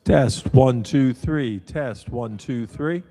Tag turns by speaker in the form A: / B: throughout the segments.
A: Test 1, 2, 3. Test 1, 2, 3.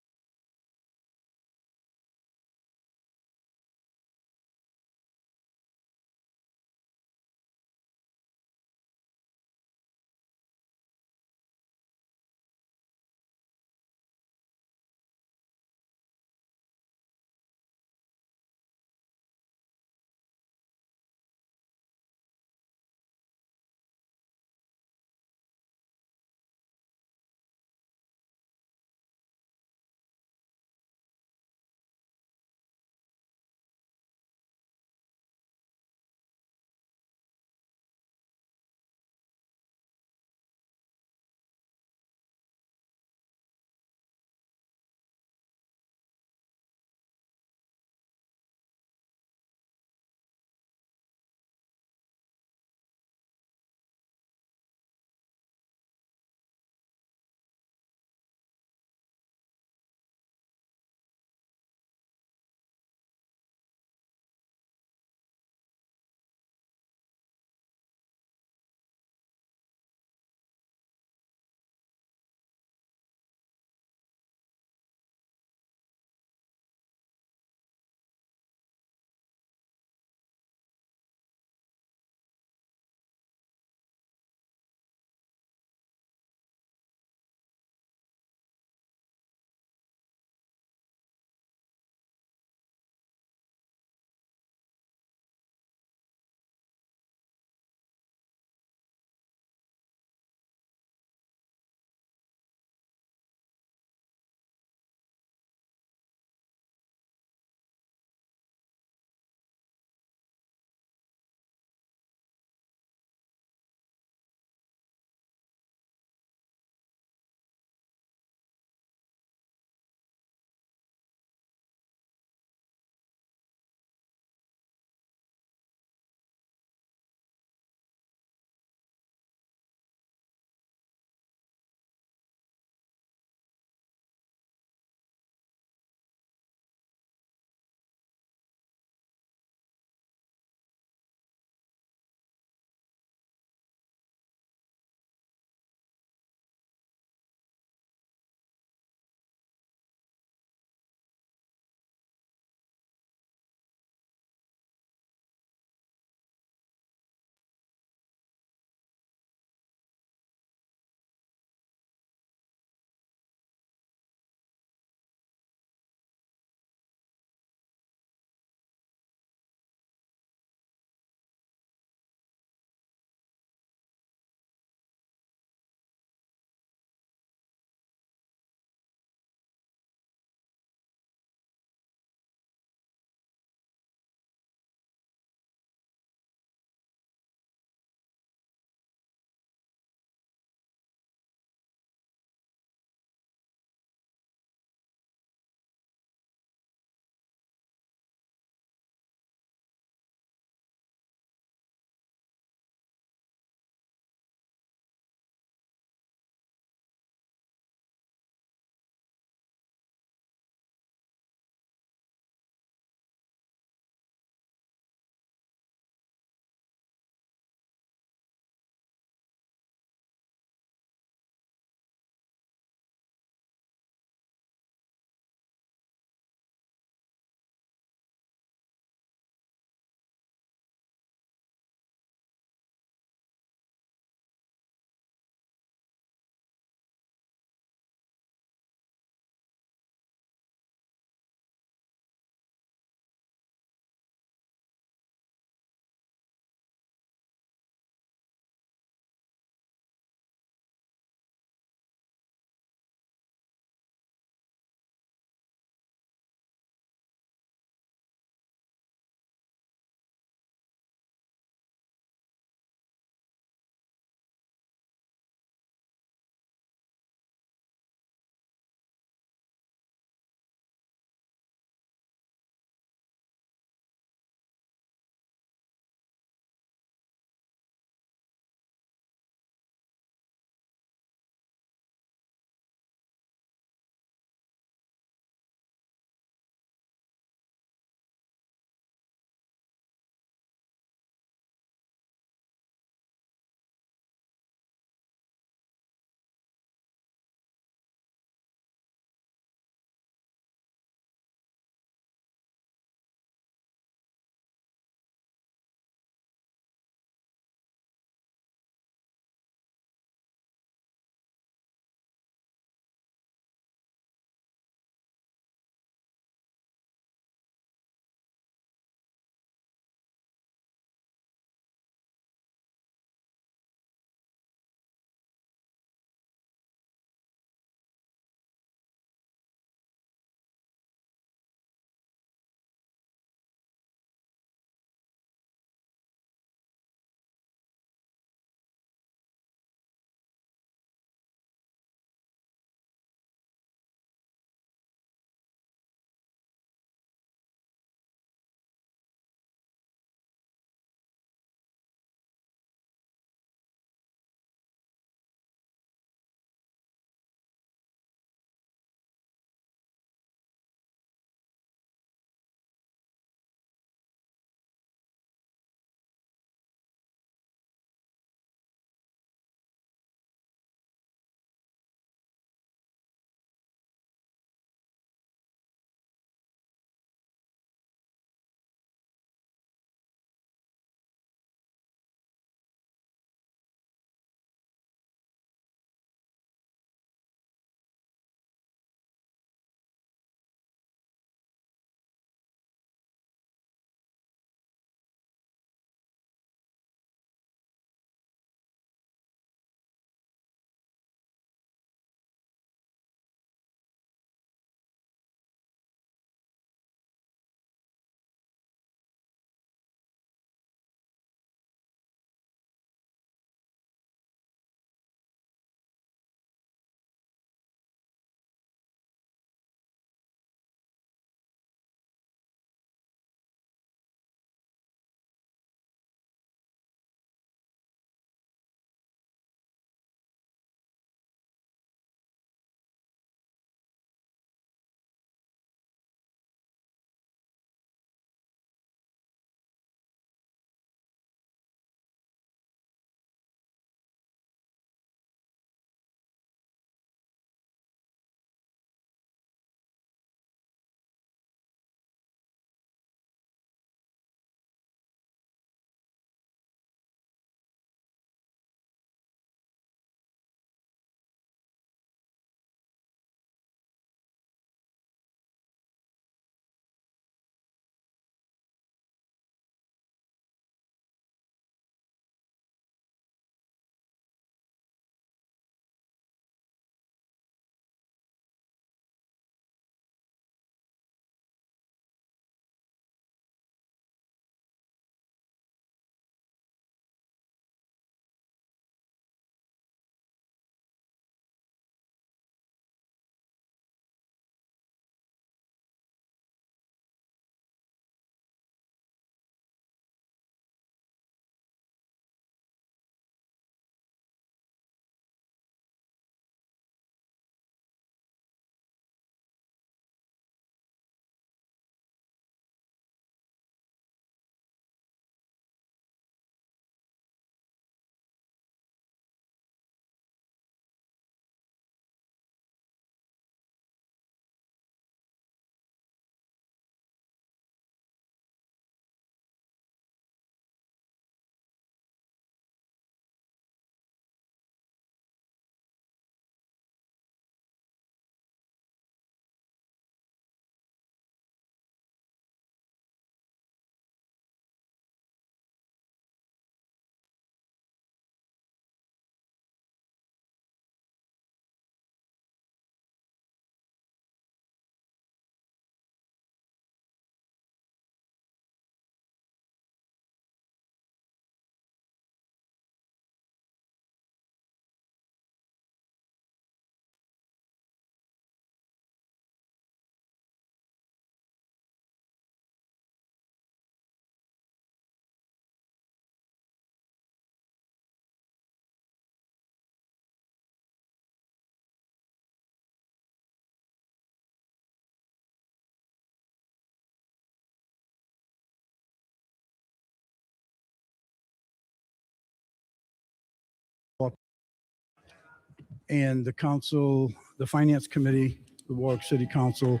B: and the council, the Finance Committee, the Warwick City Council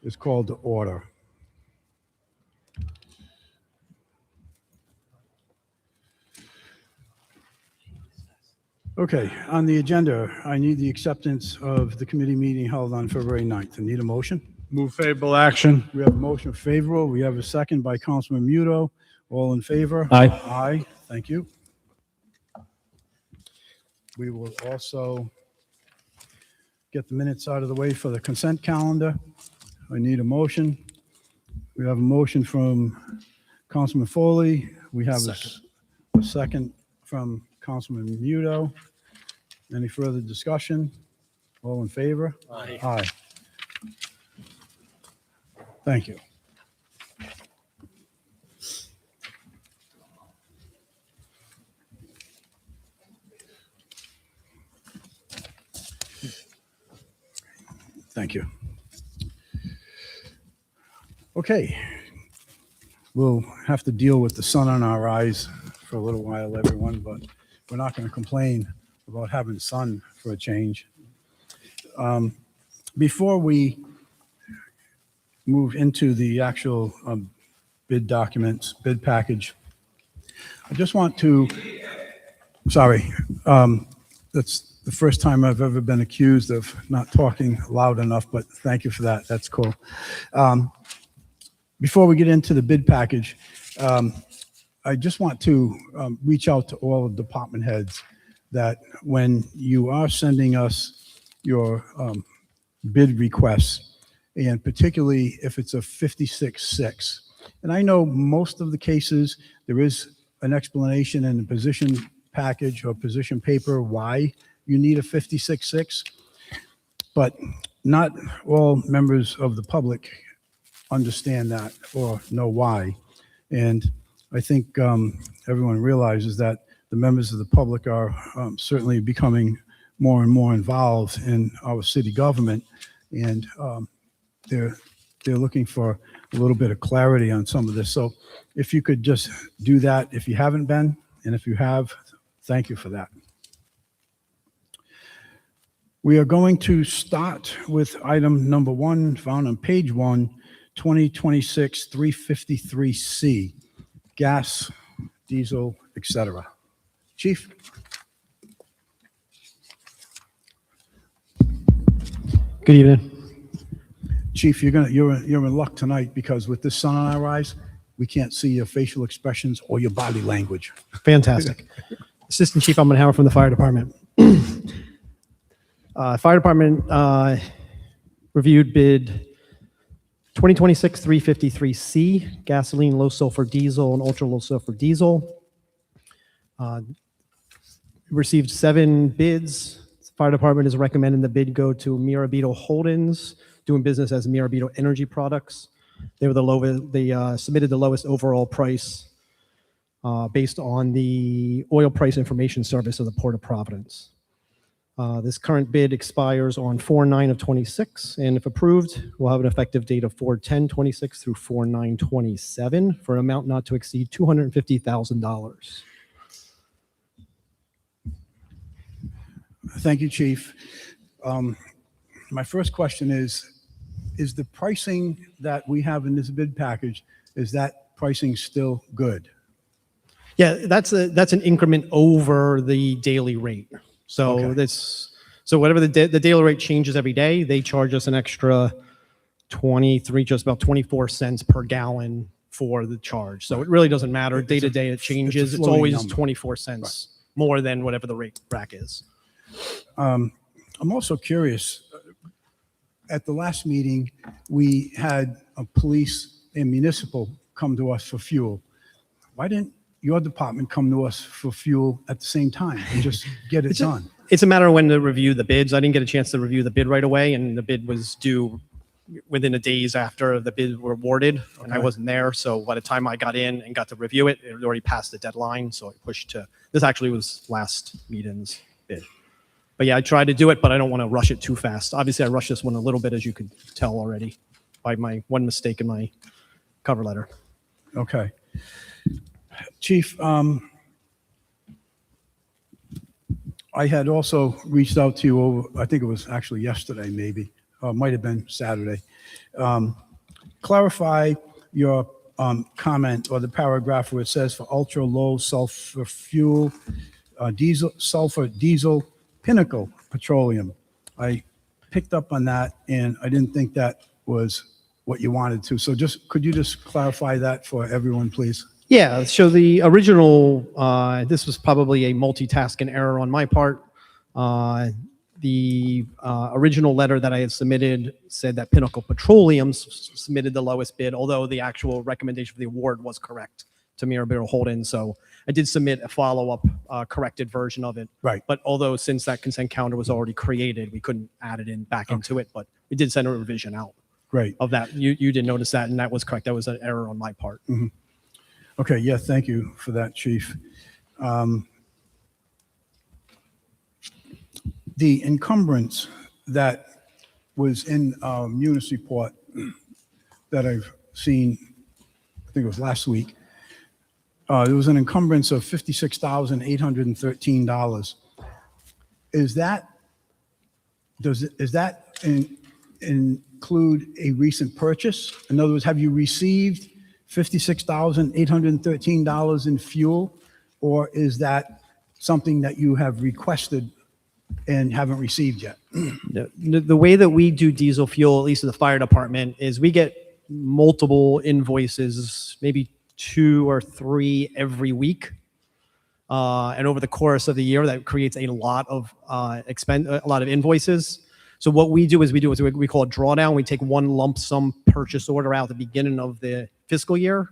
B: is called to order. Okay, on the agenda, I need the acceptance of the committee meeting held on February 9th. I need a motion.
C: Move favorable action.
B: We have a motion favorable. We have a second by Councilman Muto. All in favor?
C: Aye.
B: Aye. Thank you. We will also get the minutes out of the way for the consent calendar. I need a motion. We have a motion from Councilman Foley. We have a second from Councilman Muto. Any further discussion? All in favor?
C: Aye.
B: Aye. Thank you. Thank you. Okay. We'll have to deal with the sun on our eyes for a little while, everyone, but we're not going to complain about having sun for a change. Before we move into the actual bid documents, bid package, I just want to, sorry, that's the first time I've ever been accused of not talking loud enough, but thank you for that. That's cool. Before we get into the bid package, I just want to reach out to all the department heads that when you are sending us your bid requests, and particularly if it's a 56-6, and I know most of the cases, there is an explanation in the position package or position paper why you need a 56-6, but not all members of the public understand that or know why. And I think everyone realizes that the members of the public are certainly becoming more and more involved in our city government, and they're looking for a little bit of clarity on some of this. So if you could just do that, if you haven't been, and if you have, thank you for that. We are going to start with item number 1, found on page 1, 2026 353C, gas, diesel, etc. Chief?
D: Good evening.
B: Chief, you're in luck tonight, because with the sun on our eyes, we can't see your facial expressions or your body language.
D: Fantastic. Assistant Chief Howard from the Fire Department. Fire Department reviewed bid 2026 353C, gasoline, low sulfur diesel, and ultra low sulfur diesel. Received 7 bids. The Fire Department is recommending the bid go to Mirabito Holdings, doing business as Mirabito Energy Products. They were the lowest. They submitted the lowest overall price based on the oil price information service of the Port of Providence. This current bid expires on 4/9/26, and if approved, we'll have an effective date of 4/10/26 through 4/9/27 for an amount not to exceed $250,000.
B: Thank you, Chief. My first question is the pricing that we have in this bid package, is that pricing still good?
D: Yeah, that's an increment over the daily rate. So
B: Okay.
D: so whatever the daily rate changes every day, they charge us an extra 23, just about 24 cents per gallon for the charge. So it really doesn't matter. Day to day it changes. It's
B: floating
D: always
B: number.
D: 24 cents more than whatever the rate rack is.
B: I'm also curious, at the last meeting, we had a police and municipal come to us for fuel. Why didn't your department come to us for fuel at the same time and just get it done?
D: It's a matter of when to review the bids. I didn't get a chance to review the bid right away, and the bid was due within a days after the bid were awarded, and I
B: Okay.
D: wasn't there. So by the time I got in and got to review it, it had already passed the deadline. So I pushed to, this actually was last meeting's bid. But yeah, I tried to do it, but I don't want to rush it too fast. Obviously, I rushed this one a little bit, as you could tell already by my one mistake in my cover letter.
B: Okay. Chief, I had also reached out to you over, I think it was actually yesterday, maybe, or it might have been Saturday. Clarify your comment or the paragraph where it says for ultra low sulfur fuel, diesel, Pinnacle Petroleum. I picked up on that and I didn't think that was what you wanted to. So could you just clarify that for everyone, please?
D: Yeah, so the original, this was probably a multitasking error on my part. The original letter that I had submitted said that Pinnacle Petroleum submitted the lowest bid, although the actual recommendation for the award was correct to Mirabito Holdings. So I did submit a follow-up corrected version of it.
B: Right.
D: But although since that consent calendar was already created, we couldn't add it back into it, but we did send a revision out
B: Great.
D: of that. You did notice that, and that was correct. That was an error on my part.
B: Mm-hmm. Okay, yeah, thank you for that, Chief. The encumbrance that was in Munis report that I've seen, I think it was last week, there was an encumbrance of $56,813. Does that include a recent purchase? In other words, have you received $56,813 in fuel, or is that something that you have requested and haven't received yet?
D: The way that we do diesel fuel, at least in the fire department, is we get multiple invoices, maybe 2 or 3 every week. And over the course of the year, that creates a lot of invoices. So what we do is we call a drawdown. We take one lump sum purchase order out at the beginning of the fiscal year,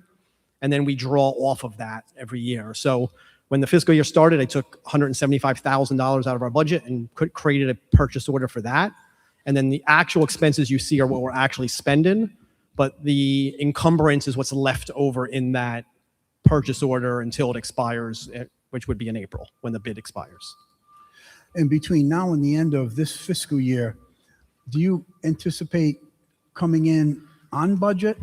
D: and then we draw off of that every year. So when the fiscal year started, I took $175,000 out of our budget and created a purchase order for that. And then the actual expenses you see are what we're actually spending, but the encumbrance is what's left over in that purchase order until it expires, which would be in April when the bid expires.
B: And between now and the end of this fiscal year, do you anticipate coming in on budget,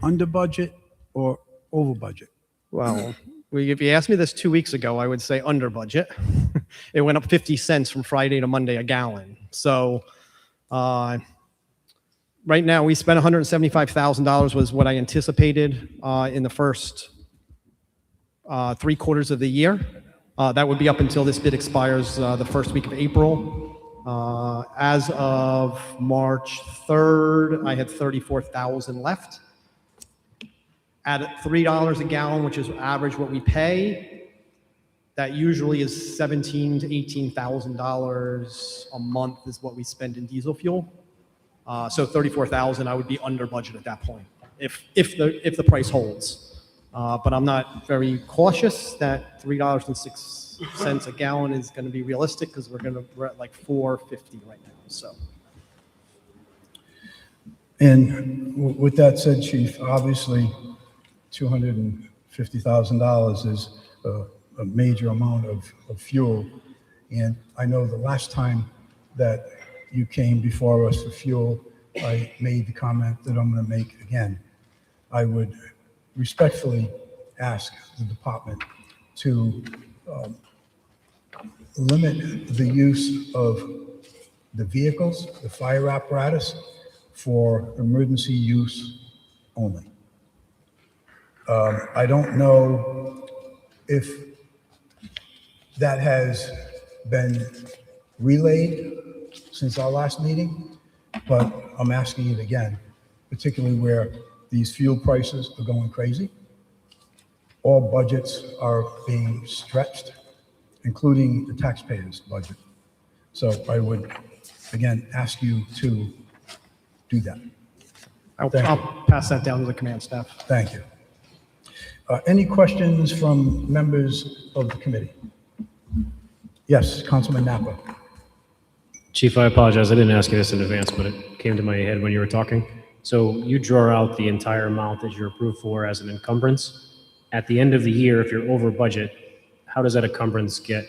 B: under budget, or over budget?
D: Well, if you asked me this 2 weeks ago, I would say under budget. It went up 50 cents from Friday to Monday a gallon. So right now we spent $175,000 was what I anticipated in the first 3 quarters of the year. That would be up until this bid expires the first week of April. As of March 3rd, I had 34,000 left. At $3 a gallon, which is average what we pay, that usually is $17,000 to $18,000 a month is what we spend in diesel fuel. So 34,000, I would be under budget at that point if the price holds. But I'm not very cautious that $3.06 a gallon is going to be realistic because we're at like $4.50 right now. So.
B: And with that said, Chief, obviously $250,000 is a major amount of fuel. And I know the last time that you came before us for fuel, I made the comment that I'm going to make again. I would respectfully ask the department to limit the use of the vehicles, the fire apparatus, for emergency use only. I don't know if that has been relayed since our last meeting, but I'm asking it again, particularly where these fuel prices are going crazy. All budgets are being stretched, including the taxpayers' budget. So I would, again, ask you to do that.
D: I'll pass that down to the command staff.
B: Thank you. Any questions from members of the committee? Yes, Councilman Napa.
E: Chief, I apologize. I didn't ask you this in advance, but it came to my head when you were talking. So you draw out the entire amount that you're approved for as an encumbrance. At the end of the year, if you're over budget, how does that encumbrance get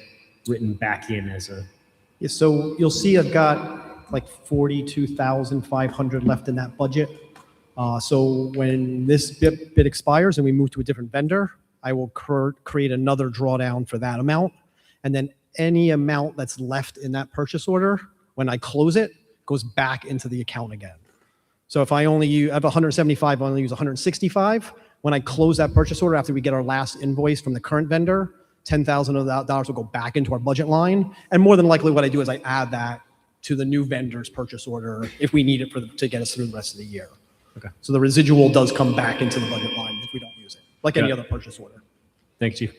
E: written back in as a?
D: Yeah, so you'll see I've got like 42,500 left in that budget. So when this bid expires and we move to a different vendor, I will create another drawdown for that amount. And then any amount that's left in that purchase order, when I close it, goes back into the account again. So if I have 175, I only use 165. When I close that purchase order after we get our last invoice from the current vendor, $10,000 of that dollars will go back into our budget line. And more than likely what I do is I add that to the new vendor's purchase order if we need it to get us through the rest of the year.
E: Okay.
D: So the residual does come back into the budget line if we don't use it, like any
E: Yeah.
D: other purchase order.
E: Thanks, Chief.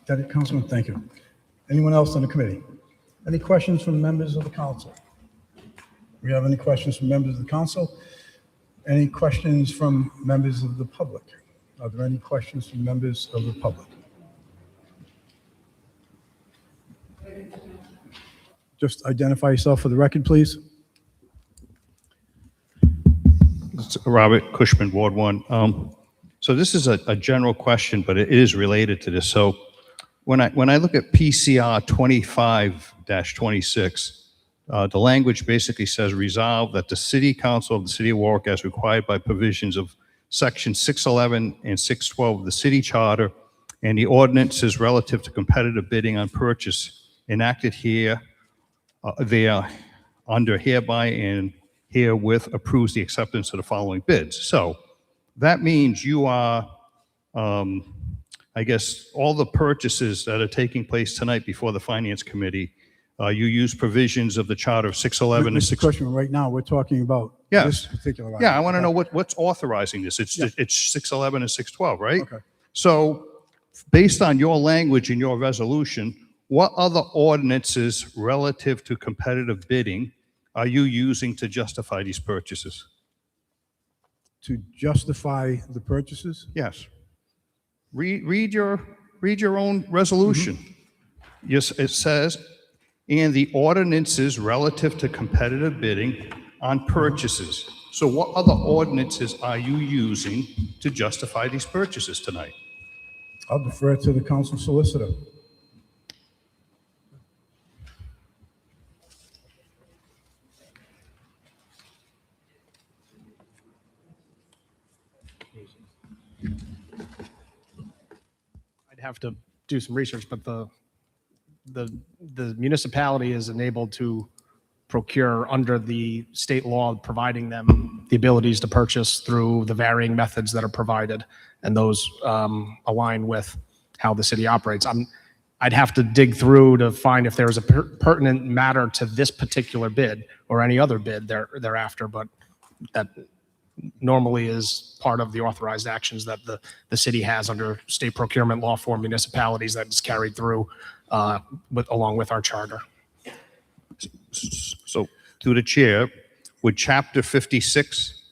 B: That it, Councilman? Thank you. Anyone else on the committee? Any questions from members of the council? We have any questions from members of the council? Any questions from members of the public? Are there any questions from members of the public? Just identify yourself for the record, please.
F: It's Robert Cushman, Ward 1. So this is a general question, but it is related to this. So when I look at PCR 25-26, the language basically says, resolve that the City Council of the City of Warwick, as required by provisions of Section 611 and 612 of the City Charter and the ordinances relative to competitive bidding on purchase enacted here, there, under hereby and herewith approves the acceptance of the following bids. So that means you are, I guess, all the purchases that are taking place tonight before the Finance Committee, you use provisions of the Charter of 611 and
B: Mr.
F: 6...
B: Cushman, right now, we're talking about
F: Yes.
B: this particular item.
F: Yeah, I want to know what's authorizing this. It's 611 and 612, right?
B: Okay.
F: So based on your language in your resolution, what other ordinances relative to competitive bidding are you using to justify these purchases?
B: To justify the purchases?
F: Yes. Read your own resolution. Yes, it says, and the ordinances relative to competitive bidding on purchases. So what other ordinances are you using to justify these purchases tonight?
B: I'll defer to the council solicitor.
G: I'd have to do some research, but the municipality is enabled to procure under the state law, providing them the abilities to purchase through the varying methods that are provided, and those align with how the city operates. I'd have to dig through to find if there is a pertinent matter to this particular bid or any other bid thereafter, but that normally is part of the authorized actions that the city has under state procurement law for municipalities that is carried through along with our charter.
F: So through the chair, would Chapter 56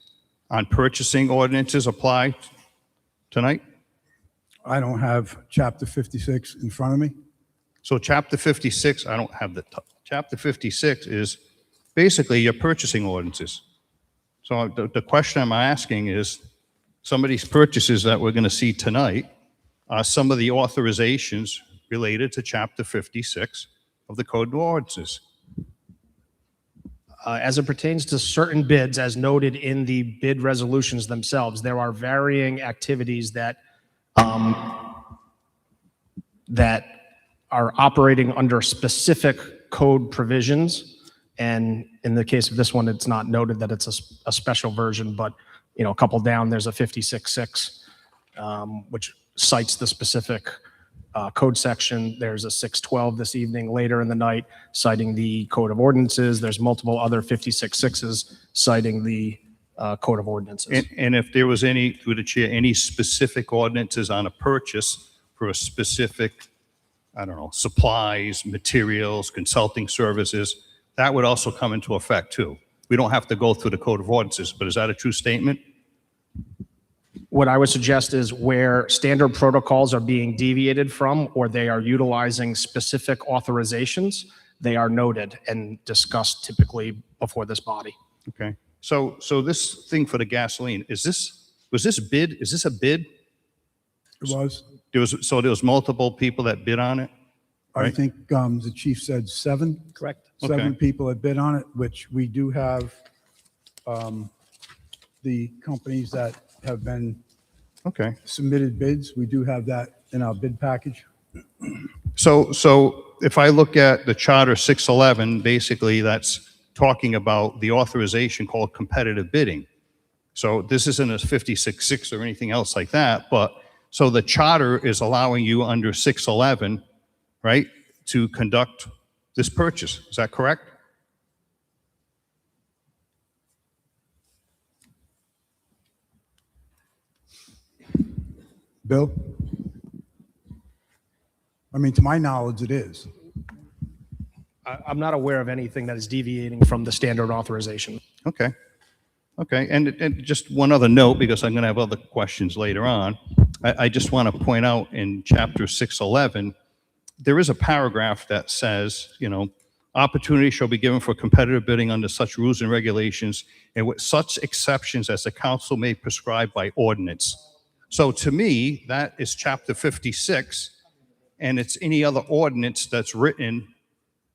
F: on purchasing ordinances apply tonight?
B: I don't have Chapter 56 in front of me.
F: So Chapter 56, I don't have Chapter 56 is basically your purchasing ordinances. So the question I'm asking is, some of these purchases that we're going to see tonight are some of the authorizations related to Chapter 56 of the Code of Ordinances.
G: As it pertains to certain bids, as noted in the bid resolutions themselves, there are varying activities that that are operating under specific code provisions. And in the case of this one, it's not noted that it's a special version, but a couple down, there's a 56.6, which cites the specific code section. There's a 612 this evening later in the night citing the Code of Ordinances. There's multiple other 56.6s citing the Code of Ordinances.
F: And if there was any, through the chair, any specific ordinances on a purchase for a specific, I don't know, supplies, materials, consulting services, that would also come into effect too. We don't have to go through the Code of Ordinances, but is that a true statement?
G: What I would suggest is where standard protocols are being deviated from, or they are utilizing specific authorizations, they are noted and discussed typically before this body.
F: Okay. So this thing for the gasoline, is this a bid?
B: It was.
F: There was multiple people that bid on it?
B: I
F: Right.
B: think the chief said 7.
G: Correct.
B: 7
F: Okay.
B: people that bid on it, which we do have the companies that have been
F: Okay.
B: submitted bids. We do have that in our bid package.
F: So if I look at the Charter 611, basically that's talking about the authorization called competitive bidding. So this isn't a 56-6 or anything else like that, but so the charter is allowing you under 611, right, to conduct this purchase. Is that correct?
B: Bill? I mean, to my knowledge, it is.
G: I'm not aware of anything that is deviating from the standard authorization.
F: Okay. Okay, and just one other note, because I'm going to have other questions later on. I just want to point out in Chapter 611, there is a paragraph that says, you know, opportunity shall be given for competitive bidding under such rules and regulations and with such exceptions as the council may prescribe by ordinance. So to me, that is Chapter 56, and it's any other ordinance that's written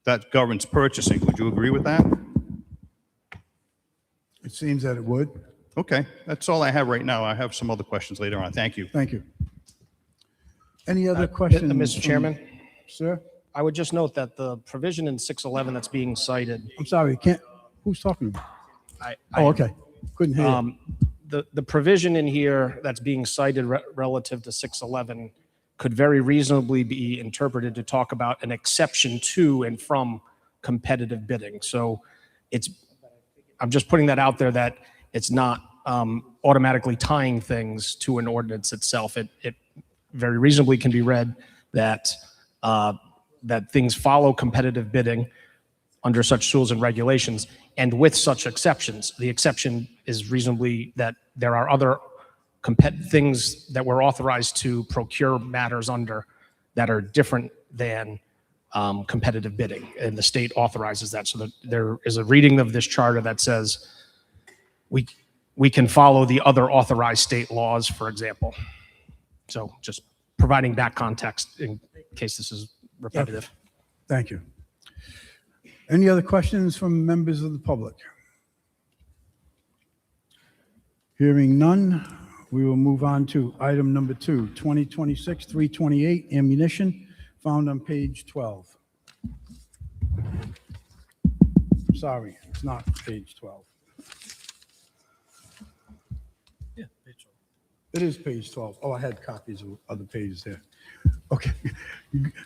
F: that governs purchasing. Would you agree with that?
B: It seems that it would.
F: Okay, that's all I have right now. I have some other questions later on. Thank you.
B: Thank you. Any other questions?
G: Mr.
B: from-
G: Chairman,
B: Sir?
G: I would just note that the provision in 611 that's being cited,
B: I'm sorry, can't, who's talking?
G: I,
B: Oh, okay. Couldn't hear you.
G: the provision in here that's being cited relative to 611 could very reasonably be interpreted to talk about an exception to and from competitive bidding. So I'm just putting that out there that it's not automatically tying things to an ordinance itself. It very reasonably can be read that that things follow competitive bidding under such rules and regulations, and with such exceptions. The exception is reasonably that there are other things that we're authorized to procure matters under that are different than competitive bidding, and the state authorizes that. So that there is a reading of this charter that says we can follow the other authorized state laws, for example. So just providing that context in case this is repetitive.
B: Thank you. Any other questions from members of the public? Hearing none, we will move on to item number 2, 2026-328 ammunition, found on page 12. Sorry, it's not page 12.
G: Yeah, page 12.
B: It is page 12. Oh, I had copies of other pages there. Okay.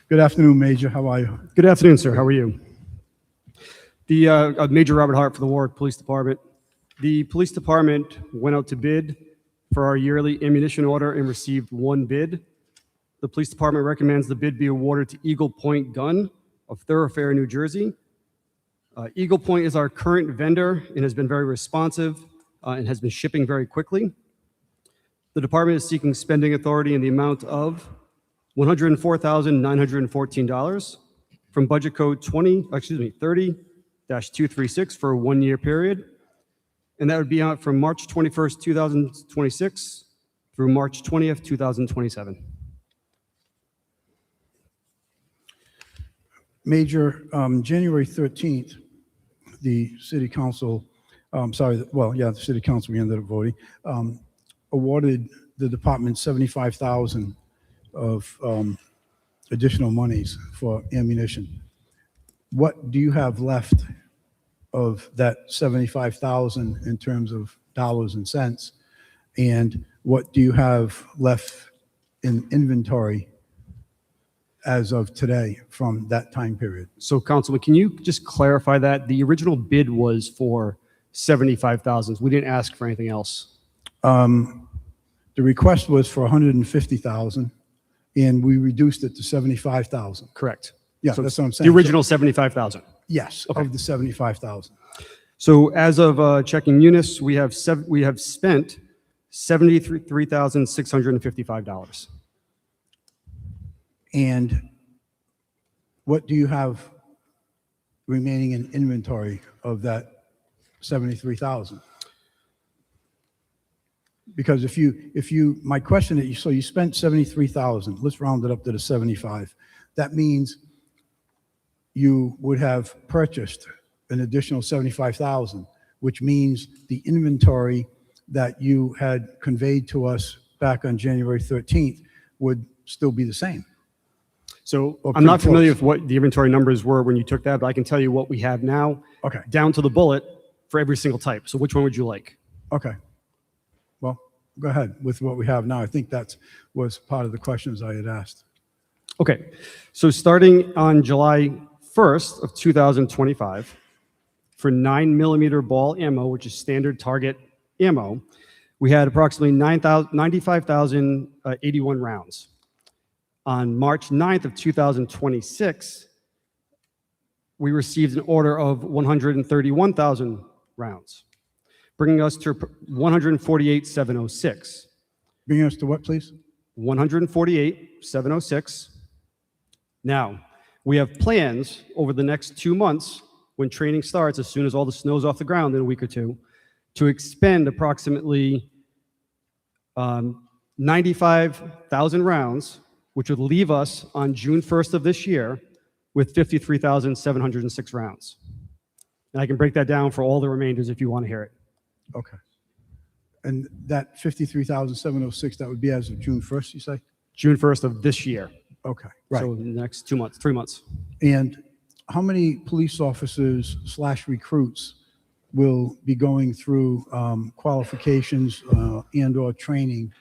B: Good afternoon, Major. How are you?
H: Good afternoon, sir. How are you? The Major Robert Hart for the Warwick Police Department. The police department went out to bid for our yearly ammunition order and received one bid. The police department recommends the bid be awarded to Eagle Point Gun of Thoroughfare, New Jersey. Eagle Point is our current vendor and has been very responsive and has been shipping very quickly. The department is seeking spending authority in the amount of $104,914 from budget code 30-236 for a 1-year period. And that would be out from March 21st, 2026 through March 20th, 2027.
B: Major, January 13th, the city council, the city council, we ended up voting, awarded the department $75,000 of additional monies for ammunition. What do you have left of that $75,000 in terms of dollars and cents? And what do you have left in inventory as of today from that time period?
H: So, Councilman, can you just clarify that? The original bid was for $75,000. We didn't ask for anything else.
B: The request was for $150,000, and we reduced it to $75,000.
H: Correct.
B: Yeah,
H: So
B: that's what I'm saying.
H: The original $75,000.
B: Yes,
H: Okay.
B: of the $75,000.
H: So as of checking Munis, we have spent $73,655.
B: And what do you have remaining in inventory of that 73,000? Because my question is, so you spent 73,000, let's round it up to the 75. That means you would have purchased an additional 75,000, which means the inventory that you had conveyed to us back on January 13th would still be the same.
H: So
B: Or
H: I'm not
B: pretty
H: familiar
B: close.
H: with what the inventory numbers were when you took that, but I can tell you what we have now,
B: Okay,
H: down to the bullet for every single type. So which one would you like?
B: okay. Well, go ahead with what we have now. I think that was part of the questions I had asked.
H: Okay, so starting on July 1st of 2025, for 9mm ball ammo, which is standard target ammo, we had approximately 95,081 rounds. On March 9th of 2026, we received an order of 131,000 rounds, bringing us to 148,706.
B: Bringing us to what, please?
H: 148,706. Now, we have plans over the next 2 months, when training starts, as soon as all the snow's off the ground in a week or two, to expend approximately 95,000 rounds, which would leave us on June 1st of this year with 53,706 rounds. And I can break that down for all the remainders if you want to hear it.
B: Okay. And that 53,706, that would be as of June 1st, you say?
H: June 1st of this year.
B: Okay, right.
H: So the next 2 months, 3 months.
B: And how many police officers / recruits will be going through qualifications and/or training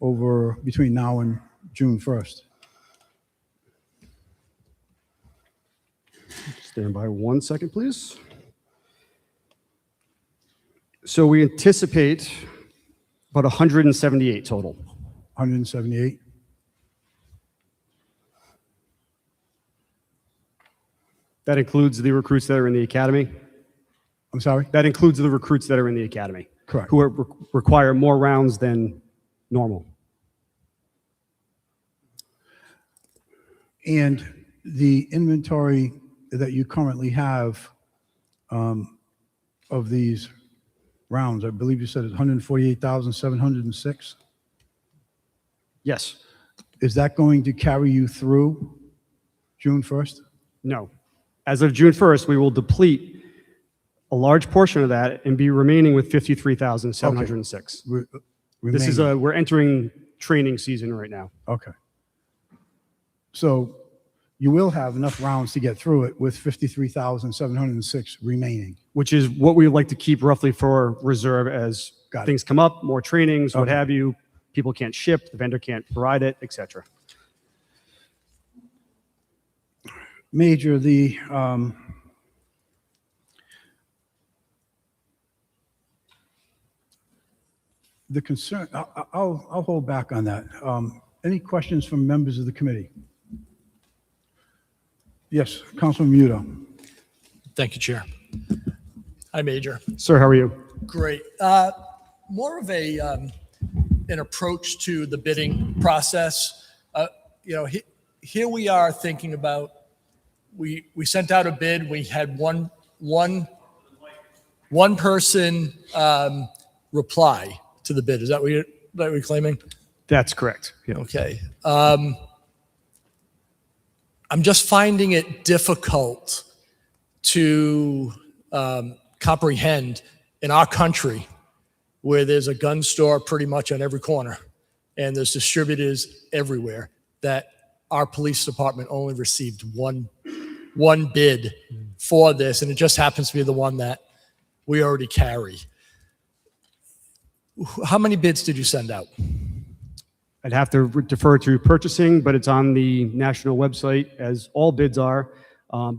B: over between now and June 1st?
H: Stand by 1 second, please. So we anticipate about 178 total.
B: 178?
H: That includes the recruits that are in the academy.
B: I'm sorry?
H: That includes the recruits that are in the academy.
B: Correct.
H: Who require more rounds than normal.
B: And the inventory that you currently have of these rounds, I believe you said it's 148,706.
H: Yes.
B: Is that going to carry you through June 1st?
H: No. As of June 1st, we will deplete a large portion of that and be remaining with 53,706. This is we're entering training season right now.
B: Okay. So you will have enough rounds to get through it with 53,706 remaining.
H: Which is what we like to keep roughly for reserve as
B: Got it.
H: things come up, more trainings, what
B: Okay.
H: have you. People can't ship, the vendor can't provide it, etc.
B: Major, the concern, I'll hold back on that. Any questions from members of the committee? Yes, Councilman Muto.
I: Thank you, Chair. Hi, Major.
H: Sir, how are you?
I: Great. More of an approach to the bidding process. Here we are thinking about, we sent out a bid. We had one person reply to the bid. Is that what you're claiming?
H: That's correct. Yeah.
I: Okay. I'm just finding it difficult to comprehend in our country where there's a gun store pretty much on every corner and there's distributors everywhere that our police department only received one bid for this, and it just happens to be the one that we already carry. How many bids did you send out?
H: I'd have to defer to purchasing, but it's on the national website, as all bids are.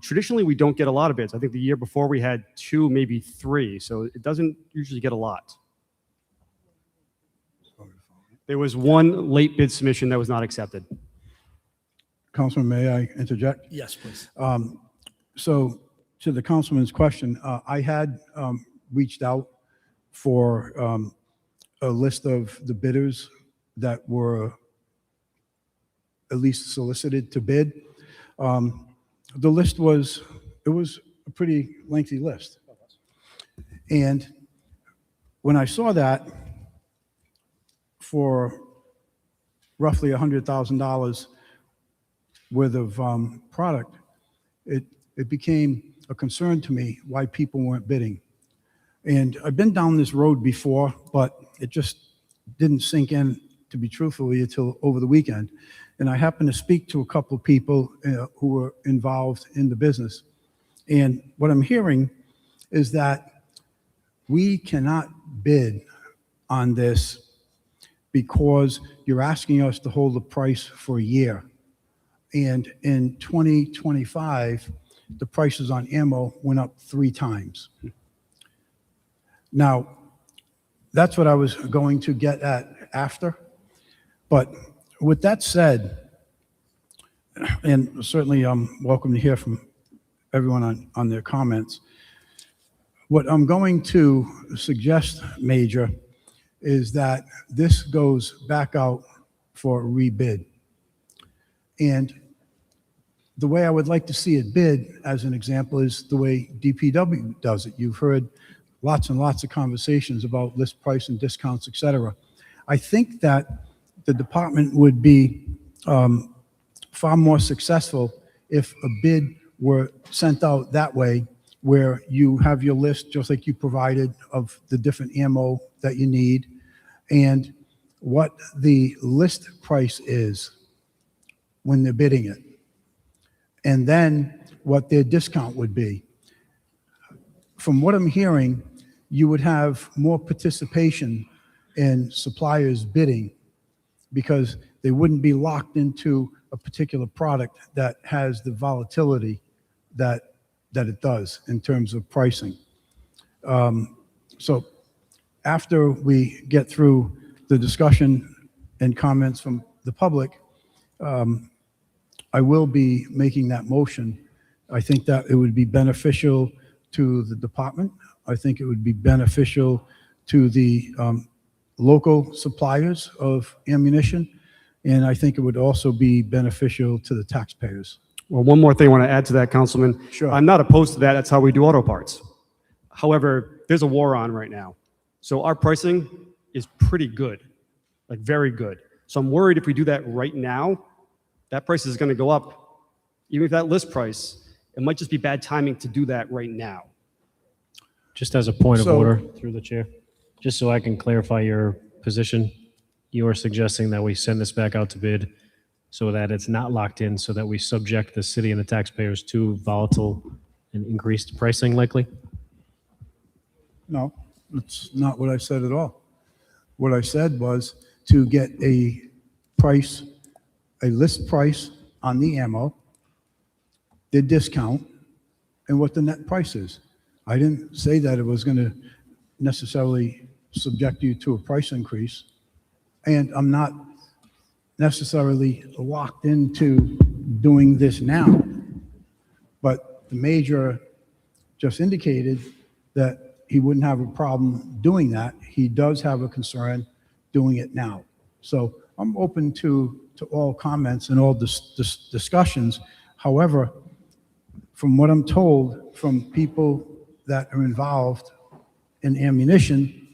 H: Traditionally, we don't get a lot of bids. I think the year before we had 2, maybe 3, so it doesn't usually get a lot. There was one late bid submission that was not accepted.
B: Councilman, may I interject?
I: Yes, please.
B: So to the councilman's question, I had reached out for a list of the bidders that were at least solicited to bid. The list was a pretty lengthy list. And when I saw that for roughly $100,000 worth of product, it became a concern to me why people weren't bidding. And I've been down this road before, but it just didn't sink in to be truthful with you, till over the weekend. And I happened to speak to a couple of people who were involved in the business. And what I'm hearing is that we cannot bid on this because you're asking us to hold the price for a year. And in 2025, the prices on ammo went up 3 times. Now, that's what I was going to get at after. But with that said, and certainly I'm welcome to hear from everyone on their comments, what I'm going to suggest, Major, is that this goes back out for a rebid. And the way I would like to see it bid, as an example, is the way DPW does it. You've heard lots and lots of conversations about list price and discounts, et cetera. I think that the department would be far more successful if a bid were sent out that way, where you have your list, just like you provided, of the different ammo that you need, and what the list price is when they're bidding it, and then what their discount would be. From what I'm hearing, you would have more participation in suppliers bidding because they wouldn't be locked into a particular product that has the volatility that it does in terms of pricing. So after we get through the discussion and comments from the public, I will be making that motion. I think that it would be beneficial to the department. I think it would be beneficial to the local suppliers of ammunition, and I think it would also be beneficial to the taxpayers.
H: Well, one more thing I want to add to that, Councilman.
B: Sure.
H: I'm not opposed to that. That's how we do auto parts. However, there's a war on right now. So our pricing is pretty good, like very good. So I'm worried if we do that right now, that price is going to go up. Even if that list price, it might just be bad timing to do that right now.
E: Just as a point of
B: So-
E: order through the chair, just so I can clarify your position, you are suggesting that we send this back out to bid so that it's not locked in, so that we subject the city and the taxpayers to volatile and increased pricing likely?
B: No, that's not what I said at all. What I said was to get a price, a list price on the ammo, the discount, and what the net price is. I didn't say that it was going to necessarily subject you to a price increase, and I'm not necessarily locked into doing this now. But the major just indicated that he wouldn't have a problem doing that. He does have a concern doing it now. So I'm open to all comments and all discussions. However, from what I'm told from people that are involved in ammunition,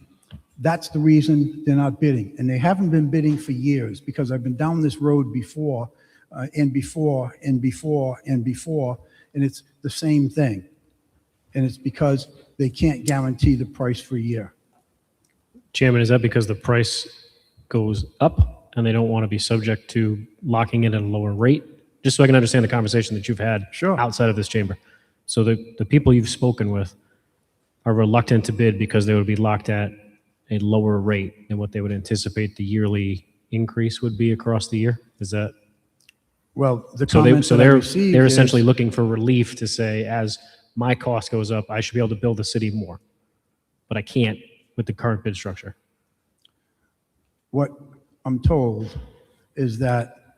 B: that's the reason they're not bidding. And they haven't been bidding for years, because I've been down this road before, and before, and before, and before, and it's the same thing. And it's because they can't guarantee the price for a year.
E: Chairman, is that because the price goes up and they don't want to be subject to locking in at a lower rate? Just so I can understand the conversation that you've had
B: Sure.
E: outside of this chamber. So the people you've spoken with are reluctant to bid because they would be locked at a lower rate than what they would anticipate the yearly increase would be across the year? Is that?
B: Well, the
E: So
B: comments that I received
E: they're
B: is-
E: essentially looking for relief to say, as my cost goes up, I should be able to build the city more, but I can't with the current bid structure.
B: What I'm told is that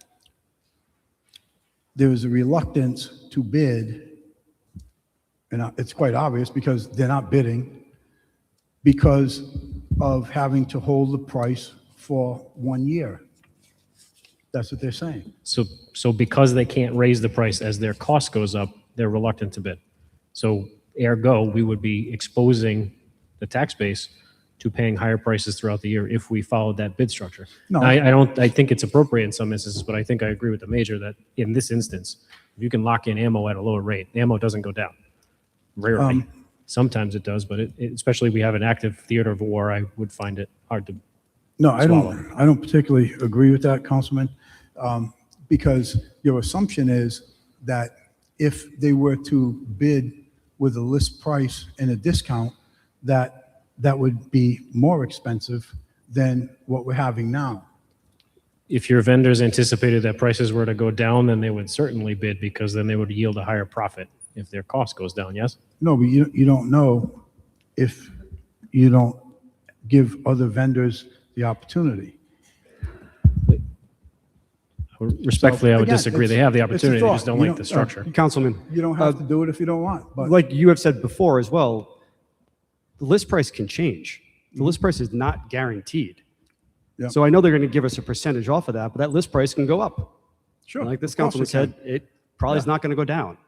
B: there is a reluctance to bid, and it's quite obvious because they're not bidding, because of having to hold the price for 1 year. That's what they're saying.
E: So because they can't raise the price as their cost goes up, they're reluctant to bid. So ergo, we would be exposing the tax base to paying higher prices throughout the year if we followed that bid structure.
B: No.
E: I think it's appropriate in some instances, but I think I agree with the major that in this instance, if you can lock in ammo at a lower rate, ammo doesn't go down. Rarely. Sometimes it does, but especially if we have an active theater of war, I would find it hard to
B: No, I
I: swallow.
B: don't particularly agree with that, Councilman, because your assumption is that if they were to bid with a list price and a discount, that would be more expensive than what we're having now.
E: If your vendors anticipated that prices were to go down, then they would certainly bid because then they would yield a higher profit if their cost goes down, yes?
B: No, but you don't know if you don't give other vendors the opportunity.
E: Respectfully, I would
B: Again,
E: disagree. They
B: it's-
E: have the
B: it's a
E: opportunity, they
B: thought.
E: just don't
B: You
E: like
B: don't-
E: the structure.
H: Councilman,
B: You don't have to do it if you don't want, but
H: like you have said before as well, the list price can change. The list price is not guaranteed.
B: Yeah.
H: So I know they're going to give us a percentage off of that, but that list price can go up.
B: sure.
H: And like this
B: of course
H: councilman
B: it can.
H: said, it probably is
B: Yeah.
H: not going to go down.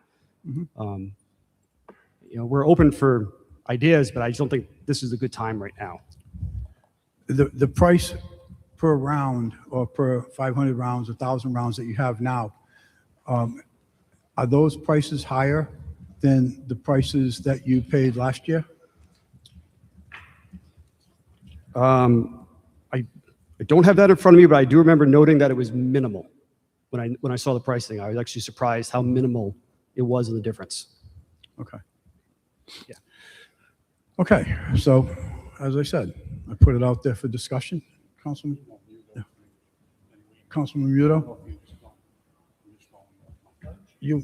H: We're open for ideas, but I just don't think this is a good time right now.
B: The price per round or per 500 rounds, 1,000 rounds that you have now, are those prices higher than the prices that you paid last year?
H: I don't have that in front of me, but I do remember noting that it was minimal. When I saw the pricing, I was actually surprised how minimal it was in the difference.
B: Okay.
H: Yeah.
B: Okay, so as I said, I put it out there for discussion. Councilman? Yeah. Councilman Muto? You?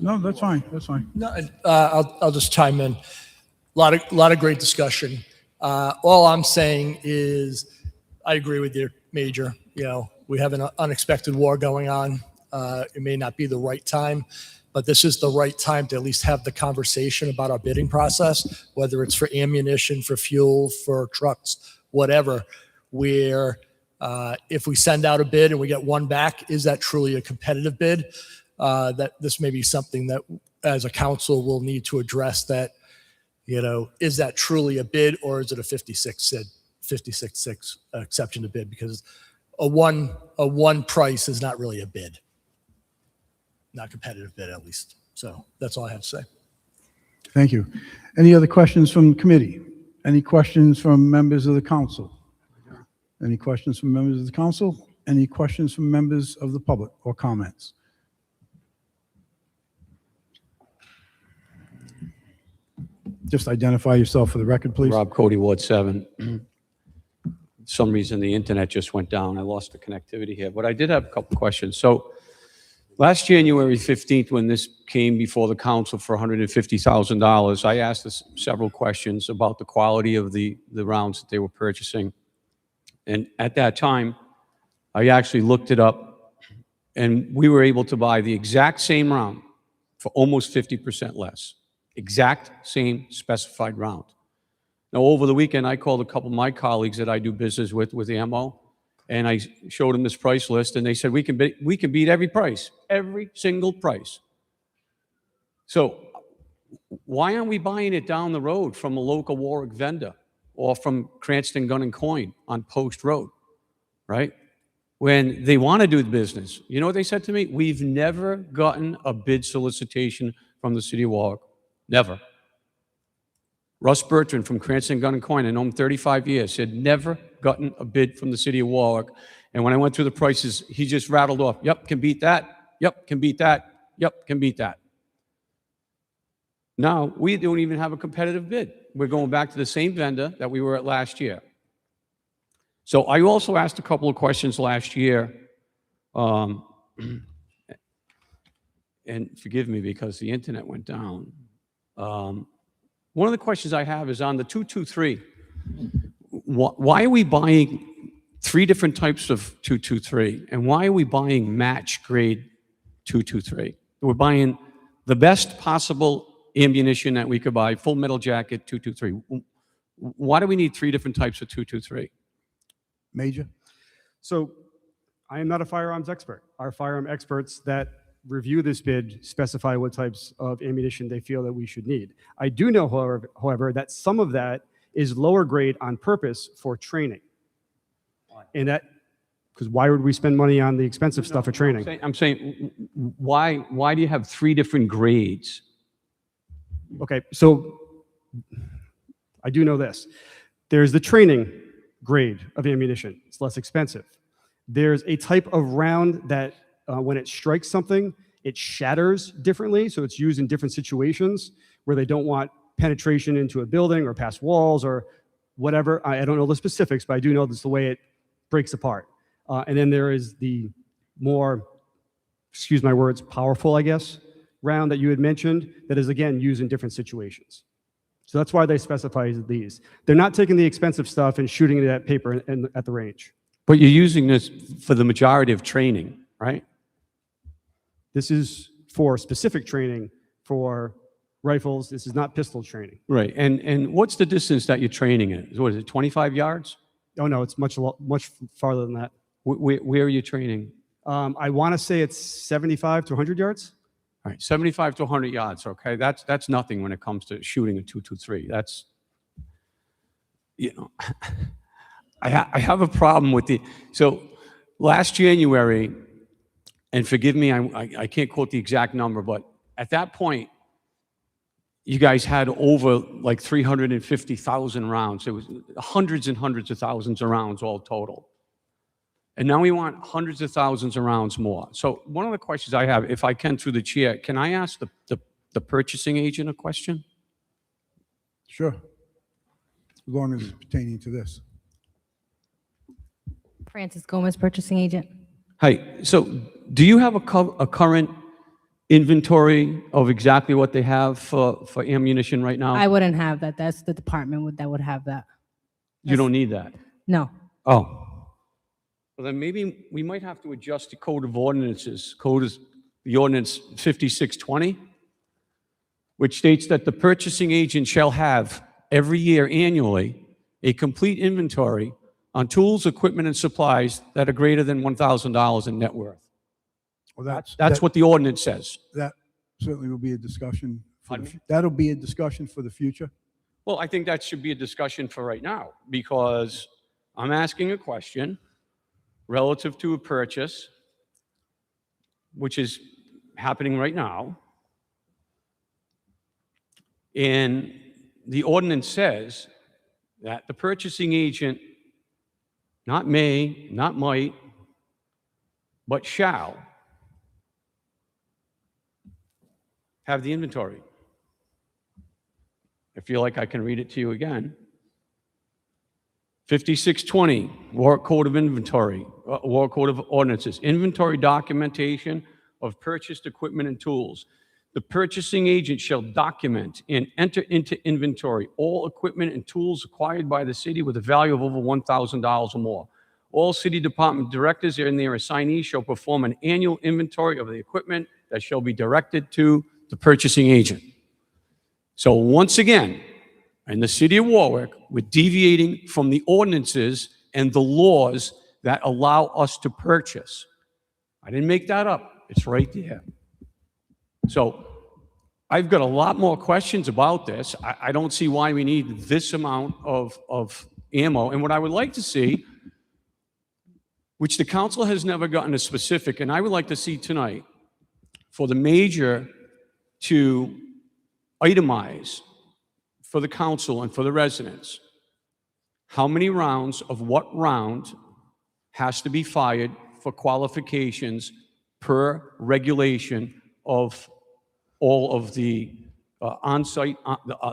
B: No, that's fine, that's fine.
I: No, I'll just chime in. Lot of great discussion. All I'm saying is, I agree with you, Major. You know, we have an unexpected war going on. It may not be the right time, but this is the right time to at least have the conversation about our bidding process, whether it's for ammunition, for fuel, for trucks, whatever. Where if we send out a bid and we get one back, is that truly a competitive bid? That this may be something that, as a council, we'll need to address. That, you know, is that truly a bid, or is it a 56-6 exception to bid? Because a one price is not really a bid, not competitive bid at least. So that's all I have to say.
B: Thank you. Any other questions from the committee? Any questions from members of the council? Any questions from members of the council? Any questions from members of the public or comments? Just identify yourself for the record, please.
J: Rob Cody, Ward 7. Some reason the internet just went down. I lost the connectivity here, but I did have a couple questions. So last January 15th, when this came before the council for $150,000, I asked us several questions about the quality of the rounds that they were purchasing. And at that time, I actually looked it up, and we were able to buy the exact same round for almost 50% less. Exact same specified round. Now, over the weekend, I called a couple of my colleagues that I do business with ammo, and I showed them this price list, and they said, we can beat every price, every single price. So why aren't we buying it down the road from a local Warwick vendor or from Cranston Gun and Coin on Post Road, right? When they want to do the business. You know what they said to me? We've never gotten a bid solicitation from the city of Warwick. Never. Russ Bertrand from Cranston Gun and Coin, I know him 35 years, said never gotten a bid from the city of Warwick. And when I went through the prices, he just rattled off, yep, can beat that, yep, can beat that, yep, can beat that. Now, we don't even have a competitive bid. We're going back to the same vendor that we were at last year. So I also asked a couple of questions last year, and forgive me because the internet went down. One of the questions I have is on the 223. Why are we buying 3 different types of 223? And why are we buying match grade 223? We're buying the best possible ammunition that we could buy, full metal jacket 223. Why do we need 3 different types of 223?
B: Major?
H: So I am not a firearms expert. Our firearm experts that review this bid specify what types of ammunition they feel that we should need. I do know, however, that some of that is lower grade on purpose for training. And that, because why would we spend money on the expensive stuff for training?
J: I'm saying why do you have 3 different grades?
H: Okay, so I do know this. There's the training grade of ammunition. It's less expensive. There's a type of round that when it strikes something, it shatters differently. So it's used in different situations where they don't want penetration into a building or past walls or whatever. I don't know the specifics, but I do know that's the way it breaks apart. And then there is the more, excuse my words, powerful, I guess, round that you had mentioned that is, again, used in different situations. So that's why they specify these. They're not taking the expensive stuff and shooting it at paper and at the range.
J: But you're using this for the majority of training, right?
H: This is for specific training for rifles. This is not pistol training.
J: Right. And what's the distance that you're training in? What is it, 25 yards?
H: Oh, no, it's much farther than that.
J: Where are you training?
H: I want to say it's 75 to 100 yards.
J: All right, 75 to 100 yards, okay? That's nothing when it comes to shooting a .223. That's, you know, I have a problem with so last January, and forgive me, I can't quote the exact number, but at that point, you guys had over like 350,000 rounds. It was hundreds and hundreds of thousands of rounds all total. And now we want hundreds of thousands of rounds more. So one of the questions I have, if I can through the chair, can I ask the purchasing agent a question?
B: Sure. As long as it's pertaining to this.
K: Francis Gomez, purchasing agent.
J: Hi, so do you have a current inventory of exactly what they have for ammunition right now?
K: I wouldn't have that. That's the department that would have that.
J: You don't need that?
K: No.
J: Oh. Well, then maybe we might have to adjust the code of ordinances. Code is the ordinance 5620, which states that the purchasing agent shall have every year annually a complete inventory on tools, equipment, and supplies that are greater than $1,000 in net worth.
B: Well,
J: That's what the ordinance says.
B: That certainly will be a discussion.
J: Pardon me?
B: That'll be a discussion for the future.
J: Well, I think that should be a discussion for right now, because I'm asking a question relative to a purchase, which is happening right now. And the ordinance says that the purchasing agent not may, not might, but shall have the inventory. I feel like I can read it to you again. 5620, Warwick Code of Inventory, Warwick Code of Ordinances, inventory documentation of purchased equipment and tools. The purchasing agent shall document and enter into inventory all equipment and tools acquired by the city with a value of over $1,000 or more. All city department directors and their assignees shall perform an annual inventory of the equipment that shall be directed to the purchasing agent. So once again, in the city of Warwick, we're deviating from the ordinances and the laws that allow us to purchase. I didn't make that up. It's right there. So I've got a lot more questions about this. I don't see why we need this amount of ammo. And what I would like to see, which the council has never gotten a specific, and I would like to see tonight, for the major to itemize for the council and for the residents, how many rounds of what round has to be fired for qualifications per regulation of all of the on-site,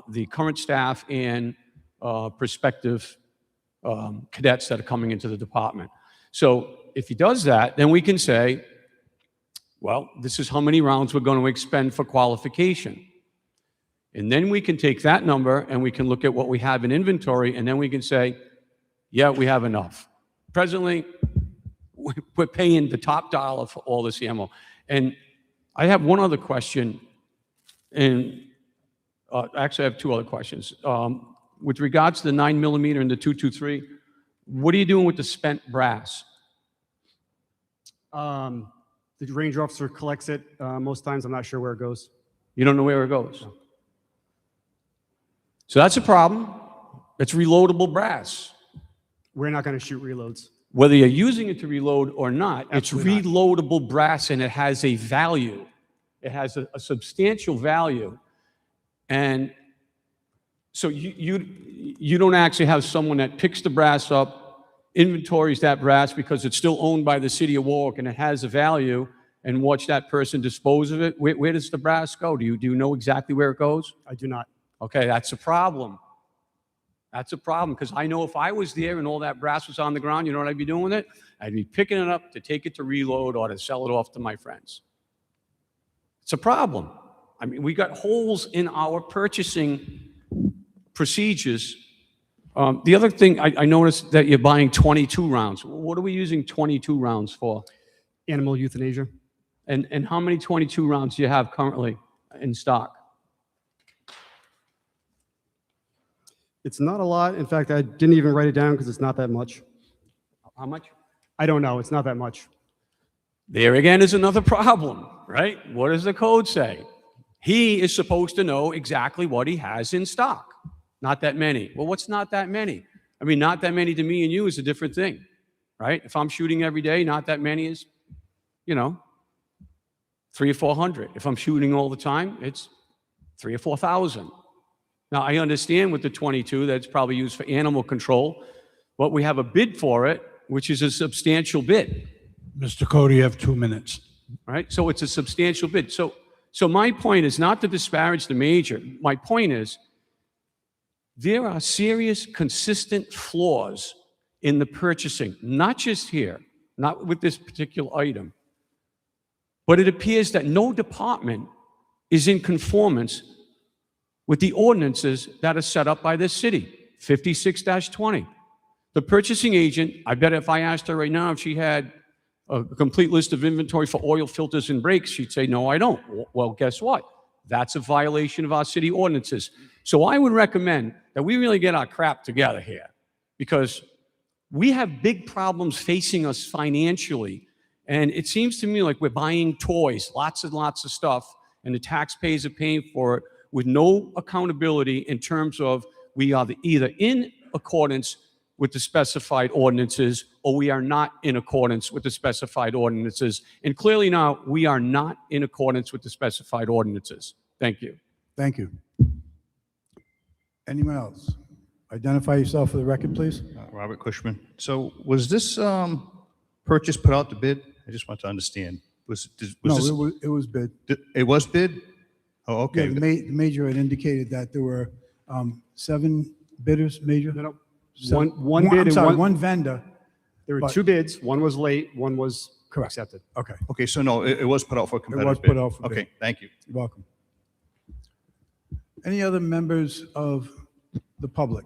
J: the current staff and prospective cadets that are coming into the department. So if he does that, then we can say, well, this is how many rounds we're going to expend for qualification. And then we can take that number and we can look at what we have in inventory, and then we can say, yeah, we have enough. Presently, we're paying the top dollar for all this ammo. And I have one other question, and actually I have two other questions. With regards to the 9mm and the .223, what are you doing with the spent brass?
H: The range officer collects it. Most times, I'm not sure where it goes.
J: You don't know where it goes? No. So that's a problem. It's reloadable brass.
H: We're not going to shoot reloads.
J: Whether you're using it to reload or not,
H: Absolutely
J: it's reloadable brass, and it has a value. It has a substantial value. And So you don't actually have someone that picks the brass up, inventories that brass because it's still owned by the city of Warwick and it has a value, and watch that person dispose of it? Where does the brass go? Do you know exactly where it goes?
H: I do not.
J: Okay, that's a problem. That's a problem, because I know if I was there and all that brass was on the ground, you know what I'd be doing with it? I'd be picking it up to take it to reload or to sell it off to my friends. It's a problem. I mean, we got holes in our purchasing procedures. The other thing, I noticed that you're buying 22 rounds. What are we using 22 rounds for?
H: Animal euthanasia.
J: And how many 22 rounds do you have currently in stock?
H: It's not a lot. In fact, I didn't even write it down because it's not that much.
J: How much?
H: I don't know. It's not that much.
J: There again is another problem, right? What does the code say? He is supposed to know exactly what he has in stock. Not that many. Well, what's not that many? I mean, not that many to me and you is a different thing, right? If I'm shooting every day, not that many is, 300 or 400. If I'm shooting all the time, it's 3,000 or 4,000. Now, I understand with the 22 that's probably used for animal control, but we have a bid for it, which is a substantial bid.
C: Mr. Cody, you have 2 minutes.
J: Right? So it's a substantial bid. So my point is not to disparage the major. My point is there are serious, consistent flaws in the purchasing, not just here, not with this particular item, but it appears that no department is in conformance with the ordinances that are set up by this city, 56-20. The purchasing agent, I bet if I asked her right now if she had a complete list of inventory for oil filters and brakes, she'd say, no, I don't. Well, guess what? That's a violation of our city ordinances. So I would recommend that we really get our crap together here, because we have big problems facing us financially. And it seems to me like we're buying toys, lots and lots of stuff, and the taxpayers are paying for it with no accountability in terms of we are either in accordance with the specified ordinances or we are not in accordance with the specified ordinances. And clearly now, we are not in accordance with the specified ordinances. Thank you.
B: Thank you. Anyone else? Identify yourself for the record, please.
F: Robert Cushman. So was this purchase put out to bid? I just want to understand.
B: No, it was bid.
F: It was bid? Oh, okay.
B: Yeah, the major had indicated that there were 7 bidders, major?
H: No.
B: Seven-
H: One bid
B: I'm
H: and
B: sorry,
H: one-
B: one vendor.
H: There were
B: But-
H: 2 bids. One was late. One was
B: Correct.
H: accepted.
B: Okay,
F: Okay, so no, it was put out for a competitive
B: was
F: bid.
B: put out for bid.
F: Okay, thank you.
B: you're welcome. Any other members of the public?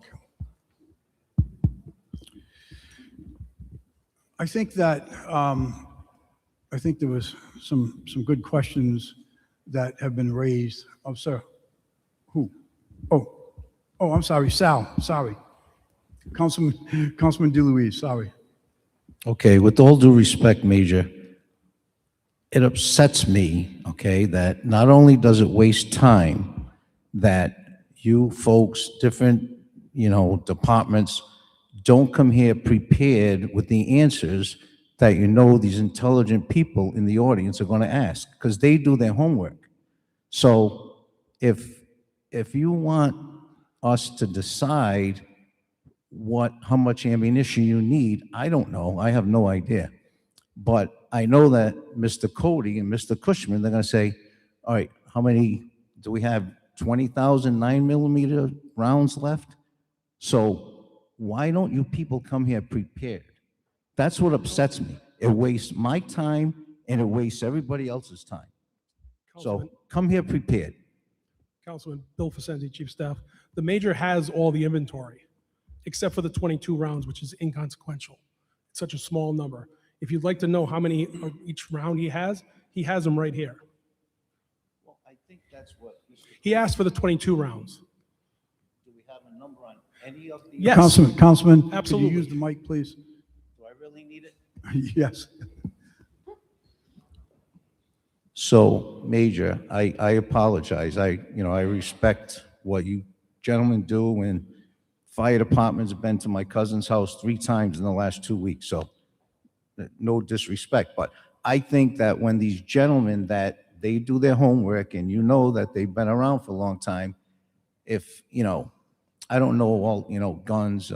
B: I think that, I think there was some good questions that have been raised. Oh, sir. Who? Oh, I'm sorry, Sal, sorry. Councilman DeLuise, sorry.
L: Okay, with all due respect, Major, it upsets me, okay, that not only does it waste time that you folks, different, departments, don't come here prepared with the answers that these intelligent people in the audience are going to ask, because they do their homework. So if you want us to decide how much ammunition you need, I don't know. I have no idea. But I know that Mr. Cody and Mr. Cushman, they're going to say, all right, how many do we have? 20,000 9mm rounds left? So why don't you people come here prepared? That's what upsets me. It wastes my time and it wastes everybody else's time. So come here prepared.
M: Councilman Bill Facenti, Chief Staff. The major has all the inventory, except for the 22 rounds, which is inconsequential. It's such a small number. If you'd like to know how many of each round he has them right here.
L: Well, I think that's what.
M: He asked for the 22 rounds.
L: Do we have a number on any of the?
M: Yes.
B: Councilman, could
M: Absolutely.
B: you use the mic, please?
L: Do I really need it?
B: Yes.
L: So, Major, I apologize. I respect what you gentlemen do, and fire departments have been to my cousin's house 3 times in the last 2 weeks, so no disrespect. But I think that when these gentlemen, that they do their homework, and that they've been around for a long time, if, I don't know all, guns,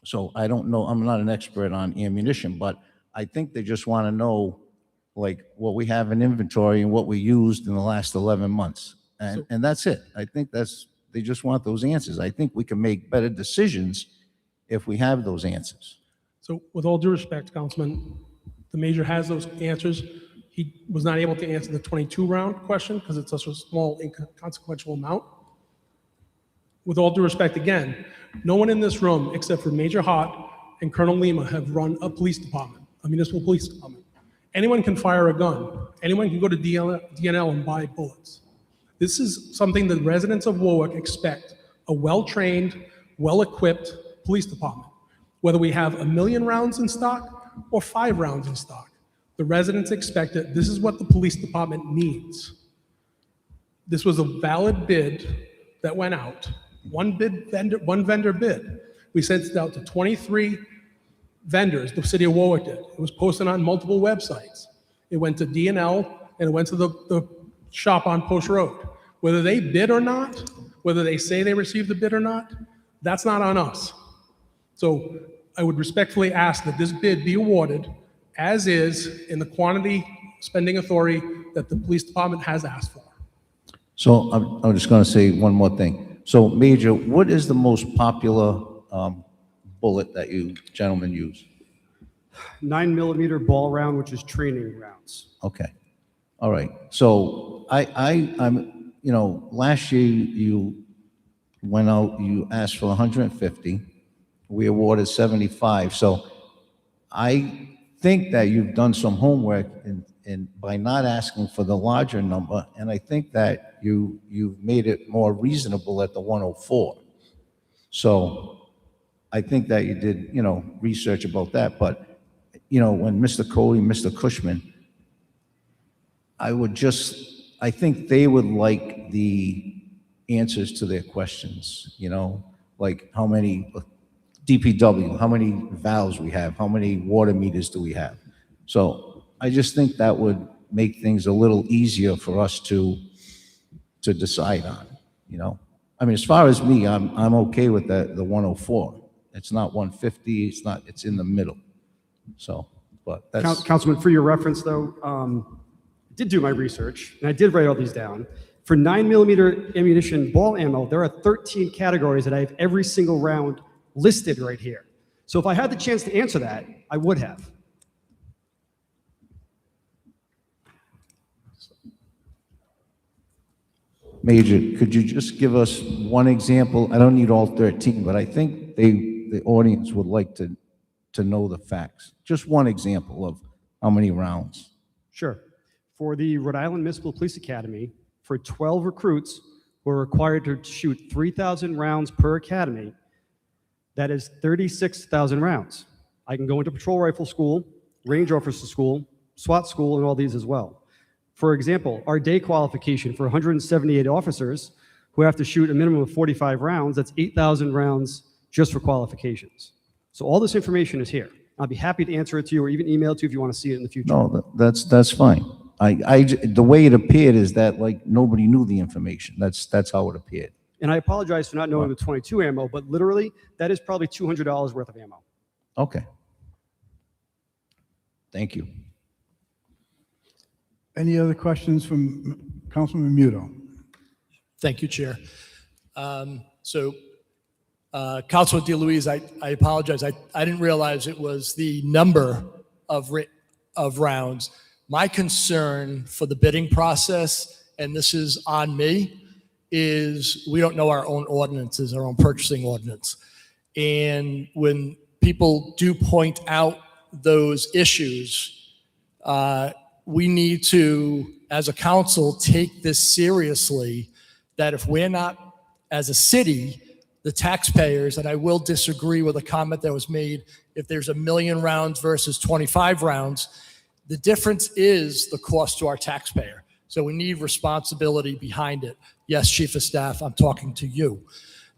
L: so I don't know, I'm not an expert on ammunition, but I think they just want to know, like, what we have in inventory and what we used in the last 11 months. And that's it. I think they just want those answers. I think we can make better decisions if we have those answers.
M: So with all due respect, Councilman, the major has those answers. He was not able to answer the 22 round question because it's such a small inconsequential amount. With all due respect, again, no one in this room except for Major Hott and Colonel Lima have run a police department, a municipal police department. Anyone can fire a gun. Anyone can go to DNL and buy bullets. This is something the residents of Warwick expect, a well-trained, well-equipped police department. Whether we have 1 million rounds in stock or 5 rounds in stock, the residents expect it. This is what the police department needs. This was a valid bid that went out. One vendor bid. We sent it out to 23 vendors, the city of Warwick did. It was posted on multiple websites. It went to DNL and it went to the shop on Post Road. Whether they bid or not, whether they say they received the bid or not, that's not on us. So I would respectfully ask that this bid be awarded as is in the quantity spending authority that the police department has asked for.
L: So I'm just going to say one more thing. So Major, what is the most popular bullet that you gentlemen use?
H: 9mm ball round, which is training rounds.
L: Okay. All right. So I'm, last year you went out, you asked for 150. We awarded 75. So I think that you've done some homework in by not asking for the larger number, and I think that you've made it more reasonable at the 104. So I think that you did, research about that. But, when Mr. Cody, Mr. Cushman, I think they would like the answers to their questions, like how many DPW, how many valves we have, how many water meters do we have. So I just think that would make things a little easier for us to decide on, I mean, as far as me, I'm okay with the 104. It's not 150, it's in the middle. So, but that's.
H: Councilman, for your reference though, I did do my research and I did write all these down. For 9mm ammunition ball ammo, there are 13 categories that I have every single round listed right here. So if I had the chance to answer that, I would have.
L: Major, could you just give us one example? I don't need all 13, but I think the audience would like to know the facts. Just one example of how many rounds.
H: Sure. For the Rhode Island Municipal Police Academy, for 12 recruits who are required to shoot 3,000 rounds per academy, that is 36,000 rounds. I can go into patrol rifle school, range officer school, SWAT school, and all these as well. For example, our day qualification for 178 officers who have to shoot a minimum of 45 rounds, that's 8,000 rounds just for qualifications. So all this information is here. I'll be happy to answer it to you or even email it to you if you want to see it in the future.
L: No, that's fine. The way it appeared is that like nobody knew the information. That's how it appeared.
H: And I apologize for not knowing the 22 ammo, but literally that is probably $200 worth of ammo.
L: Okay. Thank you.
B: Any other questions from Councilman Muto?
I: Thank you, Chair. Councilman DeLuise, I apologize. I didn't realize it was the number of rounds. My concern for the bidding process, and this is on me, is we don't know our own ordinances, our own purchasing ordinance. And when people do point out those issues, we need to, as a council, take this seriously, that if we're not, as a city, the taxpayers, and I will disagree with a comment that was made, if there's 1 million rounds versus 25 rounds, the difference is the cost to our taxpayer. So we need responsibility behind it. Yes, Chief of Staff, I'm talking to you.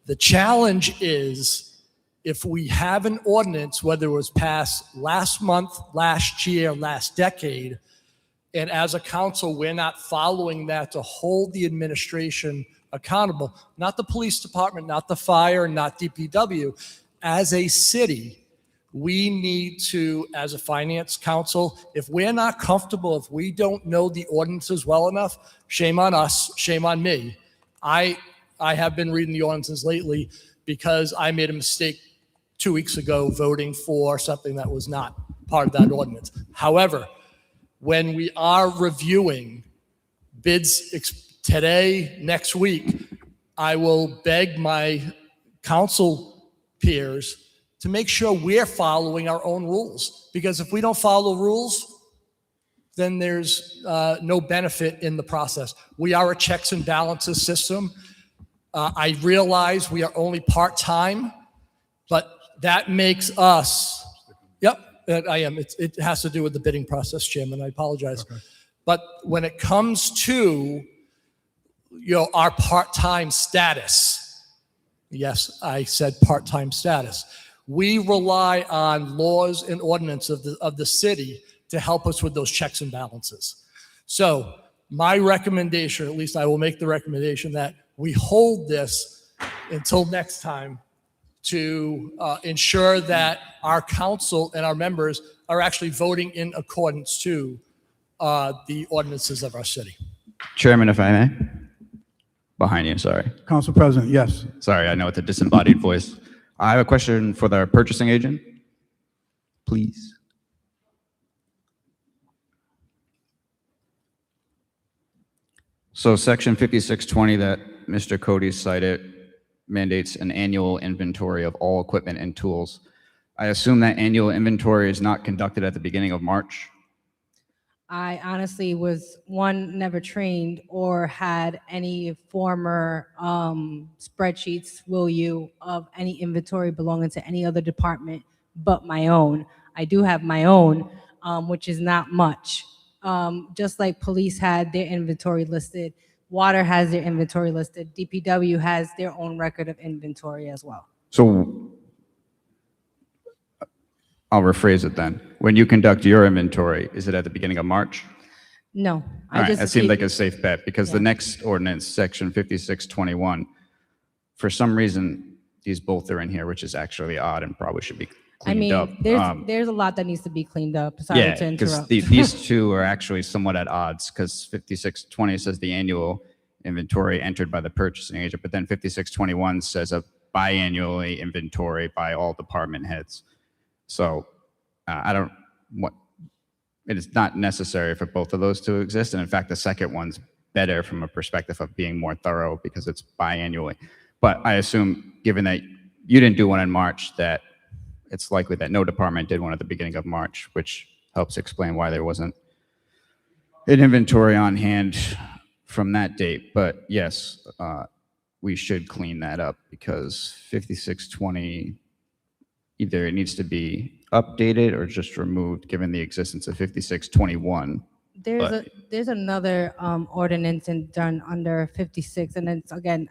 I: The challenge is if we have an ordinance, whether it was passed last month, last year, last decade, And as a council, we're not following that to hold the administration accountable, not the police department, not the fire, not DPW. As a city, we need to, as a finance council, if we're not comfortable, if we don't know the ordinances well enough, shame on us, shame on me. I have been reading the ordinances lately because I made a mistake 2 weeks ago voting for something that was not part of that ordinance. However, when we are reviewing bids today, next week, I will beg my council peers to make sure we're following our own rules. Because if we don't follow rules, then there's no benefit in the process. We are a checks and balances system. I realize we are only part-time, but that makes us, yep, I am. It has to do with the bidding process, Chairman. I apologize. Okay. But when it comes to, our part-time status, yes, I said part-time status, we rely on laws and ordinance of the city to help us with those checks and balances. So my recommendation, at least I will make the recommendation, that we hold this until next time to ensure that our council and our members are actually voting in accordance to the ordinances of our city.
N: Chairman, if I may. Behind you, sorry.
B: Council President, yes.
N: Sorry, I know it's a disembodied voice. I have a question for the purchasing agent, please. So section 5620 that Mr. Cody cited mandates an annual inventory of all equipment and tools. I assume that annual inventory is not conducted at the beginning of March?
K: I honestly was, never trained or had any former spreadsheets, of any inventory belonging to any other department but my own. I do have my own, which is not much. Just like police had their inventory listed, water has their inventory listed, DPW has their own record of inventory as well.
N: So I'll rephrase it then. When you conduct your inventory, is it at the beginning of March?
K: No,
N: All
K: I
N: right,
K: just
N: that seemed
K: keep-
N: like a safe bet because the next ordinance, section 5621, for some reason, these both are in here, which is actually odd and probably should be cleaned up.
K: there's a lot that needs to be cleaned up. Sorry
N: Yeah,
K: to
N: because
K: interrupt.
N: these two are actually somewhat at odds because 5620 says the annual inventory entered by the purchasing agent, but then 5621 says a biannually inventory by all department heads. So it is not necessary for both of those to exist. And in fact, the second one's better from a perspective of being more thorough because it's biannually. But I assume, given that you didn't do one in March, that it's likely that no department did one at the beginning of March, which helps explain why there wasn't an inventory on hand from that date. But yes, we should clean that up because 5620, either it needs to be updated or just removed given the existence of 5621.
K: There's another ordinance done under 56, and it's, again,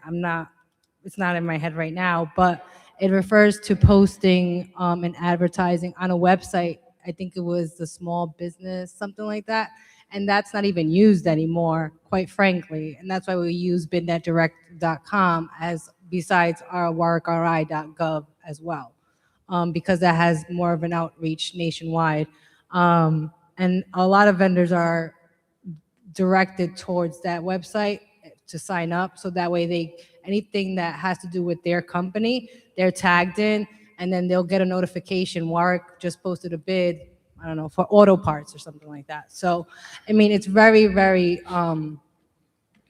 K: it's not in my head right now, but it refers to posting and advertising on a website. I think it was the small business, something like that. And that's not even used anymore, quite frankly. And that's why we use bidnetdirect.com besides our warwickri.gov as well, because that has more of an outreach nationwide. And a lot of vendors are directed towards that website to sign up. So that way anything that has to do with their company, they're tagged in, and then they'll get a notification. Warwick just posted a bid, I don't know, for auto parts or something like that. So, I mean, it's very, very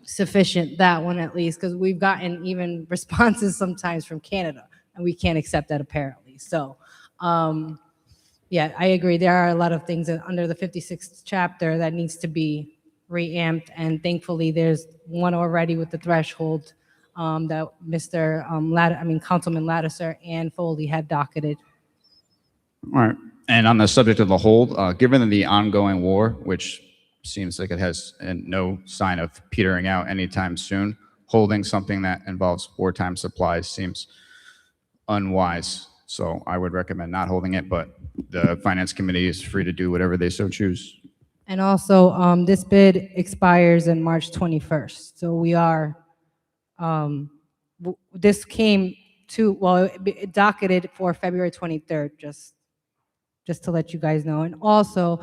K: sufficient, that one at least, because we've gotten even responses sometimes from Canada, and we can't accept that apparently. So, yeah, I agree. There are a lot of things under the 56th chapter that needs to be reamped, and thankfully there's one already with the threshold that Councilman Lattiser and Foley had docketed.
N: All right. And on the subject of the hold, given the ongoing war, which seems like it has no sign of petering out anytime soon, holding something that involves wartime supplies seems unwise. So I would recommend not holding it, but the Finance Committee is free to do whatever they so choose.
K: And also, this bid expires in March 21st. So we are, this came to, well, it docketed for February 23rd, just to let you guys know. And also,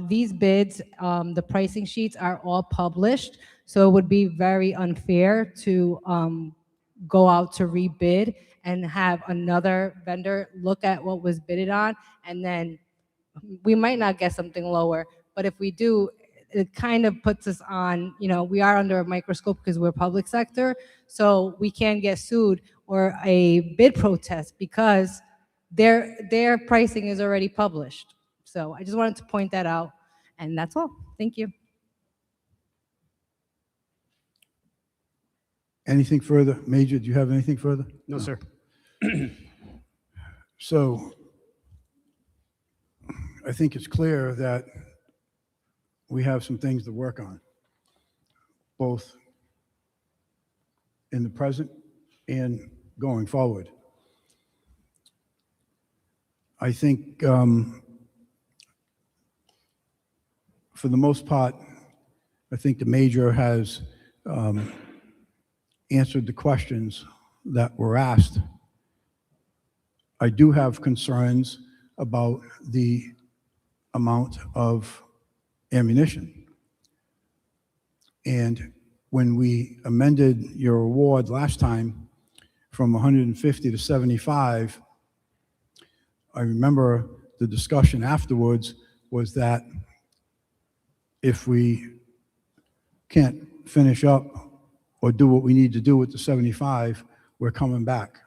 K: these bids, the pricing sheets are all published, so it would be very unfair to go out to rebid and have another vendor look at what was bidded on, and then we might not get something lower, but if we do, it kind of puts us on, we are under a microscope because we're public sector, so we can get sued or a bid protest because their pricing is already published. So I just wanted to point that out, and that's all. Thank you.
B: Anything further? Major, do you have anything further?
G: No, sir.
B: So I think it's clear that we have some things to work on, both in the present and going forward. I think for the most part, I think the major has answered the questions that were asked. I do have concerns about the amount of ammunition. And when we amended your award last time from 150 to 75, I remember the discussion afterwards was that if we can't finish up or do what we need to do with the 75, we're coming back.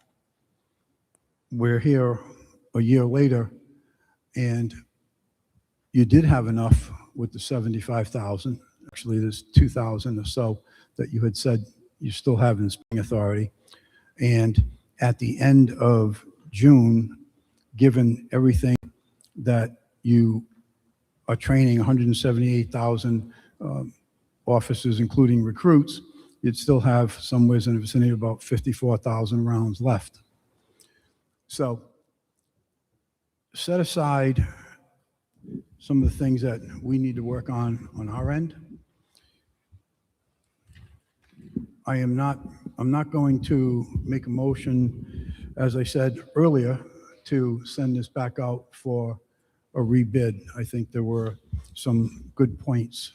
B: We're here a year later, and you did have enough with the 75,000. Actually, there's 2,000 or so that you had said you still have in spending authority. And at the end of June, given everything that you are training 178,000 officers, including recruits, you'd still have somewhere in the vicinity of about 54,000 rounds left. So set aside some of the things that we need to work on our end. I'm not going to make a motion, as I said earlier, to send this back out for a rebid. I think there were some good points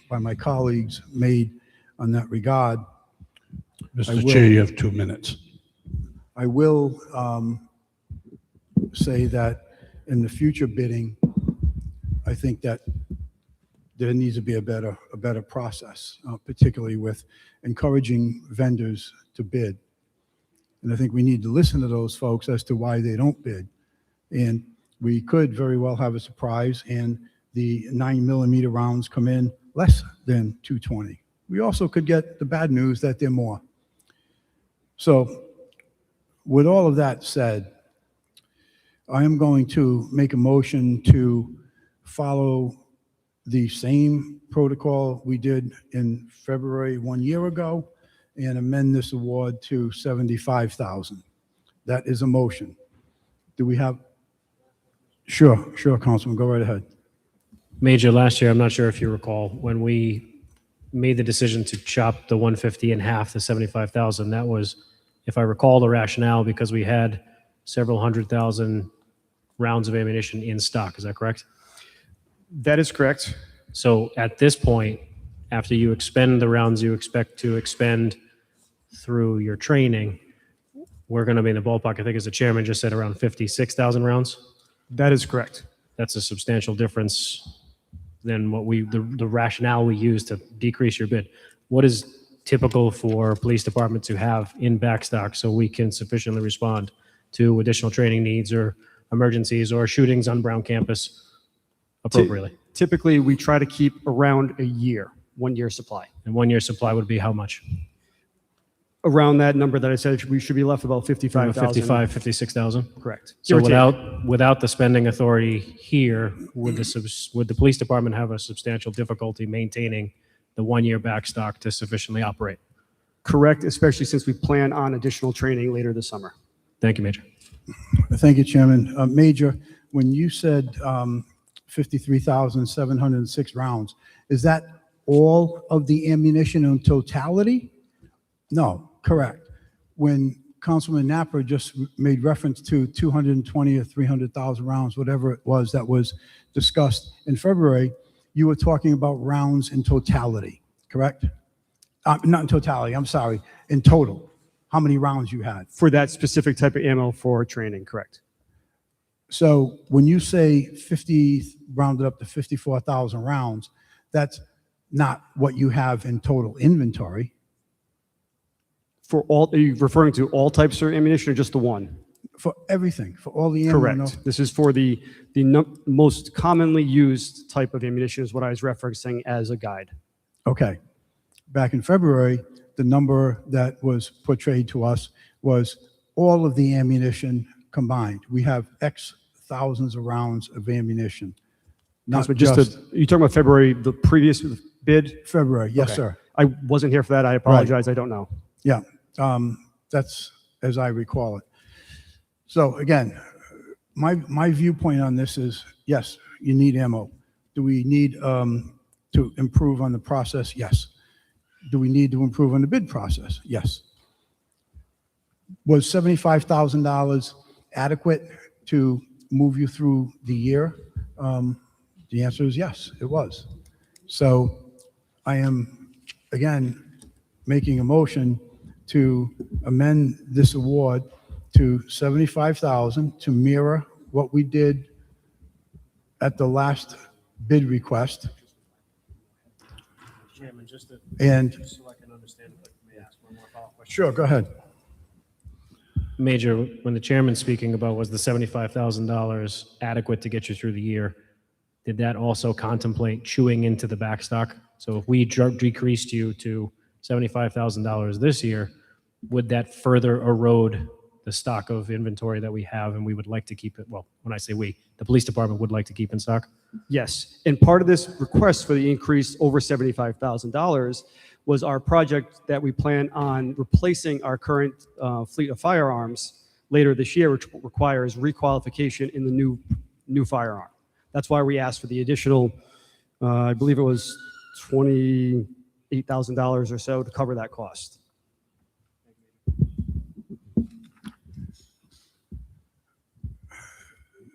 B: by my colleagues made on that regard.
C: Mr. Chair, you have 2 minutes.
B: I will say that in the future bidding, I think that there needs to be a better process, particularly with encouraging vendors to bid. And I think we need to listen to those folks as to why they don't bid. And we could very well have a surprise and the 9mm rounds come in less than 220. We also could get the bad news that they're more. So with all of that said, I am going to make a motion to follow the same protocol we did in February 1 year ago and amend this award to 75,000. That is a motion. Do we have? Sure, Councilman, go right ahead.
E: Major, last year, I'm not sure if you recall, when we made the decision to chop the 150 in half to 75,000, that was, if I recall the rationale, because we had several 100,000 rounds of ammunition in stock. Is that correct?
G: That is correct.
E: So at this point, after you expend the rounds you expect to expend through your training, we're going to be in the ballpark, I think as the chairman just said, around 56,000 rounds.
G: That is correct.
E: That's a substantial difference than what the rationale we use to decrease your bid. What is typical for police department to have in backstock so we can sufficiently respond to additional training needs or emergencies or shootings on Brown campus appropriately?
H: Typically, we try to keep around a year, 1 year supply.
E: And 1 year supply would be how much?
H: Around that number that I said, we should be left with about 55,000.
E: 55, 56,000?
H: Correct.
E: So
H: Give or take.
E: without the spending authority here, would the police department have a substantial difficulty maintaining the 1 year backstock to sufficiently operate?
H: Correct, especially since we plan on additional training later this summer.
E: Thank you, Major.
B: Thank you, Chairman. Major, when you said 53,706 rounds. Is that all of the ammunition in totality? No, correct. When Councilman Napper just made reference to 220 or 300,000 rounds, whatever it was that was discussed in February, you were talking about rounds in totality, correct? Not in totality, I'm sorry, in total, how many rounds you had.
H: For that specific type of ammo for training, correct?
B: So when you say 50, rounded up to 54,000 rounds, that's not what you have in total inventory.
H: For all, are you referring to all types of ammunition or just the one?
B: For everything, for all the ammo.
H: Correct. This is for the most commonly used type of ammunition is what I was referencing as a guide.
B: Okay. Back in February, the number that was portrayed to us was all of the ammunition combined. We have X thousands of rounds of ammunition. Not just
H: you talking about February, the previous bid?
B: February, yes,
H: Okay.
B: sir.
H: I wasn't here for that. I apologize. I don't know.
B: Yeah, that's as I recall it. So again, my viewpoint on this is, yes, you need ammo. Do we need to improve on the process? Yes. Do we need to improve on the bid process? Yes. Was $75,000 adequate to move you through the year? The answer is yes, it was. So I am, again, making a motion to amend this award to $75,000 to mirror what we did at the last bid request.
E: Chairman, just
B: so
E: I can understand, if I may ask one more follow-up question.
B: Sure, go ahead.
E: Major, when the chairman's speaking about was the $75,000 adequate to get you through the year, did that also contemplate chewing into the backstock? So if we decreased you to $75,000 this year, would that further erode the stock of inventory that we have and we would like to keep it? Well, when I say we, the police department would like to keep in stock?
H: Yes. And part of this request for the increase over $75,000 was our project that we plan on replacing our current fleet of firearms later this year, which requires requalification in the new firearm. That's why we asked for the additional, I believe it was $28,000 or so to cover that cost.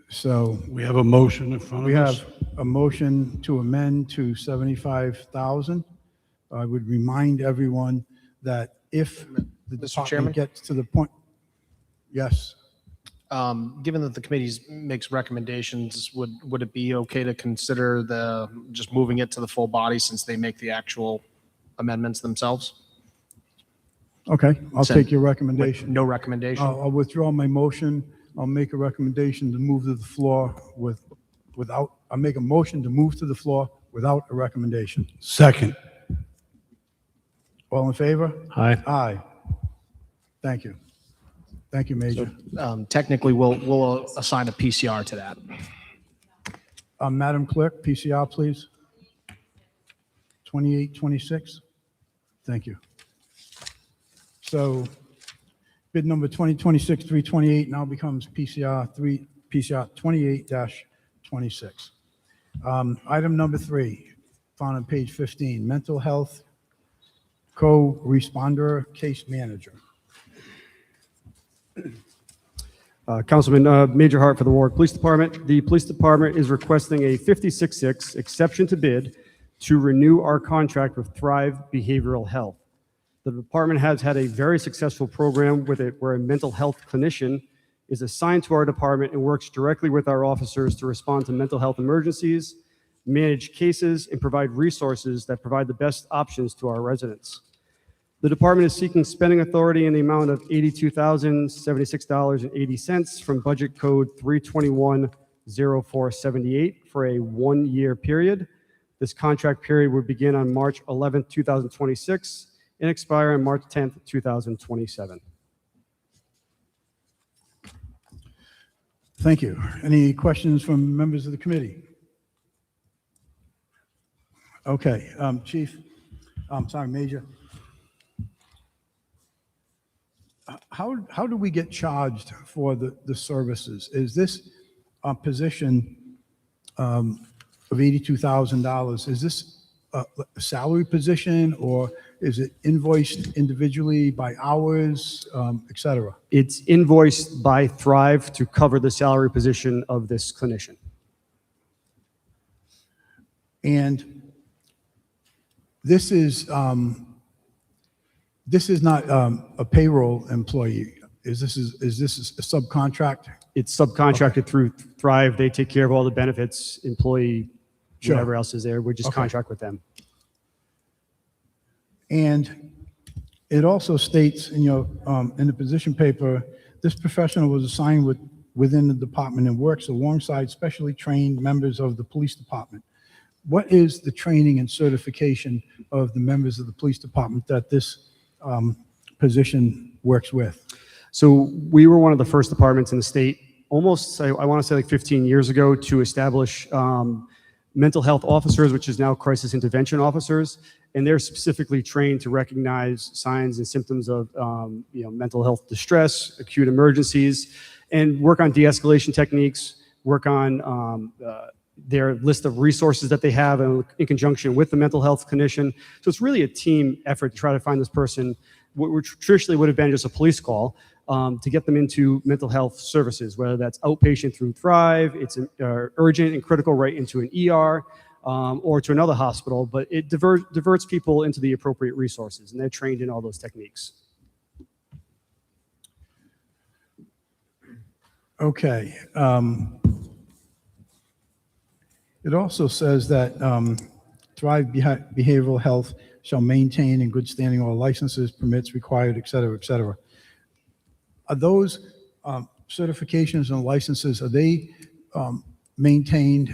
B: So
C: We have a motion in front
B: we
C: of us.
B: have a motion to amend to 75,000. I would remind everyone that if the
G: Mr. Chairman?
B: department gets to the point, yes,
G: Given that the committee makes recommendations, would it be okay to consider just moving it to the full body since they make the actual amendments themselves?
B: okay, I'll
G: So-
B: take your recommendation.
G: No recommendation?
B: I'll withdraw my motion. I'll make a recommendation to move to the floor without, I'll make a motion to move to the floor without a recommendation.
C: Second.
B: All in favor?
E: Aye.
B: Aye. Thank you. Thank you, Major.
G: Technically, we'll assign a PCR to that.
B: Madam Clerk, PCR, please. 2826. Thank you. So bid number 2026-328 now becomes PCR 28-26. Item number 3, found on page 15, mental health co-responder case manager.
H: Councilman Major Hart for the Warwick Police Department. The police department is requesting a 56-6 exception to bid to renew our contract with Thrive Behavioral Health. The department has had a very successful program with it where a mental health clinician is assigned to our department and works directly with our officers to respond to mental health emergencies, manage cases, and provide resources that provide the best options to our residents. The department is seeking spending authority in the amount of $82,076.80 from budget code 321-0478 for a 1-year period. This contract period would begin on March 11, 2026 and expire on March 10th, 2027.
B: Thank you. Any questions from members of the committee? Okay, Chief, I'm sorry, Major. How do we get charged for the services? Is this position of $82,000, is this a salary position, or is it invoiced individually by hours, et cetera?
H: It's invoiced by Thrive to cover the salary position of this clinician.
B: And this is not a payroll employee. Is this a subcontract?
H: It's subcontracted through Thrive. They take care of all the benefits, employee,
B: Sure.
H: whatever else is there. We just
B: Okay.
H: contract with them.
B: And it also states in in the position paper, this professional was assigned within the department and works alongside specially trained members of the police department. What is the training and certification of the members of the police department that this position works with?
H: So we were one of the first departments in the state, almost, I want to say like 15 years ago, to establish mental health officers, which is now crisis intervention officers. And they're specifically trained to recognize signs and symptoms of mental health distress, acute emergencies, and work on de-escalation techniques, work on their list of resources that they have in conjunction with the mental health clinician. So it's really a team effort to try to find this person, what traditionally would have been just a police call, to get them into mental health services, whether that's outpatient through Thrive, it's urgent and critical right into an ER, or to another hospital, but it diverts people into the appropriate resources, and they're trained in all those techniques.
B: Okay. It also says that Thrive Behavioral Health shall maintain in good standing all licenses, permits required, et cetera, et cetera. Are those certifications and licenses, are they maintained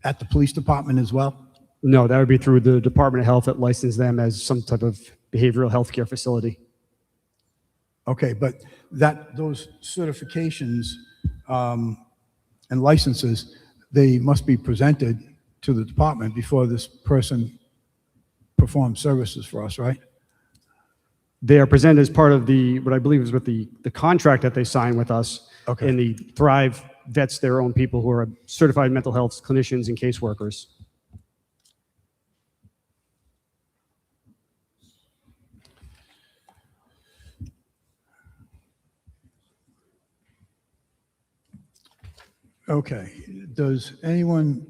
B: at the police department as well?
H: No, that would be through the Department of Health that licensed them as some type of behavioral health care facility.
B: Okay, but those certifications and licenses, they must be presented to the department before this person performs services for us, right?
H: They are presented as part of what I believe is with the contract that they sign with us.
B: Okay.
H: And the Thrive vets their own people who are certified mental health clinicians and caseworkers.
B: Okay, does anyone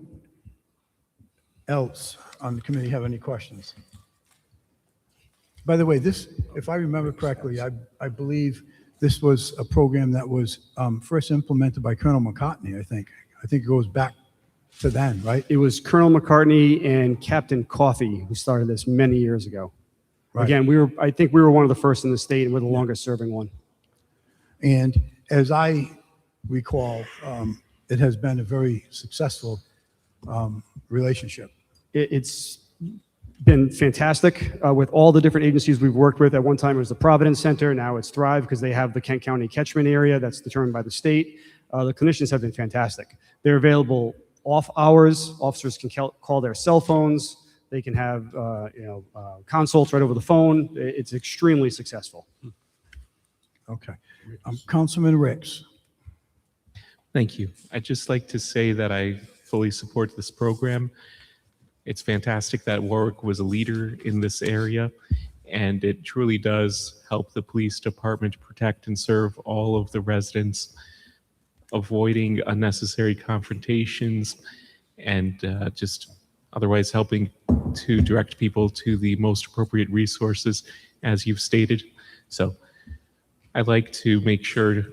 B: else on the committee have any questions? By the way, this, if I remember correctly, I believe this was a program that was first implemented by Colonel McCartney, I think. I think it goes back to then, right?
H: It was Colonel McCartney and Captain Coffey who started this many years ago.
B: Right.
H: Again, I think we were one of the first in the state, and we're the longest serving one.
B: And as I recall, it has been a very successful relationship.
H: It's been fantastic with all the different agencies we've worked with. At one time it was the Providence Center, now it's Thrive because they have the Kent County catchment area that's determined by the state. The clinicians have been fantastic. They're available off hours. Officers can call their cell phones. They can have consults right over the phone. It's extremely successful.
B: Okay. Councilman Ricks.
O: Thank you. I'd just like to say that I fully support this program. It's fantastic that Warwick was a leader in this area, and it truly does help the police department protect and serve all of the residents, avoiding unnecessary confrontations and just otherwise helping to direct people to the most appropriate resources, as you've stated. So I'd like to make sure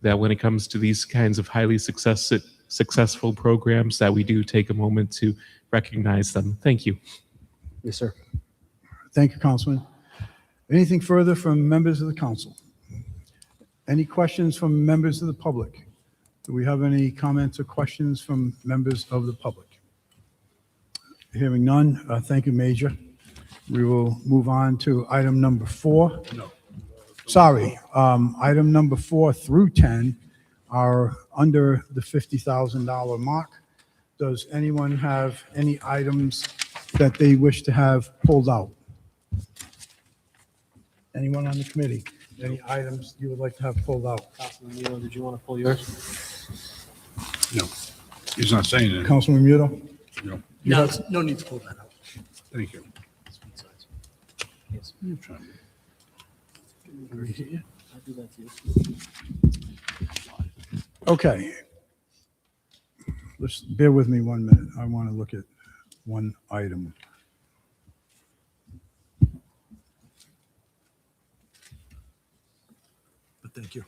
O: that when it comes to these kinds of highly successful programs, that we do take a moment to recognize them. Thank you.
H: Yes, sir.
B: Thank you, Councilman. Anything further from members of the council? Any questions from members of the public? Do we have any comments or questions from members of the public? Hearing none, thank you, Major. We will move on to item number 4. No. Sorry, item number 4 through 10 are under the $50,000 mark. Does anyone have any items that they wish to have pulled out? Anyone on the committee? Any items you would like to have pulled out?
E: Councilman Neal, did you want to pull yours?
B: No.
C: He's not saying it.
B: Councilman Muto?
C: No.
I: No, no need to pull that out.
C: Thank you.
B: Okay. Just bear with me 1 minute. I want to look at one item.
I: But thank you.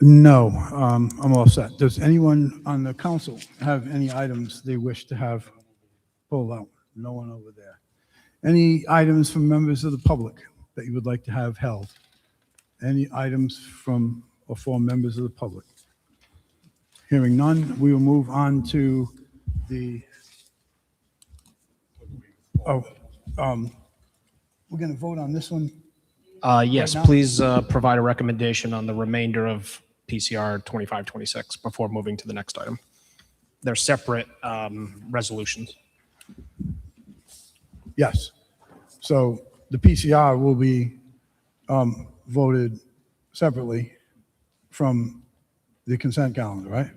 B: No, I'm all set. Does anyone on the council have any items they wish to have pulled out? No one over there. Any items from members of the public that you would like to have held? Any items from or for members of the public? Hearing none, we will move on to the, we're going to vote on this one.
G: Yes,
B: Right now?
G: please provide a recommendation on the remainder of PCR 2526 before moving to the next item. They're separate resolutions.
B: Yes. So the PCR will be voted separately from the consent calendar, right?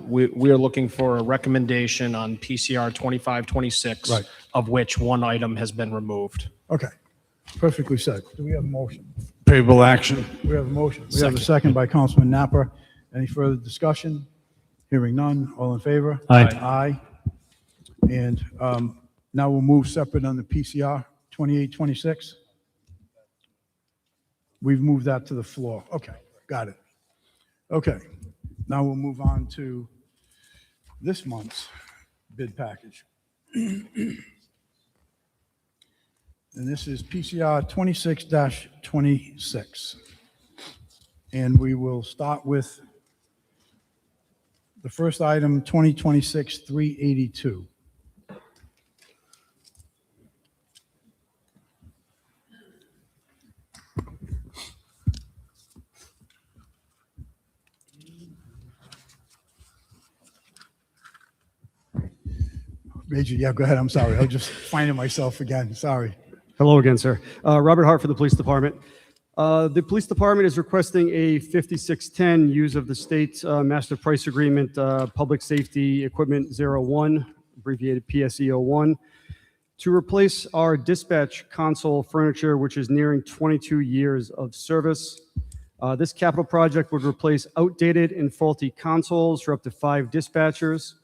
G: We are looking for a recommendation on PCR 2526,
B: Right.
G: of which one item has been removed.
B: Okay. Perfectly said. Do we have a motion?
C: Favorable action.
B: We have a motion. We have a second by Councilman Napper. Any further discussion? Hearing none. All in favor?
E: Aye.
B: Aye. And now we'll move separate on the PCR 2826. We've moved that to the floor. Okay, got it. Okay, now we'll move on to this month's bid package. And this is PCR 26-26. And we will start with the first item, 2026-382. Major, yeah, go ahead. I'm sorry. I was just finding myself again. Sorry.
H: Hello again, sir. Robert Hart for the Police Department. The Police Department is requesting a 5610 use of the state Master Price Agreement, Public Safety Equipment 01, abbreviated PSE 01, to replace our dispatch console furniture, which is nearing 22 years of service. This capital project would replace outdated and faulty consoles for up to 5 dispatchers.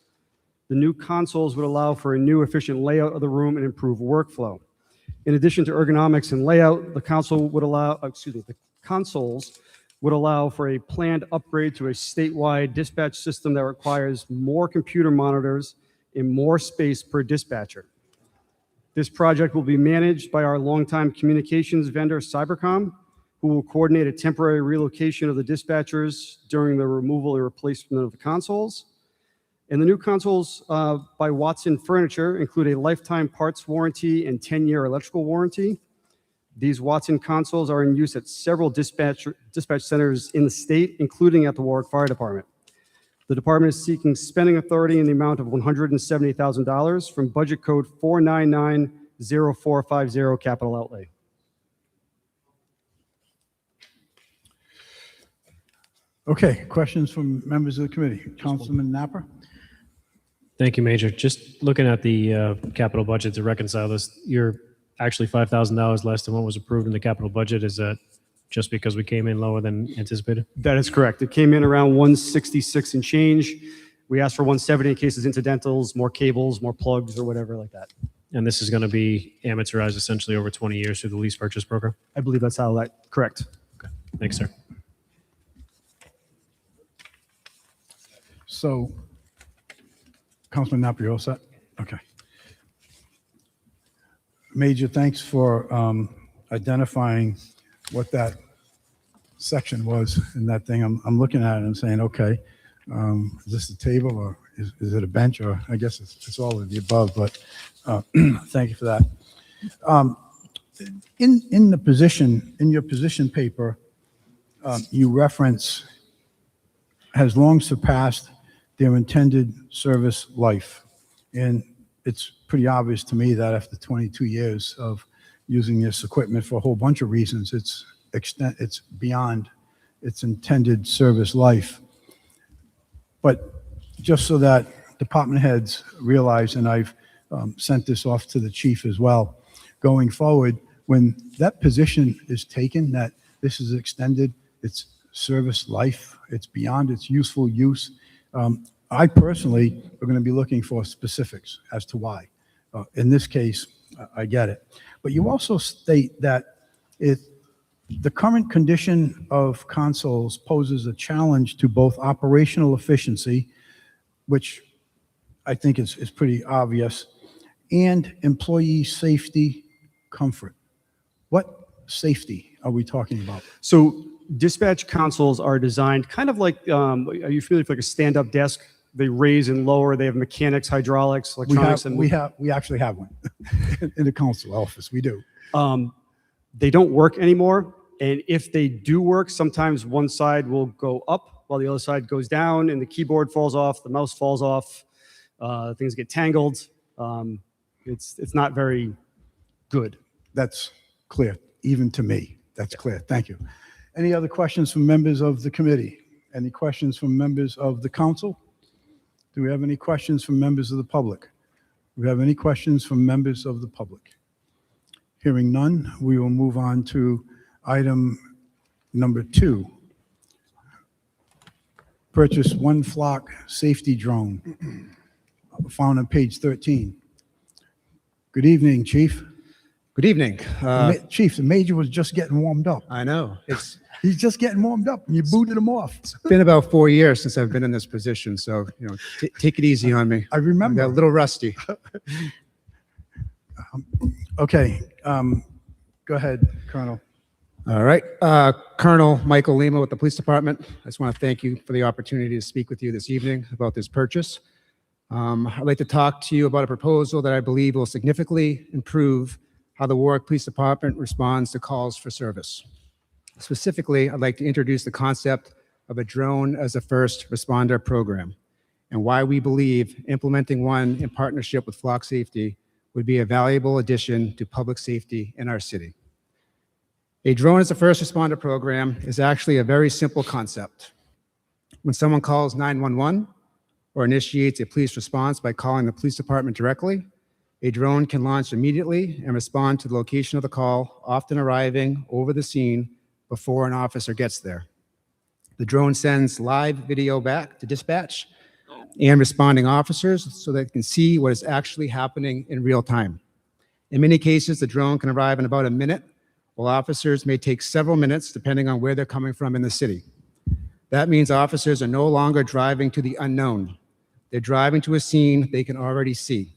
H: The new consoles would allow for a new efficient layout of the room and improve workflow. In addition to ergonomics and layout, the consoles would allow for a planned upgrade to a statewide dispatch system that requires more computer monitors and more space per dispatcher. This project will be managed by our longtime communications vendor, Cybercom, who will coordinate a temporary relocation of the dispatchers during the removal or replacement of the consoles. And the new consoles by Watson Furniture include a lifetime parts warranty and 10-year electrical warranty. These Watson consoles are in use at several dispatch centers in the state, including at the Warwick Fire Department. The department is seeking spending authority in the amount of $170,000 from budget code 4990450 capital outlay.
B: Okay, questions from members of the committee? Councilman Napper?
E: Thank you, Major. Just looking at the capital budget to reconcile this, you're actually $5,000 less than what was approved in the capital budget. Is that just because we came in lower than anticipated?
H: That is correct. It came in around 166 and change. We asked for 170 in cases incidentals, more cables, more plugs, or whatever like that.
E: And this is going to be amortized essentially over 20 years through the lease purchase program?
H: I believe that's how that, correct.
E: Okay. Thanks, sir.
B: So, Councilman Napper, you all set? Okay. Major, thanks for identifying what that section was in that thing. I'm looking at it and saying, okay, is this a table or is it a bench? Or I guess it's all of the above, but thank you for that. in the position, in your position paper, you reference has long surpassed their intended service life. And it's pretty obvious to me that after 22 years of using this equipment for a whole bunch of reasons, it's beyond its intended service life. But just so that department heads realize, and I've sent this off to the chief as well, going forward, when that position is taken, that this is extended its service life, it's beyond its useful use, I personally are going to be looking for specifics as to why. In this case, I get it. But you also state that the current condition of consoles poses a challenge to both operational efficiency, which I think is pretty obvious, and employee safety comfort. What safety are we talking about?
H: So dispatch consoles are designed kind of like, are you familiar with like a stand-up desk? They raise and lower. They have mechanics, hydraulics, electronics.
B: We actually have one in the council office. We do.
H: They don't work anymore. And if they do work, sometimes one side will go up while the other side goes down, and the keyboard falls off, the mouse falls off, things get tangled. It's not very good.
B: That's clear, even to me. That's clear. Thank you. Any other questions from members of the committee? Any questions from members of the council? Do we have any questions from members of the public? Do we have any questions from members of the public? Hearing none, we will move on to item number 2. Purchase one flock safety drone, found on page 13. Good evening, Chief.
P: Good evening.
B: Chief, the major was just getting warmed up.
P: I know.
B: He's just getting warmed up, and you booted him off.
P: It's been about 4 years since I've been in this position, so take it easy on me.
B: I remember.
P: I got a little rusty.
B: Okay, go ahead, Colonel.
P: All right. Colonel Michael Lima with the Police Department. I just want to thank you for the opportunity to speak with you this evening about this purchase. I'd like to talk to you about a proposal that I believe will significantly improve how the Warwick Police Department responds to calls for service. Specifically, I'd like to introduce the concept of a drone as a first responder program and why we believe implementing one in partnership with Flock Safety would be a valuable addition to public safety in our city. A drone as a first responder program is actually a very simple concept. When someone calls 911 or initiates a police response by calling the police department directly, a drone can launch immediately and respond to the location of the call, often arriving over the scene before an officer gets there. The drone sends live video back to dispatch and responding officers so they can see what is actually happening in real time. In many cases, the drone can arrive in about a minute, while officers may take several minutes depending on where they're coming from in the city. That means officers are no longer driving to the unknown. They're driving to a scene they can already see.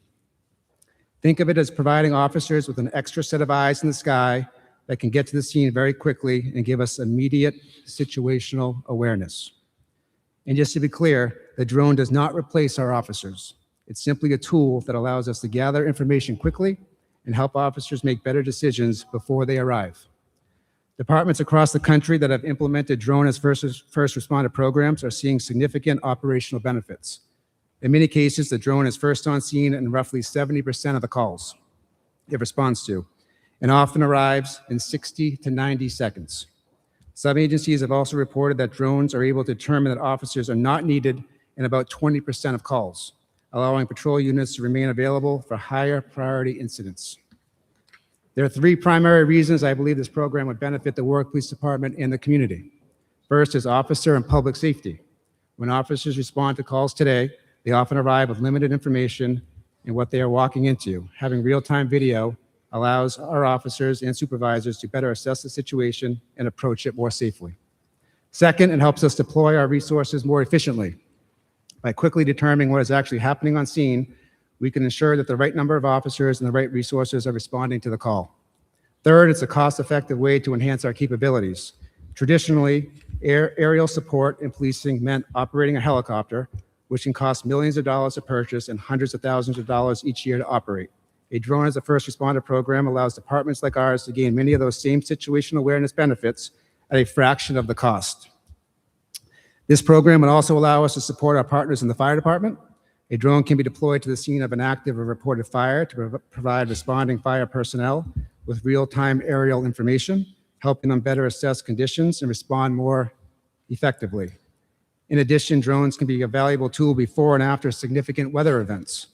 P: Think of it as providing officers with an extra set of eyes in the sky that can get to the scene very quickly and give us immediate situational awareness. And just to be clear, the drone does not replace our officers. It's simply a tool that allows us to gather information quickly and help officers make better decisions before they arrive. Departments across the country that have implemented drone as first responder programs are seeing significant operational benefits. In many cases, the drone is first on scene in roughly 70% of the calls it responds to, and often arrives in 60 to 90 seconds. Some agencies have also reported that drones are able to determine that officers are not needed in about 20% of calls, allowing patrol units to remain available for higher priority incidents. There are 3 primary reasons I believe this program would benefit the Warwick Police Department and the community. First is officer and public safety. When officers respond to calls today, they often arrive with limited information in what they are walking into. Having real-time video allows our officers and supervisors to better assess the situation and approach it more safely. Second, it helps us deploy our resources more efficiently. By quickly determining what is actually happening on scene, we can ensure that the right number of officers and the right resources are responding to the call. Third, it's a cost-effective way to enhance our capabilities. Traditionally, aerial support in policing meant operating a helicopter, which can cost millions of dollars to purchase and hundreds of thousands of dollars each year to operate. A drone as a first responder program allows departments like ours to gain many of those same situational awareness benefits at a fraction of the cost. This program would also allow us to support our partners in the fire department. A drone can be deployed to the scene of an active or reported fire to provide responding fire personnel with real-time aerial information, helping them better assess conditions and respond more effectively. In addition, drones can be a valuable tool before and after significant weather events.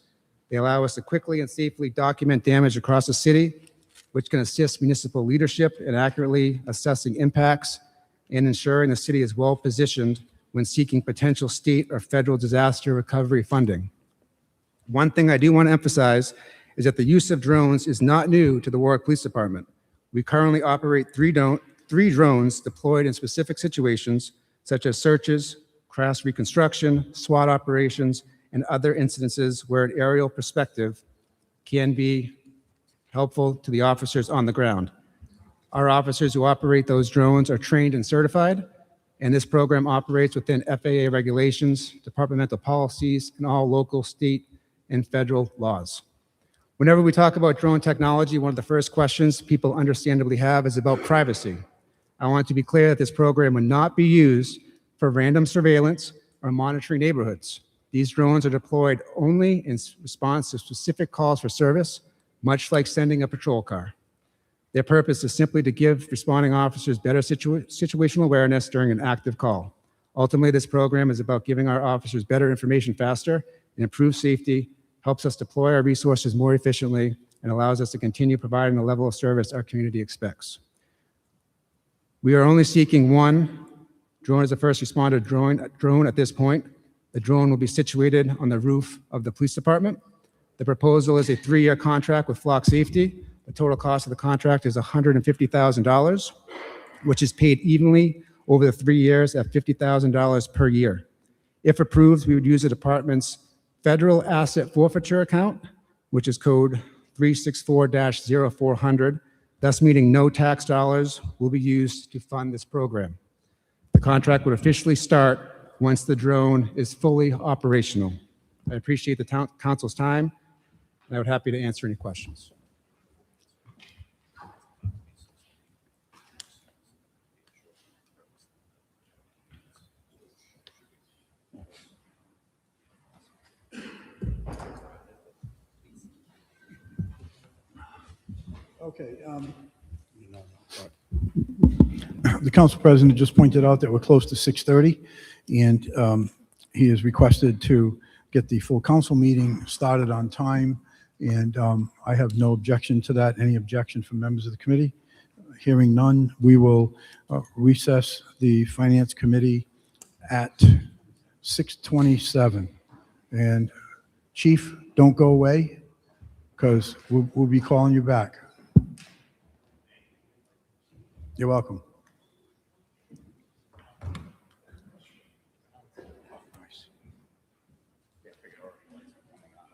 P: They allow us to quickly and safely document damage across the city, which can assist municipal leadership in accurately assessing impacts and ensuring the city is well positioned when seeking potential state or federal disaster recovery funding. One thing I do want to emphasize is that the use of drones is not new to the Warwick Police Department. We currently operate three drones deployed in specific situations, such as searches, crash reconstruction, SWAT operations, and other incidences where an aerial perspective can be helpful to the officers on the ground. Our officers who operate those drones are trained and certified, and this program operates within FAA regulations, departmental policies, and all local, state, and federal laws. Whenever we talk about drone technology, one of the first questions people understandably have is about privacy. I want to be clear that this program would not be used for random surveillance or monitoring neighborhoods. These drones are deployed only in response to specific calls for service, much like sending a patrol car. Their purpose is simply to give responding officers better situational awareness during an active call. Ultimately, this program is about giving our officers better information faster and improved safety, helps us deploy our resources more efficiently, and allows us to continue providing the level of service our community expects. We are only seeking one drone as a first responder drone at this point. The drone will be situated on the roof of the police department. The proposal is a 3-year contract with Flock Safety. The total cost of the contract is $150,000, which is paid evenly over the 3 years at $50,000 per year. If approved, we would use the department's federal asset forfeiture account, which is code 364-0400, thus meaning no tax dollars will be used to fund this program. The contract would officially start once the drone is fully operational. I appreciate the council's time, and I would be happy to answer any questions.
B: Okay. The council president just pointed out that we're close to 6:30, and he has requested to get the full council meeting started on time, and I have no objection to that. Any objection from members of the committee? Hearing none, we will recess the finance committee at 6:27. And Chief, don't go away, because we'll be calling you back. You're welcome.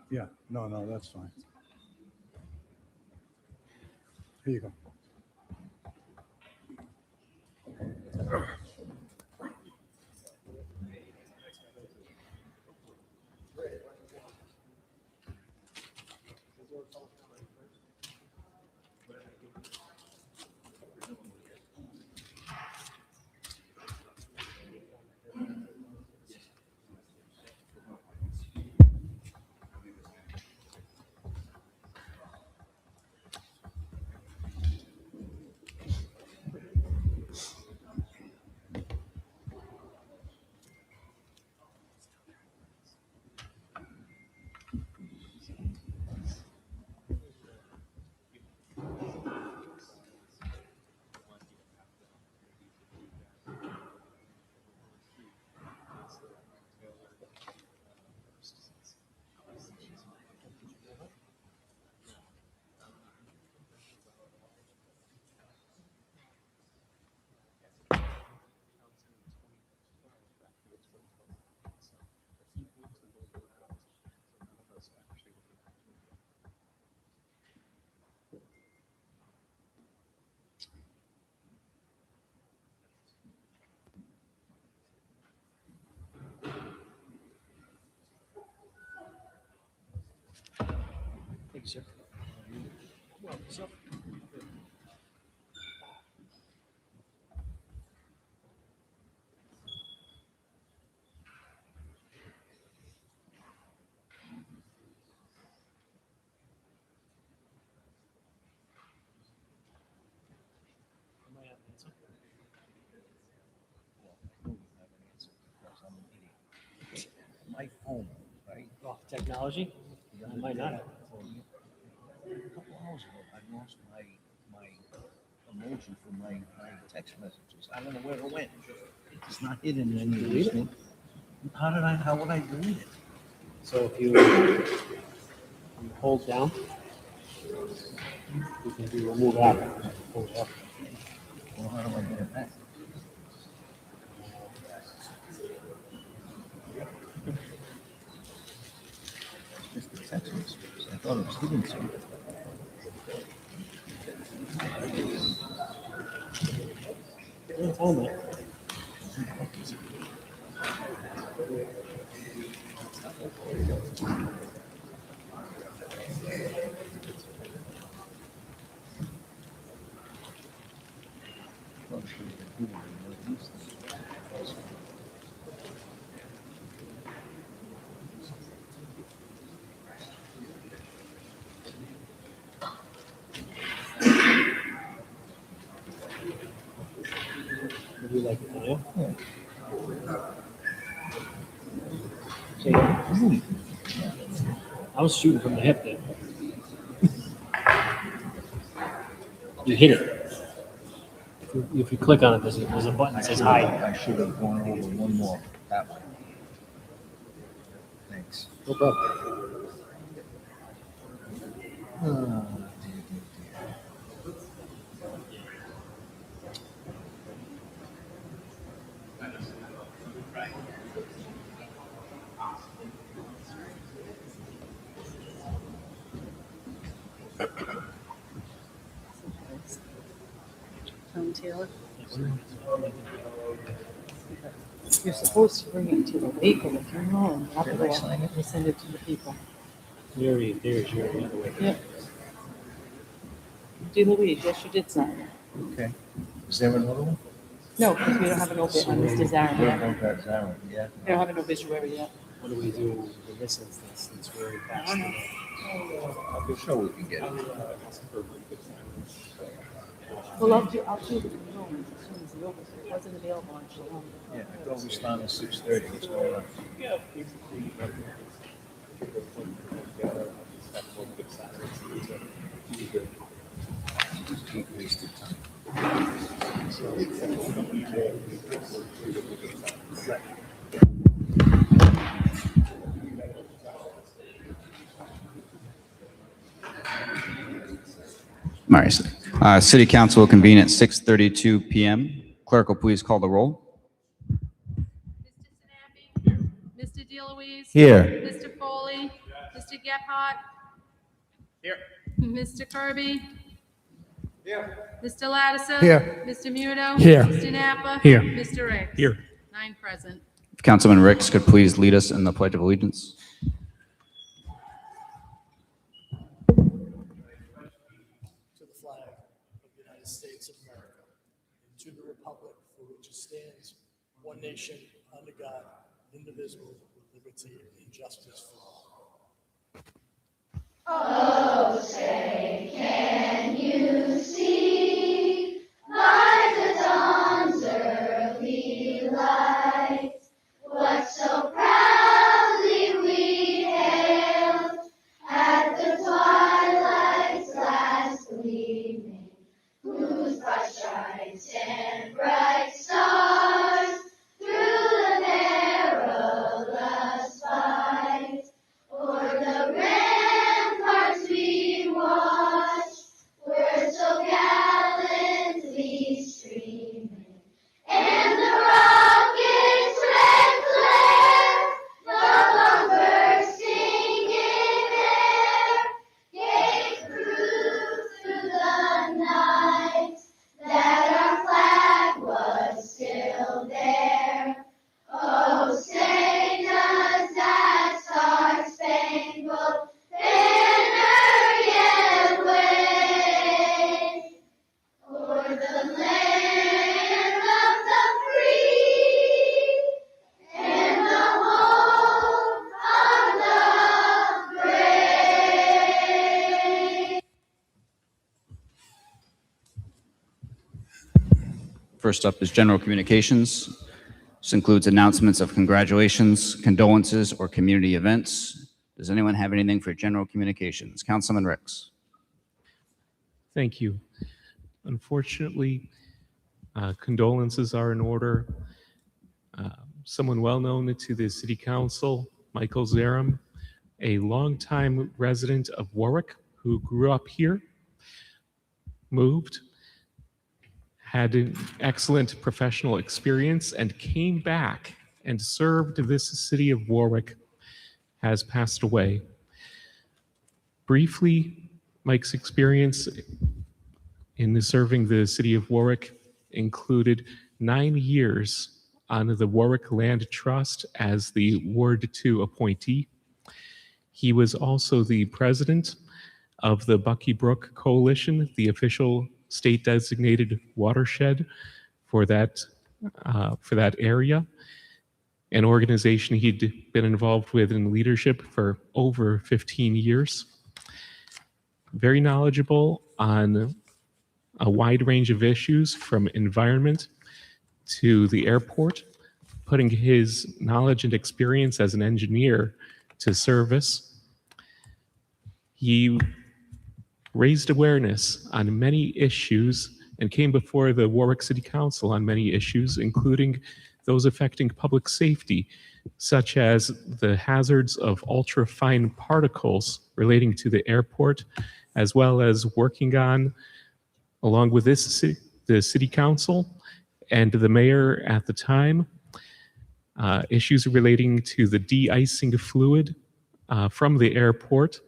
B: Yeah, no, that's fine. Here you go.
G: Thank you, sir.
L: My phone, right?
E: Oh, technology? I might not have.
L: A couple hours ago, I lost my emoji for my text messages. I don't know where it went. It's not hidden in any of these things. How would I delete it?
E: So if you hold down, you can do remove app. Pull it up.
L: Well, how do I get it back? Just the text messages. I thought it was hidden somewhere.
E: It's on there. Would you like it now?
L: Yeah.
E: See, I was shooting from the hip there. You hit it. If you click on it, there's a button that says hide.
L: I should have gone over one more. That one. Thanks.
E: No problem.
Q: Tom Taylor. You're supposed to bring it to the vehicle if you're home. Not the door. You send it to the people.
E: There's your other way.
Q: Yep. Dear Louise, yes, you did sign it.
L: Okay. Is there another one?
Q: No, because we don't have an obit on Mr. Zarin yet.
L: Okay, Zarin, yeah.
Q: We don't have an obituary yet.
E: What do we do in this instance? It's very fast.
L: I'm sure we can get it.
Q: Well, I'll do the condones as soon as the obituary wasn't available on Shalom.
L: Yeah, I thought we started at 6:30. What's going on? Just keep wasting time.
N: All right. City Council will convene at 6:32 PM. Clerk will please call the roll.
R: Mr. DeLuise?
L: Here.
R: Mr. Foley? Mr. Gephardt? Here. Mr. Kirby? Here. Mr. Lattiser?
B: Here.
R: Mr. Muto?
B: Here.
R: Mr. Napa?
E: Here.
R: Mr. Ricks?
E: Here.
R: 9 present.
N: If Councilman Ricks could please lead us in the Pledge of Allegiance.
I: To the flag of the United States of America, and to the republic for which it stands, one nation, under God, indivisible, with liberty and justice for all.
S: Oh, say, can you see by the dawn's early light what so proudly we hailed at the twilight's last gleaming, whose broad stripes and bright stars through the perilous fight
N: First up is general communications. This includes announcements of congratulations, condolences, or community events. Does anyone have anything for general communications? Councilman Ricks.
O: Thank you. Unfortunately, condolences are in order. Someone well known to the City Council, Michael Zarum, a longtime resident of Warwick who grew up here, moved, had an excellent professional experience, and came back and served this city of Warwick, has passed away. Briefly, Mike's experience in serving the city of Warwick included 9 years on the Warwick Land Trust as the Ward 2 appointee. He was also the president of the Bucky Brook Coalition, the official state designated watershed for that area, an organization he'd been involved with in leadership for over 15 years. Very knowledgeable on a wide range of issues from environment to the airport, putting his knowledge and experience as an engineer to service. He raised awareness on many issues and came before the Warwick City Council on many issues, including those affecting public safety, such as the hazards of ultra-fine particles relating to the airport, as well as working on, along with the City Council and the mayor at the time, issues relating to the de-icing fluid from the airport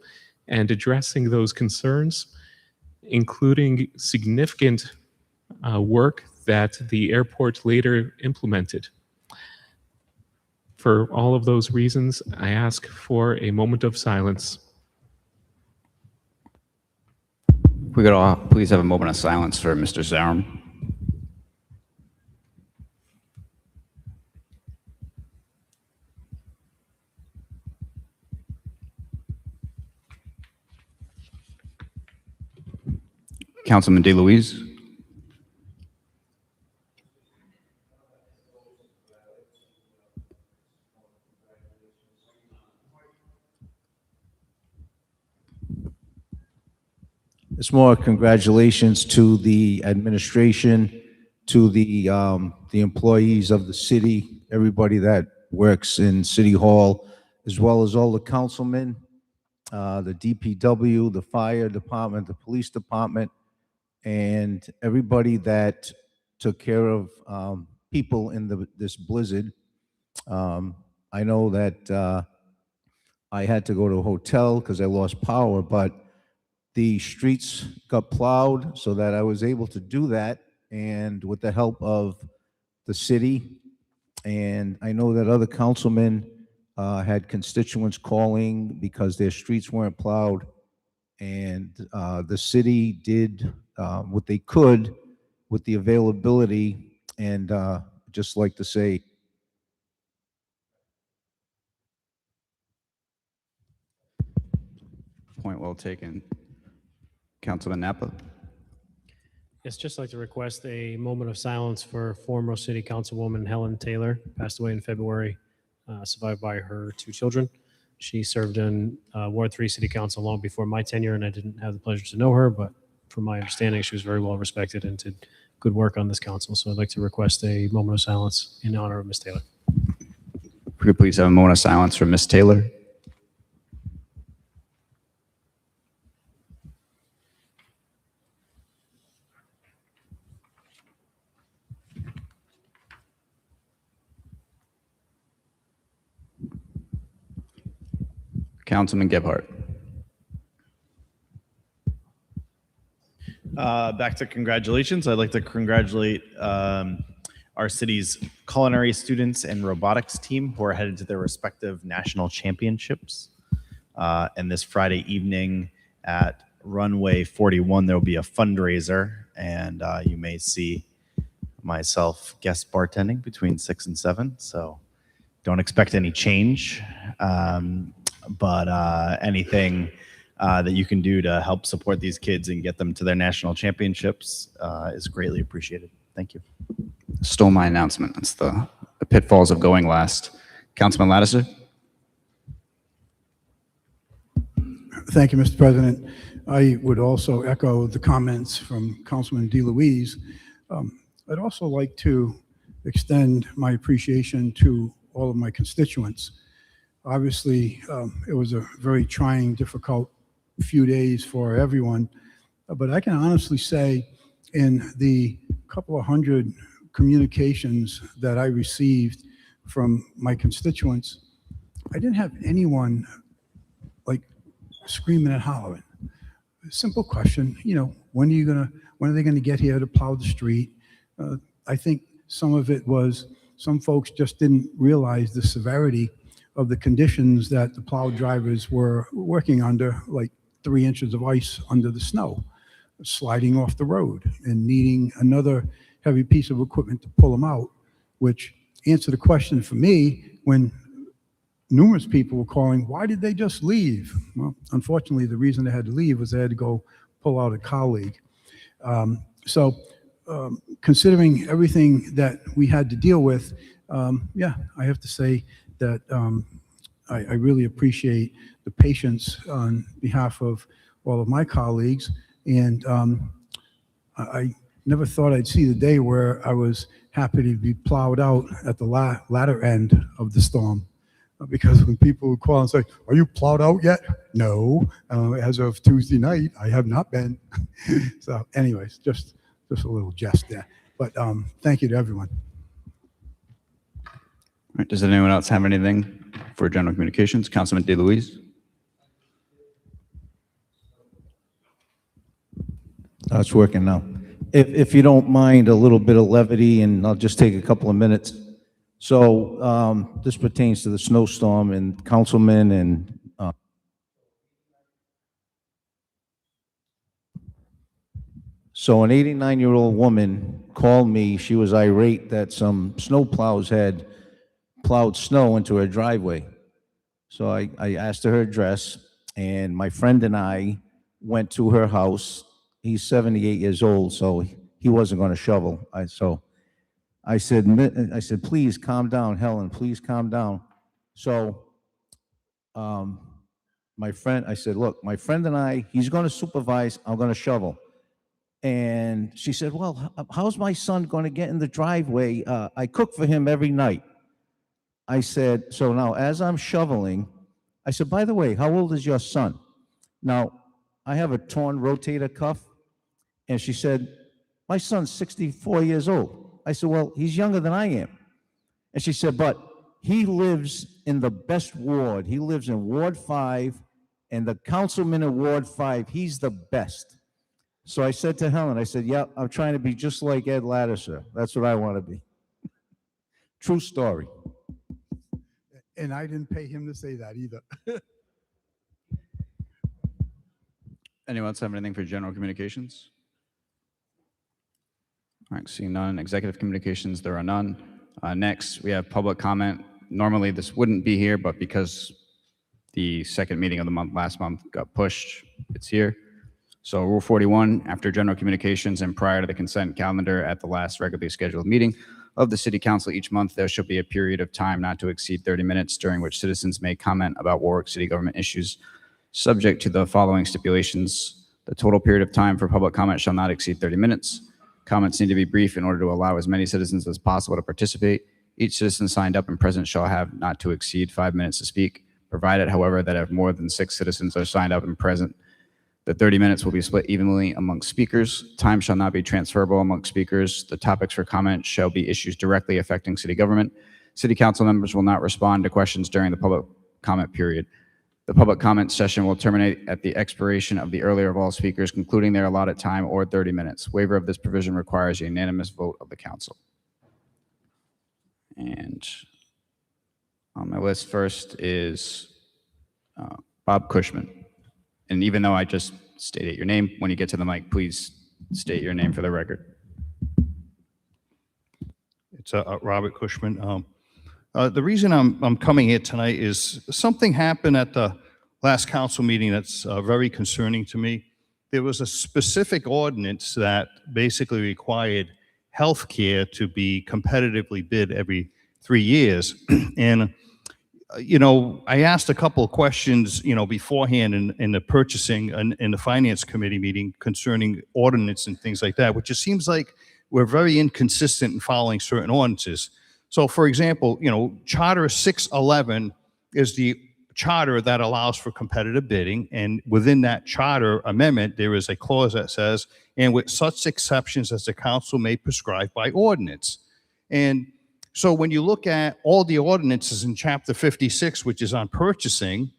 O: and addressing those concerns, including significant work that the airport later implemented. For all of those reasons, I ask for a moment of silence.
N: We could all please have a moment of silence for Mr. Zarum. Councilman DeLuise.
L: It's more congratulations to the administration, to the employees of the city, everybody that works in City Hall, as well as all the councilmen, the DPW, the fire department, the police department, and everybody that took care of people in this blizzard. I know that I had to go to a hotel because I lost power, but the streets got plowed so that I was able to do that, and with the help of the city. And I know that other councilmen had constituents calling because their streets weren't plowed, and the city did what they could with the availability. And just like to say,
N: Point well taken. Councilman Napa.
E: Yes, just like to request a moment of silence for former City Councilwoman Helen Taylor, passed away in February, survived by her 2 children. She served in Ward 3 City Council long before my tenure, and I didn't have the pleasure to know her, but from my understanding, she was very well respected and did good work on this council. So I'd like to request a moment of silence in honor of Ms. Taylor.
N: If we could please have a moment of silence for Ms. Taylor. Councilman Gebhardt.
T: Back to congratulations. I'd like to congratulate our city's culinary students and robotics team who are headed to their respective national championships. And this Friday evening at Runway 41, there will be a fundraiser, and you may see myself guest bartending between 6 and 7. So don't expect any change, but anything that you can do to help support these kids and get them to their national championships is greatly appreciated. Thank you.
N: Stole my announcement. That's the pitfalls of going last. Councilman Lattiser?
B: Thank you, Mr. President. I would also echo the comments from Councilman DeLuise. I'd also like to extend my appreciation to all of my constituents. Obviously, it was a very trying, difficult few days for everyone, but I can honestly say in the couple of hundred communications that I received from my constituents, I didn't have anyone like screaming and hollering. Simple question, when are they gonna get here to plow the street? I think some of it was some folks just didn't realize the severity of the conditions that the plow drivers were working under, like 3 inches of ice under the snow, sliding off the road and needing another heavy piece of equipment to pull them out, which answered the question for me when numerous people were calling, why did they just leave? Well, unfortunately, the reason they had to leave was they had to go pull out a colleague. Considering everything that we had to deal with, yeah, I have to say that I really appreciate the patience on behalf of all of my colleagues. And I never thought I'd see the day where I was happy to be plowed out at the latter end of the storm. Because when people would call and say, are you plowed out yet? No, as of Tuesday night, I have not been. So anyways, just a little jest there. But thank you to everyone.
N: All right, does anyone else have anything for general communications? Councilman DeLuise?
L: It's working now. If you don't mind a little bit of levity, and I'll just take a couple of minutes. So this pertains to the snowstorm, and councilmen and so an 89-year-old woman called me. She was irate that some snow plows had plowed snow into her driveway. So I asked her address, and my friend and I went to her house. He's 78 years old, so he wasn't going to shovel. I said, please calm down, Helen, please calm down. So I said, look, my friend and I, he's going to supervise, I'm going to shovel. And she said, well, how's my son going to get in the driveway? I cook for him every night. I said, so now as I'm shoveling, I said, by the way, how old is your son? Now, I have a torn rotator cuff. And she said, my son's 64 years old. I said, well, he's younger than I am. And she said, but he lives in the best ward. He lives in Ward 5, and the councilman in Ward 5, he's the best. So I said to Helen, I said, yeah, I'm trying to be just like Ed Lattiser. That's what I want to be. True story.
B: And I didn't pay him to say that either.
N: Anyone else have anything for general communications? All right, seeing none. Executive communications, there are none. Next, we have public comment. Normally, this wouldn't be here, but because the second meeting of the month last month got pushed, it's here. So Rule 41, after general communications and prior to the consent calendar at the last regularly scheduled meeting of the City Council each month, there shall be a period of time not to exceed 30 minutes during which citizens may comment about Warwick City government issues, subject to the following stipulations. The total period of time for public comment shall not exceed 30 minutes. Comments need to be brief in order to allow as many citizens as possible to participate. Each citizen signed up and present shall have not to exceed 5 minutes to speak, provided, however, that if more than 6 citizens are signed up and present, the 30 minutes will be split evenly among speakers. Time shall not be transferable among speakers. The topics for comment shall be issues directly affecting city government. City council members will not respond to questions during the public comment period. The public comment session will terminate at the expiration of the earlier of all speakers, concluding their allotted time or 30 minutes. Waiver of this provision requires a unanimous vote of the council. And on my list first is Bob Cushman. And even though I just stated your name, when you get to the mic, please state your name for the record.
F: It's Robert Cushman. The reason I'm coming here tonight is something happened at the last council meeting that's very concerning to me. There was a specific ordinance that basically required healthcare to be competitively bid every 3 years. And I asked a couple of questions, beforehand in the purchasing and in the finance committee meeting concerning ordinance and things like that, which it seems like we're very inconsistent in following certain ordinances. So, for example, Charter 611 is the charter that allows for competitive bidding, and within that charter amendment, there is a clause that says, "and with such exceptions as the council may prescribe by ordinance." And so when you look at all the ordinances in Chapter 56, which is on purchasing,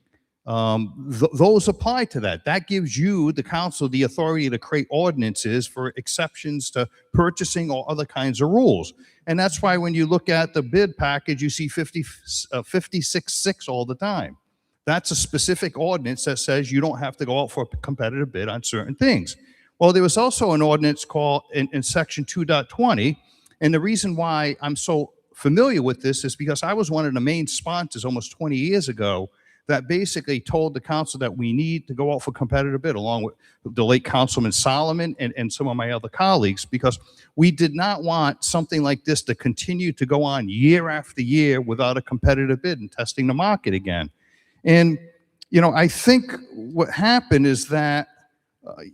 F: those apply to that. That gives you, the council, the authority to create ordinances for exceptions to purchasing or other kinds of rules. And that's why when you look at the bid package, you see 56.6 all the time. That's a specific ordinance that says you don't have to go out for a competitive bid on certain things. Well, there was also an ordinance called in Section 2.20, and the reason why I'm so familiar with this is because I was one of the main sponsors almost 20 years ago that basically told the council that we need to go out for competitive bid, along with the late Councilman Solomon and some of my other colleagues, because we did not want something like this to continue to go on year after year without a competitive bid and testing the market again. And, I think what happened is that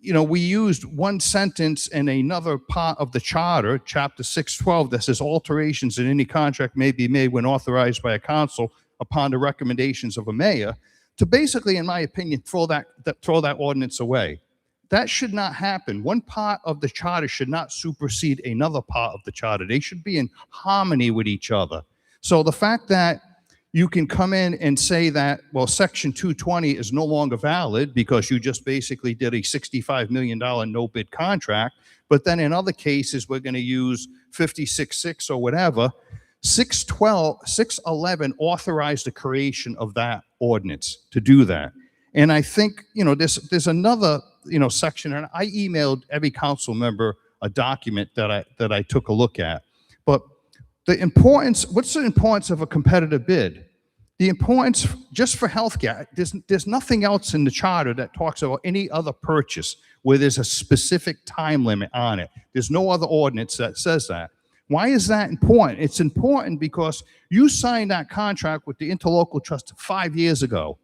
F: we used one sentence in another part of the charter, Chapter 612, that says alterations in any contract may be made when authorized by a council upon the recommendations of a mayor, to basically, in my opinion, throw that ordinance away. That should not happen. One part of the charter should not supersede another part of the charter. They should be in harmony with each other. So the fact that you can come in and say that, well, Section 220 is no longer valid because you just basically did a $65 million no-bid contract, but then in other cases, we're going to use 56.6 or whatever. 611 authorized the creation of that ordinance to do that. And I think, there's another, section, and I emailed every council member a document that I took a look at. But what's the importance of a competitive bid? The importance just for healthcare, there's nothing else in the charter that talks about any other purchase where there's a specific time limit on it. There's no other ordinance that says that. Why is that important? It's important because you signed that contract with the interlocal trust 5 years ago.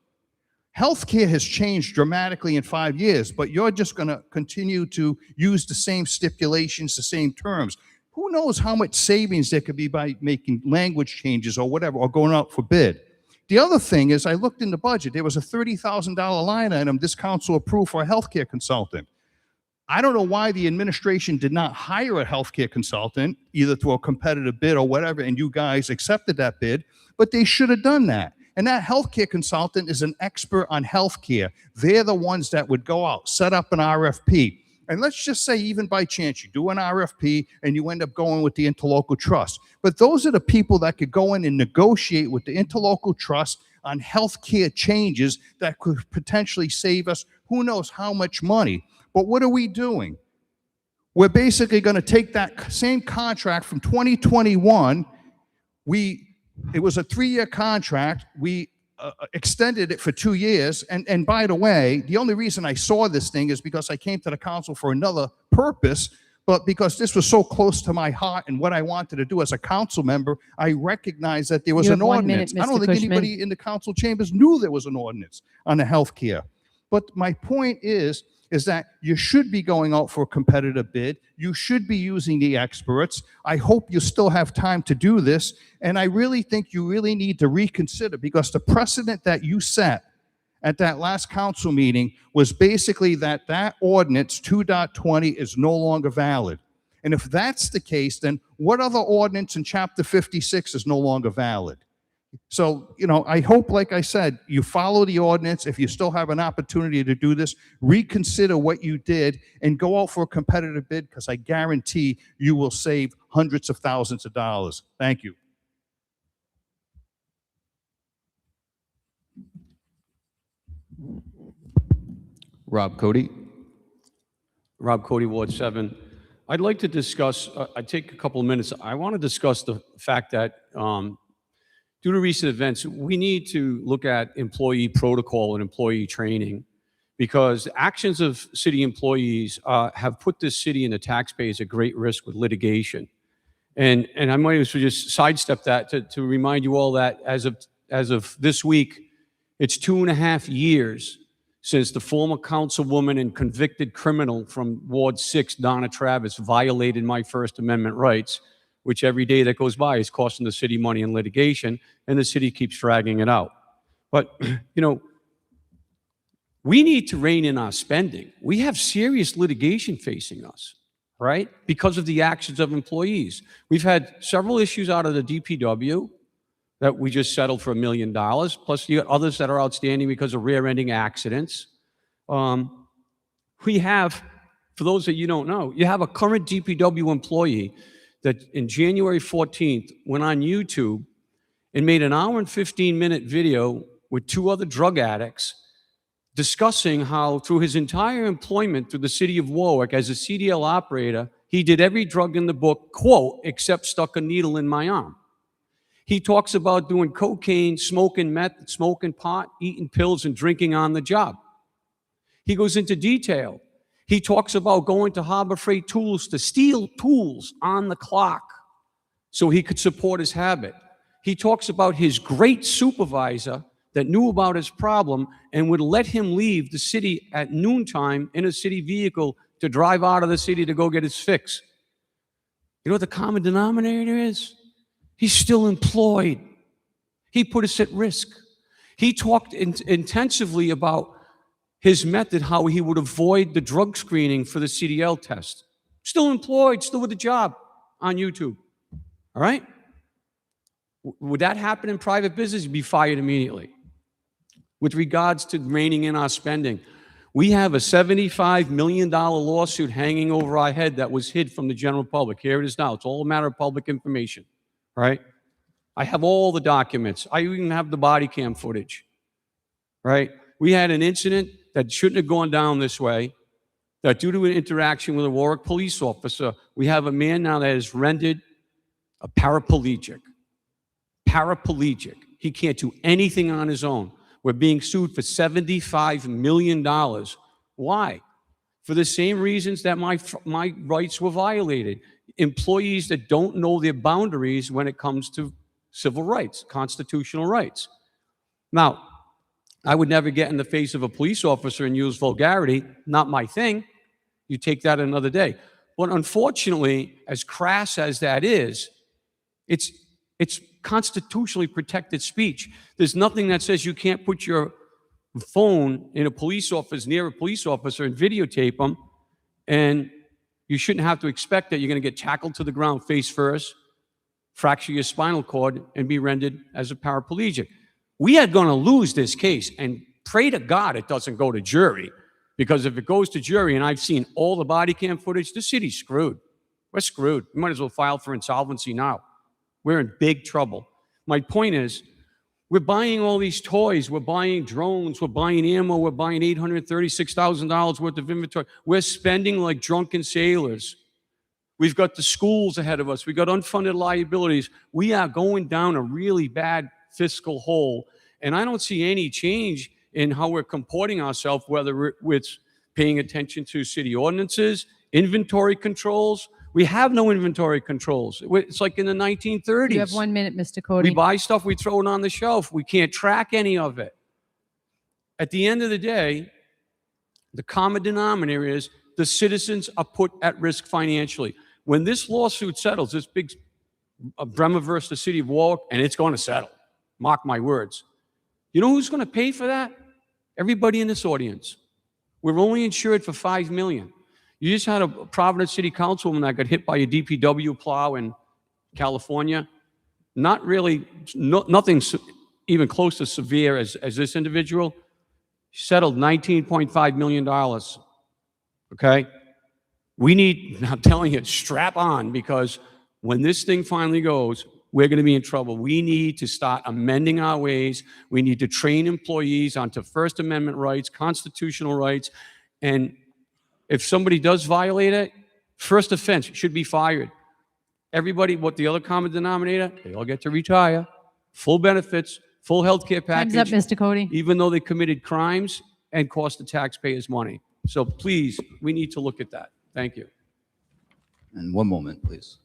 F: Healthcare has changed dramatically in 5 years, but you're just going to continue to use the same stipulations, the same terms. Who knows how much savings there could be by making language changes or whatever, or going out for bid. The other thing is I looked in the budget. There was a $30,000 line item this council approved for a healthcare consultant. I don't know why the administration did not hire a healthcare consultant, either through a competitive bid or whatever, and you guys accepted that bid, but they should have done that. And that healthcare consultant is an expert on healthcare. They're the ones that would go out, set up an RFP. And let's just say, even by chance, you do an RFP and you end up going with the interlocal trust. But those are the people that could go in and negotiate with the interlocal trust on healthcare changes that could potentially save us who knows how much money. But what are we doing? We're basically going to take that same contract from 2021. It was a 3-year contract. We extended it for 2 years. And by the way, the only reason I saw this thing is because I came to the council for another purpose, but because this was so close to my heart and what I wanted to do as a council member, I recognized that there was an ordinance. I don't think anybody in the council chambers knew there was an ordinance on the healthcare. But my point is that you should be going out for a competitive bid. You should be using the experts. I hope you still have time to do this. And I really think you really need to reconsider, because the precedent that you set at that last council meeting was basically that ordinance 2.20 is no longer valid. And if that's the case, then what other ordinance in Chapter 56 is no longer valid? So, I hope, like I said, you follow the ordinance. If you still have an opportunity to do this, reconsider what you did and go out for a competitive bid, because I guarantee you will save hundreds of thousands of dollars. Thank you.
J: Rob Cody, Ward 7. I'd like to discuss, I'd take a couple of minutes. I want to discuss the fact that due to recent events, we need to look at employee protocol and employee training, because the actions of city employees have put this city and the taxpayers at great risk with litigation. And I might as well just sidestep that to remind you all that as of this week, it's 2.5 years since the former councilwoman and convicted criminal from Ward 6, Donna Travis, violated my First Amendment rights, which every day that goes by is costing the city money in litigation, and the city keeps dragging it out. But, you know, we need to rein in our spending. We have serious litigation facing us, right? Because of the actions of employees. We've had several issues out of the DPW that we just settled for $1 million, plus you got others that are outstanding because of rear-ending accidents. We have, for those that you don't know, you have a current DPW employee that in January 14th went on YouTube and made an hour and 15-minute video with 2 other drug addicts discussing how through his entire employment through the city of Warwick as a CDL operator, he did every drug in the book, quote, except stuck a needle in my arm. He talks about doing cocaine, smoking meth, smoking pot, eating pills, and drinking on the job. He goes into detail. He talks about going to Harbor Freight Tools to steal tools on the clock so he could support his habit. He talks about his great supervisor that knew about his problem and would let him leave the city at noontime in a city vehicle to drive out of the city to go get his fix. You know what the common denominator is? He's still employed. He put us at risk. He talked intensively about his method, how he would avoid the drug screening for the CDL test. Still employed, still with a job on YouTube. All right? Would that happen in private business? You'd be fired immediately. With regards to reining in our spending, we have a $75 million lawsuit hanging over our head that was hid from the general public. Here it is now. It's all a matter of public information. Right? I have all the documents. I even have the body cam footage. Right? We had an incident that shouldn't have gone down this way, that due to an interaction with a Warwick police officer, we have a man now that is rendered a paraplegic. Paraplegic. He can't do anything on his own. We're being sued for $75 million. Why? For the same reasons that my rights were violated. Employees that don't know their boundaries when it comes to civil rights, constitutional rights. Now, I would never get in the face of a police officer and use vulgarity. Not my thing. You take that another day. But unfortunately, as crass as that is, it's constitutionally protected speech. There's nothing that says you can't put your phone in a police office, near a police officer, and videotape them, and you shouldn't have to expect that you're going to get tackled to the ground face first, fracture your spinal cord, and be rendered as a paraplegic. We are going to lose this case, and pray to God it doesn't go to jury, because if it goes to jury, and I've seen all the body cam footage, the city's screwed. We're screwed. We might as well file for insolvency now. We're in big trouble. My point is, we're buying all these toys. We're buying drones. We're buying ammo. We're buying $836,000 worth of inventory. We're spending like drunken sailors. We've got the schools ahead of us. We've got unfunded liabilities. We are going down a really bad fiscal hole. And I don't see any change in how we're comporting ourselves, whether it's paying attention to city ordinances, inventory controls. We have no inventory controls. It's like in the 1930s.
K: You have 1 minute, Mr. Cody.
J: We buy stuff, we throw it on the shelf. We can't track any of it. At the end of the day, the common denominator is the citizens are put at risk financially. When this lawsuit settles, this big Bremer versus the city of Warwick, and it's going to settle, mark my words. You know who's going to pay for that? Everybody in this audience. We're only insured for $5 million. You just had a Providence City Councilwoman that got hit by a DPW plow in California. Not really, nothing even close to severe as this individual. She settled $19.5 million. Okay? We need, I'm telling you, strap on, because when this thing finally goes, we're going to be in trouble. We need to start amending our ways. We need to train employees onto First Amendment rights, constitutional rights, and if somebody does violate it, first offense, should be fired. Everybody, what the other common denominator? They all get to retire, full benefits, full health care package.
K: Time's up, Mr. Cody.
J: Even though they committed crimes and cost the taxpayers money. So please, we need to look at that. Thank you.
N: And one moment, please.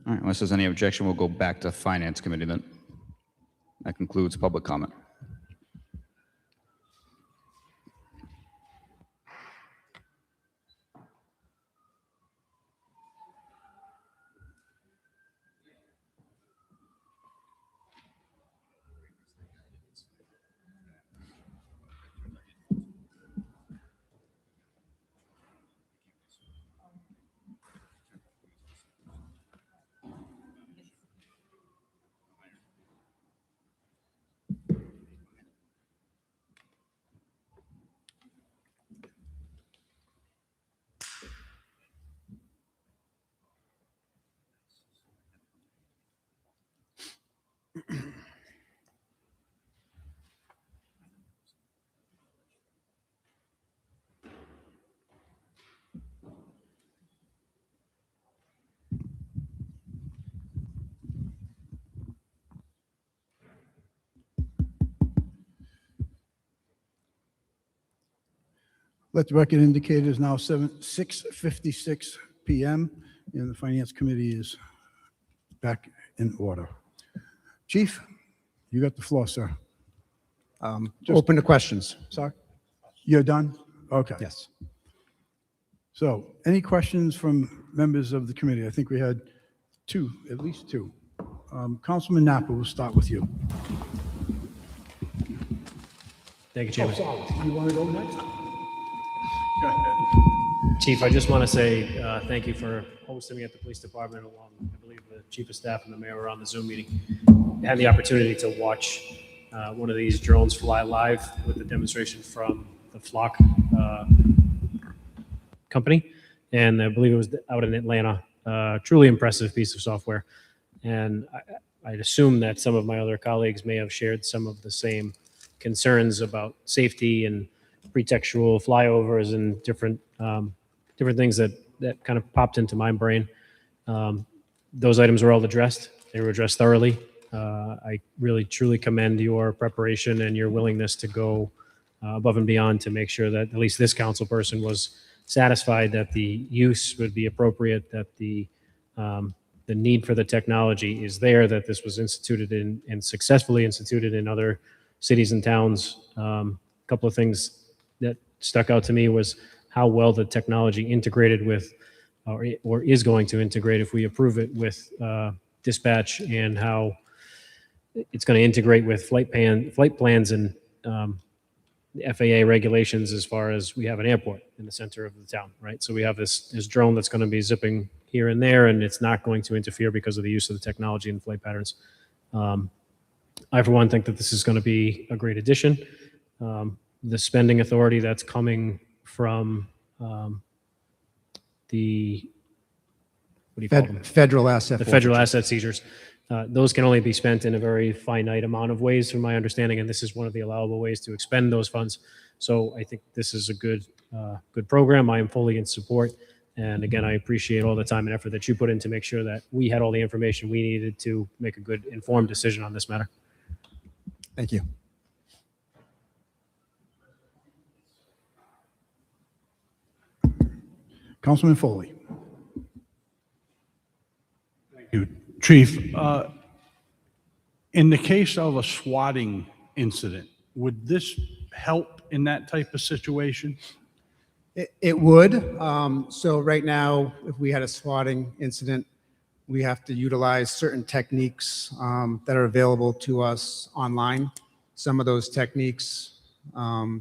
N: All right, unless there's any objection, we'll go back to Finance Committee then. That concludes public comment.
B: Let the record indicate it is now 6:56 PM, and the Finance Committee is back in order. Chief, you got the floor, sir.
P: Open to questions.
B: Sorry? You're done? Okay.
P: Yes.
B: So, any questions from members of the committee? I think we had two, at least two. Councilman Napa, we'll start with you.
E: Thank you, Chairman.
B: You want to go next?
E: Chief, I just want to say thank you for hosting me at the police department along, I believe the chief of staff and the mayor were on the Zoom meeting. I had the opportunity to watch one of these drones fly live with the demonstration from the Flock company. And I believe it was out in Atlanta. Truly impressive piece of software. And I'd assume that some of my other colleagues may have shared some of the same concerns about safety and pretextual flyovers and different things that kind of popped into my brain. Those items were all addressed. They were addressed thoroughly. I really, truly commend your preparation and your willingness to go above and beyond to make sure that at least this council person was satisfied that the use would be appropriate, that the need for the technology is there, that this was instituted in and successfully instituted in other cities and towns. A couple of things that stuck out to me was how well the technology integrated with, or is going to integrate if we approve it with dispatch, and how it's going to integrate with flight plans and FAA regulations as far as we have an airport in the center of the town, right? So we have this drone that's going to be zipping here and there, and it's not going to interfere because of the use of the technology and flight patterns. I, for one, think that this is going to be a great addition. The spending authority that's coming from the, what do you call them?
P: Federal asset.
E: The federal asset seizures. Those can only be spent in a very finite amount of ways, from my understanding, and this is one of the allowable ways to expend those funds. So I think this is a good program. I am fully in support. And again, I appreciate all the time and effort that you put in to make sure that we had all the information we needed to make a good, informed decision on this matter.
P: Thank you.
B: Councilman Foley.
C: Thank you. Chief, in the case of a swatting incident, would this help in that type of situation?
P: It would. So right now, if we had a swatting incident, we have to utilize certain techniques that are available to us online. Some of those techniques and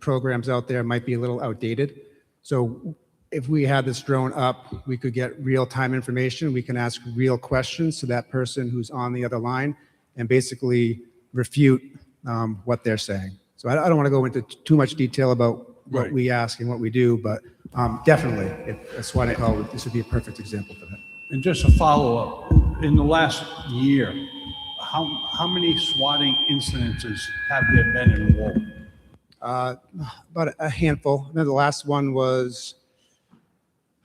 P: programs out there might be a little outdated. So if we had this drone up, we could get real-time information. We can ask real questions to that person who's on the other line and basically refute what they're saying. So I don't want to go into too much detail about what we ask and what we do, but definitely, if a swatting call, this would be a perfect example for that.
C: And just a follow-up, in the last year, How many swatting incidences have there been in Warwick?
P: About a handful. I know the last one was,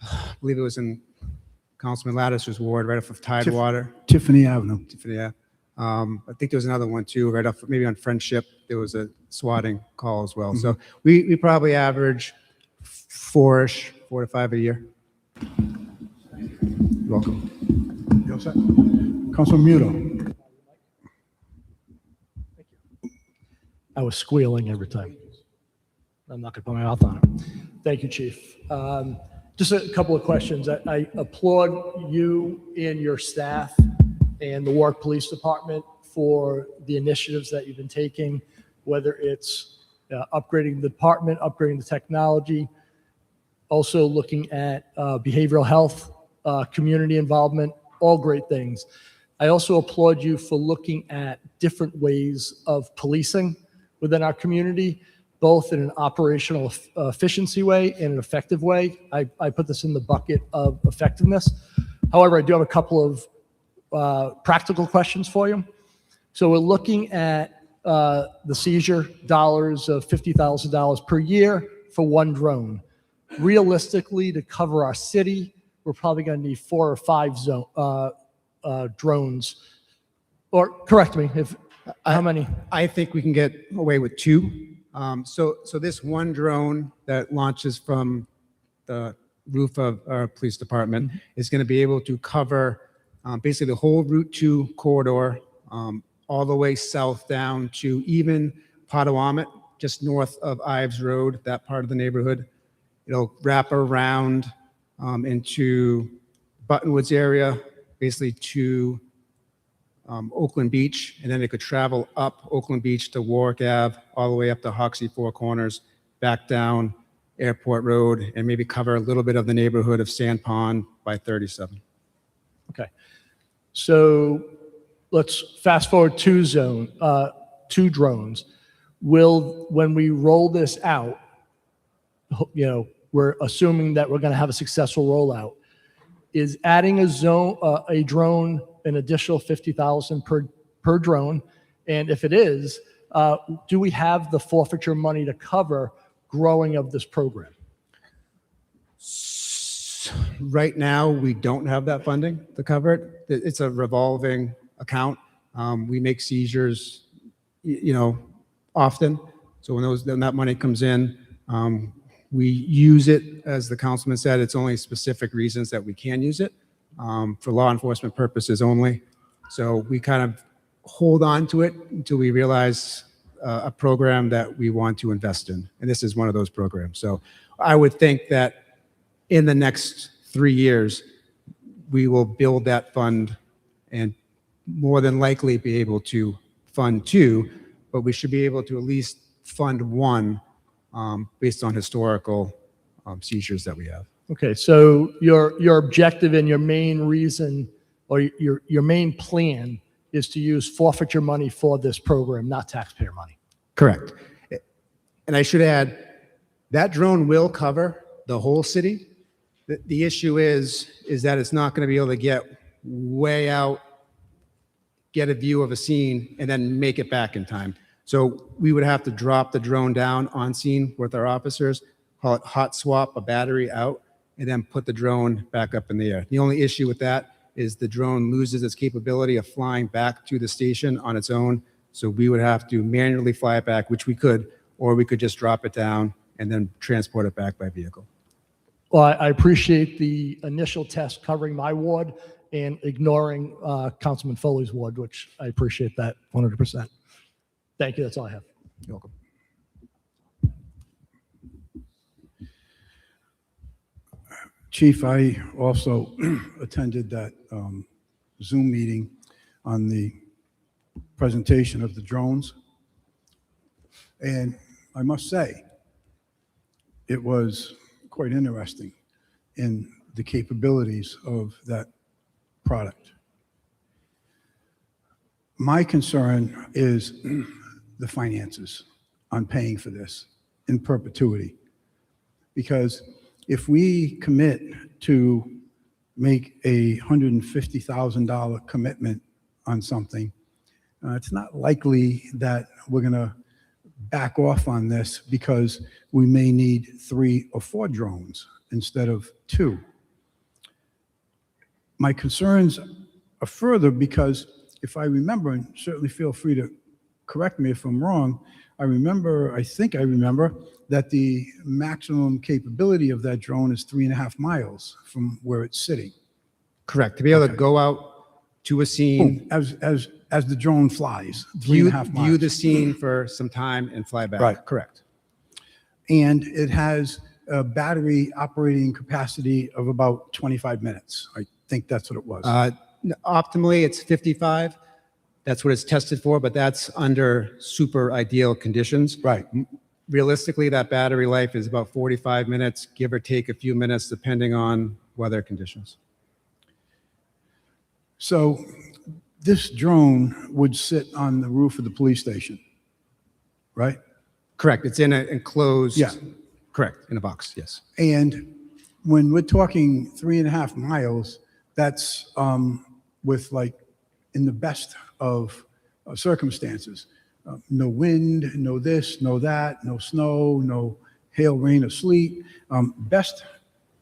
P: I believe it was in Councilman Lattiser's ward, right off of Tidewater.
B: Tiffany Avenue.
P: Tiffany, yeah. I think there was another one too, right off, maybe on Friendship, there was a swatting call as well. So we probably average 4 to 5 a year. You're welcome.
B: You all set? Councilman Muto.
I: I was squealing every time. I'm not going to put my mouth on it. Thank you, Chief. Just a couple of questions. I applaud you and your staff and the Warwick Police Department for the initiatives that you've been taking, whether it's upgrading the department, upgrading the technology, also looking at behavioral health, community involvement, all great things. I also applaud you for looking at different ways of policing within our community, both in an operational efficiency way and an effective way. I put this in the bucket of effectiveness. However, I do have a couple of practical questions for you. So we're looking at the seizure dollars of $50,000 per year for one drone. Realistically, to cover our city, we're probably going to need 4 or 5 drones. Or correct me if how many?
P: I think we can get away with 2. So this one drone that launches from the roof of our police department is going to be able to cover basically the whole Route 2 corridor, all the way south down to even Potawatomi, just north of Ives Road, that part of the neighborhood. It'll wrap around into Buttonwoods area, basically to Oakland Beach, and then it could travel up Oakland Beach to Warwick Ave, all the way up to Hoxie Four Corners, back down Airport Road, and maybe cover a little bit of the neighborhood of Sand Pond by 37.
I: Okay. So let's fast forward 2 drones. When we roll this out, we're assuming that we're going to have a successful rollout. Is adding a drone an additional $50,000 per drone? And if it is, do we have the forfeiture money to cover growing of this program?
P: Right now, we don't have that funding to cover it. It's a revolving account. We make seizures, often. So when that money comes in, we use it, as the councilman said, it's only specific reasons that we can use it, for law enforcement purposes only. So we kind of hold on to it until we realize a program that we want to invest in. And this is one of those programs. So I would think that in the next 3 years, we will build that fund and more than likely be able to fund 2, but we should be able to at least fund 1 based on historical seizures that we have.
I: Okay, so your objective and your main reason or your main plan is to use forfeiture money for this program, not taxpayer money.
P: Correct. And I should add, that drone will cover the whole city. The issue is that it's not going to be able to get way out, get a view of a scene, and then make it back in time. So we would have to drop the drone down on scene with our officers, call it hot swap a battery out, and then put the drone back up in the air. The only issue with that is the drone loses its capability of flying back to the station on its own. So we would have to manually fly it back, which we could, or we could just drop it down and then transport it back by vehicle.
I: Well, I appreciate the initial test covering my ward and ignoring Councilman Foley's ward, which I appreciate that 100%. Thank you. That's all I have.
P: You're welcome.
B: Chief, I also attended that Zoom meeting on the presentation of the drones. And I must say, it was quite interesting in the capabilities of that product. My concern is the finances on paying for this in perpetuity. Because if we commit to make a $150,000 commitment on something, It's not likely that we're going to back off on this because we may need 3 or 4 drones instead of 2. My concerns are further because if I remember, and certainly feel free to correct me if I'm wrong, I think I remember that the maximum capability of that drone is 3.5 miles from where it's sitting.
P: Correct. To be able to go out to a scene,
B: Boom, as the drone flies,
P: view
B: 3.5 miles.
P: view the scene for some time and fly back.
B: Right.
P: Correct.
B: And it has a battery operating capacity of about 25 minutes. I think that's what it was.
P: Optimally, it's 55. That's what it's tested for, but that's under super ideal conditions.
B: Right.
P: Realistically, that battery life is about 45 minutes, give or take a few minutes, depending on weather conditions.
B: So this drone would sit on the roof of the police station, right?
P: Correct. It's in an enclosed.
B: Yeah.
P: Correct. In a box. Yes.
B: And when we're talking 3.5 miles, that's with like in the best of circumstances. No wind, no this, no that, no snow, no hail, rain, or sleet. Best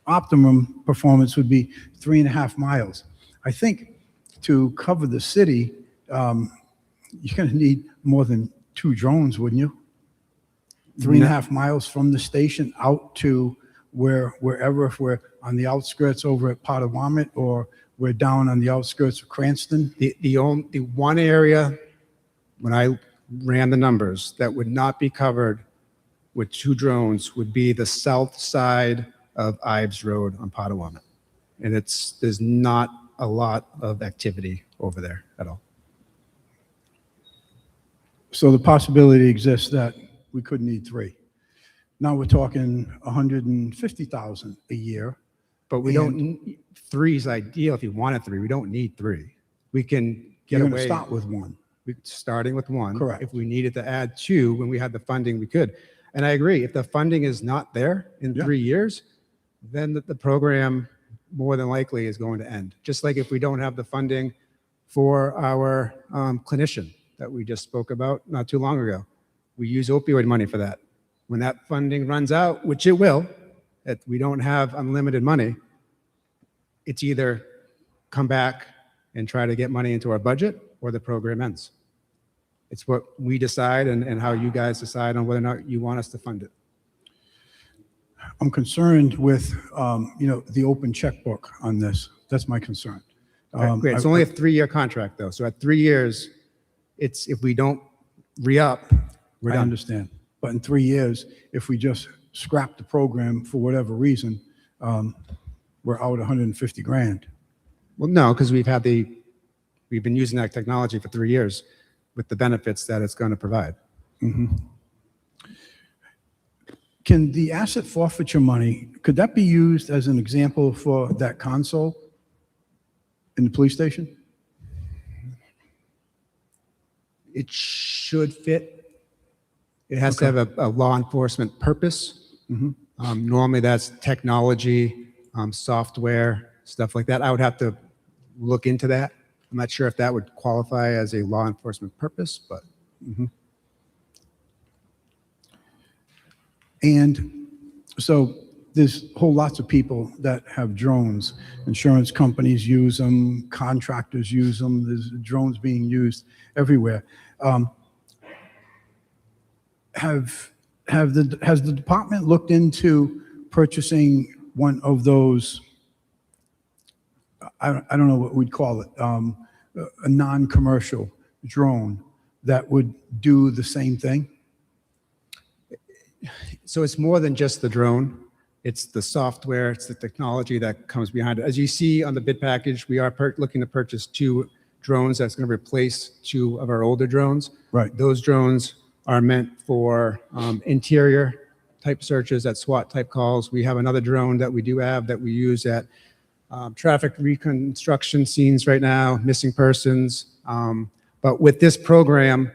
B: optimum performance would be 3.5 miles. I think to cover the city, you're going to need more than 2 drones, wouldn't you? 3.5 miles from the station out to wherever, if we're on the outskirts over at Potawatomi or we're down on the outskirts of Cranston.
P: The one area, when I ran the numbers, that would not be covered with 2 drones would be the south side of Ives Road on Potawatomi. And there's not a lot of activity over there at all.
B: So the possibility exists that we could need 3. Now we're talking 150,000 a year.
P: But we don't, 3 is ideal if you wanted 3. We don't need 3. We can get
B: You're
P: away.
B: going to start with 1.
P: Starting with 1.
B: Correct.
P: If we needed to add 2 when we had the funding, we could. And I agree, if the funding is not there in 3 years, then the program more than likely is going to end. Just like if we don't have the funding for our clinician that we just spoke about not too long ago. We use opioid money for that. When that funding runs out, which it will, if we don't have unlimited money, it's either come back and try to get money into our budget or the program ends. It's what we decide and how you guys decide on whether or not you want us to fund it.
B: I'm concerned with, the open checkbook on this. That's my concern.
P: Great. It's only a 3-year contract, though. So at 3 years, it's if we don't re-up, we're
B: I
P: done.
B: understand. But in 3 years, if we just scrap the program for whatever reason, we're out 150 grand.
P: Well, no, because we've been using that technology for 3 years with the benefits that it's going to provide.
B: Mm-hmm. Can the asset forfeiture money, could that be used as an example for that console in the police station?
P: It should fit. It has to have a law enforcement purpose.
B: Mm-hmm.
P: Normally that's technology, software, stuff like that. I would have to look into that. I'm not sure if that would qualify as a law enforcement purpose, but.
B: Mm-hmm. And so there's whole lots of people that have drones. Insurance companies use them, contractors use them. There's drones being used everywhere. Has the department looked into purchasing one of those? I don't know what we'd call it, a non-commercial drone that would do the same thing?
P: So it's more than just the drone. It's the software, it's the technology that comes behind it. As you see on the bid package, we are looking to purchase 2 drones that's going to replace 2 of our older drones.
B: Right.
P: Those drones are meant for interior type searches at SWAT type calls. We have another drone that we do have that we use at traffic reconstruction scenes right now, missing persons. But with this program,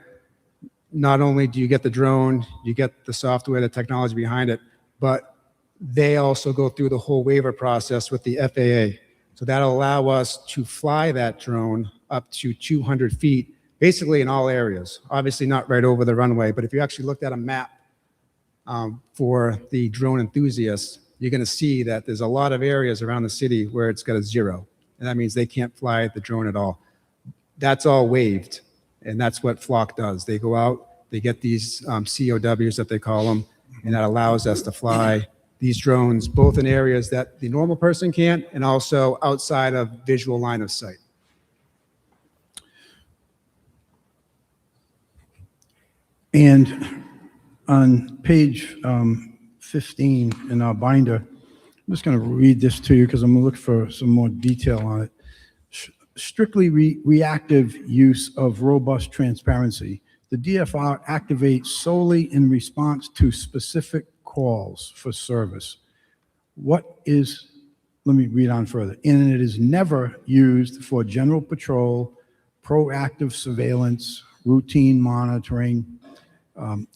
P: not only do you get the drone, you get the software, the technology behind it, but they also go through the whole waiver process with the FAA. So that'll allow us to fly that drone up to 200 feet basically in all areas. Obviously not right over the runway, but if you actually looked at a map for the drone enthusiasts, you're going to see that there's a lot of areas around the city where it's got a 0. And that means they can't fly the drone at all. That's all waived. And that's what Flock does. They go out, they get these COWs that they call them, and that allows us to fly these drones both in areas that the normal person can't and also outside of visual line of sight.
B: And on page 15 in our binder, I'm just going to read this to you because I'm going to look for some more detail on it. Strictly reactive use of robust transparency. The DFR activates solely in response to specific calls for service. What is, let me read on further, and it is never used for general patrol, proactive surveillance, routine monitoring,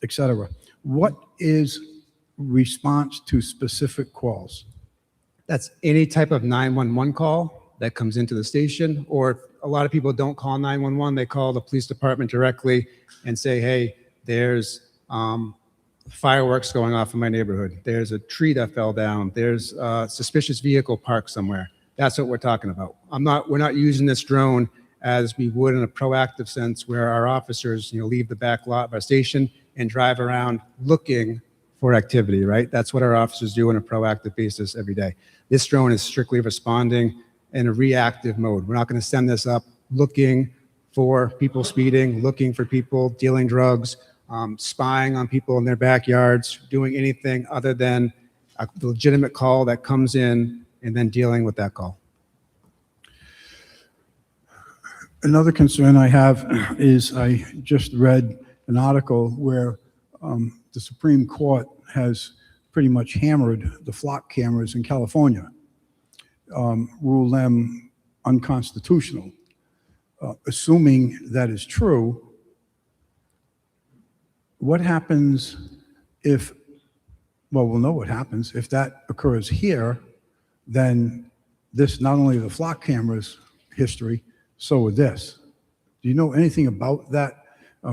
B: etc. What is response to specific calls?
P: That's any type of 911 call that comes into the station, or a lot of people don't call 911, they call the police department directly and say, hey, there's fireworks going off in my neighborhood. There's a tree that fell down. There's a suspicious vehicle parked somewhere. That's what we're talking about. We're not using this drone as we would in a proactive sense where our officers, leave the back lot of our station and drive around looking for activity, right? That's what our officers do on a proactive basis every day. This drone is strictly responding in a reactive mode. We're not going to send this up looking for people speeding, looking for people dealing drugs, spying on people in their backyards, doing anything other than a legitimate call that comes in and then dealing with that call.
B: Another concern I have is I just read an article where the Supreme Court has pretty much hammered the flock cameras in California, ruled them unconstitutional. Assuming that is true, what happens if, well, we'll know what happens. If that occurs here, then this, not only the flock cameras history, so with this. Do you know anything about that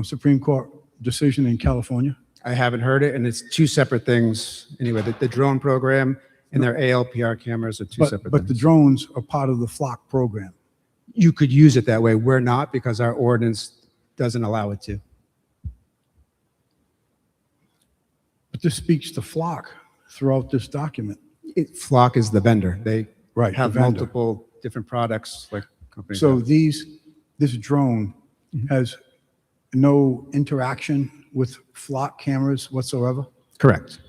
B: Supreme Court decision in California?
P: I haven't heard it, and it's two separate things. Anyway, the drone program and their ALPR cameras are two separate
B: But
P: things.
B: the drones are part of the flock program.
P: You could use it that way. We're not, because our ordinance doesn't allow it to.
B: But this speaks to flock throughout this document.
P: Flock is the vendor. They
B: Right,
P: have
B: the vendor.
P: multiple different products like companies.
B: So
P: have.
B: this drone has no interaction with flock cameras whatsoever?
P: Correct.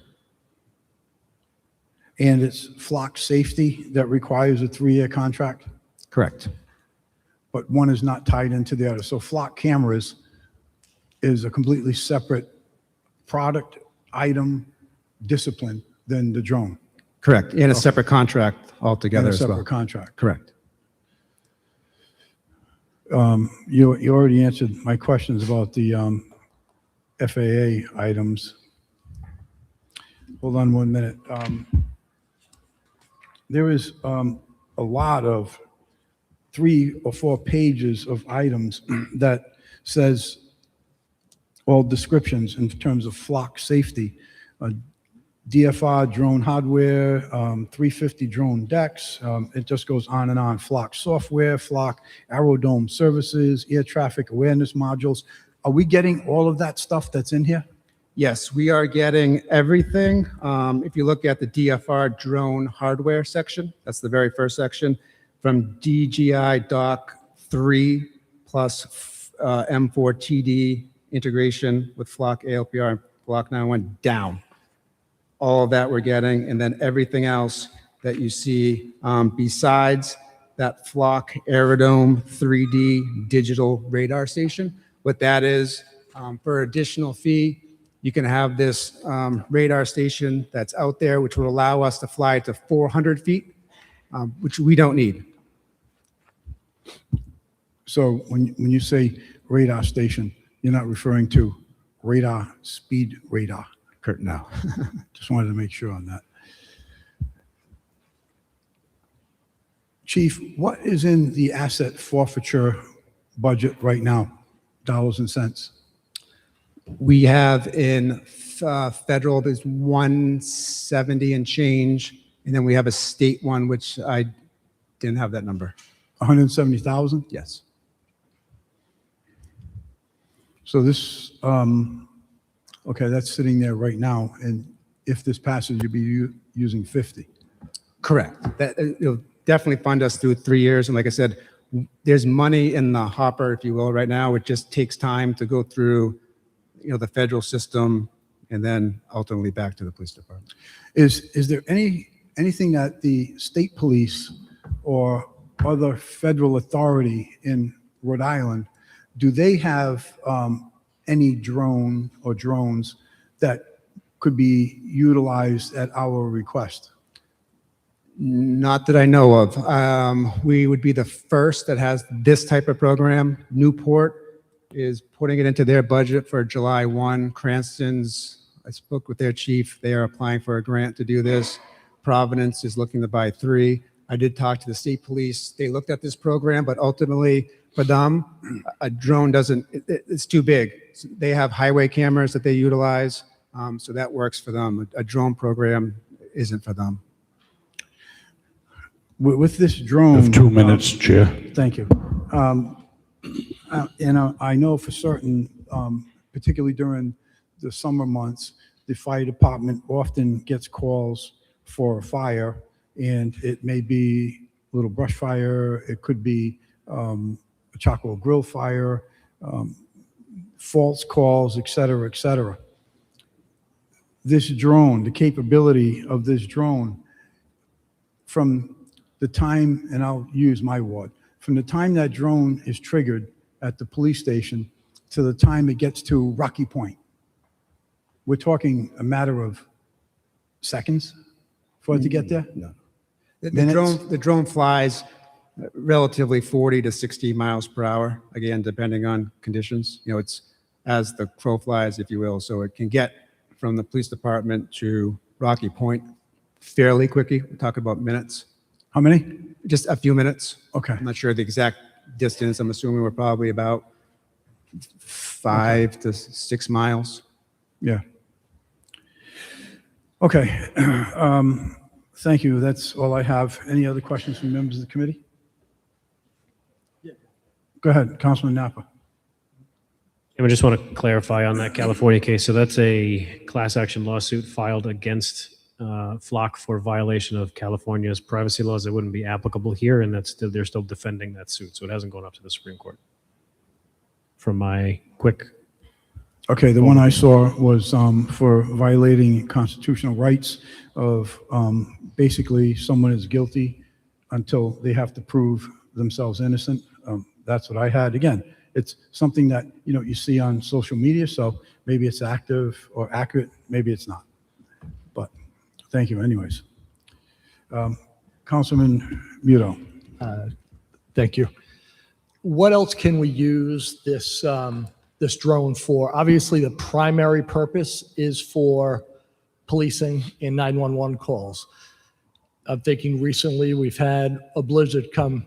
B: And it's flock safety that requires a 3-year contract?
P: Correct.
B: But one is not tied into the other. So flock cameras is a completely separate product, item, discipline than the drone.
P: Correct. And a separate contract altogether
B: And a
P: as well.
B: separate contract.
P: Correct.
B: You already answered my questions about the FAA items. Hold on 1 minute. There is a lot of 3 or 4 pages of items that says all descriptions in terms of flock safety. DFR drone hardware, 350 drone decks. It just goes on and on. Flock software, Flock aerodome services, air traffic awareness modules. Are we getting all of that stuff that's in here?
P: Yes, we are getting everything. If you look at the DFR drone hardware section, that's the very first section, from DJI Dock 3 plus M4TD integration with Flock ALPR and Flock 911 down. All of that we're getting, and then everything else that you see besides that Flock Aerodome 3D digital radar station. What that is, for additional fee, you can have this radar station that's out there, which will allow us to fly to 400 feet, which we don't need.
B: So when you say radar station, you're not referring to radar, speed radar?
P: No.
B: Just wanted to make sure on that. Chief, what is in the asset forfeiture budget right now? dollars and cents?
P: We have in federal, there's 170 and change, and then we have a state one, which I didn't have that number.
B: 170,000?
P: Yes.
B: So this, okay, that's sitting there right now, and if this passes, you'll be using 50.
P: Correct. That it'll definitely fund us through 3 years, and like I said, there's money in the hopper, if you will, right now. It just takes time to go through, the federal system, and then ultimately back to the police department.
B: Is there anything that the state police or other federal authority in Rhode Island, do they have any drone or drones that could be utilized at our request?
P: Not that I know of. We would be the first that has this type of program. Newport is putting it into their budget for July 1. Cranston's, I spoke with their chief. They are applying for a grant to do this. Providence is looking to buy 3. I did talk to the state police. They looked at this program, but ultimately for them, a drone doesn't, it's too big. They have highway cameras that they utilize, so that works for them. A drone program isn't for them.
B: With this drone...
C: You have 2 minutes, Chair.
B: Thank you. And I know for certain, particularly during the summer months, the fire department often gets calls for a fire, and it may be a little brush fire, it could be a charcoal grill fire, false calls, et cetera, et cetera. This drone, the capability of this drone, from the time, and I'll use my ward, from the time that drone is triggered at the police station to the time it gets to Rocky Point, we're talking a matter of seconds for it to get there?
P: No. The drone flies relatively 40 to 60 miles per hour, again, depending on conditions. It's as the crow flies, if you will. So it can get from the police department to Rocky Point fairly quickly. We're talking about minutes.
B: How many?
P: Just a few minutes.
B: Okay.
P: I'm not sure the exact distance. I'm assuming we're probably about 5 to 6 miles.
B: Yeah. Okay. Thank you. That's all I have. Any other questions from members of the committee? Go ahead, Councilman Napa.
E: I just want to clarify on that California case. So that's a class action lawsuit filed against Flock for violation of California's privacy laws that wouldn't be applicable here, and they're still defending that suit. So it hasn't gone up to the Supreme Court. From my quick...
B: Okay, the one I saw was for violating constitutional rights of basically someone is guilty until they have to prove themselves innocent. That's what I had. Again, it's something that you see on social media, so maybe it's active or accurate, maybe it's not. But thank you anyways. Councilman Muto.
I: Thank you. What else can we use this this drone for? Obviously, the primary purpose is for policing and 911 calls. I'm thinking recently we've had a blizzard come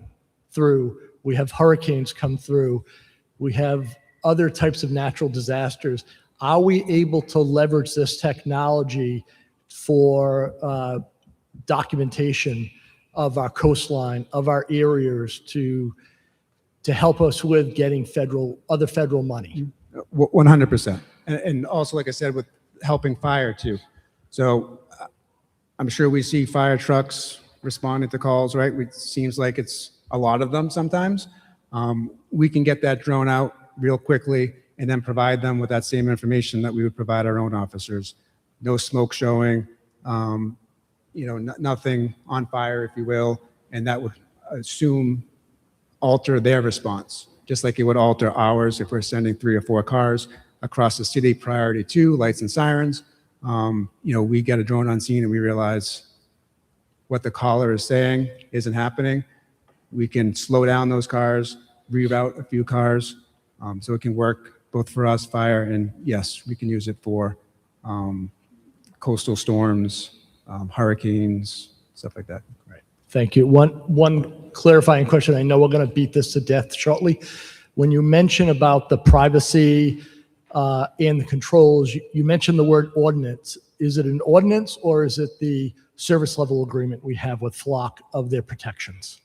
I: through. We have hurricanes come through. We have other types of natural disasters. Are we able to leverage this technology for documentation of our coastline, of our areas to help us with getting other federal money?
P: 100%. And also, like I said, with helping fire too. So I'm sure we see fire trucks responding to calls, right? It seems like it's a lot of them sometimes. We can get that drone out real quickly and then provide them with that same information that we would provide our own officers. No smoke showing, nothing on fire, if you will, and that would alter their response, just like it would alter ours if we're sending 3 or 4 cars across the city priority to lights and sirens. We get a drone on scene and we realize what the caller is saying isn't happening. We can slow down those cars, reroute a few cars, so it can work both for us, fire, and yes, we can use it for coastal storms, hurricanes, stuff like that.
I: Right. Thank you. One clarifying question. I know we're going to beat this to death shortly, when you mention about the privacy and the controls, you mentioned the word ordinance. Is it an ordinance or is it the service level agreement we have with Flock of their protections?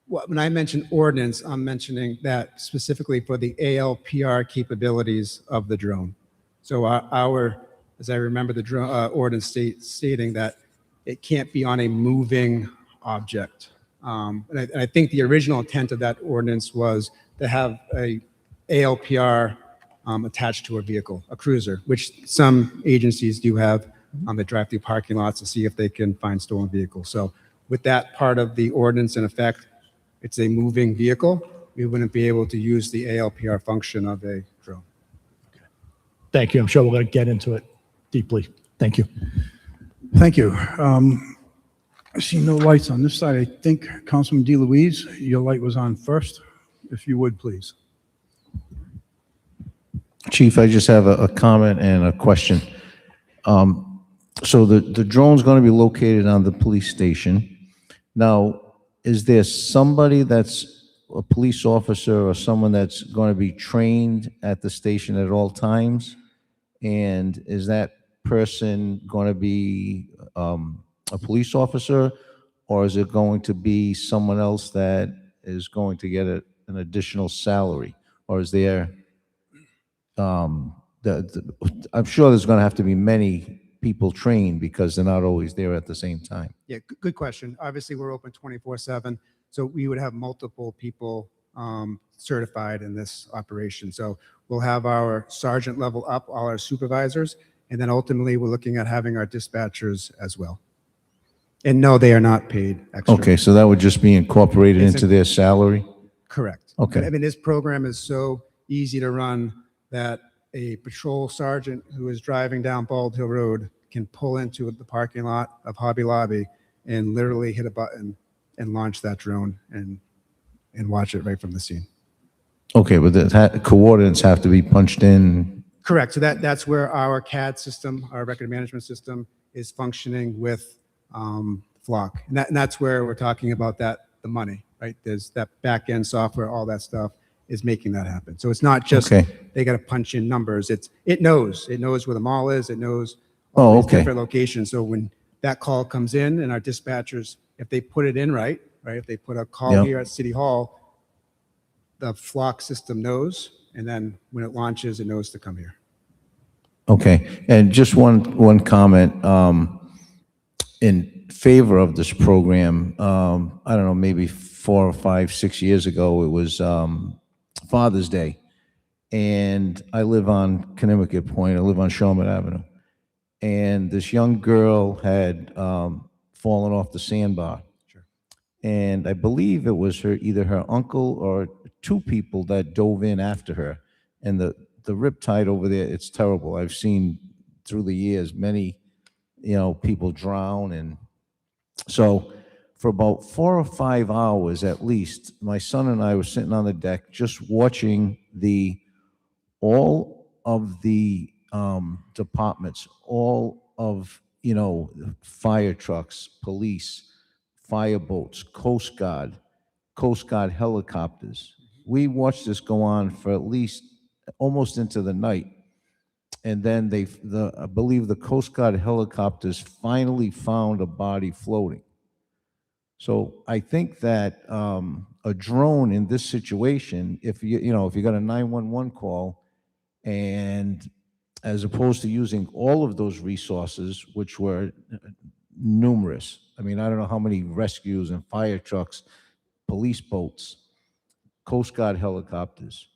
P: When I mention ordinance, I'm mentioning that specifically for the ALPR capabilities of the drone. So as I remember the drone ordinance stating that it can't be on a moving object. And I think the original intent of that ordinance was to have a ALPR attached to a vehicle, a cruiser, which some agencies do have that drive through parking lots to see if they can find stolen vehicles. So with that part of the ordinance in effect, it's a moving vehicle. We wouldn't be able to use the ALPR function of a drone.
I: Thank you. I'm sure we're going to get into it deeply. Thank you.
B: Thank you. I see no lights on this side. I think Councilman DeLuise, your light was on first. If you would, please.
L: Chief, I just have a comment and a question. So the drone's going to be located on the police station. Now, is there somebody that's a police officer or someone that's going to be trained at the station at all times? And is that person going to be a police officer, or is it going to be someone else that is going to get an additional salary? Or is there, I'm sure there's going to have to be many people trained because they're not always there at the same time.
P: Yeah, good question. Obviously, we're open 24/7, so we would have multiple people certified in this operation. So we'll have our sergeant level up, all our supervisors, and then ultimately we're looking at having our dispatchers as well. And no, they are not paid extra.
L: Okay, so that would just be incorporated into their salary?
P: Correct.
L: Okay.
P: I mean, this program is so easy to run that a patrol sergeant who is driving down Bald Hill Road can pull into the parking lot of Hobby Lobby and literally hit a button and launch that drone and watch it right from the scene.
L: Okay, but the coordinates have to be punched in.
P: Correct. So that's where our CAD system, our record management system, is functioning with Flock. And that's where we're talking about the money, right? There's that back end software, all that stuff is making that happen. So it's not just they got to punch in numbers. It knows where the mall is. It knows all these different locations. So when that call comes in and our dispatchers, if they put it in right, if they put a call here at City Hall, the Flock system knows, and then when it launches, it knows to come here.
L: Okay, and just one comment in favor of this program. I don't know, maybe 4 or 5, 6 years ago, it was Father's Day, and I live on Connecticut Point. I live on Sherman Avenue, and this young girl had fallen off the sandbar. Sure. And I believe it was either her uncle or 2 people that dove in after her, and the riptide over there, it's terrible. I've seen through the years many, people drown. And so for about 4 or 5 hours at least, my son and I were sitting on the deck just watching all of the departments, all of, fire trucks, police, fireboats, Coast Guard helicopters. We watched this go on for at least almost into the night. And then I believe the Coast Guard helicopters finally found a body floating. So I think that a drone in this situation, if you got a 911 call, and as opposed to using all of those resources, which were numerous. I mean, I don't know how many rescues and fire trucks, police boats, Coast Guard helicopters.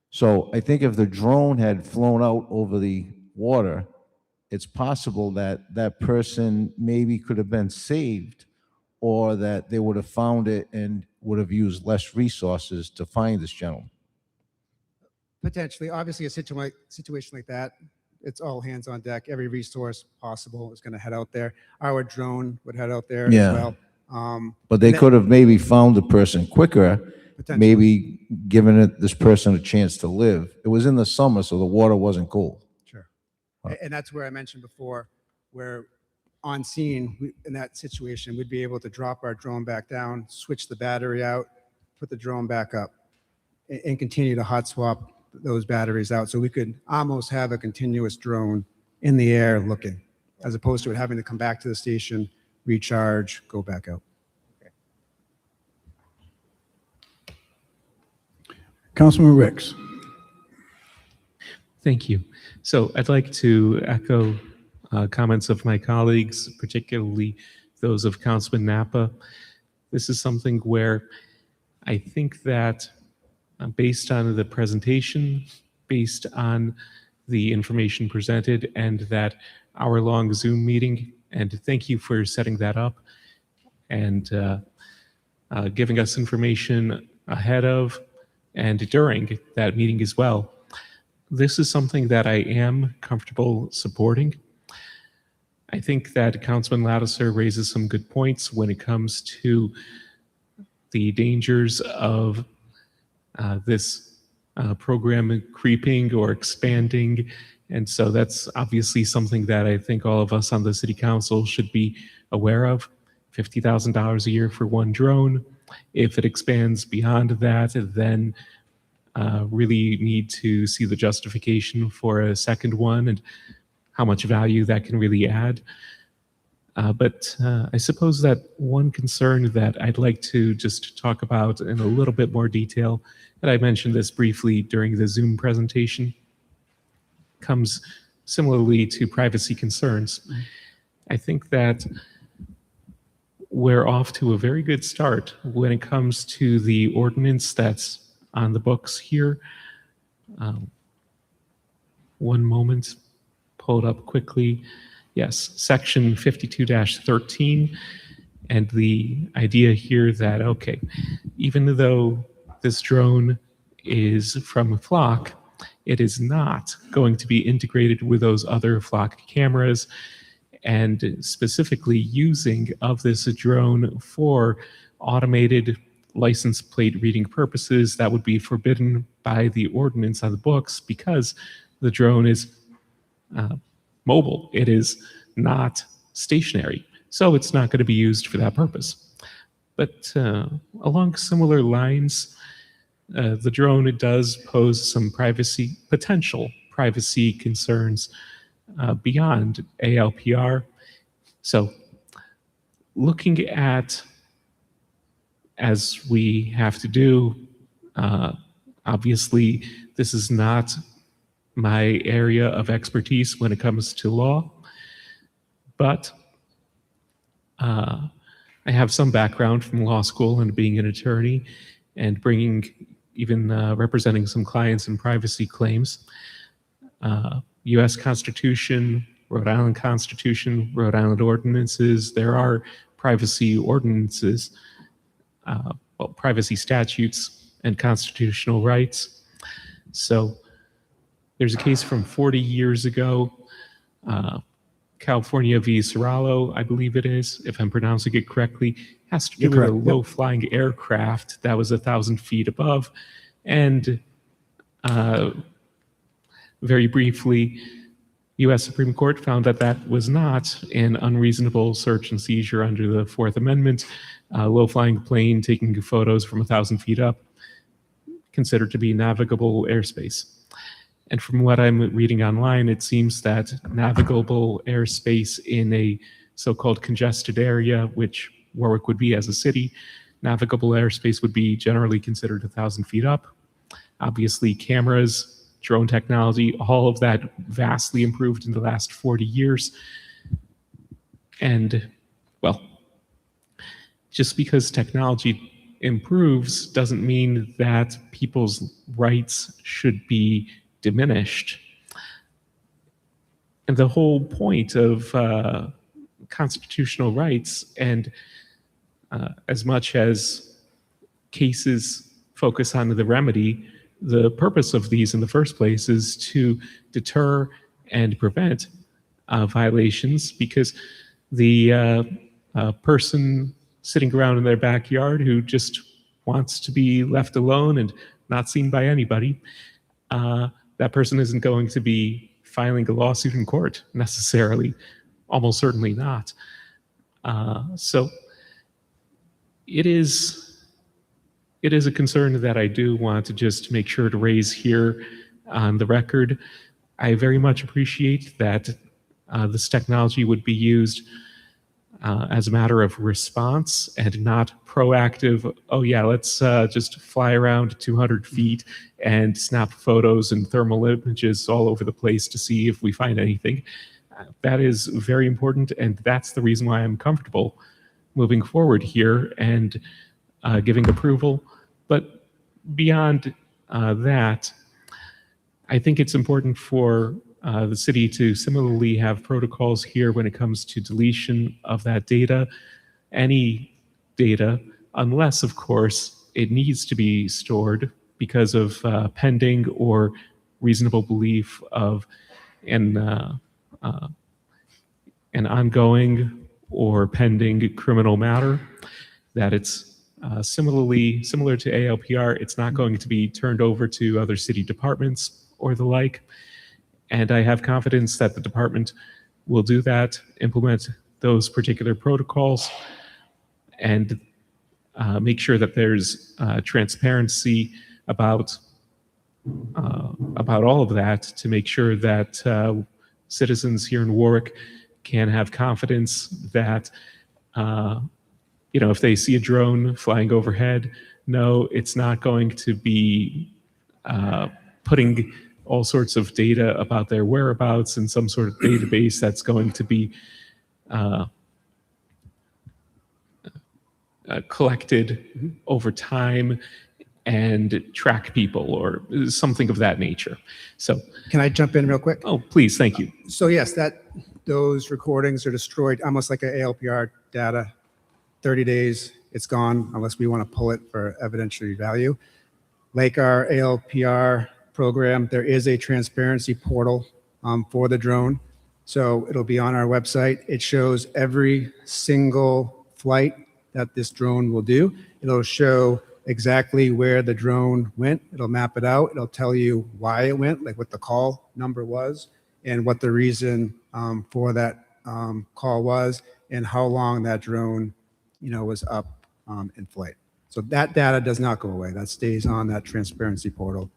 L: So I think if the drone had flown out over the water, it's possible that that person maybe could have been saved, or that they would have found it and would have used less resources to find this gentleman.
P: Potentially, obviously, a situation like that, it's all hands on deck. Every resource possible is going to head out there. Our drone would head out there as well.
L: But they could have maybe found the person quicker, maybe given this person a chance to live. It was in the summer, so the water wasn't cold.
P: Sure. And that's where I mentioned before, where on scene, in that situation, we'd be able to drop our drone back down, switch the battery out, put the drone back up. and continue to hot swap those batteries out. So we could almost have a continuous drone in the air looking, as opposed to it having to come back to the station, recharge, go back out.
B: Councilman Ricks.
O: Thank you. So I'd like to echo comments of my colleagues, particularly those of Councilman Napa. This is something where I think that based on the presentation, based on the information presented, and that hour-long Zoom meeting, and thank you for setting that up and giving us information ahead of and during that meeting as well. This is something that I am comfortable supporting. I think that Councilman Lattiser raises some good points when it comes to the dangers of this program creeping or expanding. And so that's obviously something that I think all of us on the City Council should be aware of. $50,000 a year for one drone. If it expands beyond that, then really need to see the justification for a second one and how much value that can really add. But I suppose that one concern that I'd like to just talk about in a little bit more detail, and I mentioned this briefly during the Zoom presentation, comes similarly to privacy concerns. I think that we're off to a very good start when it comes to the ordinance that's on the books here. One moment, pull it up quickly. Yes, section 52-13, and the idea here that, okay, even though this drone is from Flock, it is not going to be integrated with those other Flock cameras, and specifically using of this drone for automated license plate reading purposes that would be forbidden by the ordinance on the books because the drone is mobile. It is not stationary, so it's not going to be used for that purpose. But along similar lines, the drone does pose some potential privacy concerns beyond ALPR. So looking at, as we have to do, obviously this is not my area of expertise when it comes to law, but I have some background from law school and being an attorney and even representing some clients in privacy claims. U.S. Constitution, Rhode Island Constitution, Rhode Island ordinances, there are privacy ordinances, privacy statutes and constitutional rights. So there's a case from 40 years ago, California v. Serralo, I believe it is, if I'm pronouncing it correctly, has to do with a low-flying aircraft that was 1,000 feet above. And very briefly, U.S. Supreme Court found that that was not an unreasonable search and seizure under the Fourth Amendment. Low-flying plane taking photos from 1,000 feet up, considered to be navigable airspace. And from what I'm reading online, it seems that navigable airspace in a so-called congested area, which Warwick would be as a city, navigable airspace would be generally considered 1,000 feet up. Obviously, cameras, drone technology, all of that vastly improved in the last 40 years. And, well, just because technology improves doesn't mean that people's rights should be diminished. And the whole point of constitutional rights, and as much as cases focus on the remedy, the purpose of these in the first place is to deter and prevent violations, because the person sitting around in their backyard who just wants to be left alone and not seen by anybody, that person isn't going to be filing a lawsuit in court necessarily, almost certainly not. So it is it is a concern that I do want to just make sure to raise here on the record. I very much appreciate that this technology would be used as a matter of response and not proactive, oh yeah, let's just fly around 200 feet and snap photos and thermal images all over the place to see if we find anything. That is very important, and that's the reason why I'm comfortable moving forward here and giving approval. But beyond that, I think it's important for the city to similarly have protocols here when it comes to deletion of that data, any data, unless, of course, it needs to be stored because of pending or reasonable belief of an ongoing or pending criminal matter, that it's similar to ALPR, it's not going to be turned over to other city departments or the like. And I have confidence that the department will do that, implement those particular protocols, and make sure that there's transparency about all of that, to make sure that citizens here in Warwick can have confidence that if they see a drone flying overhead, no, it's not going to be putting all sorts of data about their whereabouts in some sort of database that's going to be collected over time and track people or something of that nature. So,
P: Can I jump in real quick?
O: oh, please, thank you.
P: So yes, those recordings are destroyed almost like a ALPR data. 30 days, it's gone unless we want to pull it for evidentiary value. Like our ALPR program, there is a transparency portal for the drone. So it'll be on our website. It shows every single flight that this drone will do. It'll show exactly where the drone went. It'll map it out. It'll tell you why it went, like what the call number was and what the reason for that call was and how long that drone was up in flight. So that data does not go away. That stays on that transparency portal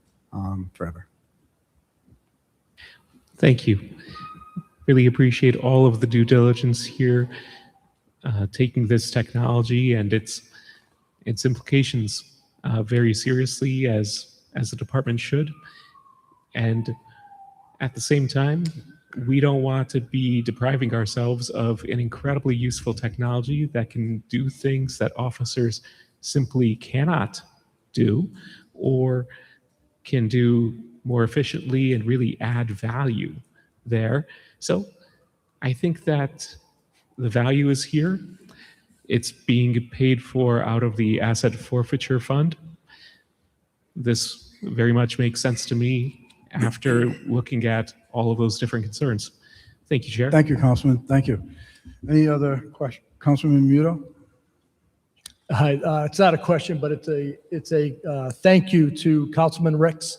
P: forever.
O: Thank you. Really appreciate all of the due diligence here, taking this technology and its implications very seriously, as the department should. And at the same time, we don't want to be depriving ourselves of an incredibly useful technology that can do things that officers simply cannot do, or can do more efficiently and really add value there. So I think that the value is here. It's being paid for out of the asset forfeiture fund. This very much makes sense to me after looking at all of those different concerns. Thank you, Chair.
B: Thank you, Councilman. Thank you. Any other question? Councilman Muto?
I: Hi, it's not a question, but it's a thank you to Councilman Ricks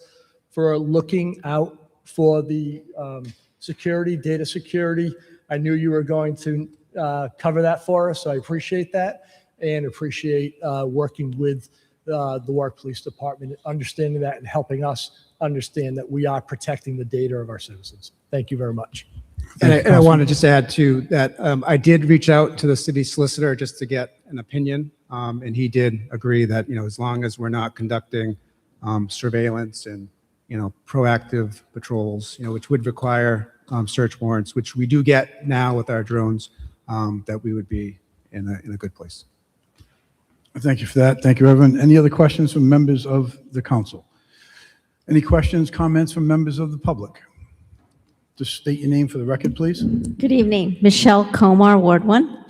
I: for looking out for the security, data security. I knew you were going to cover that for us, so I appreciate that, and appreciate working with the Warwick Police Department, understanding that and helping us understand that we are protecting the data of our citizens. Thank you very much.
P: And I want to just add to that, I did reach out to the city solicitor just to get an opinion, and he did agree that, as long as we're not conducting surveillance and, proactive patrols, which would require search warrants, which we do get now with our drones, that we would be in a good place.
B: Thank you for that. Thank you, everyone. Any other questions from members of the council? Any questions, comments from members of the public? Just state your name for the record, please.
U: Good evening, Michelle Comar, Ward 1.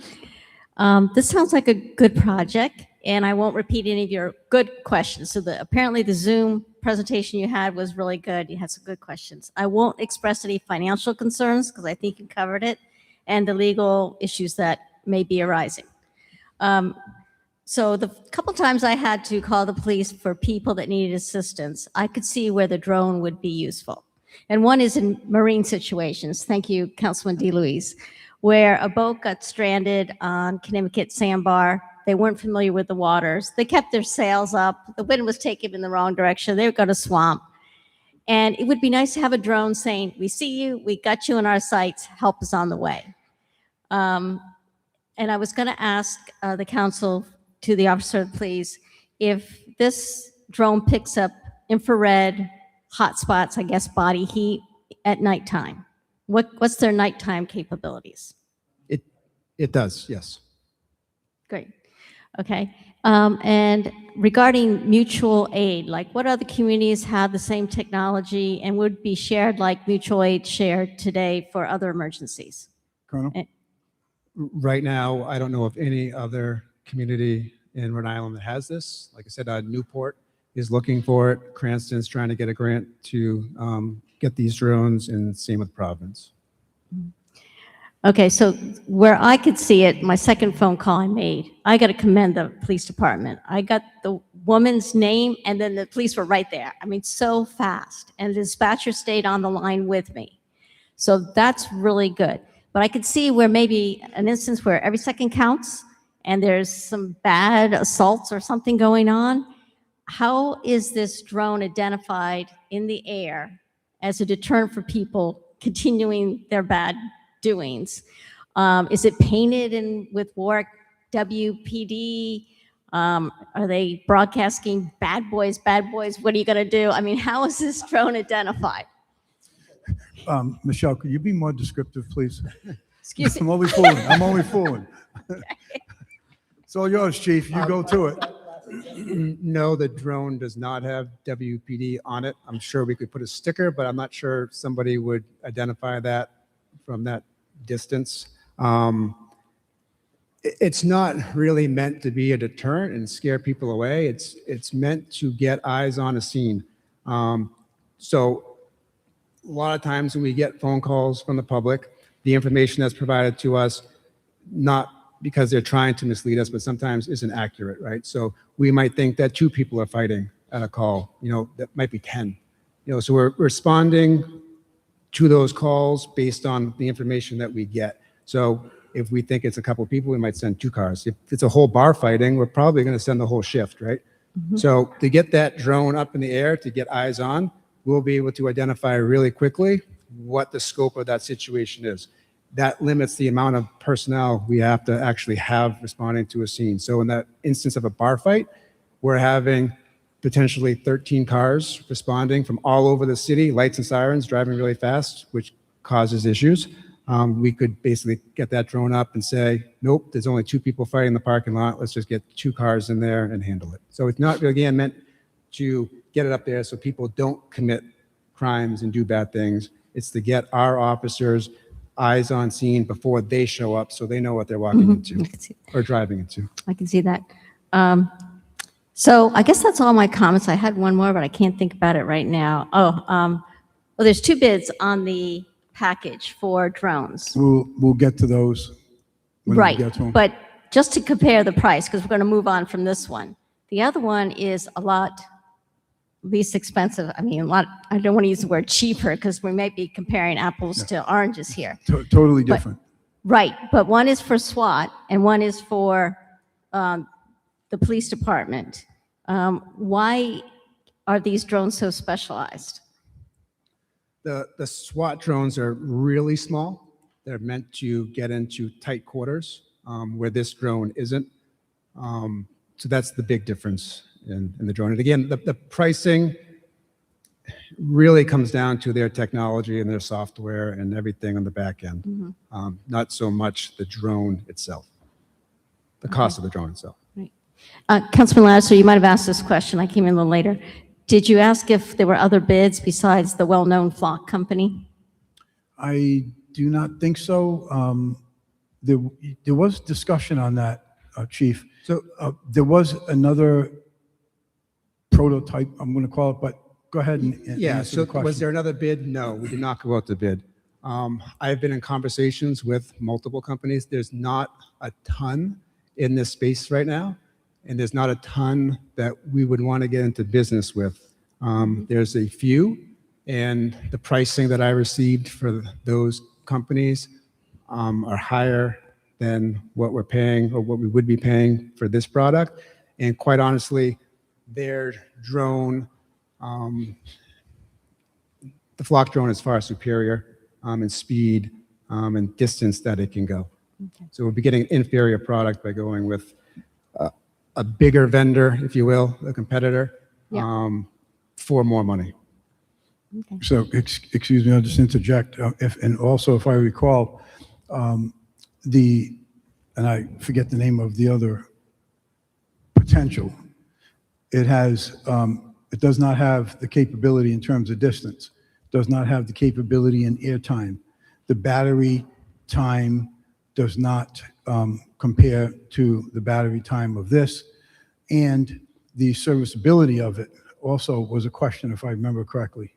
U: This sounds like a good project, and I won't repeat any of your good questions. So apparently the Zoom presentation you had was really good. You had some good questions. I won't express any financial concerns because I think you covered it, and the legal issues that may be arising. So the couple times I had to call the police for people that needed assistance, I could see where the drone would be useful. And one is in marine situations. Thank you, Councilman DeLuise, where a boat got stranded on Connecticut Sandbar They weren't familiar with the waters. They kept their sails up. The wind was taking them in the wrong direction. They were going to swamp. And it would be nice to have a drone saying, we see you, we got you in our sights, help us on the way. And I was going to ask the council, to the officer, please, if this drone picks up infrared hotspots, I guess body heat at nighttime, what's their nighttime capabilities?
P: It does, yes.
U: Great. Okay. And regarding mutual aid, like what other communities have the same technology and would be shared like mutual aid shared today for other emergencies?
B: Colonel?
P: Right now, I don't know of any other community in Rhode Island that has this. Like I said, Newport is looking for it. Cranston's trying to get a grant to get these drones, and same with Providence.
U: Okay, so where I could see it, my second phone call I made, I got to commend the police department. I got the woman's name, and then the police were right there. I mean, so fast. And the dispatcher stayed on the line with me. So that's really good. But I could see where maybe an instance where every second counts, and there's some bad assaults or something going on. How is this drone identified in the air as a deterrent for people continuing their bad doings? Is it painted in with Warwick WPD? Are they broadcasting bad boys, what are you going to do? I mean, how is this drone identified?
B: Michelle, could you be more descriptive, please?
U: Excuse me.
B: I'm only fooling. I'm only fooling. It's all yours, Chief. You go to it.
P: No, the drone does not have WPD on it. I'm sure we could put a sticker, but I'm not sure somebody would identify that from that distance. It's not really meant to be a deterrent and scare people away. It's meant to get eyes on a scene. So a lot of times when we get phone calls from the public, the information that's provided to us, not because they're trying to mislead us, but sometimes isn't accurate, right? So we might think that 2 people are fighting at a call, that might be 10. So we're responding to those calls based on the information that we get. So if we think it's a couple of people, we might send 2 cars. If it's a whole bar fighting, we're probably going to send the whole shift, right?
U: Mm-hmm.
P: So to get that drone up in the air, to get eyes on, we'll be able to identify really quickly what the scope of that situation is. That limits the amount of personnel we have to actually have responding to a scene. So in that instance of a bar fight, we're having potentially 13 cars responding from all over the city, lights and sirens, driving really fast, which causes issues. We could basically get that drone up and say, nope, there's only 2 people fighting in the parking lot. Let's just get 2 cars in there and handle it. So it's not, again, meant to get it up there so people don't commit crimes and do bad things. It's to get our officers eyes on scene before they show up so they know what they're walking into or driving into.
U: I can see that. So I guess that's all my comments. I had one more, but I can't think about it right now. Well, there's 2 bids on the package for drones.
B: We'll get to those when
U: Right,
B: we get to them.
U: but just to compare the price, because we're going to move on from this one. The other one is a lot least expensive. I mean, I don't want to use the word cheaper because we might be comparing apples to oranges here.
B: Totally different.
U: Right, but one is for SWAT and one is for the police department. Why are these drones so specialized?
P: The SWAT drones are really small. They're meant to get into tight quarters where this drone isn't. So that's the big difference in the drone. And again, the pricing really comes down to their technology and their software and everything on the back end. Not so much the drone itself, the cost of the drone itself.
U: Councilman Lattiser, you might have asked this question. I came in a little later. Did you ask if there were other bids besides the well-known Flock company?
B: I do not think so. There was discussion on that, Chief. So there was another prototype, I'm going to call it, but go ahead and
P: Yeah,
B: answer
P: so
B: the question.
P: was there another bid? No, we did not go out to bid. I've been in conversations with multiple companies. There's not a ton in this space right now, and there's not a ton that we would want to get into business with. There's a few, and the pricing that I received for those companies are higher than what we're paying or what we would be paying for this product. And quite honestly, their drone, the Flock drone is far superior in speed and distance that it can go.
U: Okay.
P: So we'll be getting an inferior product by going with a bigger vendor, if you will, a competitor, for more money.
U: Okay.
B: So, excuse me, I'll just interject. And also, if I recall, and I forget the name of the other potential, it does not have the capability in terms of distance, does not have the capability in airtime. The battery time does not compare to the battery time of this, and the serviceability of it also was a question, if I remember correctly.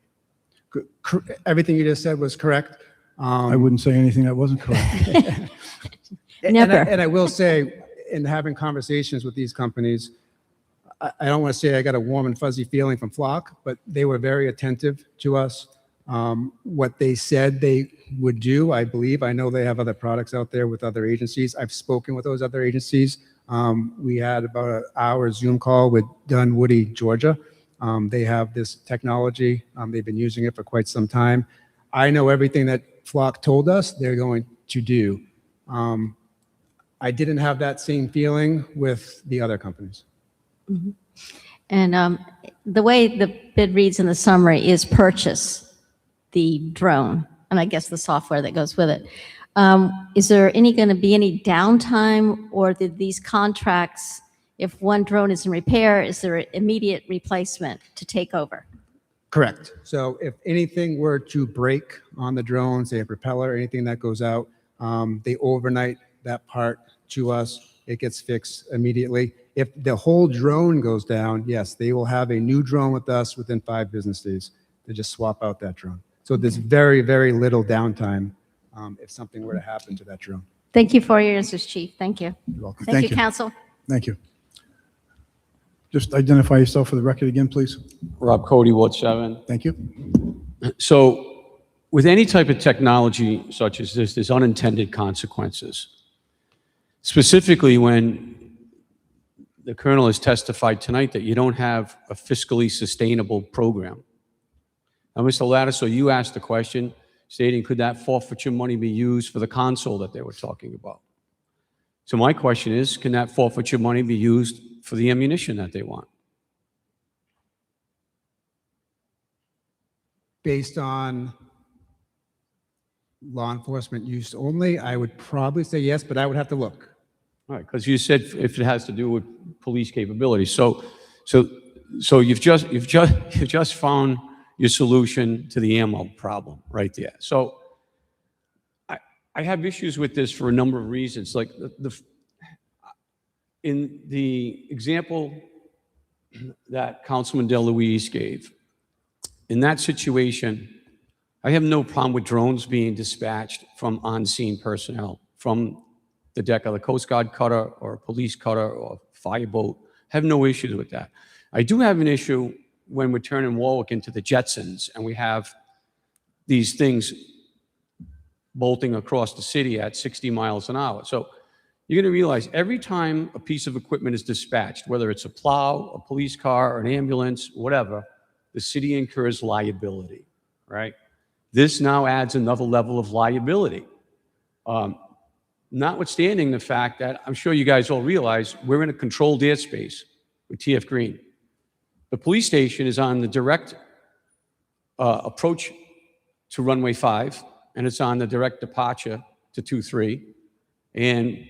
P: Everything you just said was correct.
B: I wouldn't say anything that wasn't correct.
U: Never.
P: And I will say, in having conversations with these companies, I don't want to say I got a warm and fuzzy feeling from Flock, but they were very attentive to us. What they said they would do, I believe. I know they have other products out there with other agencies. I've spoken with those other agencies. We had about an hour Zoom call with Dunwoody, Georgia. They have this technology. They've been using it for quite some time. I know everything that Flock told us they're going to do. I didn't have that same feeling with the other companies.
U: Mhm. And the way the bid reads in the summary is purchase the drone, and I guess the software that goes with it. Is there going to be any downtime, or did these contracts, if one drone is in repair, is there an immediate replacement to take over?
P: Correct. So if anything were to break on the drone, say a propeller, anything that goes out, they overnight that part to us. It gets fixed immediately. If the whole drone goes down, yes, they will have a new drone with us within 5 business days. They just swap out that drone. So there's very, very little downtime if something were to happen to that drone.
U: Thank you for your answers, Chief. Thank you.
P: You're welcome.
U: Thank you, Council.
B: Thank you. Just identify yourself for the record again, please.
J: Rob Cody, Ward 7.
B: Thank you.
J: So with any type of technology such as this, there's unintended consequences. Specifically when the Colonel has testified tonight that you don't have a fiscally sustainable program. Now, Mr. Lattiso, you asked the question stating, could that forfeiture money be used for the console that they were talking about? So my question is, can that forfeiture money be used for the ammunition that they want?
P: Based on law enforcement use only, I would probably say yes, but I would have to look.
J: All right, because you said if it has to do with police capabilities. So you've just found your solution to the ammo problem right there. So I have issues with this for a number of reasons. Like in the example that Councilman DeLuise gave, in that situation, I have no problem with drones being dispatched from on-scene personnel, from the deck of the Coast Guard cutter or a police cutter or fireboat. Have no issues with that. I do have an issue when we're turning Warwick into the Jetsons and we have these things bolting across the city at 60 miles an hour. So you're going to realize every time a piece of equipment is dispatched, whether it's a plow, a police car, or an ambulance, whatever, the city incurs liability, right? This now adds another level of liability. Notwithstanding the fact that I'm sure you guys all realize we're in a controlled airspace with TF Green. The police station is on the direct approach to runway 5, and it's on the direct departure to 23. And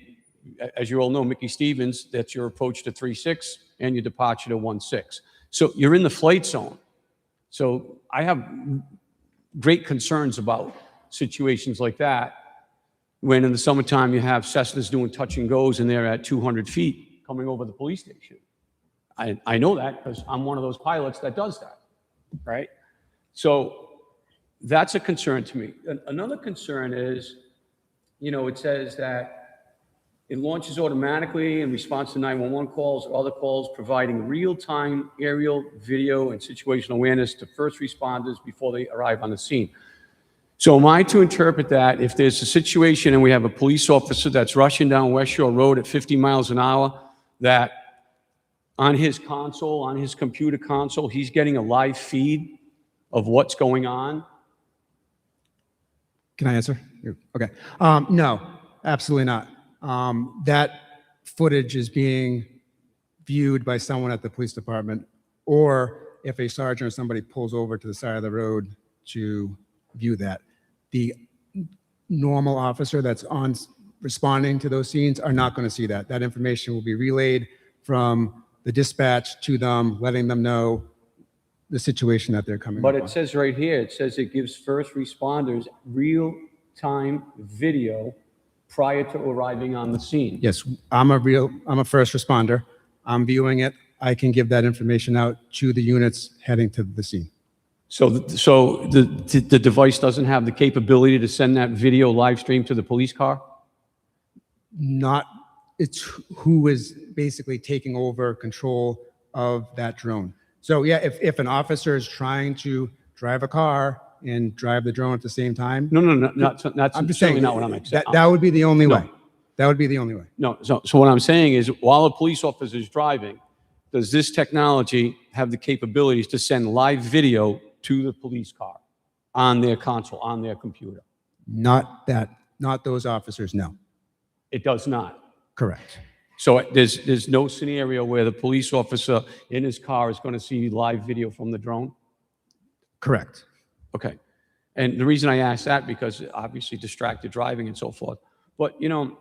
J: as you all know, Mickey Stevens, that's your approach to 36 and your departure to 16. So you're in the flight zone. So I have great concerns about situations like that when in the summertime you have Cessnas doing touch and goes and they're at 200 feet coming over the police station. I know that because I'm one of those pilots that does that, right? So that's a concern to me. Another concern is, it says that it launches automatically in response to 911 calls or other calls, providing real-time aerial, video, and situational awareness to first responders before they arrive on the scene. So am I to interpret that if there's a situation and we have a police officer that's rushing down West Shore Road at 50 miles an hour, that on his console, on his computer console, he's getting a live feed of what's going on?
P: Can I answer? Okay. No, absolutely not. That footage is being viewed by someone at the police department, or if a sergeant or somebody pulls over to the side of the road to view that. The normal officer that's on responding to those scenes are not going to see that. That information will be relayed from the dispatch to them, letting them know the situation that they're coming
J: But
P: upon.
J: it says right here, it says it gives first responders real-time video prior to arriving on the scene.
P: Yes, I'm a first responder. I'm viewing it. I can give that information out to the units heading to the scene.
J: So the device doesn't have the capability to send that video live stream to the police car?
P: It's who is basically taking over control of that drone. So yeah, if an officer is trying to drive a car and drive the drone at the same time.
J: No, that's
P: I'm just
J: certainly
P: saying
J: not what I'm saying.
P: that would be the only
J: No.
P: way. That would be the only way.
J: No, so what I'm saying is, while a police officer is driving, does this technology have the capabilities to send live video to the police car on their console, on their computer?
P: Not those officers, no.
J: It does not.
P: Correct.
J: So there's no scenario where the police officer in his car is going to see live video from the drone?
P: Correct.
J: Okay. And the reason I ask that, because obviously distracted driving and so forth. But, you know,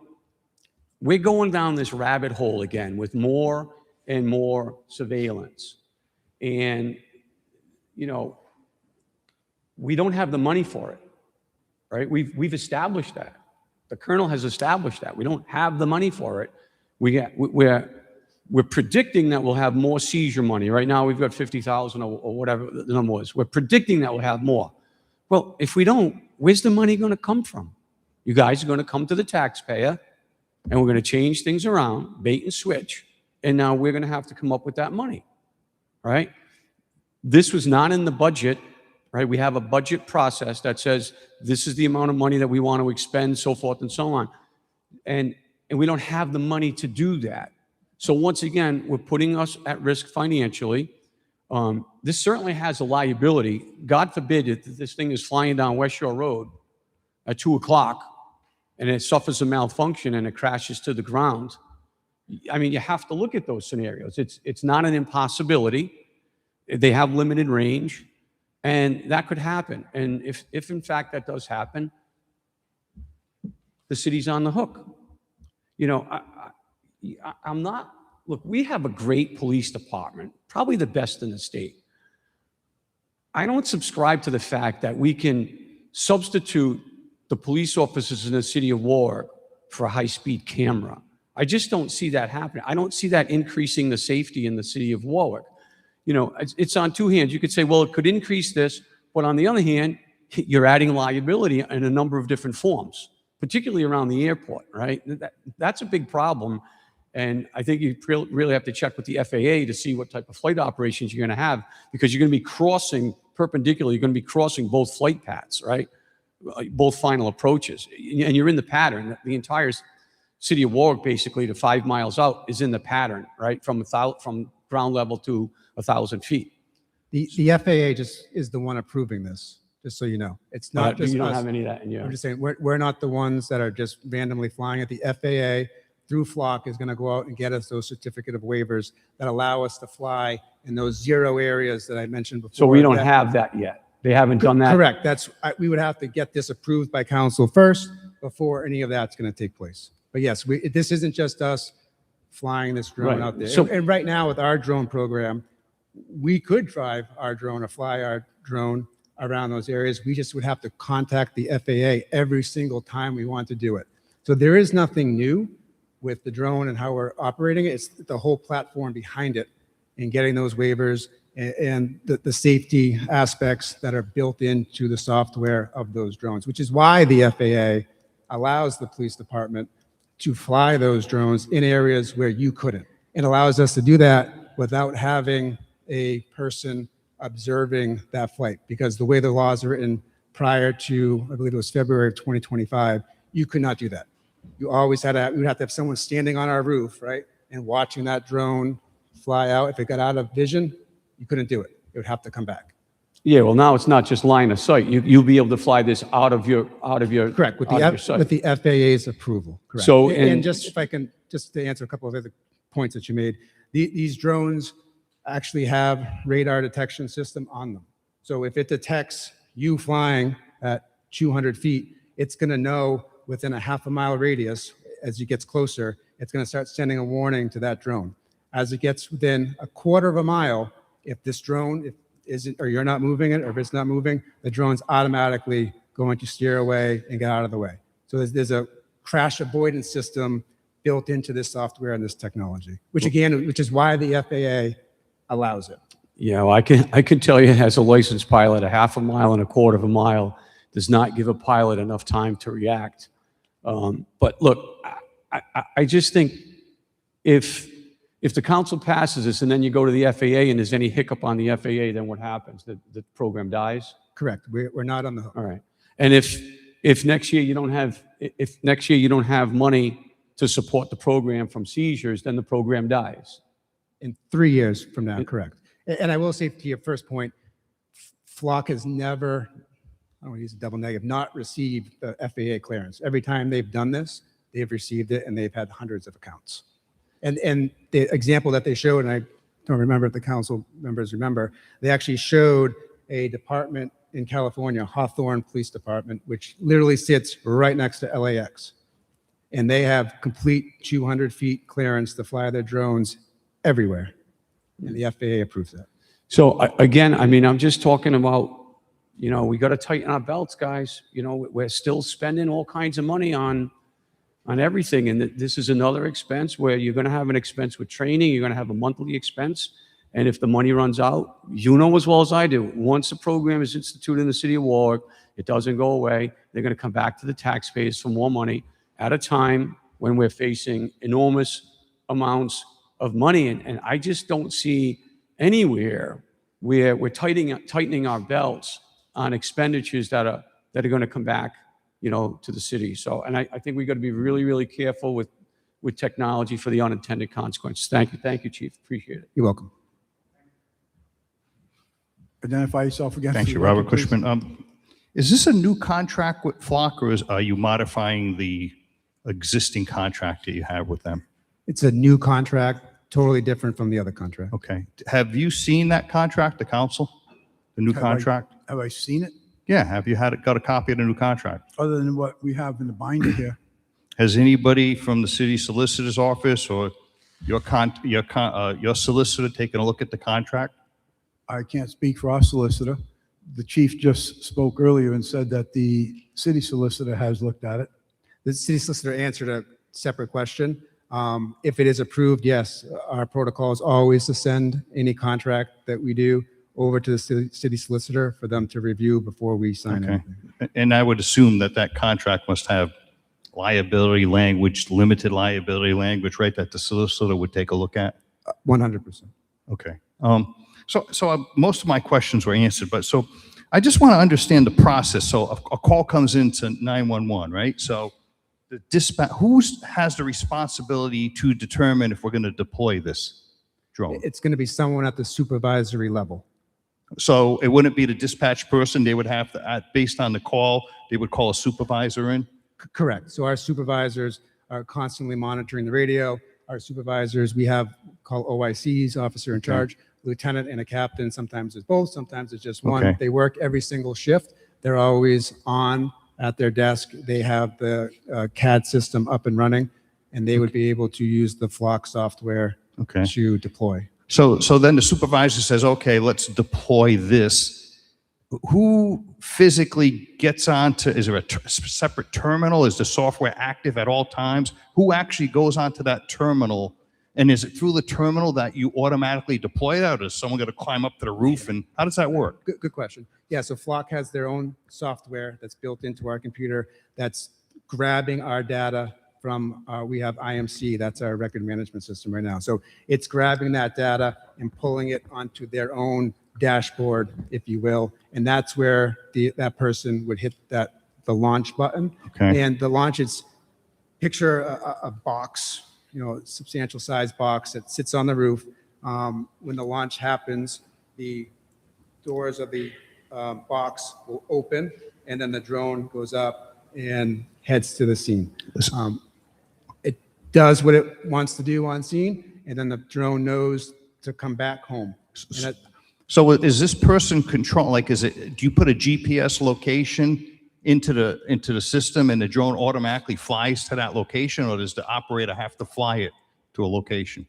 J: we're going down this rabbit hole again with more and more surveillance. And, you know, we don't have the money for it, right? We've established that. The colonel has established that. We don't have the money for it. We're predicting that we'll have more seizure money. Right now, we've got 50,000 or whatever the number was. We're predicting that we'll have more. Well, if we don't, where's the money going to come from? You guys are going to come to the taxpayer, and we're going to change things around, bait and switch, and now we're going to have to come up with that money, right? This was not in the budget, right? We have a budget process that says this is the amount of money that we want to expend, so forth and so on. And we don't have the money to do that. So once again, we're putting us at risk financially. This certainly has a liability. God forbid if this thing is flying down West Shore Road at 2 o'clock and it suffers a malfunction and it crashes to the ground. I mean, you have to look at those scenarios. It's not an impossibility. They have limited range, and that could happen. And if in fact that does happen, the city's on the hook. You know, I'm not, look, we have a great police department, probably the best in the state. I don't subscribe to the fact that we can substitute the police officers in the city of Warwick for a high-speed camera. I just don't see that happening. I don't see that increasing the safety in the city of Warwick. You know, it's on two hands. You could say, well, it could increase this, but on the other hand, you're adding liability in a number of different forms, particularly around the airport, right? That's a big problem. And I think you really have to check with the FAA to see what type of flight operations you're going to have, because you're going to be crossing perpendicular. You're going to be crossing both flight paths, right? Both final approaches. And you're in the pattern. The entire city of Warwick, basically, to 5 miles out, is in the pattern, right? From ground level to 1,000 feet.
P: The FAA just is the one approving this, just so you know. It's not just
J: you don't
P: us.
J: have any of that in your...
P: I'm just saying, we're not the ones that are just randomly flying it. The FAA, through Flock, is going to go out and get us those certificate of waivers that allow us to fly in those 0 areas that I mentioned before.
J: So we don't have that yet. They haven't done that?
P: Correct. We would have to get this approved by council first before any of that's going to take place. But yes, this isn't just us flying this drone out there. And right now with our drone program, we could drive our drone or fly our drone around those areas. We just would have to contact the FAA every single time we want to do it. So there is nothing new with the drone and how we're operating it. It's the whole platform behind it and getting those waivers and the safety aspects that are built into the software of those drones, which is why the FAA allows the police department to fly those drones in areas where you couldn't. It allows us to do that without having a person observing that flight, because the way the laws are written, prior to, I believe it was February of 2025, you could not do that. You always had to, we'd have to have someone standing on our roof, right? And watching that drone fly out. If it got out of vision, you couldn't do it. It would have to come back.
J: Yeah, well, now it's not just line of sight. You'll be able to fly this out of your
P: Correct, with
J: out of your sight.
P: with the FAA's approval, correct.
J: So,
P: And
J: and-
P: just, if I can, just to answer a couple of other points that you made, these drones actually have radar detection system on them. So if it detects you flying at 200 feet, it's gonna know within a half a mile radius, as it gets closer, it's gonna start sending a warning to that drone. As it gets within a quarter of a mile, if this drone isn't, or you're not moving it, or if it's not moving, the drone's automatically going to steer away and get out of the way. So there's a crash avoidance system built into this software and this technology, which is why the FAA allows it.
J: Yeah, well, I can tell you as a licensed pilot, a half a mile and a quarter of a mile does not give a pilot enough time to react. But look, I just think if the council passes this and then you go to the FAA and there's any hiccup on the FAA, then what happens? The program dies?
P: Correct. We're not on the hook.
J: All right. And if next year you don't have money to support the program from seizures, then the program dies.
P: In 3 years from now, correct. And I will say to your first point, Flock has never, I don't want to use a double negative, not received the FAA clearance. Every time they've done this, they've received it and they've had hundreds of accounts. And the example that they showed, and I don't remember if the council members remember, they actually showed a department in California, Hawthorne Police Department, which literally sits right next to LAX. And they have complete 200 feet clearance to fly their drones everywhere. And the FAA approves that.
J: So again, I mean, I'm just talking about, we got to tighten our belts, guys. We're still spending all kinds of money on everything. And this is another expense where you're going to have an expense with training. You're going to have a monthly expense. And if the money runs out, you know as well as I do, once the program is instituted in the city of Warwick, it doesn't go away. They're going to come back to the taxpayers for more money at a time when we're facing enormous amounts of money. And I just don't see anywhere where we're tightening our belts on expenditures that are going to come back, to the city. So, and I think we got to be really, really careful with technology for the unintended consequences. Thank you, Chief. Appreciate it.
P: You're welcome.
B: Identify yourself again.
F: Thank you, Robert Cushman. Is this a new contract with Flock, or are you modifying the existing contract that you have with them?
P: It's a new contract, totally different from the other contract.
F: Okay. Have you seen that contract, the council? The new contract?
B: Have I seen it?
F: Yeah. Have you got a copy of the new contract?
B: Other than what we have in the binder here?
F: Has anybody from the city solicitor's office or your solicitor taken a look at the contract?
B: I can't speak for our solicitor. The chief just spoke earlier and said that the city solicitor has looked at it.
P: The city solicitor answered a separate question. If it is approved, yes, our protocol is always to send any contract that we do over to the city solicitor for them to review before we sign it.
F: And I would assume that contract must have liability language, limited liability language, right, that the solicitor would take a look at?
P: 100%.
F: Okay. So most of my questions were answered, but so I just want to understand the process. So a call comes into 911, right? So the dispatch, who has the responsibility to determine if we're going to deploy this drone?
P: It's going to be someone at the supervisory level.
F: So it wouldn't be the dispatch person. They would have to, based on the call, they would call a supervisor in?
P: Correct. So our supervisors are constantly monitoring the radio. Our supervisors, we have called OICs, officer in charge, lieutenant and a captain. Sometimes it's both, sometimes it's just one.
F: Okay.
P: They work every single shift. They're always on at their desk. They have the CAD system up and running, and they would be able to use the Flock software to deploy.
F: So then the supervisor says, okay, let's deploy this. Who physically gets onto, is there a separate terminal? Is the software active at all times? Who actually goes onto that terminal? And is it through the terminal that you automatically deploy that, or is someone going to climb up to the roof? And how does that work?
P: Good question. Yeah, so Flock has their own software that's built into our computer that's grabbing our data from, we have IMC, that's our record management system right now. So it's grabbing that data and pulling it onto their own dashboard, if you will, and that's where that person would hit the launch button.
F: Okay.
P: And the launch is, picture a box, substantial size box that sits on the roof. When the launch happens, the doors of the box will open, and then the drone goes up and heads to the scene. It does what it wants to do on scene, and then the drone knows to come back home. And that,
F: So is this person control, like, do you put a GPS location into the system and the drone automatically flies to that location, or does the operator have to fly it to a location?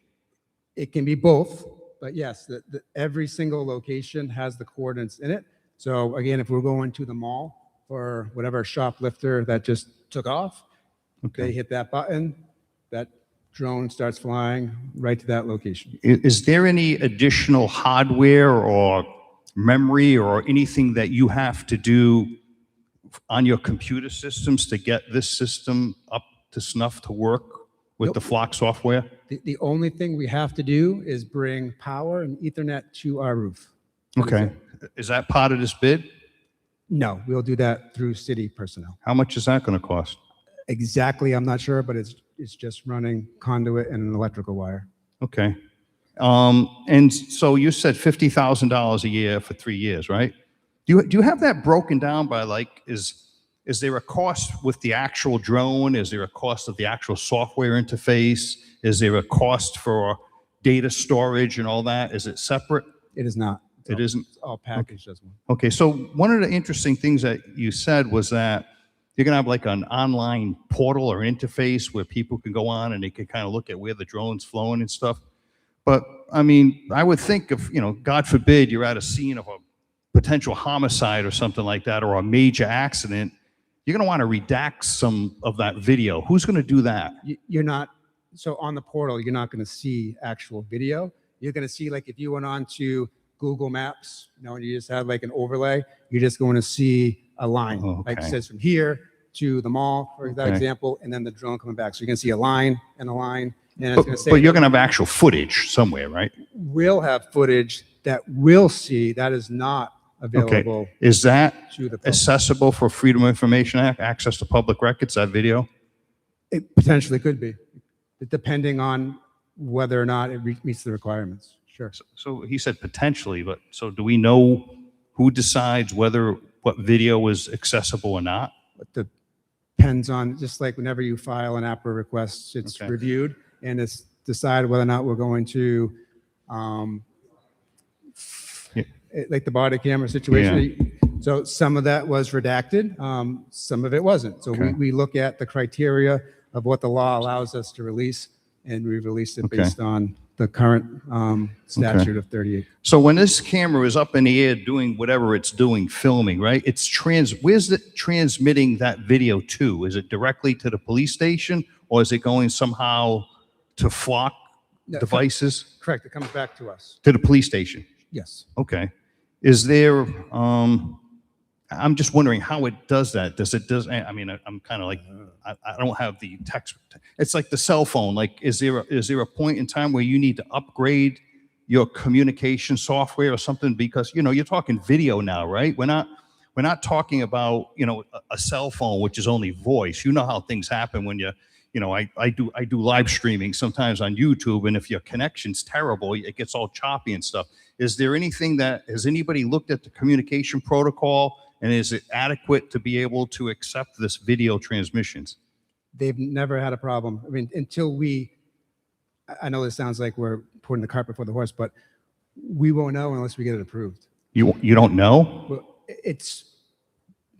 P: it can be both, but yes, every single location has the coordinates in it. So again, if we're going to the mall for whatever shoplifter that just took off, they hit that button, that drone starts flying right to that location.
F: Is there any additional hardware or memory or anything that you have to do on your computer systems to get this system up to snuff to work with the Flock software?
P: The only thing we have to do is bring power and Ethernet to our roof.
F: Okay. Is that part of this bid?
P: No, we'll do that through city personnel.
F: How much is that going to cost?
P: Exactly, I'm not sure, but it's just running conduit and an electrical wire.
F: Okay. And so you said $50,000 a year for 3 years, right? Do you have that broken down by, like, is there a cost with the actual drone? Is there a cost of the actual software interface? Is there a cost for data storage and all that? Is it separate?
P: It is not.
F: It isn't?
P: It's all packaged as one.
F: Okay, so one of the interesting things that you said was that you're going to have like an online portal or interface where people can go on and they can kind of look at where the drone's flowing and stuff. But I mean, I would think if, God forbid, you're at a scene of a potential homicide or something like that, or a major accident, you're going to want to redact some of that video. Who's going to do that?
P: You're not, so on the portal, you're not going to see actual video. You're going to see, like, if you went on to Google Maps, and you just had like an overlay, you're just going to see a line. Like it says from here to the mall, for that example, and then the drone coming back. So you're going to see a line and a line, and it's going to say.
F: But you're going to have actual footage somewhere, right?
P: We'll have footage that we'll see that is not available.
F: Okay. Is that
P: to the public.
F: accessible for Freedom of Information Act, access to public records, that video?
P: It potentially could be, depending on whether or not it meets the requirements. Sure.
F: So he said potentially, but so do we know who decides what video is accessible or not?
P: It depends on, just like whenever you file an APRA request, it's reviewed and it's decided whether or not we're going to, like the body camera situation. So some of that was redacted, some of it wasn't. So we look at the criteria of what the law allows us to release, and we released it based on the current statute of 38.
F: So when this camera is up in the air doing whatever it's doing, filming, right? Where's it transmitting that video to? Is it directly to the police station, or is it going somehow to Flock devices?
P: Correct, it comes back to us.
F: To the police station?
P: Yes.
F: Okay. Is there, I'm just wondering how it does that. I mean, I'm kind of like, I don't have the text. It's like the cell phone. Like, is there a point in time where you need to upgrade your communication software or something? Because, you're talking video now, right? We're not talking about, a cell phone, which is only voice. You know how things happen when I do live streaming sometimes on YouTube, and if your connection's terrible, it gets all choppy and stuff. Is there anything has anybody looked at the communication protocol, and is it adequate to be able to accept this video transmissions?
P: They've never had a problem. I mean, until I know this sounds like we're putting the cart before the horse, but we won't know unless we get it approved.
F: You don't know?
P: Well, it's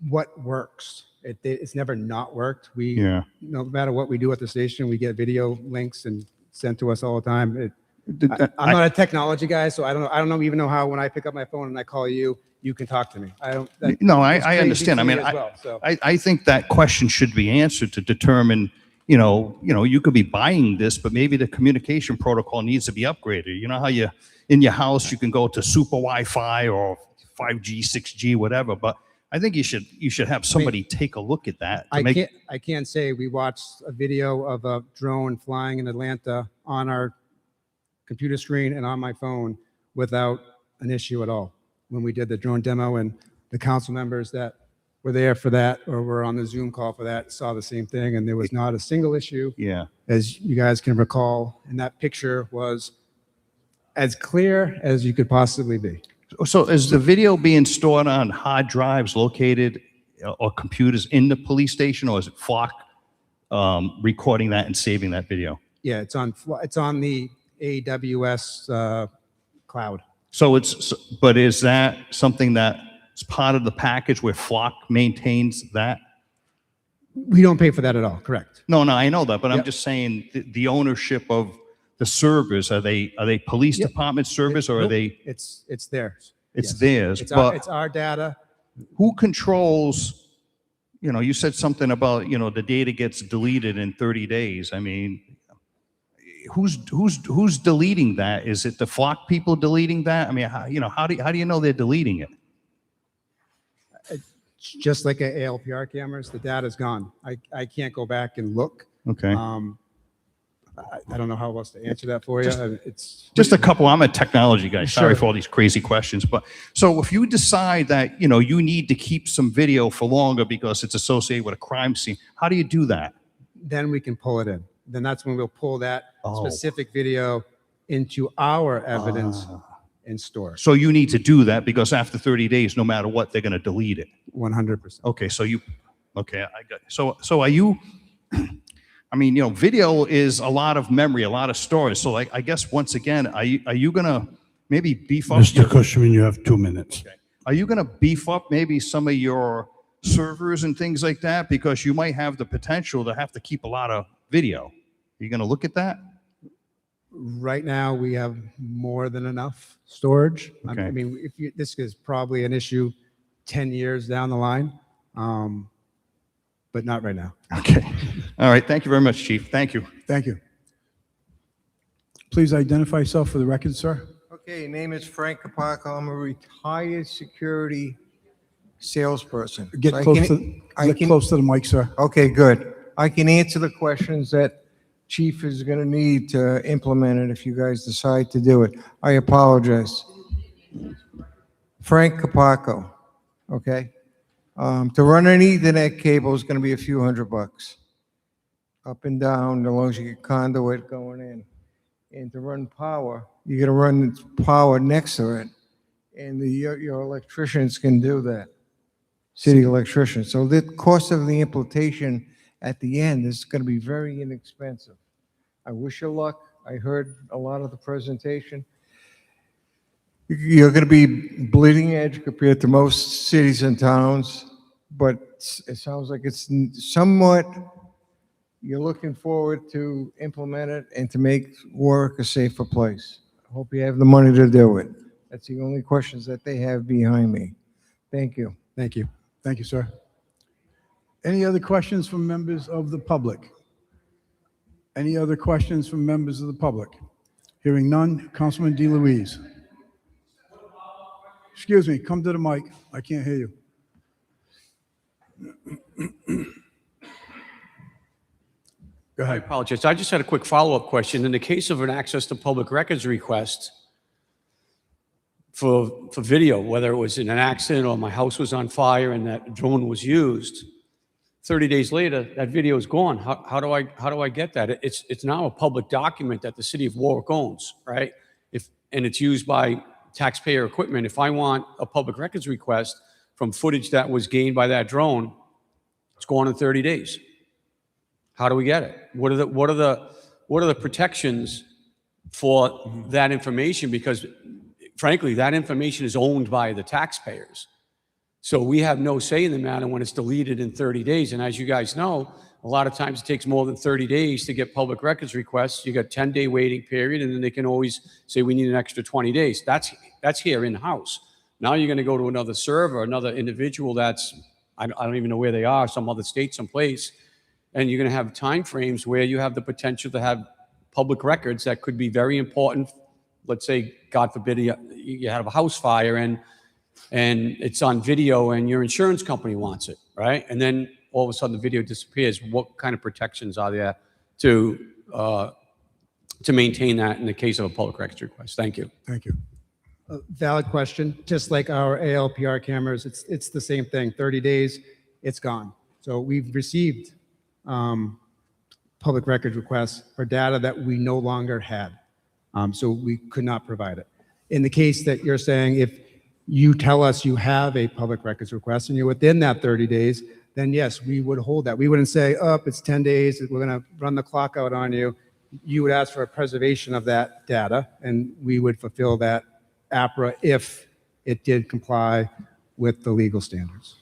P: what works. It's never not worked. No matter what we do at the station, we get video links and sent to us all the time. I'm not a technology guy, so I don't even know how when I pick up my phone and I call you, you can talk to me.
F: I understand. I mean, I think that question should be answered to determine, you could be buying this, but maybe the communication protocol needs to be upgraded. You know how in your house, you can go to super Wi-Fi or 5G, 6G, whatever, but I think you should have somebody take a look at that.
P: I can't say we watched a video of a drone flying in Atlanta on our computer screen and on my phone without an issue at all. when we did the drone demo, and the council members that were there for that or were on the Zoom call for that saw the same thing, and there was not a single issue.
F: Yeah.
P: As you guys can recall, and that picture was as clear as you could possibly be.
F: So is the video being stored on hard drives located or computers in the police station, or is it Flock recording that and saving that video?
P: Yeah, it's on the AWS cloud.
F: So but is that something that's part of the package where Flock maintains that?
P: We don't pay for that at all, correct?
F: No, I know that, but I'm
P: Yep.
F: just saying the ownership of the servers, are they police
P: Yep.
F: department servers, or are
P: Nope,
F: they?
P: It's theirs.
F: It's
P: Yes.
F: theirs,
P: It's
F: but
P: our data.
F: who controls, you said something about, the data gets deleted in 30 days. I mean, who's deleting that? Is it the Flock people deleting that? I mean, how do you know they're deleting it?
P: Just like ALPR cameras, the data's gone. I can't go back and look.
F: Okay.
P: I don't know how else to answer that for you. It's
F: Just a couple. I'm a technology guy. Sorry
P: Sure.
F: for all these crazy questions. But so if you decide that, you need to keep some video for longer because it's associated with a crime scene, how do you do that?
P: then we can pull it in. Then that's when we'll pull that
F: Oh.
P: specific video into our evidence and store it.
F: So you need to do that because after 30 days, no matter what, they're going to delete it.
P: 100%.
F: Okay. Okay. I got So are you, I mean, video is a lot of memory, a lot of storage. So I guess once again, are you going to maybe beef up?
B: Mr. Cushman, you have 2 minutes.
F: Are you going to beef up maybe some of your servers and things like that? Because you might have the potential to have to keep a lot of video. Are you going to look at that?
P: Right now, we have more than enough storage.
F: Okay.
P: I mean, this is probably an issue 10 years down the line, but not right now.
F: Okay. All right. Thank you very much, Chief. Thank you.
B: Thank you. Please identify yourself for the record, sir.
A: Okay, name is Frank Capaco. I'm a retired security salesperson.
B: Get
A: So
B: close to the mic, sir.
A: Okay, good. I can answer the questions that Chief is going to need to implement it if you guys decide to do it. I apologize. Frank Capaco, okay? To run an Ethernet cable is going to be a few $100. Up and down, as long as you get conduit going in. And to run power, you're going to run power next to it. And your electricians can do that, city electricians. So the cost of the implementation at the end is going to be very inexpensive. I wish you luck. I heard a lot of the presentation. You're going to be bleeding edge compared to most cities and towns, but it sounds like it's somewhat, you're looking forward to implement it and to make Warwick a safer place. I hope you have the money to do it. That's the only questions that they have behind me. Thank you.
P: Thank you.
B: Thank you, sir. Any other questions from members of the public? Any other questions from members of the public? Hearing none, Councilman DeLuise. Excuse me, come to the mic. I can't hear you. Go
J: I
B: ahead.
J: apologize. I just had a quick follow-up question. In the case of an access to public records request for video, whether it was in an accident or my house was on fire and that drone was used, 30 days later, that video is gone. How do I get that? It's now a public document that the city of Warwick owns, right? And it's used by taxpayer equipment. If I want a public records request from footage that was gained by that drone, it's gone in 30 days. How do we get it? What are the protections for that information? Because frankly, that information is owned by the taxpayers. So we have no say in the matter when it's deleted in 30 days. And as you guys know, a lot of times it takes more than 30 days to get public records requests. You got 10-day waiting period, and then they can always say, we need an extra 20 days. That's here in-house. Now you're going to go to another server, another individual that's, I don't even know where they are, some other state, someplace, and you're going to have time frames where you have the potential to have public records that could be very important. Let's say, God forbid, you have a house fire and it's on video and your insurance company wants it, right? And then all of a sudden the video disappears. What kind of protections are there to maintain that in the case of a public records request? Thank you.
B: Thank you.
P: A valid question, just like our ALPR cameras, it's the same thing, 30 days, it's gone. So we've received public records requests for data that we no longer had. So we could not provide it. In the case that you're saying, if you tell us you have a public records request and you're within that 30 days, then yes, we would hold that. We wouldn't say, oh, it's 10 days, we're gonna run the clock out on you. You would ask for a preservation of that data, and we would fulfill that APRA if it did comply with the legal standards.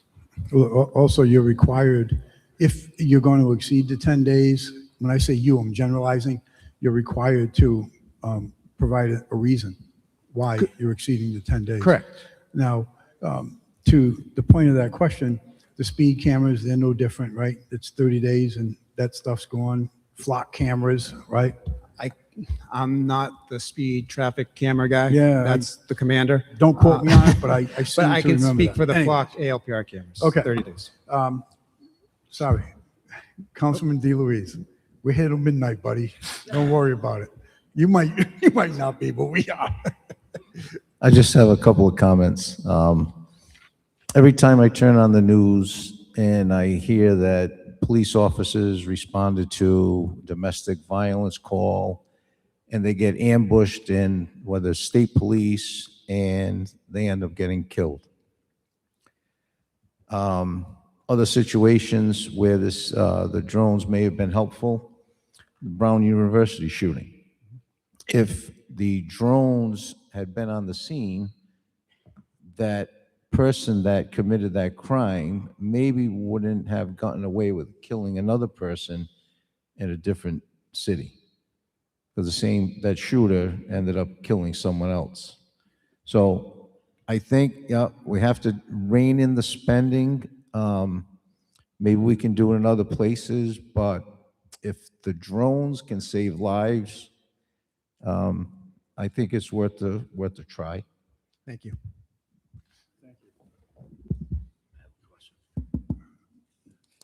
B: Also, you're required, if you're going to exceed the 10 days, when I say you, I'm generalizing, you're required to provide a reason why you're exceeding the 10 days.
P: Correct.
B: Now, to the point of that question, the speed cameras, they're no different, right? It's 30 days and that stuff's gone. Flock cameras, right?
P: I'm not the speed traffic camera guy.
B: Yeah,
P: That's the commander.
B: Don't quote me on it, but I seem
P: But I
B: to
P: can
B: remember
P: speak
B: that.
P: for the
B: Anyway.
P: flock ALPR cameras.
B: Okay.
P: 30 days.
B: Sorry. Councilman DeLuise, we're here till midnight, buddy. Don't worry about it. You might not be, but we are.
L: I just have a couple of comments. Every time I turn on the news and I hear that police officers responded to domestic violence call and they get ambushed in whether state police and they end up getting killed. Other situations where the drones may have been helpful, Brown University shooting. If the drones had been on the scene, that person that committed that crime maybe wouldn't have gotten away with killing another person in a different city. Because that shooter ended up killing someone else. So I think, yeah, we have to rein in the spending. Maybe we can do it in other places, but if the drones can save lives, I think it's worth a try.
P: Thank you.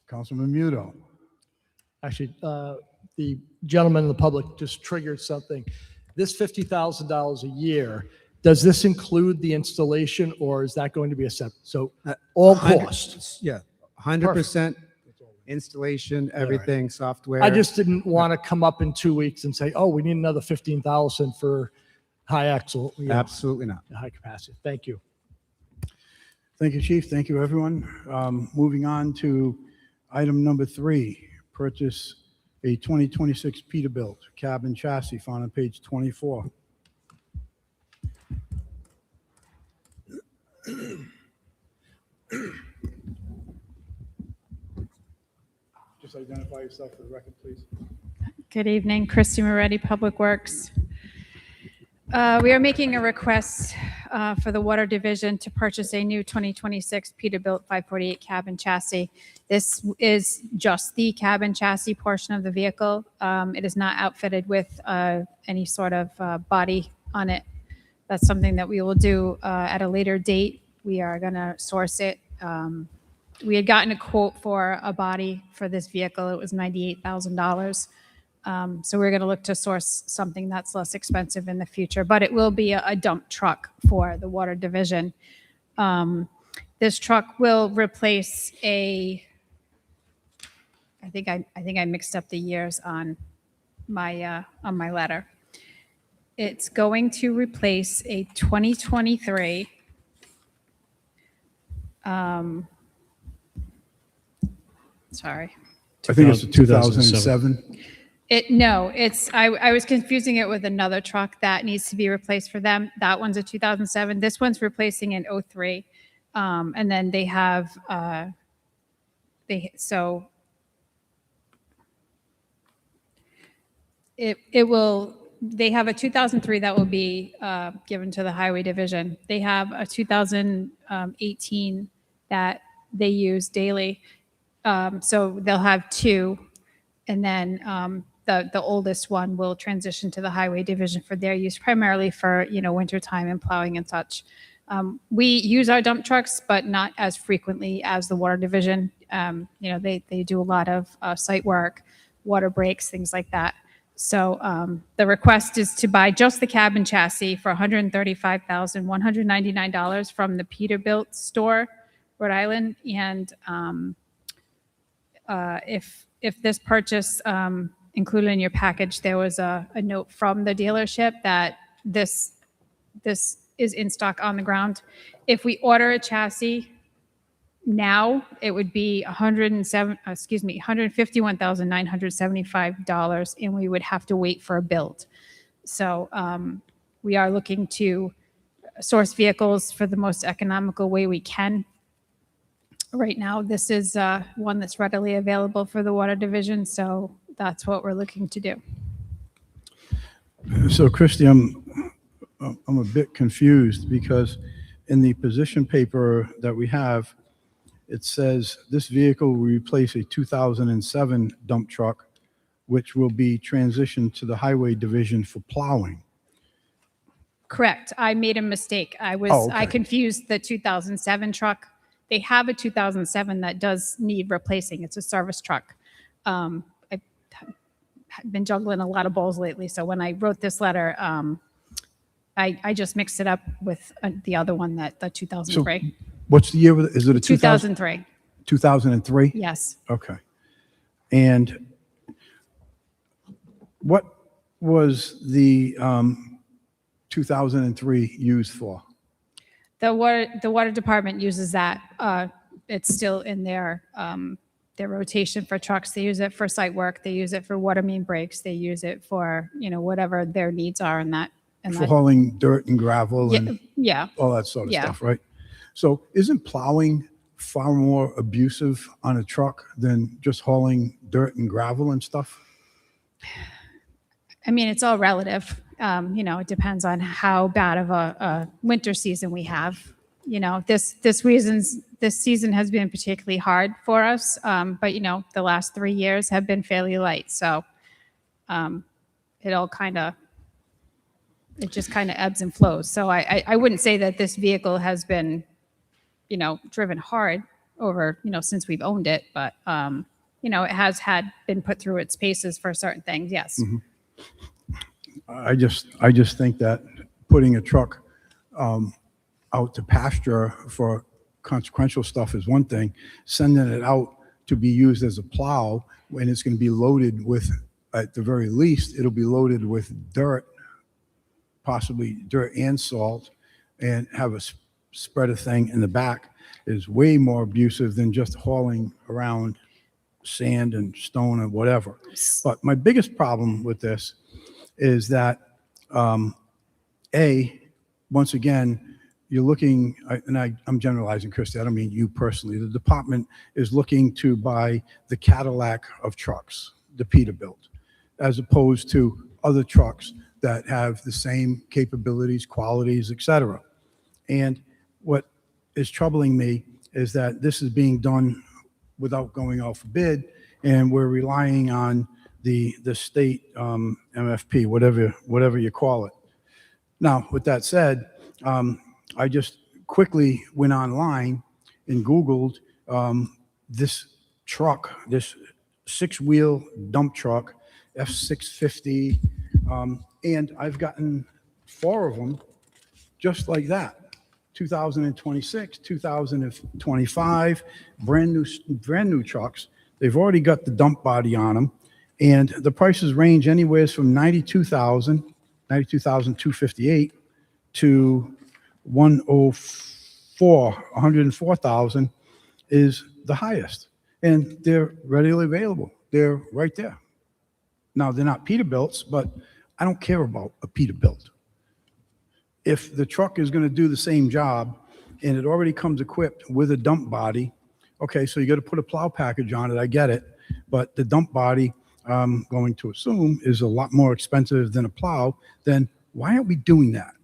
B: Councilman Muto.
I: Actually, the gentleman in the public just triggered something. This $50,000 a year, does this include the installation, or is that going to be a separate? So all
P: 100
I: cost.
P: Yeah, 100% installation, everything, software.
I: I just didn't want to come up in 2 weeks and say, oh, we need another 15,000 for high axle.
P: Absolutely not.
I: High capacity. Thank you.
B: Thank you, Chief. Thank you, everyone. Moving on to item number 3, purchase a 2026 Peterbilt cab and chassis found on page 24. Just identify yourself for the record, please.
D: Good evening, Christy Moretti, Public Works. We are making a request for the Water Division to purchase a new 2026 Peterbilt 548 cab and chassis. This is just the cab and chassis portion of the vehicle. It is not outfitted with any sort of body on it. That's something that we will do at a later date. We are going to source it. We had gotten a quote for a body for this vehicle. It was $98,000. So we're going to look to source something that's less expensive in the future, but it will be a dump truck for the Water Division. This truck will replace I think I mixed up the years on my letter. It's going to replace a 2023 sorry.
B: I think it's a 2007.
D: I was confusing it with another truck that needs to be replaced for them. That one's a 2007. This one's replacing an 03. And then they have, they have a 2003 that will be given to the Highway Division. They have a 2018 that they use daily. So they'll have 2, and then the oldest one will transition to the Highway Division for their use, primarily for wintertime and plowing and such. We use our dump trucks, but not as frequently as the Water Division. They do a lot of site work, water breaks, things like that. So the request is to buy just the cab and chassis for $135,199 from the Peterbilt store, Rhode Island. And if this purchase included in your package, there was a note from the dealership that this is in stock on the ground. If we order a chassis now, it would be $151,975, and we would have to wait for a build. So we are looking to source vehicles for the most economical way we can. Right now, this is one that's readily available for the water division, so that's what we're looking to do.
B: So Christie, I'm a bit confused because in the position paper that we have, it says this vehicle will replace a 2007 dump truck, which will be transitioned to the highway division for plowing.
D: Correct. I made a mistake. I confused the 2007 truck. They have a 2007 that does need replacing. It's a service truck. I've been juggling a lot of balls lately, so when I wrote this letter, I just mixed it up with the other one, the 2003.
B: So what's the year? Is it a
D: 2003.
B: 2003?
D: Yes.
B: Okay. And what was the 2003 used for?
D: The water department uses that. It's still in their rotation for trucks. They use it for site work. They use it for water main breaks. They use it for, whatever their needs are in that.
B: For hauling dirt and gravel and
D: yeah.
B: all that sort of stuff, right? So isn't plowing far more abusive on a truck than just hauling dirt and gravel and stuff?
D: I mean, it's all relative. It depends on how bad of a winter season we have. This season has been particularly hard for us. But the last 3 years have been fairly light. So it just kind of ebbs and flows. So I wouldn't say that this vehicle has been, driven hard over, since we've owned it, but it has been put through its paces for certain things. Yes.
B: Mm-hmm. I just think that putting a truck out to pasture for consequential stuff is one thing. Sending it out to be used as a plow when it's going to be loaded with, at the very least, it'll be loaded with dirt, possibly dirt and salt, and have a spreader thing in the back is way more abusive than just hauling around sand and stone and whatever. But my biggest problem with this is that, once again, you're looking, and I'm generalizing, Christy, I don't mean you personally, the department is looking to buy the Cadillac of trucks, the Peterbilt, as opposed to other trucks that have the same capabilities, qualities, etc. And what is troubling me is that this is being done without going out for bid, and we're relying on the state MFP, whatever you call it. Now, with that said, I just quickly went online and Googled this truck, this six-wheel dump truck, F650, and I've gotten 4 of them just like that. 2026, 2025, brand new trucks. They've already got the dump body on them, and the prices range anywhere from $92,258 to $104,000 is the highest, and they're readily available. They're right there. Now, they're not Peterbilts, but I don't care about a Peterbilt. If the truck is going to do the same job and it already comes equipped with a dump body, okay, so you got to put a plow package on it, I get it, but the dump body, I'm going to assume, is a lot more expensive than a plow, then why aren't we doing that?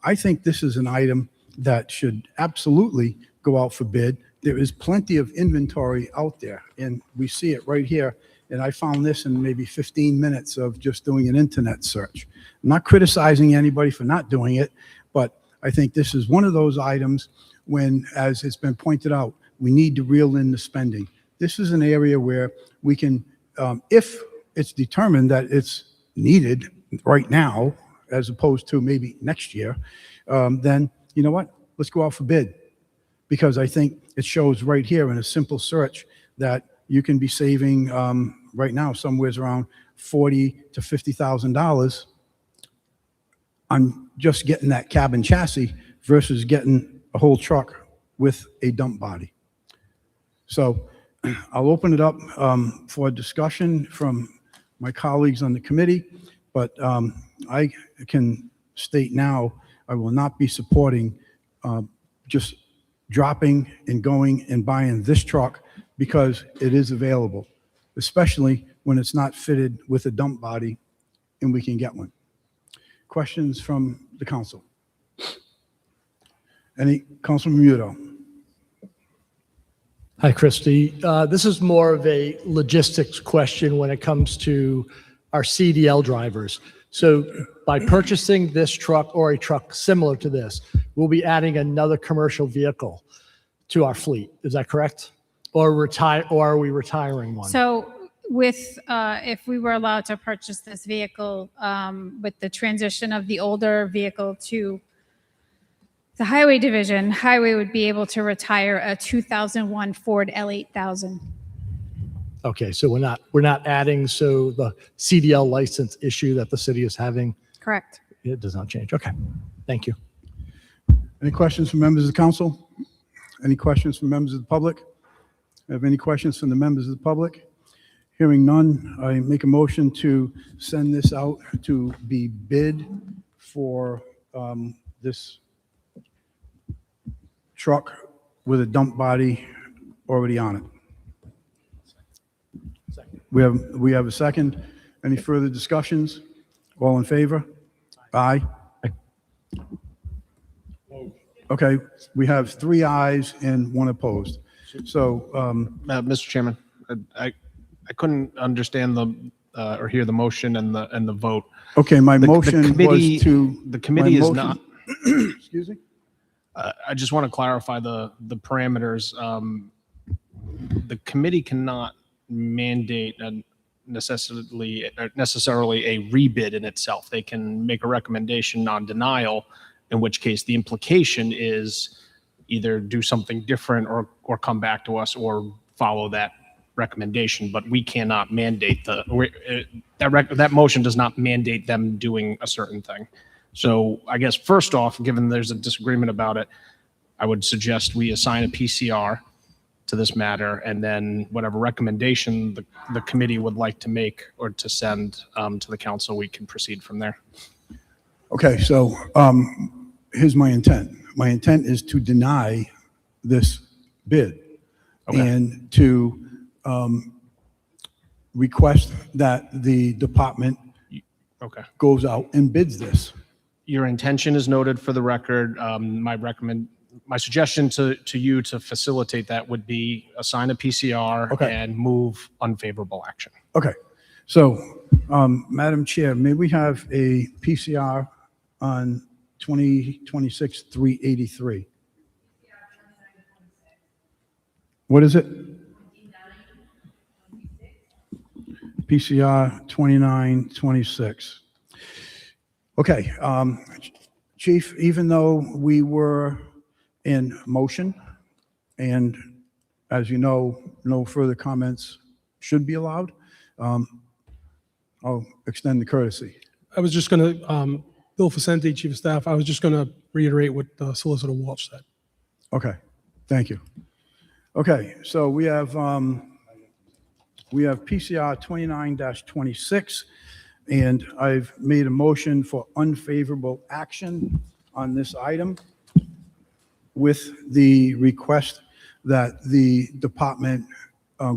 B: I think this is an item that should absolutely go out for bid. There is plenty of inventory out there, and we see it right here. And I found this in maybe 15 minutes of just doing an internet search. I'm not criticizing anybody for not doing it, but I think this is one of those items when, as it's been pointed out, we need to reel in the spending. This is an area where we can, if it's determined that it's needed right now, as opposed to maybe next year, then you know what? Let's go out for bid. Because I think it shows right here in a simple search that you can be saving right now somewhere around $40,000 to $50,000 on just getting that cabin chassis versus getting a whole truck with a dump body. So I'll open it up for discussion from my colleagues on the committee, but I can state now I will not be supporting just dropping and going and buying this truck because it is available, especially when it's not fitted with a dump body and we can get one. Questions from the council? Any? Councilman Muto.
I: Hi, Christy. This is more of a logistics question when it comes to our CDL drivers. So by purchasing this truck or a truck similar to this, we'll be adding another commercial vehicle to our fleet. Is that correct? Or are we retiring one?
D: So with, if we were allowed to purchase this vehicle, with the transition of the older vehicle to the highway division, highway would be able to retire a 2001 Ford L8000.
I: Okay, so we're not adding, so the CDL license issue that the city is having,
D: Correct.
I: it does not change. Okay, thank you.
B: Any questions from members of the council? Any questions from members of the public? Have any questions from the members of the public? Hearing none, I make a motion to send this out to be bid for this truck with a dump body already on it. We have a second. Any further discussions? All in favor? Aye. Okay, we have 3 ayes and 1 opposed. So,
G: Mr. Chairman, I couldn't understand the or hear the motion and the vote.
B: okay, my motion
G: committee-
B: was to.
G: the committee
B: my
G: is
B: motion-
G: not-
B: Excuse me?
G: I just want to clarify the parameters. The committee cannot mandate necessarily a rebid in itself. They can make a recommendation on denial, in which case the implication is either do something different or come back to us or follow that recommendation. But we cannot mandate that motion does not mandate them doing a certain thing. So I guess first off, given there's a disagreement about it, I would suggest we assign a PCR to this matter, and then whatever recommendation the committee would like to make or to send to the council, we can proceed from there.
B: Okay, so here's my intent. My intent is to deny this bid and to request that the department goes out and bids this.
G: Your intention is noted for the record. My suggestion to you to facilitate that would be assign a PCR and move unfavorable action.
B: Okay, so Madam Chair, may we have a PCR on 2026-383? What is it? PCR 2926. Okay, Chief, even though we were in motion, and as you know, no further comments should be allowed, I'll extend the courtesy.
M: I was just going to, Bill Facente, Chief of Staff, I was just going to reiterate what Solicitor Walsh said.
B: Okay, thank you. Okay, so we have PCR 29-26, and I've made a motion for unfavorable action on this item with the request that the department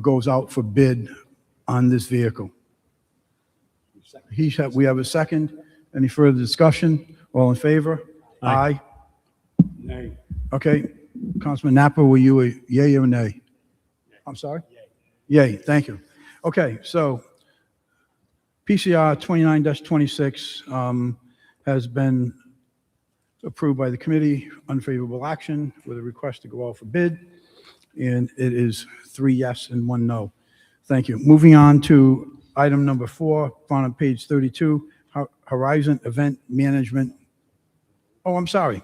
B: goes out for bid on this vehicle. We have a second. Any further discussion? All in favor? Aye. Nay. Okay, Councilman Napa, were you a yay or nay? I'm sorry? Yay, thank you. Okay, so PCR 29-26 has been approved by the committee, unfavorable action with a request to go out for bid, and it is 3 yes and 1 no. Thank you. Moving on to item number 4, found on page 32, Horizon Event Management. Oh, I'm sorry.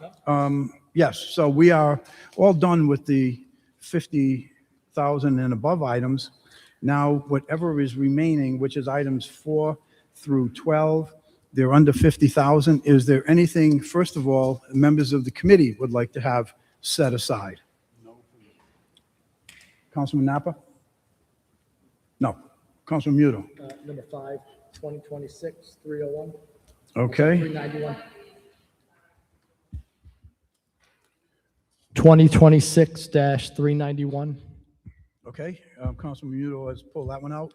B: Yes, so we are all done with the 50,000 and above items. Now, whatever is remaining, which is items 4 through 12, they're under 50,000. Is there anything, first of all, members of the committee would like to have set aside? Councilman Napa? No. Councilman Muto?
I: Number 5, 2026, 301.
B: Okay.
I: 391. 2026-391.
B: Okay, Councilman Muto has pulled that one out.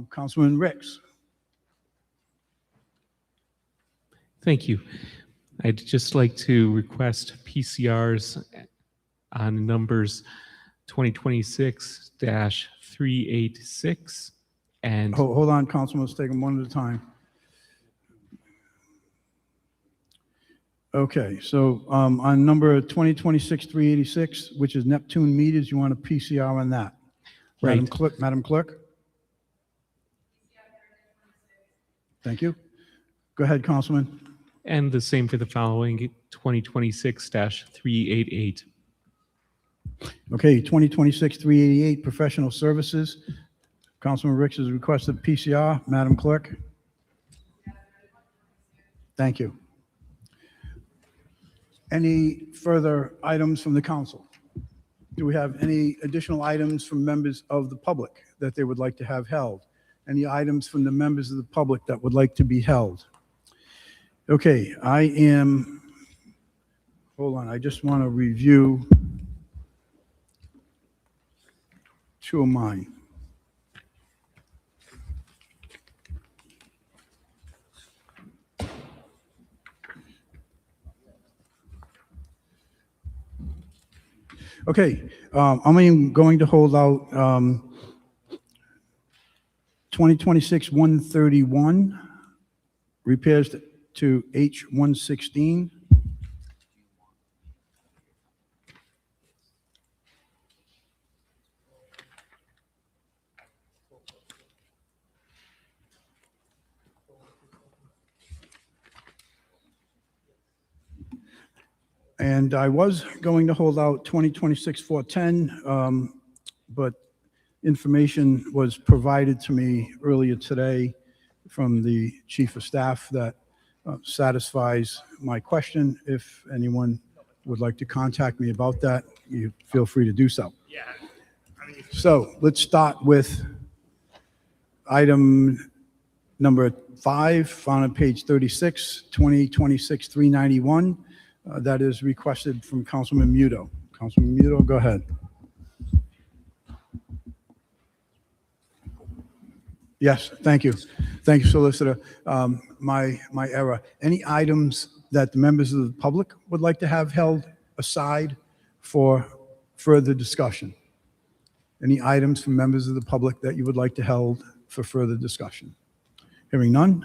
B: Councilman Ricks?
O: Thank you. I'd just like to request PCRs on numbers 2026-386 and
B: Hold on, Councilman, let's take them one at a time. Okay, so on number 2026-386, which is Neptune meters, you want a PCR on that?
O: Right.
B: Madam Clerk? Thank you. Go ahead, Councilman.
O: and the same for the following 2026-388.
B: Okay, 2026-388, professional services. Councilman Ricks has requested PCR. Madam Clerk? Thank you. Any further items from the council? Do we have any additional items from members of the public that they would like to have held? Any items from the members of the public that would like to be held? Okay, hold on, I just want to review two of mine. Okay, I'm going to hold out 2026-131, repairs to H-116. And I was going to hold out 2026-410, but information was provided to me earlier today from the Chief of Staff that satisfies my question. If anyone would like to contact me about that, you feel free to do so. So let's start with item number 5, found on page 36, 2026-391. That is requested from Councilman Muto. Councilman Muto, go ahead. Yes, thank you. Thank you, Solicitor. My error. Any items that the members of the public would like to have held aside for further discussion? Any items from members of the public that you would like to held for further discussion? Hearing none,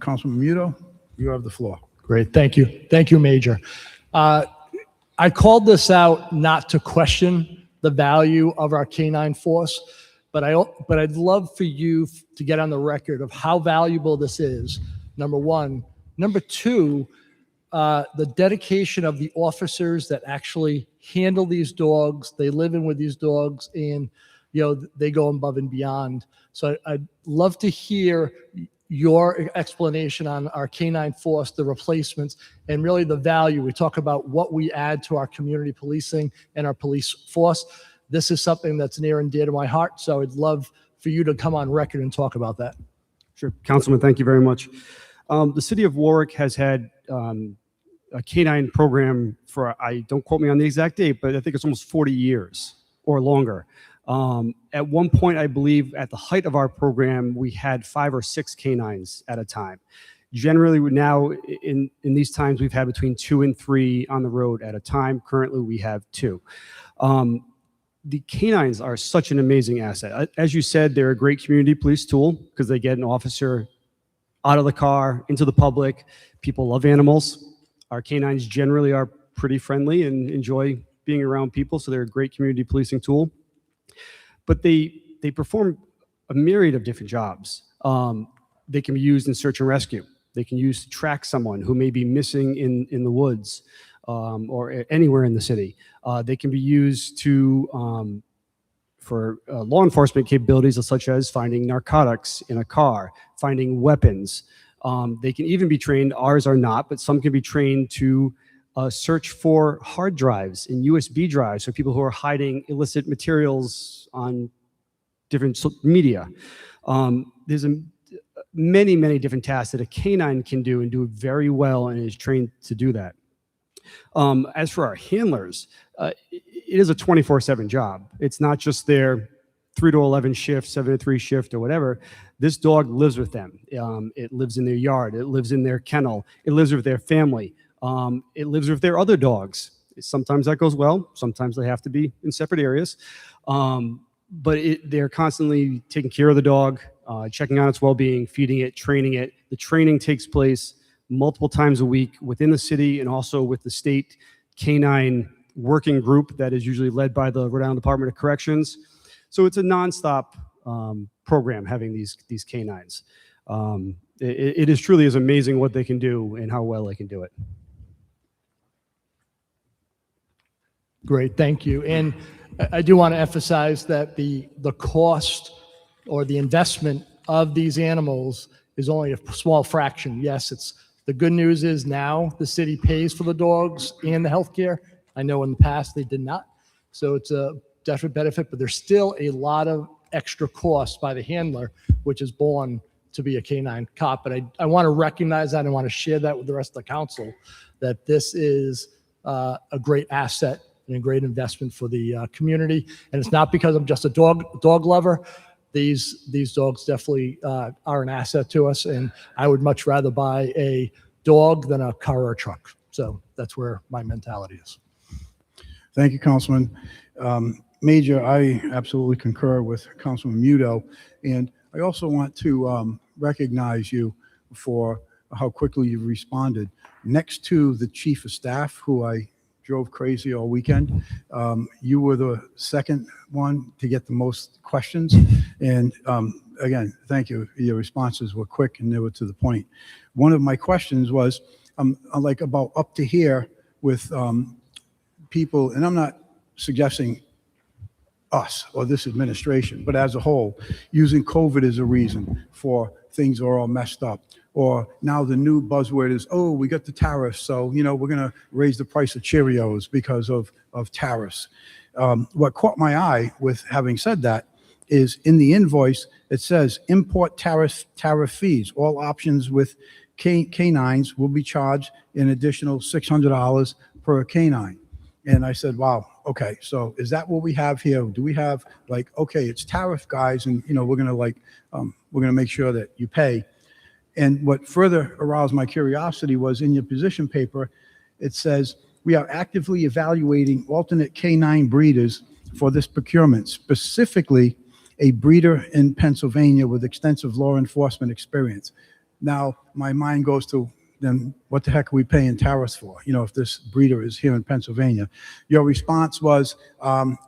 B: Councilman Muto, you have the floor.
I: Great, thank you. Thank you, Major. I called this out not to question the value of our canine force, but I'd love for you to get on the record of how valuable this is, number one. Number two, the dedication of the officers that actually handle these dogs, they live in with these dogs, and they go above and beyond. So I'd love to hear your explanation on our canine force, the replacements, and really the value. We talk about what we add to our community policing and our police force. This is something that's near and dear to my heart, so I'd love for you to come on record and talk about that.
H: Sure. Councilman, thank you very much. The city of Warwick has had a canine program for, don't quote me on the exact date, but I think it's almost 40 years or longer. At one point, I believe at the height of our program, we had 5 or 6 canines at a time. Generally, now in these times, we've had between 2 and 3 on the road at a time. Currently, we have 2. The canines are such an amazing asset. As you said, they're a great community police tool because they get an officer out of the car, into the public. People love animals. Our canines generally are pretty friendly and enjoy being around people, so they're a great community policing tool. But they perform a myriad of different jobs. They can be used in search and rescue. They can use to track someone who may be missing in the woods or anywhere in the city. They can be used to for law enforcement capabilities, such as finding narcotics in a car, finding weapons. They can even be trained, ours are not, but some can be trained to search for hard drives and USB drives for people who are hiding illicit materials on different media. There's many, many different tasks that a canine can do and do very well and is trained to do that. As for our handlers, it is a 24/7 job. It's not just their 3 to 11 shift, 7 to 3 shift or whatever. This dog lives with them. It lives in their yard. It lives in their kennel. It lives with their family. It lives with their other dogs. Sometimes that goes well. Sometimes they have to be in separate areas. But they're constantly taking care of the dog, checking on its well-being, feeding it, training it. The training takes place multiple times a week within the city and also with the state canine working group that is usually led by the Rhode Island Department of Corrections. So it's a nonstop program having these canines. It is truly is amazing what they can do and how well they can do it.
I: Great, thank you. And I do want to emphasize that the cost or the investment of these animals is only a small fraction. Yes, the good news is now the city pays for the dogs and the healthcare. I know in the past they did not. So it's a definite benefit, but there's still a lot of extra costs by the handler, which is born to be a canine cop. But I want to recognize that and want to share that with the rest of the council, that this is a great asset and a great investment for the community. And it's not because I'm just a dog lover. These dogs definitely are an asset to us, and I would much rather buy a dog than a car or a truck. So that's where my mentality is.
B: Thank you, Councilman. Major, I absolutely concur with Councilman Muto, and I also want to recognize you for how quickly you responded. Next to the Chief of Staff, who I drove crazy all weekend, you were the second one to get the most questions, and again, thank you. Your responses were quick and they were to the point. One of my questions was like about up to here with people, and I'm not suggesting us or this administration, but as a whole, using COVID as a reason for things are all messed up. Or now the new buzzword is, oh, we got the tariffs, so, you know, we're going to raise the price of Cheerios because of tariffs. What caught my eye with having said that is in the invoice, it says import tariff fees. All options with canines will be charged an additional $600 per canine. And I said, wow, okay, so is that what we have here? Do we have like, okay, it's tariff, guys, and, you know, we're going to make sure that you pay. And what further aroused my curiosity was in your position paper, it says, we are actively evaluating alternate canine breeders for this procurement, specifically a breeder in Pennsylvania with extensive law enforcement experience. Now, my mind goes to, then what the heck are we paying tariffs for? You know, if this breeder is here in Pennsylvania. Your response was,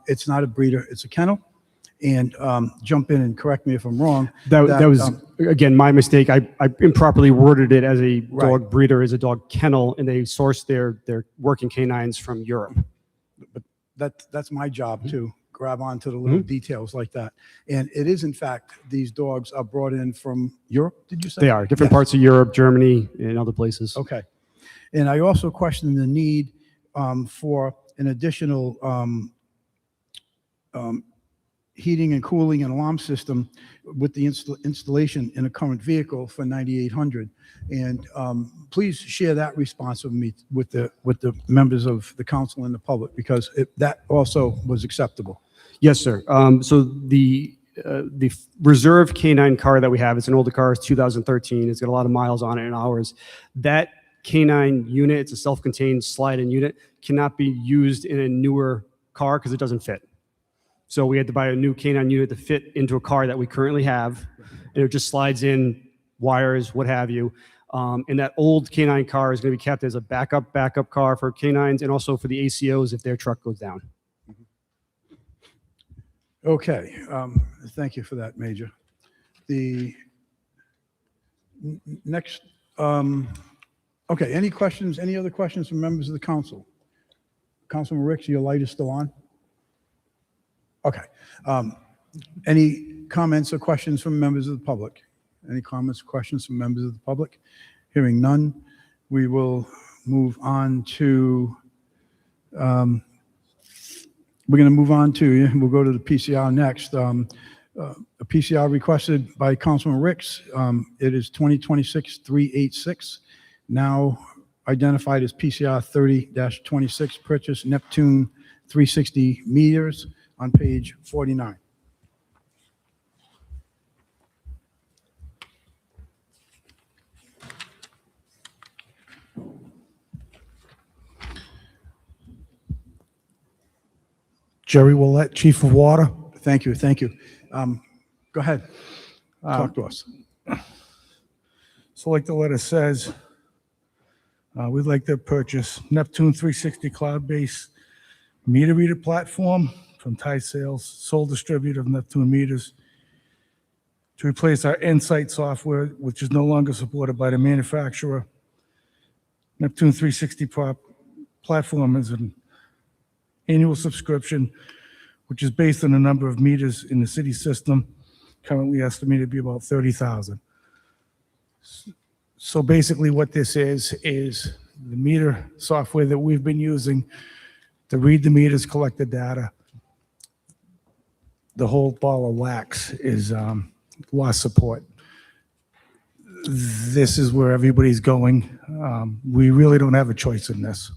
B: it's not a breeder, it's a kennel. And jump in and correct me if I'm wrong.
H: That was, again, my mistake. I improperly worded it as a dog breeder, as a dog kennel, and they source their working canines from Europe.
B: But that's my job to grab onto the little details like that. And it is, in fact, these dogs are brought in from Europe, did you say?
H: They are, different parts of Europe, Germany, and other places.
B: Okay. And I also question the need for an additional heating and cooling and alarm system with the installation in a current vehicle for 9,800. And please share that response with me with the members of the council and the public, because that also was acceptable.
H: Yes, sir. So the reserve canine car that we have, it's an older car, it's 2013. It's got a lot of miles on it and hours. That canine unit, it's a self-contained slide-in unit, cannot be used in a newer car because it doesn't fit. So we had to buy a new canine unit to fit into a car that we currently have. And it just slides in wires, what have you. And that old canine car is going to be kept as a backup car for canines and also for the ACOs if their truck goes down.
B: Okay. Thank you for that, Major. The next, okay, any questions, any other questions from members of the council? Councilman Ricks, your light is still on? Okay. Any comments or questions from members of the public? Any comments or questions from members of the public? Hearing none, we will move on to, we're going to move on to, we'll go to the PCR next. A PCR requested by Councilman Ricks. It is 2026-386, now identified as PCR 30-26, purchase Neptune 360 meters on page 49.
Q: Jerry Willett, Chief of Water.
B: Thank you, thank you. Go ahead, talk to us.
Q: So like the letter says, we'd like to purchase Neptune 360 cloud-based meter reader platform from Tide Sales, sole distributor of Neptune meters, to replace our Insight software, which is no longer supported by the manufacturer. Neptune 360 platform is an annual subscription, which is based on the number of meters in the city system, currently estimated to be about 30,000. So basically what this is the meter software that we've been using to read the meters, collect the data. The whole ball of wax is lost support. This is where everybody's going. We really don't have a choice in this.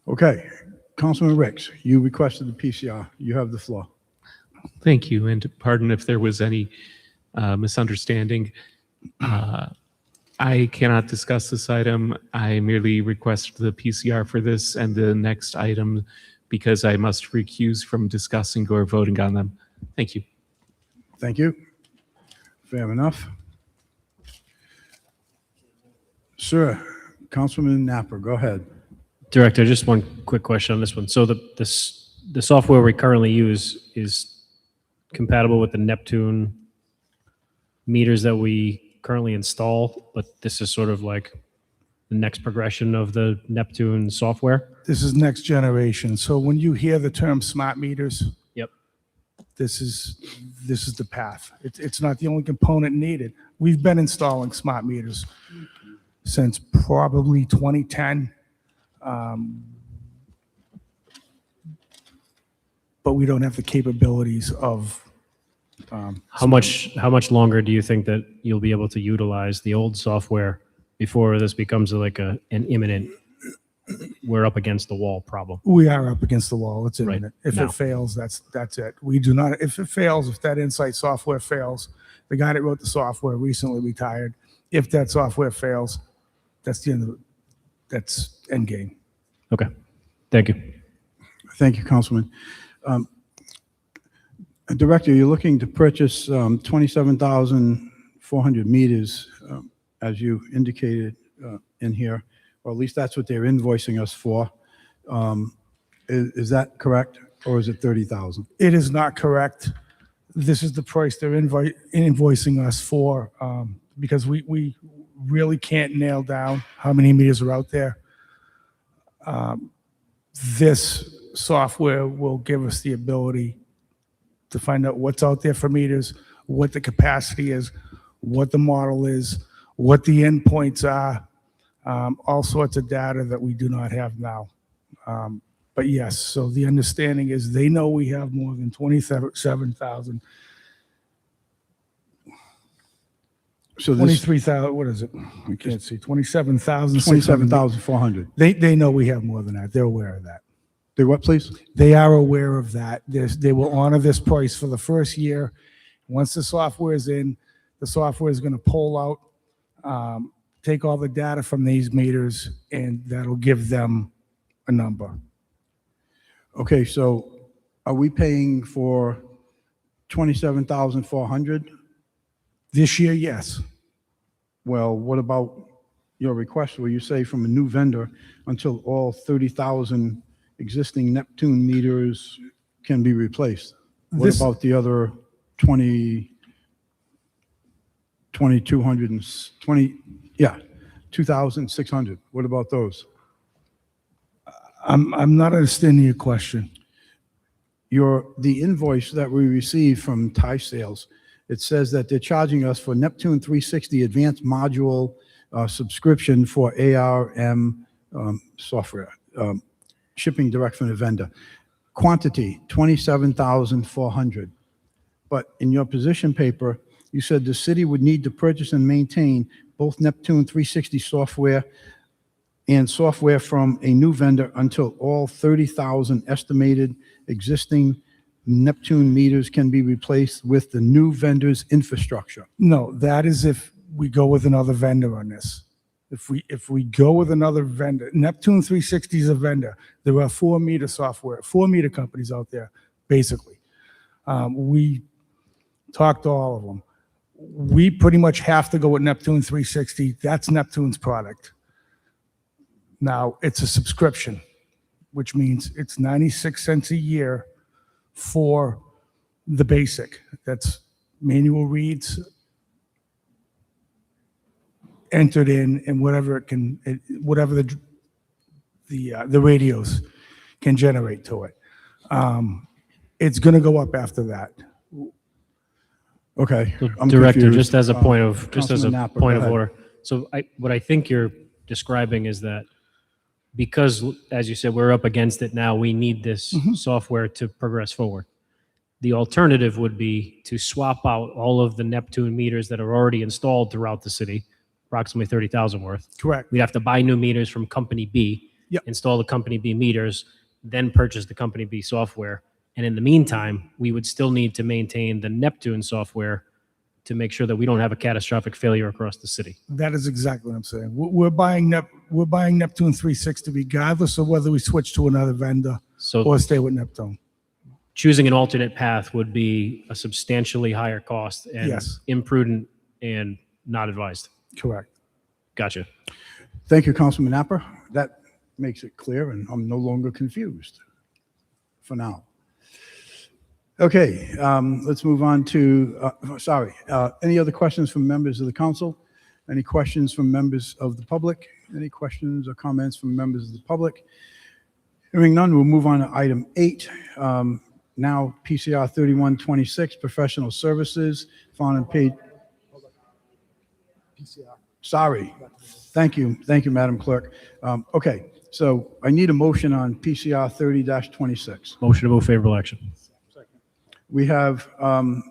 B: Okay, Councilman Ricks, you requested the PCR. You have the floor.
O: Thank you, and pardon if there was any misunderstanding. I cannot discuss this item. I merely request the PCR for this and the next item because I must recuse from discussing or voting on them. Thank you.
B: Thank you. Fair enough. Sir, Councilman Napper, go ahead.
E: Director, just one quick question on this one. So the software we currently use is compatible with the Neptune meters that we currently install, but this is sort of like the next progression of the Neptune software?
Q: This is next generation. So when you hear the term smart meters,
E: Yep.
Q: this is the path. It's not the only component needed. We've been installing smart meters since probably 2010. But we don't have the capabilities of.
E: How much longer do you think that you'll be able to utilize the old software before this becomes like an imminent, we're up against the wall problem?
Q: We are up against the wall. It's
E: Right
Q: imminent. If
E: now.
Q: it fails, that's it. We do not. If it fails, if that Insight software fails, the guy that wrote the software recently retired. If that software fails, that's the end of it. That's end game.
E: Okay, thank you.
B: Thank you, Councilman. Director, you're looking to purchase 27,400 meters, as you indicated in here, or at least that's what they're invoicing us for. Is that correct, or is it 30,000?
Q: It is not correct. This is the price they're invoicing us for, because we really can't nail down how many meters are out there. This software will give us the ability to find out what's out there for meters, what the capacity is, what the model is, what the endpoints are, all sorts of data that we do not have now. But yes, so the understanding is they know we have more than 27,000.
B: So
Q: 23,000, what is it? I can't see, 27,000.
B: 27,400.
Q: They know we have more than that. They're aware of that.
B: They what, please?
Q: They are aware of that. They will honor this price for the first year. Once the software is in, the software is going to pull out, take all the data from these meters, and that'll give them a number.
B: Okay, so are we paying for 27,400?
Q: This year, yes.
B: Well, what about your request where you say from a new vendor until all 30,000 existing Neptune meters can be replaced? What
Q: This-
B: about the other 2,200 and 2,600? What about those?
Q: I'm not understanding your question.
B: The invoice that we received from Thai Sales, it says that they're charging us for Neptune 360 Advanced Module subscription for ARM software, shipping direct from the vendor. Quantity, 27,400. But in your position paper, you said the city would need to purchase and maintain both Neptune 360 software and software from a new vendor until all 30,000 estimated existing Neptune meters can be replaced with the new vendor's infrastructure.
Q: No, that is if we go with another vendor on this. If we go with another vendor, Neptune 360 is a vendor. There are 4 meter companies out there, basically. We talked to all of them. We pretty much have to go with Neptune 360. That's Neptune's product. Now, it's a subscription, which means it's 96 cents a year for the basic. That's manual reads, entered in, and whatever the radios can generate to it. It's going to go up after that.
B: Okay. I'm
E: Director,
B: confused.
E: just as a point of
B: Councilman Napa, go ahead.
E: order. So what I think you're describing is that because, as you said, we're up against it now, we need this software to progress forward. The alternative would be to swap out all of the Neptune meters that are already installed throughout the city, approximately 30,000 worth.
Q: Correct.
E: We'd have to buy new meters from Company B, install the Company B meters, then purchase the Company B software. And in the meantime, we would still need to maintain the Neptune software to make sure that we don't have a catastrophic failure across the city.
Q: That is exactly what I'm saying. We're buying Neptune 360 regardless of whether we switch to another vendor or stay with Neptune.
E: Choosing an alternate path would be a substantially higher cost and
Q: Yes.
E: imprudent and not advised.
Q: Correct.
E: Gotcha.
B: Thank you, Councilman Napper. That makes it clear, and I'm no longer confused for now. Okay, let's move on to, any other questions from members of the council? Any questions from members of the public? Any questions or comments from members of the public? Hearing none, we'll move on to item 8. Now, PCR 3126, professional services, found on page. Sorry. Thank you, Madam Clerk. Okay, so I need a motion on PCR 30-26.
E: Motion to move favorable action.
B: We have a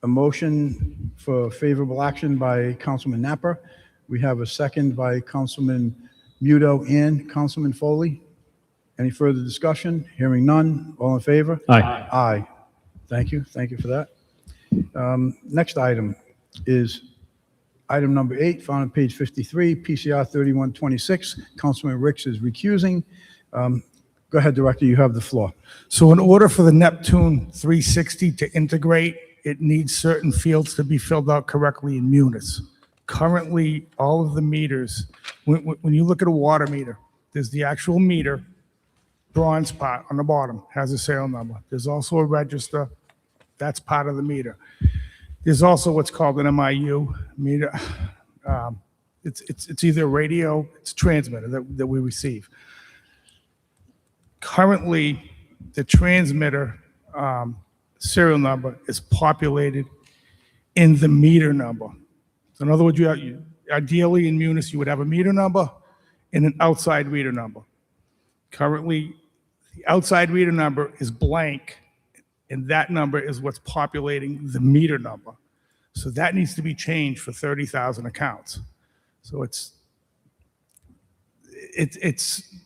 B: motion for favorable action by Councilman Napper. We have a second by Councilman Muto and Councilman Foley. Any further discussion? Hearing none. All in favor?
E: Aye.
B: Aye. Thank you. Thank you for that. Next item is item number 8, found on page 53, PCR 3126. Councilman Ricks is recusing. Go ahead, Director. You have the floor.
Q: So in order for the Neptune 360 to integrate, it needs certain fields to be filled out correctly in Munis. Currently, all of the meters, when you look at a water meter, there's the actual meter, bronze part on the bottom, has a serial number. There's also a register, that's part of the meter. There's also what's called an MIU meter. It's either a radio, it's a transmitter that we receive. Currently, the transmitter serial number is populated in the meter number. So in other words, ideally in Munis, you would have a meter number and an outside reader number. Currently, the outside reader number is blank, and that number is what's populating the meter number. So that needs to be changed for 30,000 accounts. So it's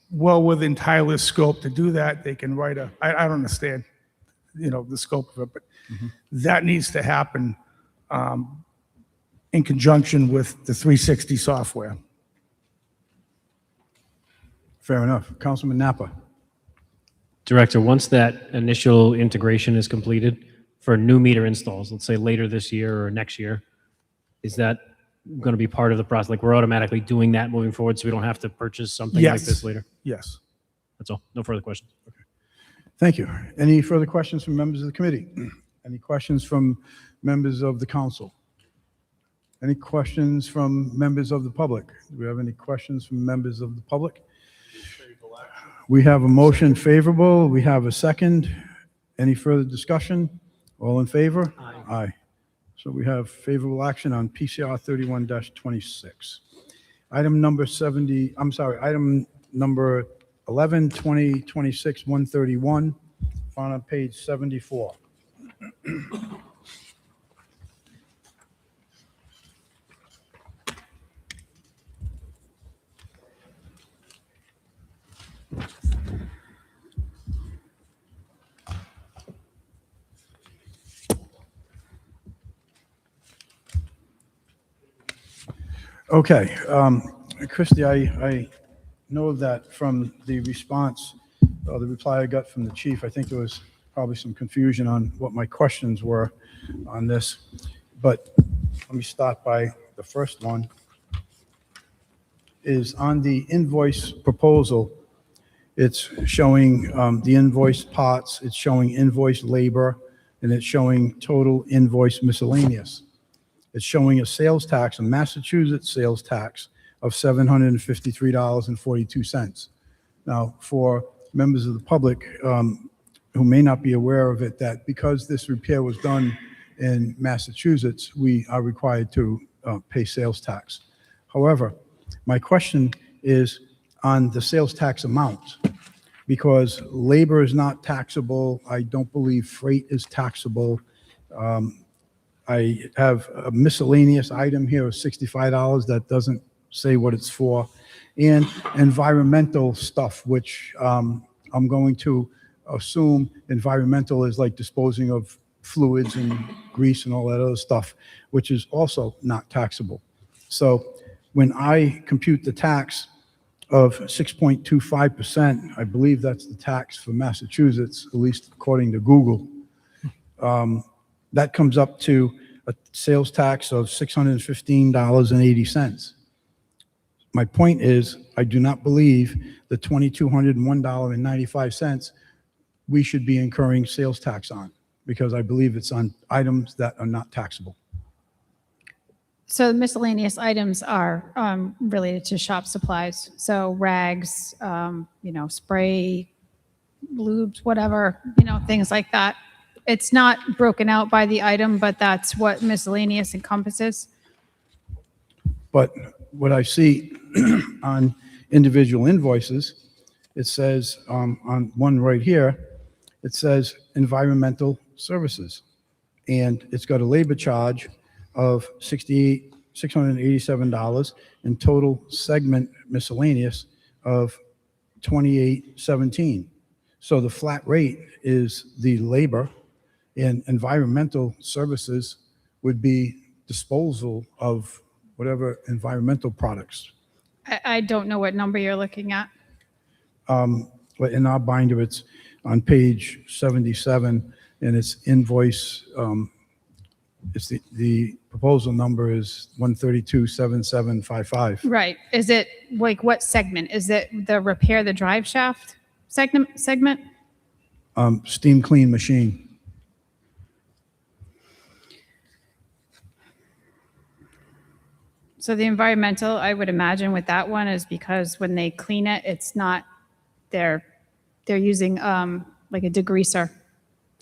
Q: well within Tyler's scope to do that. They can write I don't understand, the scope of it, but that needs to happen in conjunction with the 360 software.
B: Fair enough. Councilman Napper.
E: Director, once that initial integration is completed for new meter installs, let's say later this year or next year, is that going to be part of the process? Like we're automatically doing that moving forward so we don't have to purchase something like this later?
Q: Yes.
E: That's all. No further questions.
B: Thank you. Any further questions from members of the committee? Any questions from members of the council? Any questions from members of the public? Do we have any questions from members of the public? We have a motion favorable. We have a second. Any further discussion? All in favor? Aye. So we have favorable action on PCR 31-26. Item number 11, 20, 26, 131, found on page 74. Okay, Christie, I know that from the response, the reply I got from the chief, I think there was probably some confusion on what my questions were on this. But let me start by the first one. Is on the invoice proposal, it's showing the invoice parts, it's showing invoice labor, and it's showing total invoice miscellaneous. It's showing a sales tax, a Massachusetts sales tax of $753.42. Now, for members of the public who may not be aware of it, that because this repair was done in Massachusetts, we are required to pay sales tax. However, my question is on the sales tax amount, because labor is not taxable. I don't believe freight is taxable. I have a miscellaneous item here of $65 that doesn't say what it's for, and environmental stuff, which I'm going to assume environmental is like disposing of fluids and grease and all that other stuff, which is also not taxable. So when I compute the tax of 6.25%, I believe that's the tax for Massachusetts, at least according to Google, that comes up to a sales tax of $615.80. My point is, I do not believe the $2,201.95 we should be incurring sales tax on, because I believe it's on items that are not taxable.
D: So the miscellaneous items are related to shop supplies. So rags, spray, lubes, whatever, things like that. It's not broken out by the item, but that's what miscellaneous encompasses.
B: But what I see on individual invoices, it says on one right here, it says environmental services. And it's got a labor charge of $687 and total segment miscellaneous of $28.17. So the flat rate is the labor, and environmental services would be disposal of whatever environmental products.
D: I don't know what number you're looking at.
B: But in our binder, it's on page 77, and it's invoice, it's the proposal number is 1327755.
D: Right. Is it like what segment? Is it the repair the drive shaft segment?
B: Steam clean machine.
D: So the environmental, I would imagine with that one is because when they clean it, it's not, they're using like a degreaser.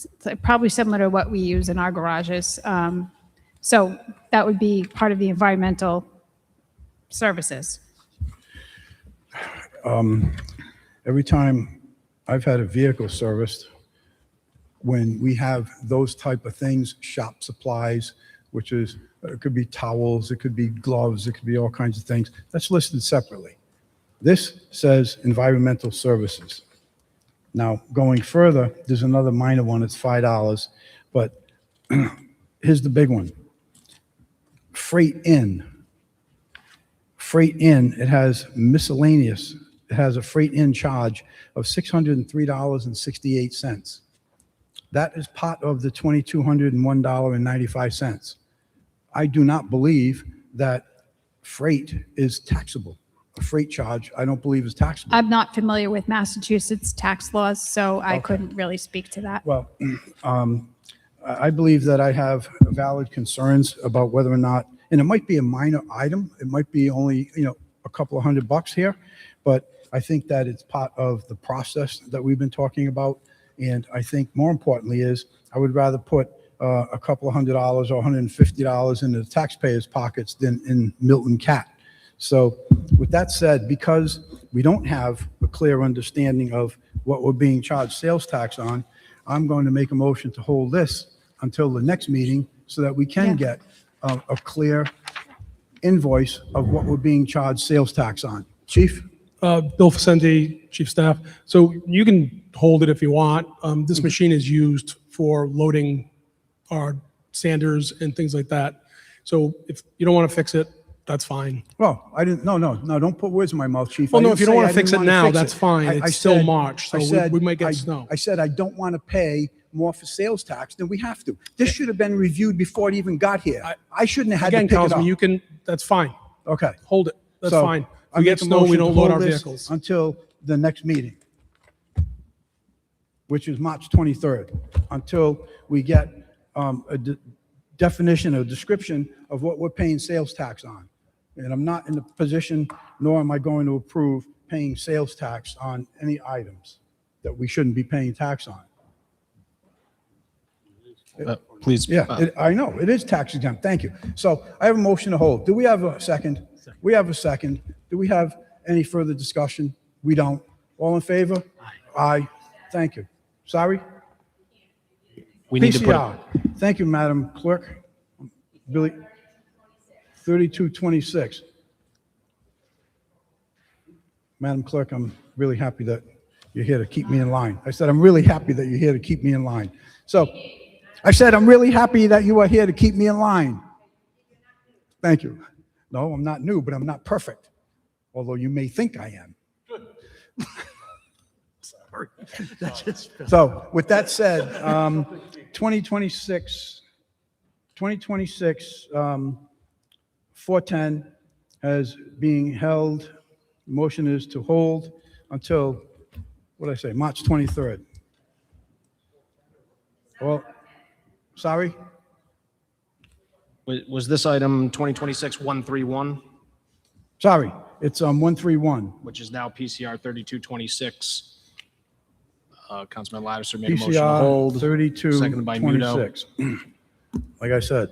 D: It's probably similar to what we use in our garages. So that would be part of the environmental services.
B: Every time I've had a vehicle serviced, when we have those type of things, shop supplies, which is, it could be towels, it could be gloves, it could be all kinds of things, that's listed separately. This says environmental services. Now, going further, there's another minor one, it's $5, but here's the big one. Freight in, it has miscellaneous, it has a freight in charge of $603.68. That is part of the $2,201.95. I do not believe that freight is taxable. a freight charge, I don't believe is taxable.
D: I'm not familiar with Massachusetts tax laws, so I
B: Okay.
D: couldn't really speak to that.
B: Well, I believe that I have valid concerns about whether or not, and it might be a minor item, it might be only, a couple of $100 here, but I think that it's part of the process that we've been talking about. And I think more importantly is, I would rather put a couple of $100 or $150 in the taxpayers' pockets than in Milton Cat. So with that said, because we don't have a clear understanding of what we're being charged sales tax on, I'm going to make a motion to hold this until the next meeting so that we can get a clear invoice of what we're being charged sales tax on. Chief?
M: Bill Facenti, Chief Staff. So you can hold it if you want. This machine is used for loading our sanders and things like that. So if you don't want to fix it, that's fine.
B: Well, I didn't, no, don't put words in my mouth, Chief.
M: Well,
B: I
M: no,
B: didn't
M: if you don't
B: say
M: want
B: I
M: to fix it
B: didn't wanna
M: now,
B: fix
M: that's
B: it.
M: fine.
B: I
M: It's still
B: said-
M: March, so
B: I said
M: we might get
B: I-
M: snow.
B: I said I don't want to pay more for sales tax than we have to. This should have been reviewed before it even got here. I shouldn't have had to
M: Again,
B: pick it up.
M: Councilman, you can, that's fine.
B: Okay.
M: Hold it. That's
B: So,
M: fine. If
B: I
M: we
B: make
M: get
B: a
M: snow, we
B: motion
M: don't
B: to
M: load
B: hold
M: our
B: this
M: vehicles.
B: until the next meeting, which is March 23rd, until we get a definition, a description of what we're paying sales tax on. And I'm not in the position, nor am I going to approve paying sales tax on any items that we shouldn't be paying tax on.
G: Please.
B: I know, it is tax exempt, thank you. So I have a motion to hold. Do we have a second? We have a second. Do we have any further discussion? We don't. All in favor? Aye. Thank you. Sorry?
G: We need to put,
B: PCR. Thank you, Madam Clerk. Billy, 3226. Madam Clerk, I'm really happy that you're here to keep me in line. I said, I'm really happy that you're here to keep me in line. So I said, I'm really happy that you are here to keep me in line. Thank you. No, I'm not new, but I'm not perfect, although you may think I am. Sorry. So with that said, 2026, 410 as being held. Motion is to hold until, what did I say, March 23rd. Well, sorry?
G: was this item 2026-131,
B: Sorry, it's 131.
G: which is now PCR 3226? Councilman Lattiser made a motion to
B: PCR
G: hold.
B: 32,
G: Seconded by Muto.
B: 26. Like I said,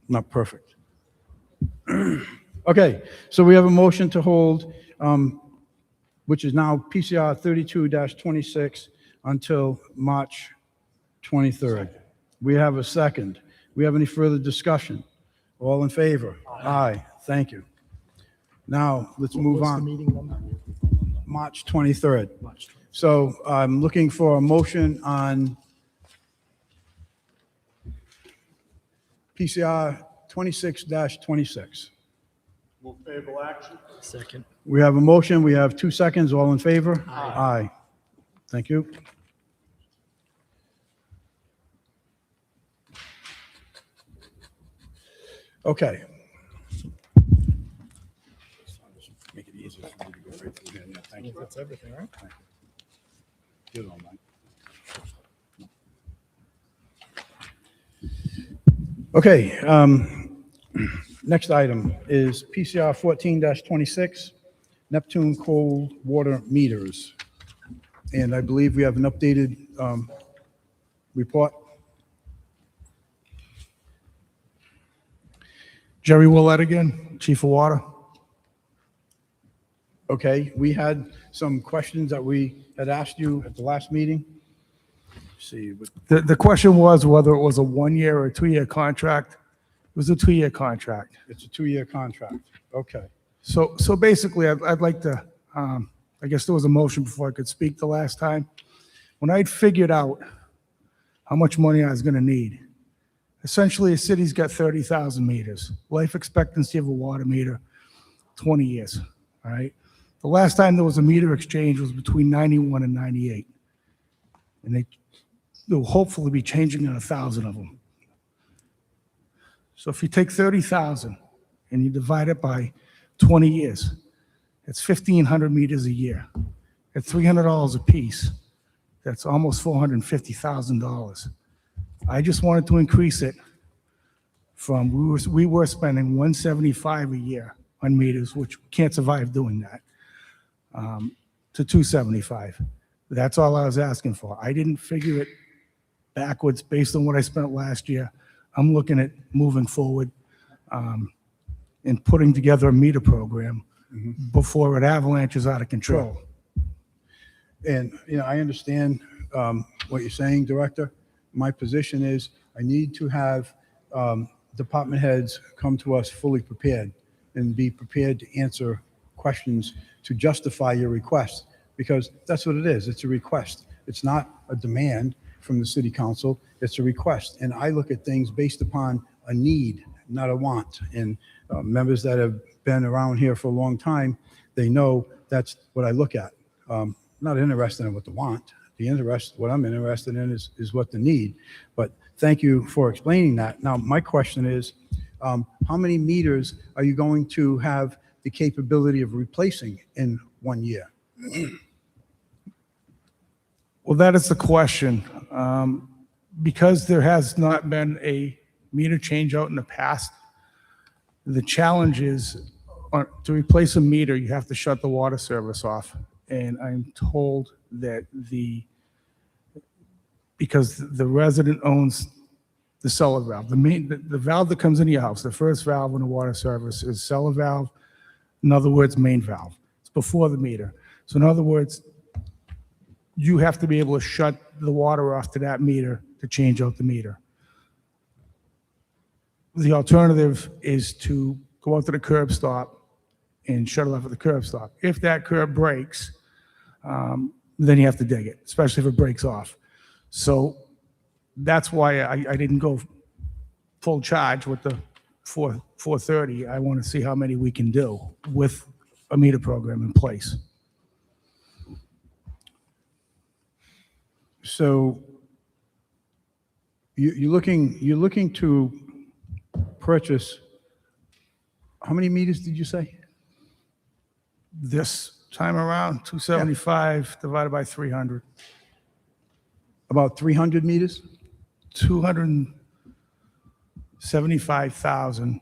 B: not perfect. Okay, so we have a motion to hold, which is now PCR 32-26 until March 23rd. We have a second. We have any further discussion? All in favor? Aye. Thank you. Now, let's move on. March 23rd. So I'm looking for a motion on PCR 26-26.
C: Move favorable action.
I: Second.
B: We have a motion. We have 2 seconds. All in favor? Aye. Thank you. Okay. Make it easier for me to go right through here. Yeah, thank you.
G: That's everything, right?
B: Get it all done. Okay, next item is PCR 14-26, Neptune cold water meters. And I believe we have an updated report.
Q: Jerry Willett again, Chief of Water.
B: Okay, we had some questions that we had asked you at the last meeting. Let's see,
Q: The question was whether it was a 1-year or a 2-year contract. It was a 2-year contract.
B: it's a 2-year contract. Okay.
Q: So basically, I'd like to, I guess there was a motion before I could speak the last time. When I'd figured out how much money I was going to need, essentially, a city's got 30,000 meters. Life expectancy of a water meter, 20 years, all right? The last time there was a meter exchange was between 91 and 98. And they'll hopefully be changing 1,000 of them. So if you take 30,000 and you divide it by 20 years. It's 1,500 meters a year. At $300 a piece, that's almost $450,000. I just wanted to increase it from, we were spending $175 a year on meters, which we can't survive doing that, to $275. That's all I was asking for. I didn't figure it backwards based on what I spent last year. I'm looking at moving forward and putting together a meter program before it avalanches out of control.
B: And, I understand what you're saying, Director. My position is I need to have department heads come to us fully prepared and be prepared to answer questions to justify your request, because that's what it is. It's a request. It's not a demand from the city council. It's a request. And I look at things based upon a need, not a want. And members that have been around here for a long time, they know that's what I look at. Not interested in what the want. What I'm interested in is what the need. But thank you for explaining that. Now, my question is, how many meters are you going to have the capability of replacing in 1 year?
Q: Well, that is the question. Because there has not been a meter change out in the past, the challenge is to replace a meter, you have to shut the water service off. And I'm told that because the resident owns the cellar valve, the valve that comes into your house, the first valve in the water service is cellar valve. In other words, main valve. It's before the meter. So in other words, you have to be able to shut the water off to that meter to change out the meter. The alternative is to go out to the curb stop and shut it off at the curb stop. If that curb breaks, then you have to dig it, especially if it breaks off. So that's why I didn't go full charge with the 430. I want to see how many we can do with a meter program in place.
B: So you're looking to purchase, how many meters did you say?
Q: This time around, 275 divided by 300.
B: About 300 meters?
Q: 275,000.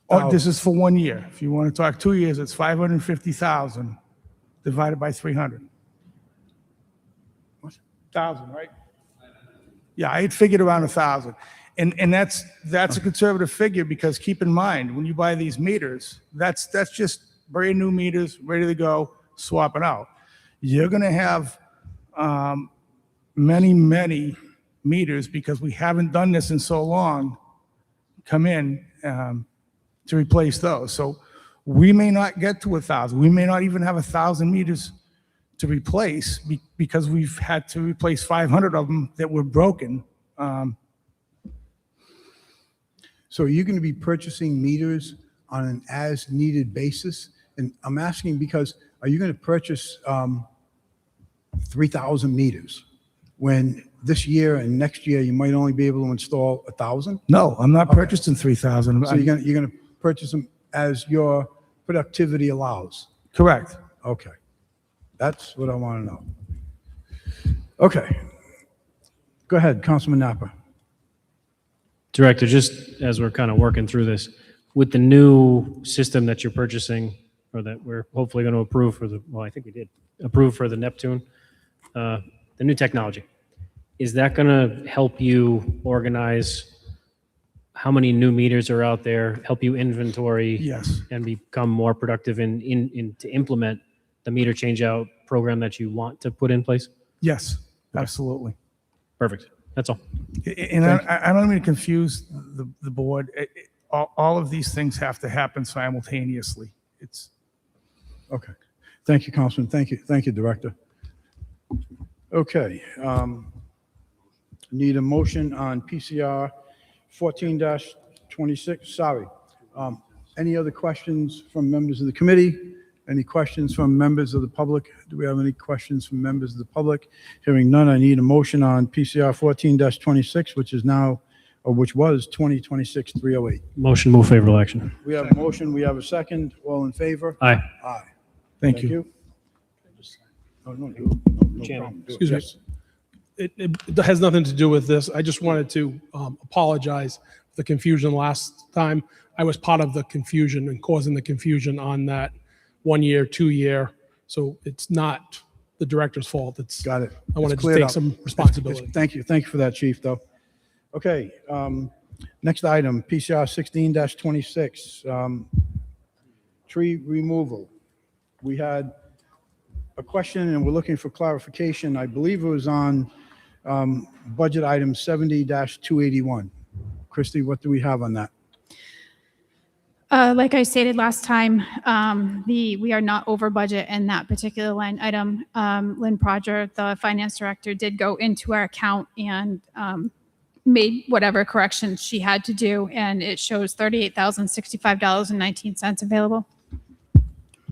Q: Oh, this is for 1 year. If you want to talk 2 years, it's 550,000 divided by 300. What? 1,000, right? Yeah, I had figured around 1,000. And that's a conservative figure, because keep in mind, when you buy these meters, that's just brand new meters, ready to go, swap it out. You're going to have many, many meters, because we haven't done this in so long, come in to replace those. So we may not get to 1,000. We may not even have 1,000 meters to replace because we've had to replace 500 of them that were broken.
B: So you're going to be purchasing meters on an as-needed basis? And I'm asking because, are you going to purchase 3,000 meters when this year and next year you might only be able to install 1,000?
Q: No, I'm not purchasing 3,000.
B: So you're going to purchase them as your productivity allows?
Q: Correct.
B: Okay. That's what I want to know. Okay. Go ahead, Councilman Napa.
E: Director, just as we're kind of working through this, with the new system that you're purchasing, or that we're hopefully going to approve for I think we did approve for the Neptune, the new technology, is that going to help you organize how many new meters are out there, help you inventory,
Q: yes,
E: and become more productive in to implement the meter change out program that you want to put in place?
Q: Yes, absolutely.
E: Perfect. That's all.
Q: And I don't mean to confuse the board. All of these things have to happen simultaneously. It's
B: okay. Thank you, Councilman. Thank you, Director. Okay. Need a motion on PCR 14-26. Sorry. Any other questions from members of the committee? Any questions from members of the public? Do we have any questions from members of the public? Hearing none, I need a motion on PCR 14-26, which is now which was 2026-308.
E: Motion move favorable action.
B: We have a motion, we have a second. All in favor?
E: Aye.
B: Aye.
M: Thank you.
B: No, no, no problem. Do it.
M: Excuse me.
B: Yes.
M: It has nothing to do with this. I just wanted to apologize for the confusion last time. I was part of the confusion and causing the confusion on that 1 year, 2 year. So it's not the director's fault. It's,
B: Got it.
M: I wanted
B: It's
M: to
B: cleared
M: take
B: up.
M: some responsibility.
B: Thank you. Thank you for that, Chief, though. Okay, next item, PCR 16-26, tree removal. We had a question and we're looking for clarification. I believe it was on budget item 70-281. Christie, what do we have on that?
D: Like I stated last time, we are not over budget in that particular line item. Lynn Prodger, the finance director, did go into our account and made whatever corrections she had to do, and it shows $38,065.19 available.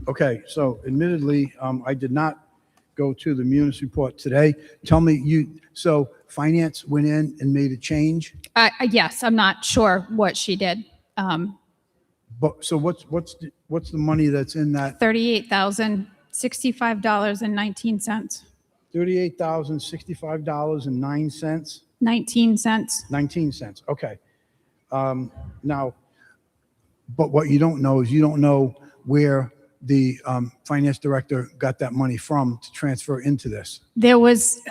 B: Okay, so admittedly, I did not go to the munis report today. Tell me, so finance went in and made a change?
D: Yes, I'm not sure what she did.
B: But, so what's the money that's in that?
D: $38,065.19.
B: $38,065.09?
D: 19 cents.
B: 19 cents, okay. Now, but what you don't know is you don't know where the finance director got that money from to transfer into this.
D: There was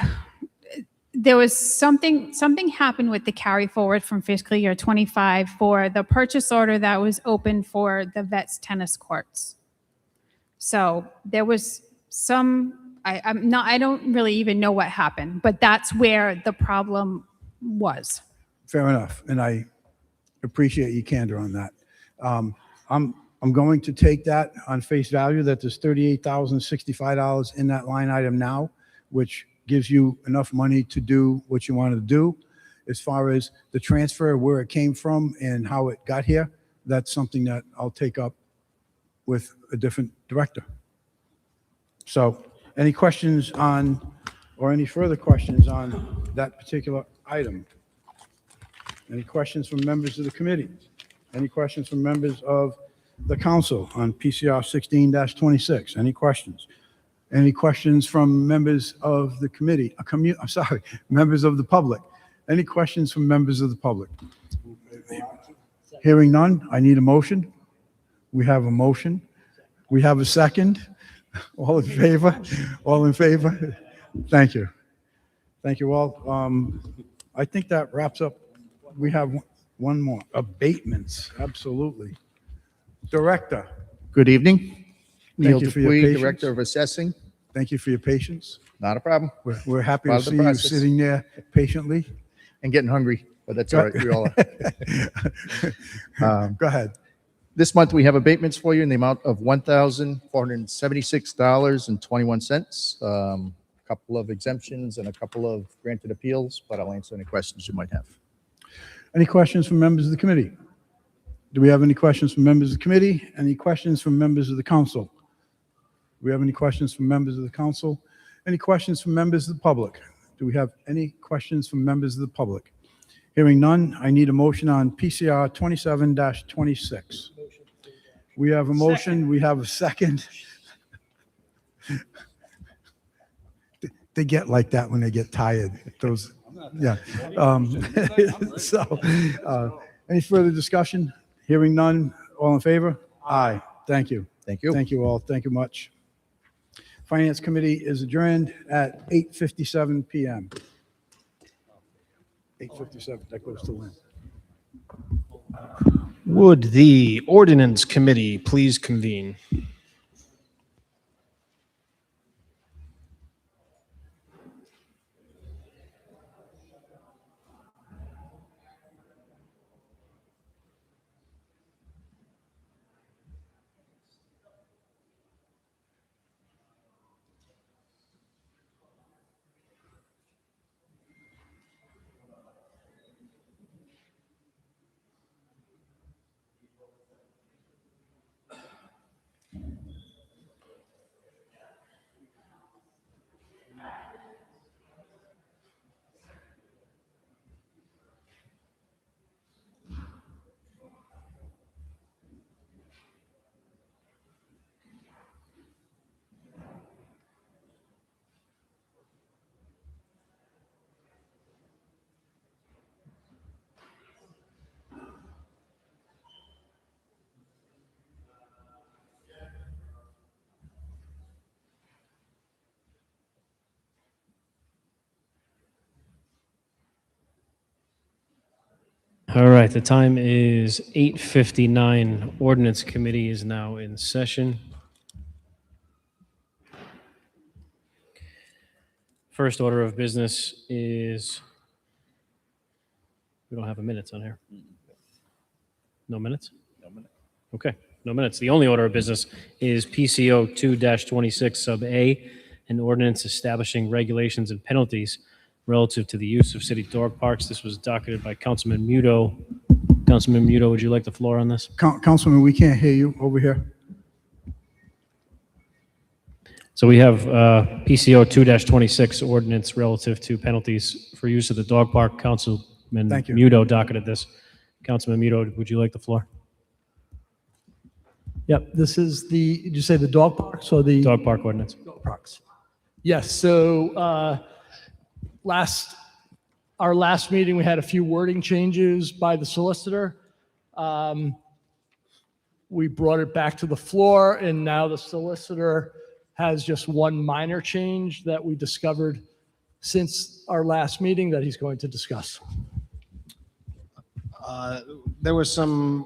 D: something happened with the carry forward from fiscal year 25 for the purchase order that was open for the Vets tennis courts. So there was I don't really even know what happened, but that's where the problem was.
B: Fair enough, and I appreciate your candor on that. I'm going to take that on face value that there's $38,065 in that line item now, which gives you enough money to do what you wanted to do. As far as the transfer, where it came from and how it got here, that's something that I'll take up with a different director. So any questions on, or any further questions on that particular item? Any questions from members of the committee? Any questions from members of the council on PCR 16-26? Any questions? Any questions from members of the committee? I'm sorry, members of the public. Any questions from members of the public? Hearing none, I need a motion. We have a motion. We have a second. All in favor? All in favor? Thank you. Thank you all. I think that wraps up. We have one more. Abatements, absolutely. Director.
R: Good evening. Neil
B: Thank you for your
R: Dupuy,
B: patience.
R: Director of Assessing.
B: Thank you for your patience.
R: Not a problem.
B: We're happy
R: Part
B: to
R: of the
B: see you
R: process.
B: sitting there patiently.
R: And getting hungry, but that's all right. We all are.
B: Go ahead.
R: This month, we have abatements for you in the amount of $1,476.21. A couple of exemptions and a couple of granted appeals, but I'll answer any questions you might have.
B: Any questions from members of the committee? Do we have any questions from members of the committee? Any questions from members of the council? Do we have any questions from members of the council? Any questions from members of the public? Do we have any questions from members of the public? Hearing none, I need a motion on PCR 27-26. We have a motion, we have a second. They get like that when they get tired. Those, yeah. So, any further discussion? Hearing none, all in favor? Aye. Thank you.
R: Thank you.
B: Thank you all. Thank you much. Finance Committee is adjourned at 8:57 PM. 8:57, that goes to Lynn.
V: Would the Ordinance Committee please convene?
E: All right, the time is 8:59. Ordinance Committee is now in session. First order of business is, we don't have a minutes on here. No minutes? No minutes. Okay, no minutes. The only order of business is PCO 2-26 sub A, an ordinance establishing regulations and penalties relative to the use of city dog parks. This was docketed by Councilman Muto. Councilman Muto, would you like the floor on this?
B: Councilman, we can't hear you over here.
E: So we have PCO 2-26 ordinance relative to penalties for use of the dog park. Councilman
B: Thank you.
E: Muto docketed this. Councilman Muto, would you like the floor?
I: Yep, this is the, did you say the dog parks or the?
E: Dog park ordinance.
I: Dog parks. Yes, so our last meeting, we had a few wording changes by the solicitor. We brought it back to the floor, and now the solicitor has just one minor change that we discovered since our last meeting that he's going to discuss.
G: There was some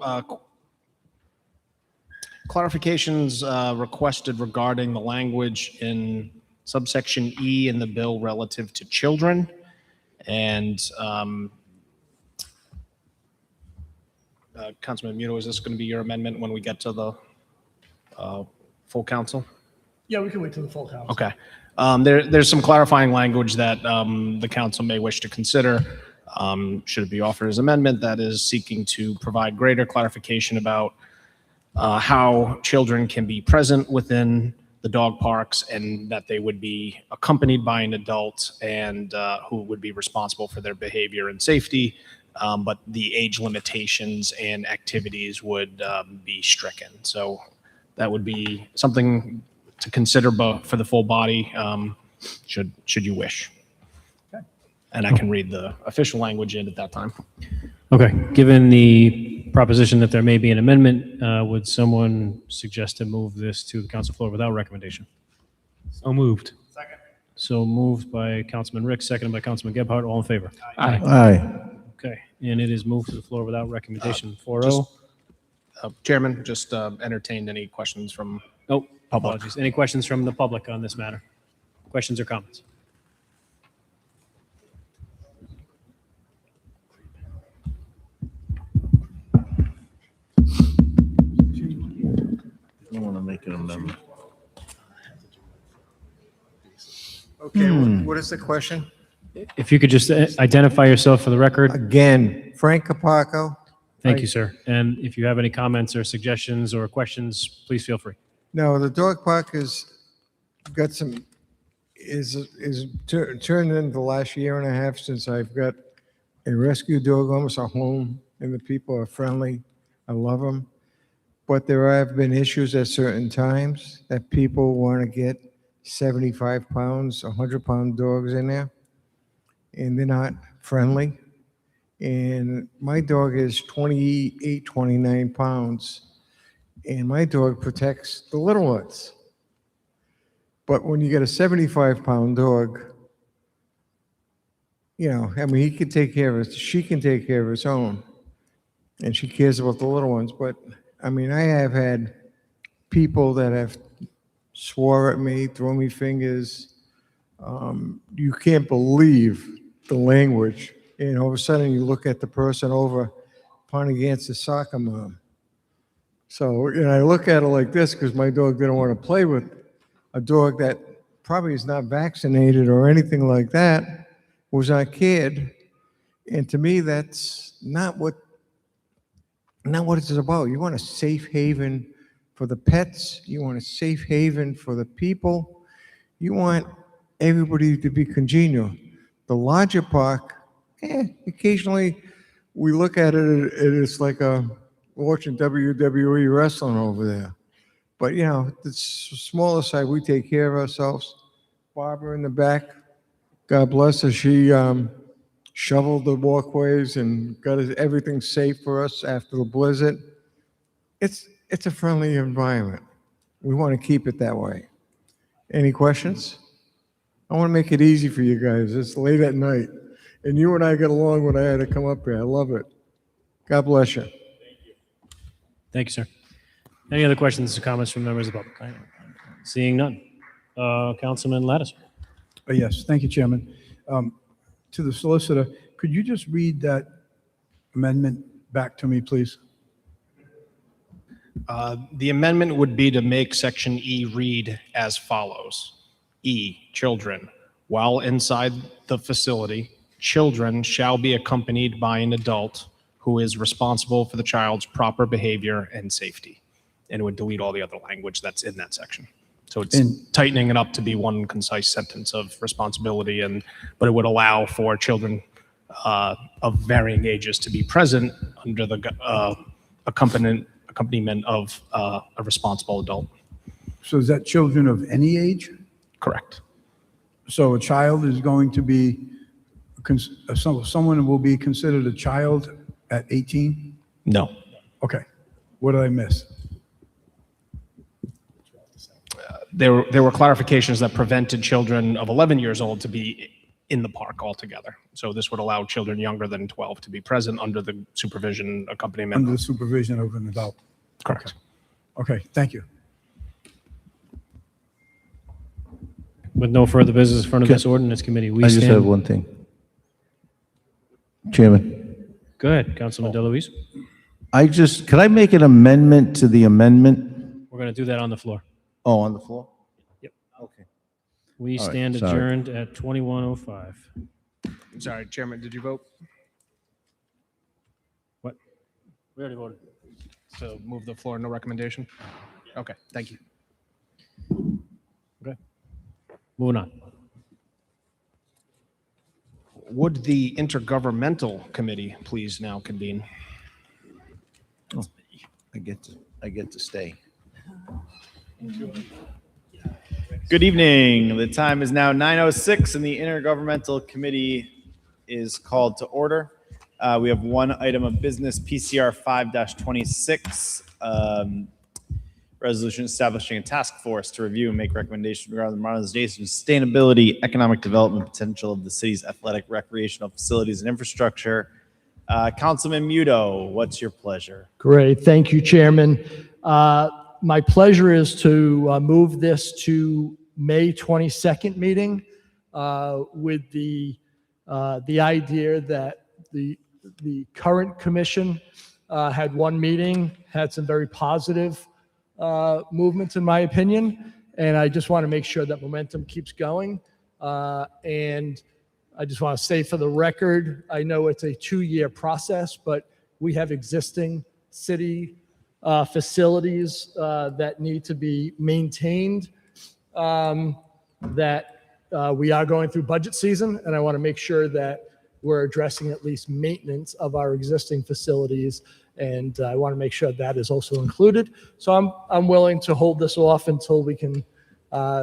G: clarifications requested regarding the language in subsection E in the bill relative to children. And Councilman Muto, is this going to be your amendment when we get to the full council?
I: Yeah, we can wait till the full council.
G: Okay. There's some clarifying language that the council may wish to consider. Should it be offered as amendment that is seeking to provide greater clarification about how children can be present within the dog parks and that they would be accompanied by an adult and who would be responsible for their behavior and safety. But the age limitations and activities would be stricken. So that would be something to consider for the full body, should you wish.
I: Okay.
G: And I can read the official language in at that time.
E: Okay, given the proposition that there may be an amendment, would someone suggest to move this to the council floor without recommendation?
O: So moved.
G: Second.
E: So moved by Councilman Rick, seconded by Councilman Gebhardt. All in favor?
O: Aye.
L: Aye.
E: Okay, and it is moved to the floor without recommendation. 4-0.
G: Chairman, just entertained any questions from
E: Oh,
G: public.
E: apologies. Any questions from the public on this matter? Questions or comments?
L: I want to make an amendment.
A: Okay, what is the question?
E: If you could just identify yourself for the record.
A: Again, Frank Capaco.
E: Thank you, sir. And if you have any comments or suggestions or questions, please feel free.
A: No, the dog park has got some, turned into the last year and a half since I've got a rescue dog, almost a home, and the people are friendly. I love them. But there have been issues at certain times that people want to get 75 pounds, 100-pound dogs in there, and they're not friendly. And my dog is 28, 29 pounds, and my dog protects the little ones. But when you get a 75-pound dog, you know, I mean, he can take care of it. She can take care of his own, and she cares about the little ones. But I mean, I have had people that have swore at me, throw me fingers. You can't believe the language. And all of a sudden, you look at the person over playing against the soccer mom. So, and I look at it like this because my dog didn't want to play with a dog that probably is not vaccinated or anything like that, was not a kid. And to me, that's not what it's about. You want a safe haven for the pets. You want a safe haven for the people. You want everybody to be congenial. The larger park, occasionally we look at it and it's like watching WWE wrestling over there. But, you know, the smaller side, we take care of ourselves. Barbara in the back, God bless her, she shoveled the walkways and got everything safe for us after the blizzard. It's a friendly environment. We want to keep it that way. Any questions? I want to make it easy for you guys. It's late at night. And you and I get along when I had to come up here. I love it. God bless you.
E: Thank you, sir. Any other questions or comments from members of the public? Seeing none. Councilman Lattiser.
B: Yes, thank you, Chairman. To the solicitor, could you just read that amendment back to me, please?
G: The amendment would be to make section E read as follows. E, children. While inside the facility, children shall be accompanied by an adult who is responsible for the child's proper behavior and safety. And it would delete all the other language that's in that section. So it's tightening it up to be one concise sentence of responsibility, but it would allow for children of varying ages to be present under the accompaniment of a responsible adult.
B: So is that children of any age?
G: Correct.
B: So a child is going to be, someone will be considered a child at 18?
G: No.
B: Okay. What did I miss?
G: There were clarifications that prevented children of 11 years old to be in the park altogether. So this would allow children younger than 12 to be present under the supervision accompaniment.
B: Under the supervision of an adult?
G: Correct.
B: Okay, thank you.
E: With no further business in front of this ordinance committee, we
L: I just
E: stand.
L: have one thing. Chairman,
E: Go ahead, Councilman DeLuise.
L: could I make an amendment to the amendment?
E: We're going to do that on the floor.
L: Oh, on the floor?
E: Yep.
L: Okay.
E: We
L: All right,
E: stand
L: sorry.
E: adjourned at 21:05.
G: I'm sorry, Chairman, did you vote?
E: What? We already voted.
G: So move the floor, no recommendation? Okay, thank you.
E: Okay. Moving on.
G: Would the intergovernmental committee please now convene?
L: Oh, I get to stay.
S: Good evening. The time is now 9:06 and the Intergovernmental Committee is called to order. We have one item of business, PCR 5-26, resolution establishing a task force to review and make recommendations regarding the modernization, sustainability, economic development potential of the city's athletic, recreational facilities and infrastructure. Councilman Muto, what's your pleasure?
I: Great. Thank you, Chairman. My pleasure is to move this to May 22nd meeting with the idea that the current commission had one meeting, had some very positive movements, in my opinion, and I just want to make sure that momentum keeps going. And I just want to say for the record, I know it's a 2-year process, but we have existing city facilities that need to be maintained, that we are going through budget season, and I want to make sure that we're addressing at least maintenance of our existing facilities, and I want to make sure that is also included. So I'm willing to hold this off until we can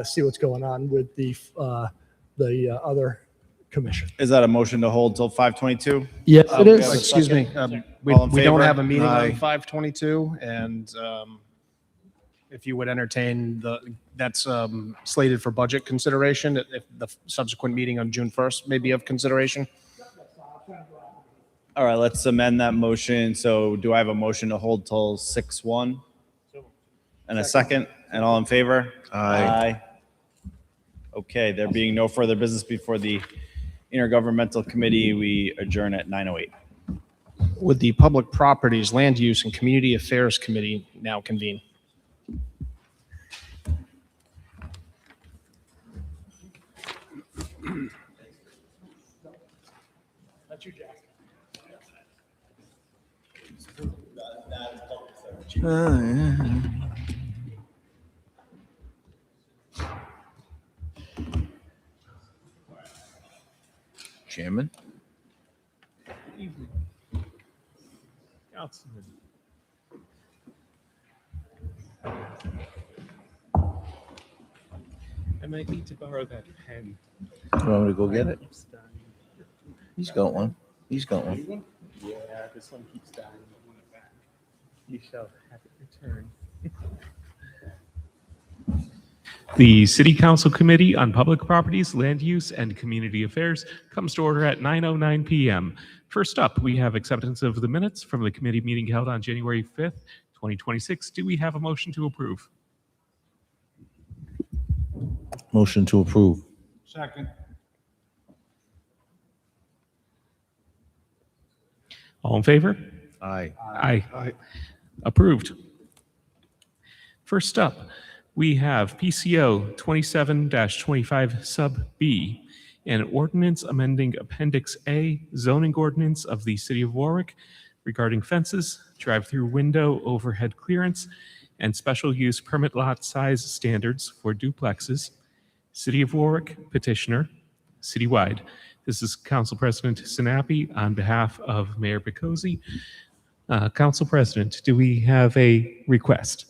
I: see what's going on with the other commission.
S: Is that a motion to hold till 5:22?
I: Yes, it
S: we
I: is.
S: have a
G: Excuse me,
S: second.
G: we
S: All in
G: don't
S: favor?
G: have a meeting
S: Aye.
G: on 5/22, and if you would entertain that's slated for budget consideration, if the subsequent meeting on June 1st may be of consideration.
S: All right, let's amend that motion. So do I have a motion to hold till 6:1? And a second, and all in favor? Aye. Okay, there being no further business before the Intergovernmental Committee, we adjourn at 9:08.
G: Would the Public Properties, Land Use, and Community Affairs Committee now convene? That's you, Jack.
L: Chairman?
O: Councilman. I might need to borrow that pen.
L: You want me to go get it? He's got one. He's got one.
O: Yeah, this one keeps dying. I want it back. You shall have it returned. The City Council Committee on Public Properties, Land Use, and Community Affairs comes to order at 9:09 p.m. First up, we have acceptance of the minutes from the committee meeting held on January 5th, 2026. Do we have a motion to approve?
L: Motion to approve.
Q: Second.
O: All in favor?
L: Aye.
O: Aye. Approved. First up, we have PCO 27-25 Sub B, an ordinance amending Appendix A zoning ordinance of the City of Warwick regarding fences, drive-through window overhead clearance, and special use permit lot size standards for duplexes. City of Warwick petitioner, citywide. This is Council President Sinapi on behalf of Mayor Picozzi. Council President, do we have a request?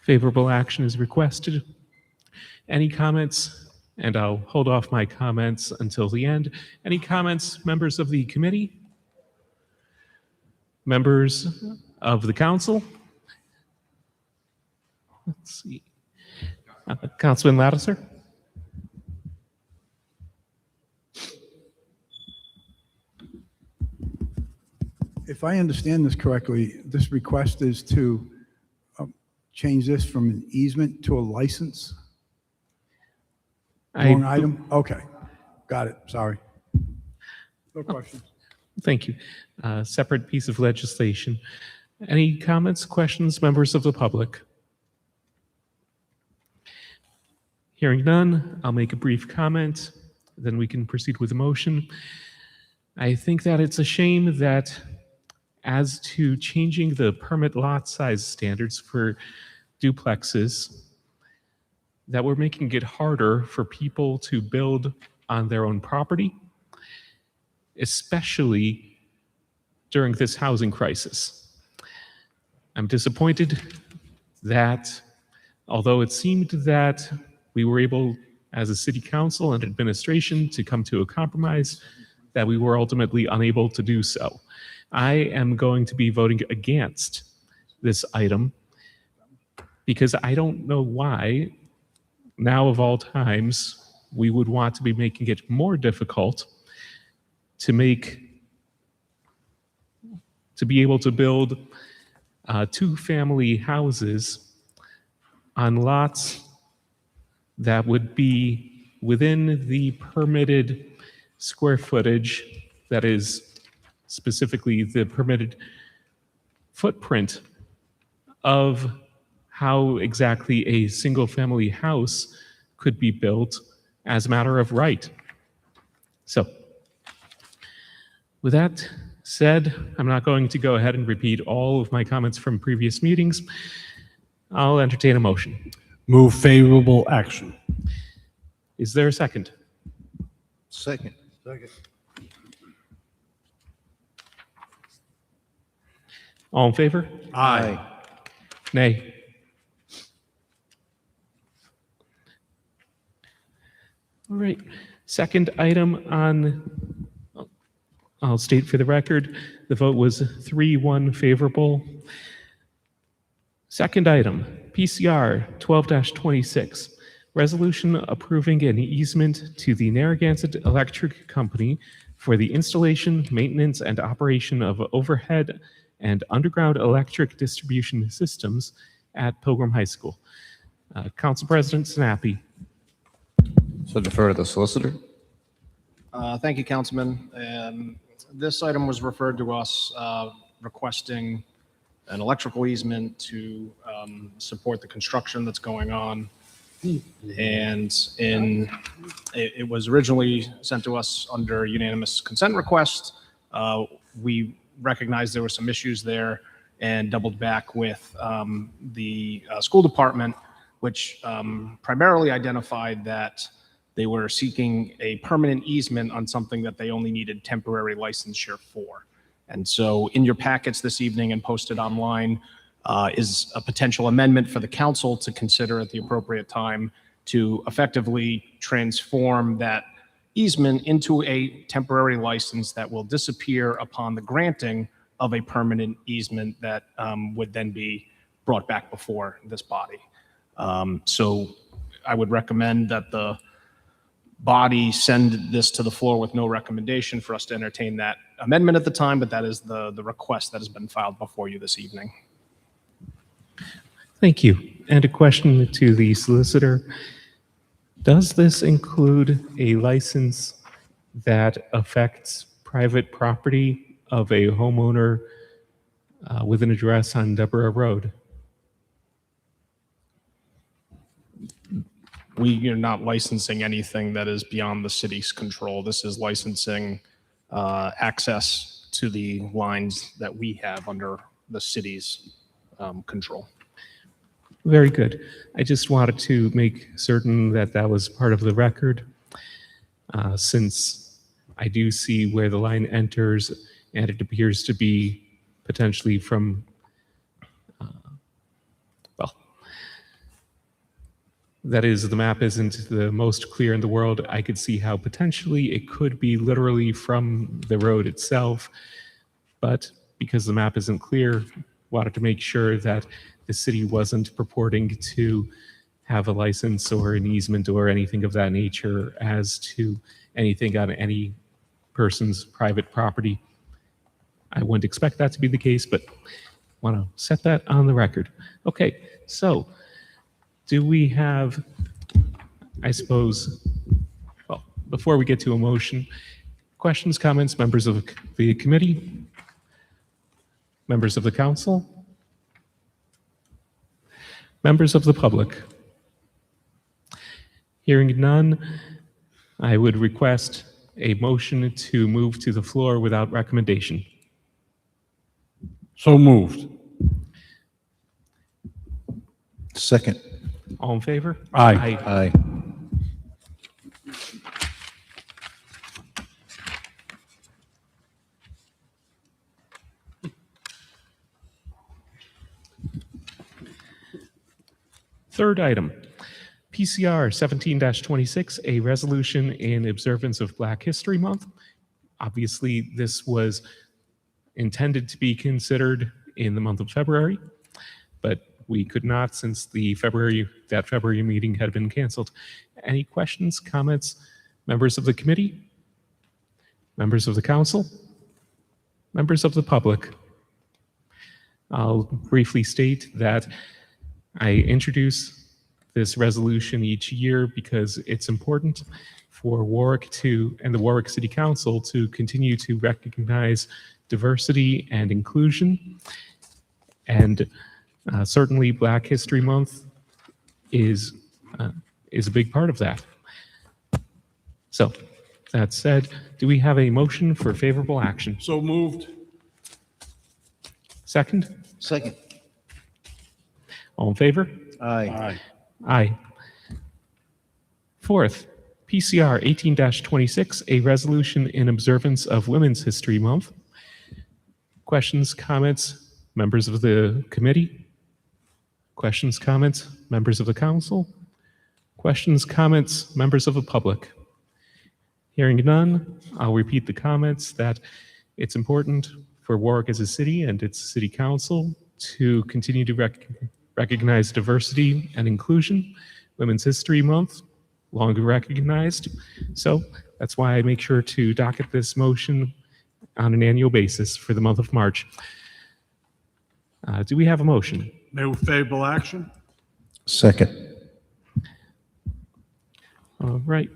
O: Favorable action is requested. Any comments? And I'll hold off my comments until the end. Any comments, members of the committee? Members of the council? Let's see. Councilman Lattiser?
B: If I understand this correctly, this request is to change this from an easement to a license? Wrong item? Okay. Got it. Sorry. No questions.
O: Thank you. Separate piece of legislation. Any comments, questions, members of the public? Hearing none, I'll make a brief comment, then we can proceed with the motion. I think that it's a shame that as to changing the permit lot size standards for duplexes, that we're making it harder for people to build on their own property, especially during this housing crisis. I'm disappointed that although it seemed that we were able, as a city council and administration, to come to a compromise, that we were ultimately unable to do so. I am going to be voting against this item because I don't know why, now of all times, we would want to be making it more difficult to be able to build two-family houses on lots that would be within the permitted square footage, that is specifically the permitted footprint of how exactly a single-family house could be built as a matter of right. So, with that said, I'm not going to go ahead and repeat all of my comments from previous meetings. I'll entertain a motion.
C: Move favorable action.
O: Is there a second?
L: Second.
O: All in favor?
L: Aye.
O: Nay. All right. Second item on, I'll state for the record, the vote was 3-1 favorable. Second item, PCR 12-26, resolution approving an easement to the Narragansett Electric Company for the installation, maintenance, and operation of overhead and underground electric distribution systems at Pilgrim High School. Council President Sinapi.
N: So defer to the solicitor.
G: Thank you, Councilman. This item was referred to us requesting an electrical easement to support the construction that's going on. And it was originally sent to us under unanimous consent request. We recognized there were some issues there and doubled back with the school department, which primarily identified that they were seeking a permanent easement on something that they only needed temporary licensure for. And so in your packets this evening and posted online is a potential amendment for the council to consider at the appropriate time to effectively transform that easement into a temporary license that will disappear upon the granting of a permanent easement that would then be brought back before this body. So I would recommend that the body send this to the floor with no recommendation for us to entertain that amendment at the time, but that is the request that has been filed before you this evening.
O: Thank you. And a question to the solicitor. Does this include a license that affects private property of a homeowner with an address on Deborah Road?
G: We are not licensing anything that is beyond the city's control. This is licensing access to the lines that we have under the city's control.
O: Very good. I just wanted to make certain that that was part of the record, since I do see where the line enters, and it appears to be potentially from, well, that is, the map isn't the most clear in the world. I could see how potentially it could be literally from the road itself, but because the map isn't clear, wanted to make sure that the city wasn't purporting to have a license or an easement or anything of that nature as to anything on any person's private property. I wouldn't expect that to be the case, but want to set that on the record. Okay, so do we have, I suppose, well, before we get to a motion, questions, comments, members of the committee, members of the council, members of the public? Hearing none, I would request a motion to move to the floor without recommendation.
V: So moved.
L: Second.
O: All in favor?
V: Aye.
L: Aye.
O: Third item, PCR 17-26, a resolution in observance of Black History Month. Obviously, this was intended to be considered in the month of February, but we could not since that February meeting had been canceled. Any questions, comments, members of the committee, members of the council, members of the public? I'll briefly state that I introduce this resolution each year because it's important for Warwick and the Warwick City Council to continue to recognize diversity and inclusion. And certainly Black History Month is a big part of that. So that said, do we have a motion for favorable action?
V: So moved.
O: Second?
L: Second.
O: All in favor?
L: Aye.
O: Aye. Fourth, PCR 18-26, a resolution in observance of Women's History Month. Questions, comments, members of the committee? Questions, comments, members of the council? Questions, comments, members of the public? Hearing none, I'll repeat the comments that it's important for Warwick as a city and its city council to continue to recognize diversity and inclusion. Women's History Month, longer recognized. So that's why I make sure to docket this motion on an annual basis for the month of March. Do we have a motion?
V: Move favorable action.
L: Second.
O: All right.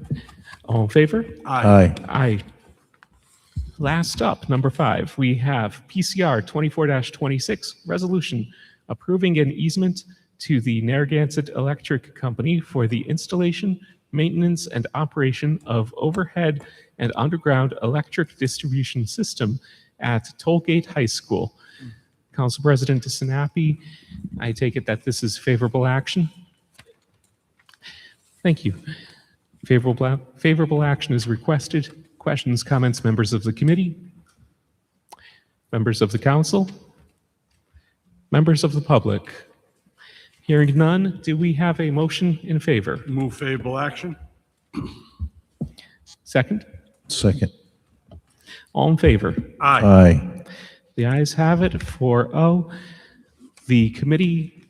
O: All in favor?
L: Aye.
O: Aye. Last up, number 5, we have PCR 24-26, resolution approving an easement to the Narragansett Electric Company for the installation, maintenance, and operation of overhead and underground electric distribution system at Tollgate High School. Council President Sinapi, I take it that this is favorable action? Thank you. Favorable action is requested. Questions, comments, members of the committee? Members of the council? Members of the public? Hearing none, do we have a motion in favor?
V: Move favorable action.
O: Second?
L: Second.
O: All in favor?
V: Aye.
L: Aye.
O: The ayes have it, 4-0. The committee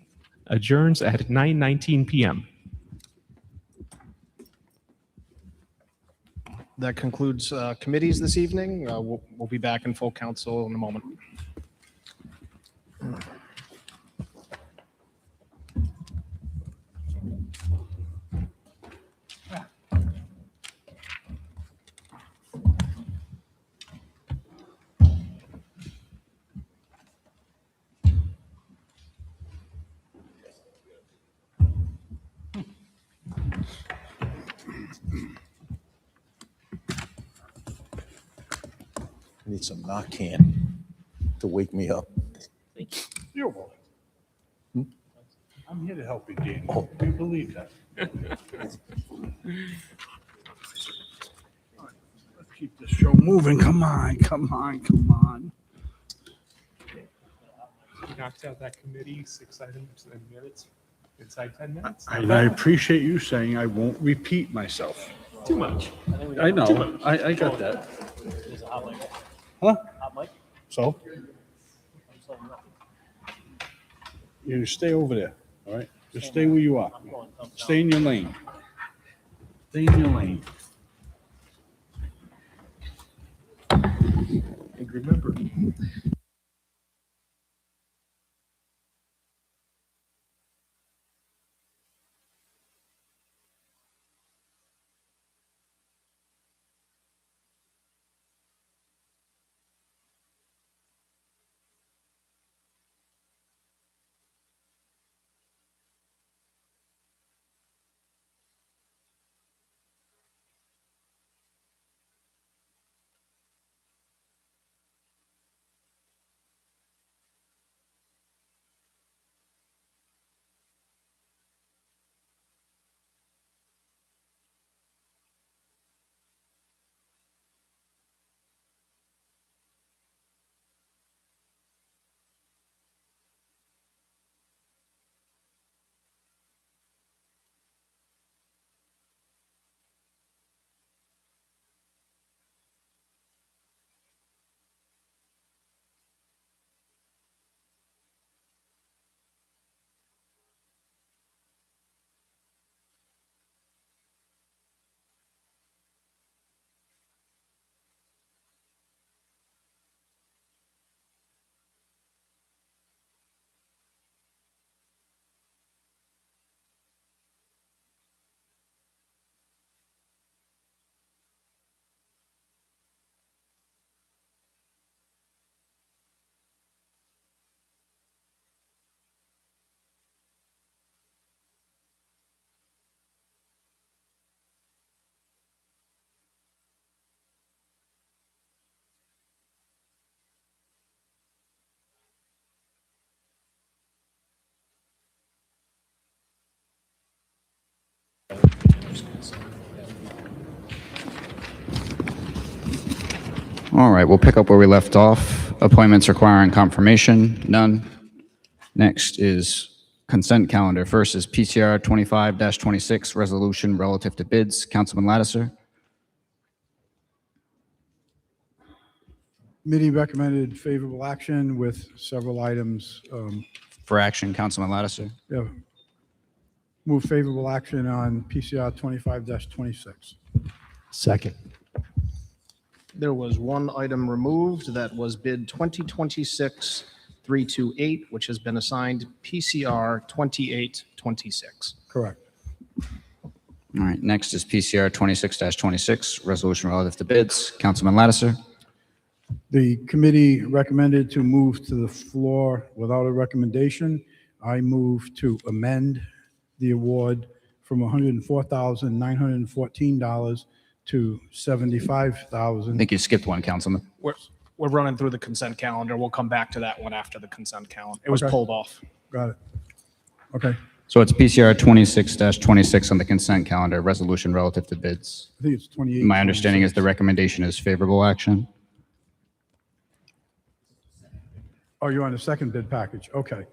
O: adjourns at 9:19 p.m.
G: That concludes committees this evening. We'll be back in full council in a moment.
L: I need some Narcan to wake me up.
C: You're welcome. I'm here to help you, Dan. Do you believe that? Let's keep this show moving. Come on, come on, come on.
O: Knocked out that committee, 6 items in minutes, inside 10 minutes.
C: And I appreciate you saying I won't repeat myself.
O: Too much.
C: I know, I got that. Huh? So? You stay over there, all right? Just stay where you are. Stay in your lane. Stay in your lane. And remember,
N: All right, we'll pick up where we left off. Appointments requiring confirmation, none. Next is consent calendar. First is PCR 25-26, resolution relative to bids. Councilman Lattiser.
B: Committee recommended favorable action with several items.
N: For action, Councilman Lattiser.
B: Yeah. Move favorable action on PCR 25-26.
V: Second.
G: There was one item removed that was bid 2026-328, which has been assigned PCR 2826.
B: Correct.
N: All right, next is PCR 26-26, resolution relative to bids. Councilman Lattiser.
B: The committee recommended to move to the floor without a recommendation. I move to amend the award from $104,914 to $75,000.
N: I think you skipped one, Councilman.
G: We're running through the consent calendar. We'll come back to that one after the consent calendar. It was
B: Okay.
G: pulled off.
B: Got it. Okay.
N: So it's PCR 26-26 on the consent calendar, resolution relative to bids.
B: I think it's 28.
N: My understanding is the recommendation is favorable action.
B: Oh, you're on the second bid package. Okay.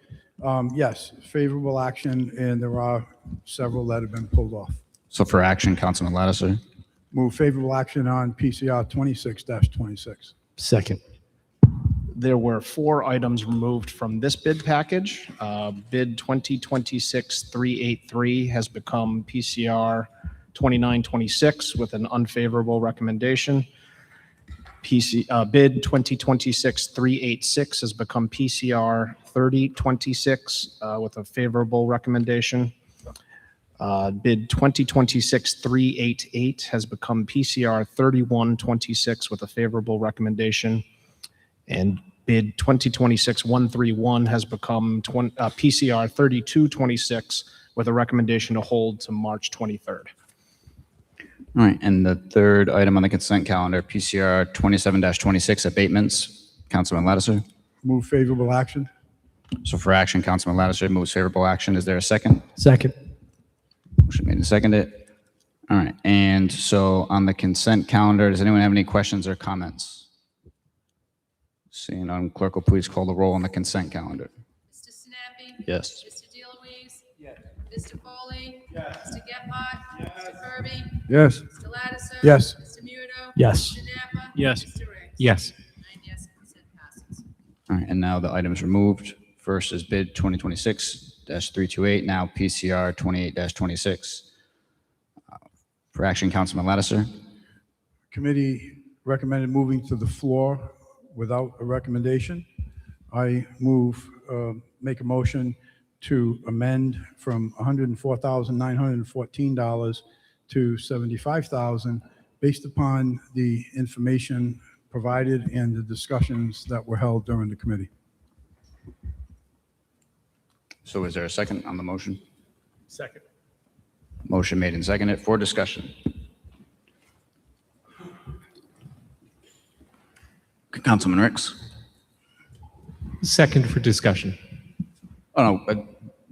B: Yes, favorable action, and there are several that have been pulled off.
N: So for action, Councilman Lattiser.
B: Move favorable action on PCR 26-26.
V: Second.
G: there were 4 items removed from this bid package. Bid 2026-383 has become PCR 2926 with an unfavorable recommendation. Bid 2026-386 has become PCR 3026 with a favorable recommendation. Bid 2026-388 has become PCR 3126 with a favorable recommendation. And bid 2026-131 has become PCR 3226 with a recommendation to hold to March 23rd.
N: All right, and the third item on the consent calendar, PCR 27-26, abatements. Councilman Lattiser.
B: Move favorable action.
N: So for action, Councilman Lattiser moves favorable action. Is there a second?
P: Second.
N: Motion made and seconded. All right, and so on the consent calendar, does anyone have any questions or comments? Seeing none, clerk will please call the roll on the consent calendar.
K: Mr. Sinapi?
N: Yes.
K: Mr. DeLuise? Yes. Mr. Foley? Yes. Mr. Gephardt? Yes. Mr. Kirby?
B: Yes.
K: Mr. Ladison?
B: Yes.
K: Mr. Muto?
B: Yes.
K: Mr. Napa?
O: Yes.
K: Mr. Riggs?
O: Yes.
K: 9 yes, consent passes.
N: All right, and now the items removed. First is bid 2026-328, now PCR 28-26. For action, Councilman Lattiser.
B: Committee recommended moving to the floor without a recommendation. I make a motion to amend from $104,914 to $75,000 based upon the information provided and the discussions that were held during the committee.
N: So is there a second on the motion?
G: Second.
N: Motion made and seconded for discussion. Councilman Ricks.
O: Second for discussion.
N: Oh, no, but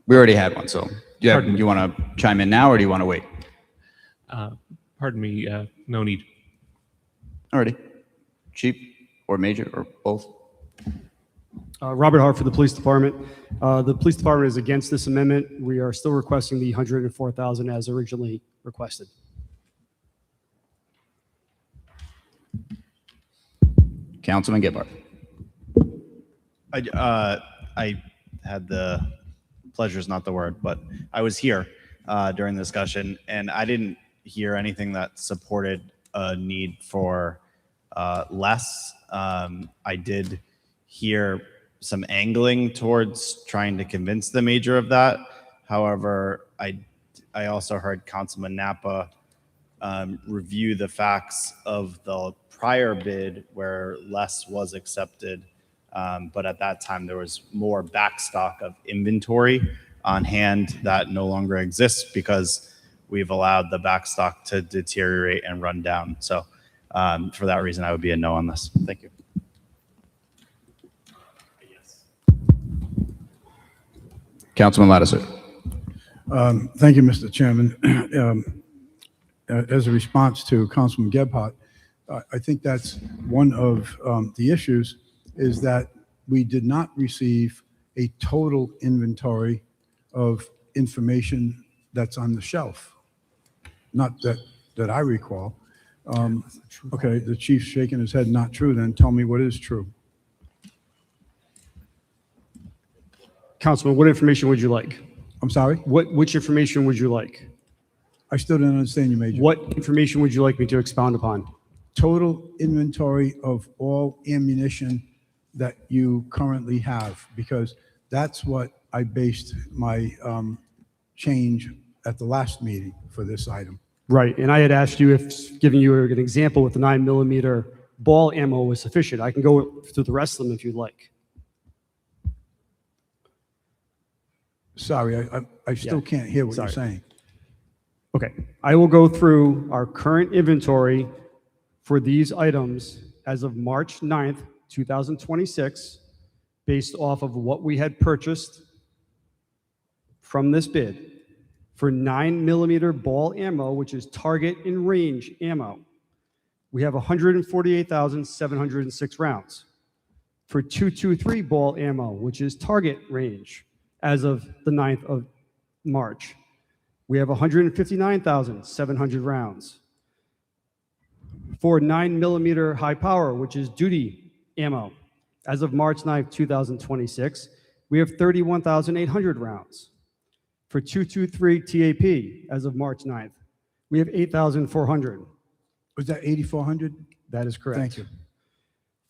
N: we already had one, so you want to chime in now or do you want to wait?
O: Pardon me, no need.
N: Alrighty. Chief or Major or both?
H: Robert Hart for the Police Department. The Police Department is against this amendment. We are still requesting the $104,000 as originally requested.
N: Councilman Gephardt.
S: I had the pleasure is not the word, but I was here during the discussion, and I didn't hear anything that supported a need for less. I did hear some angling towards trying to convince the major of that. However, I also heard Councilman Napa review the facts of the prior bid where less was accepted. But at that time, there was more backstock of inventory on hand that no longer exists because we've allowed the backstock to deteriorate and run down. So for that reason, I would be a no on this. Thank you.
N: Councilman Lattiser.
B: Thank you, Mr. Chairman. As a response to Councilman Gebhardt, I think that's one of the issues is that we did not receive a total inventory of information that's on the shelf. Not that I recall. Okay, the chief's shaking his head, not true, then tell me what is true.
H: Councilman, what information would you like?
B: I'm sorry?
H: Which information would you like?
B: I still don't understand you, Major.
H: What information would you like me to expound upon?
B: Total inventory of all ammunition that you currently have, because that's what I based my change at the last meeting for this item.
H: Right, and I had asked you if giving you an example with the 9mm ball ammo was sufficient. I can go through the rest of them if you'd like.
B: Sorry, I still can't hear what you're saying.
H: Okay, I will go through our current inventory for these items as of March 9th, 2026, based off of what we had purchased from this bid. For 9mm ball ammo, which is target and range ammo, we have 148,706 rounds. For 223 ball ammo, which is target range, as of the 9th of March, we have 159,700 rounds. For 9mm high power, which is duty ammo, As of March 9th, 2026, we have 31,800 rounds. For 223 TAP, as of March 9th, we have 8,400.
B: Was that 8,400?
H: That is correct.
B: Thank you.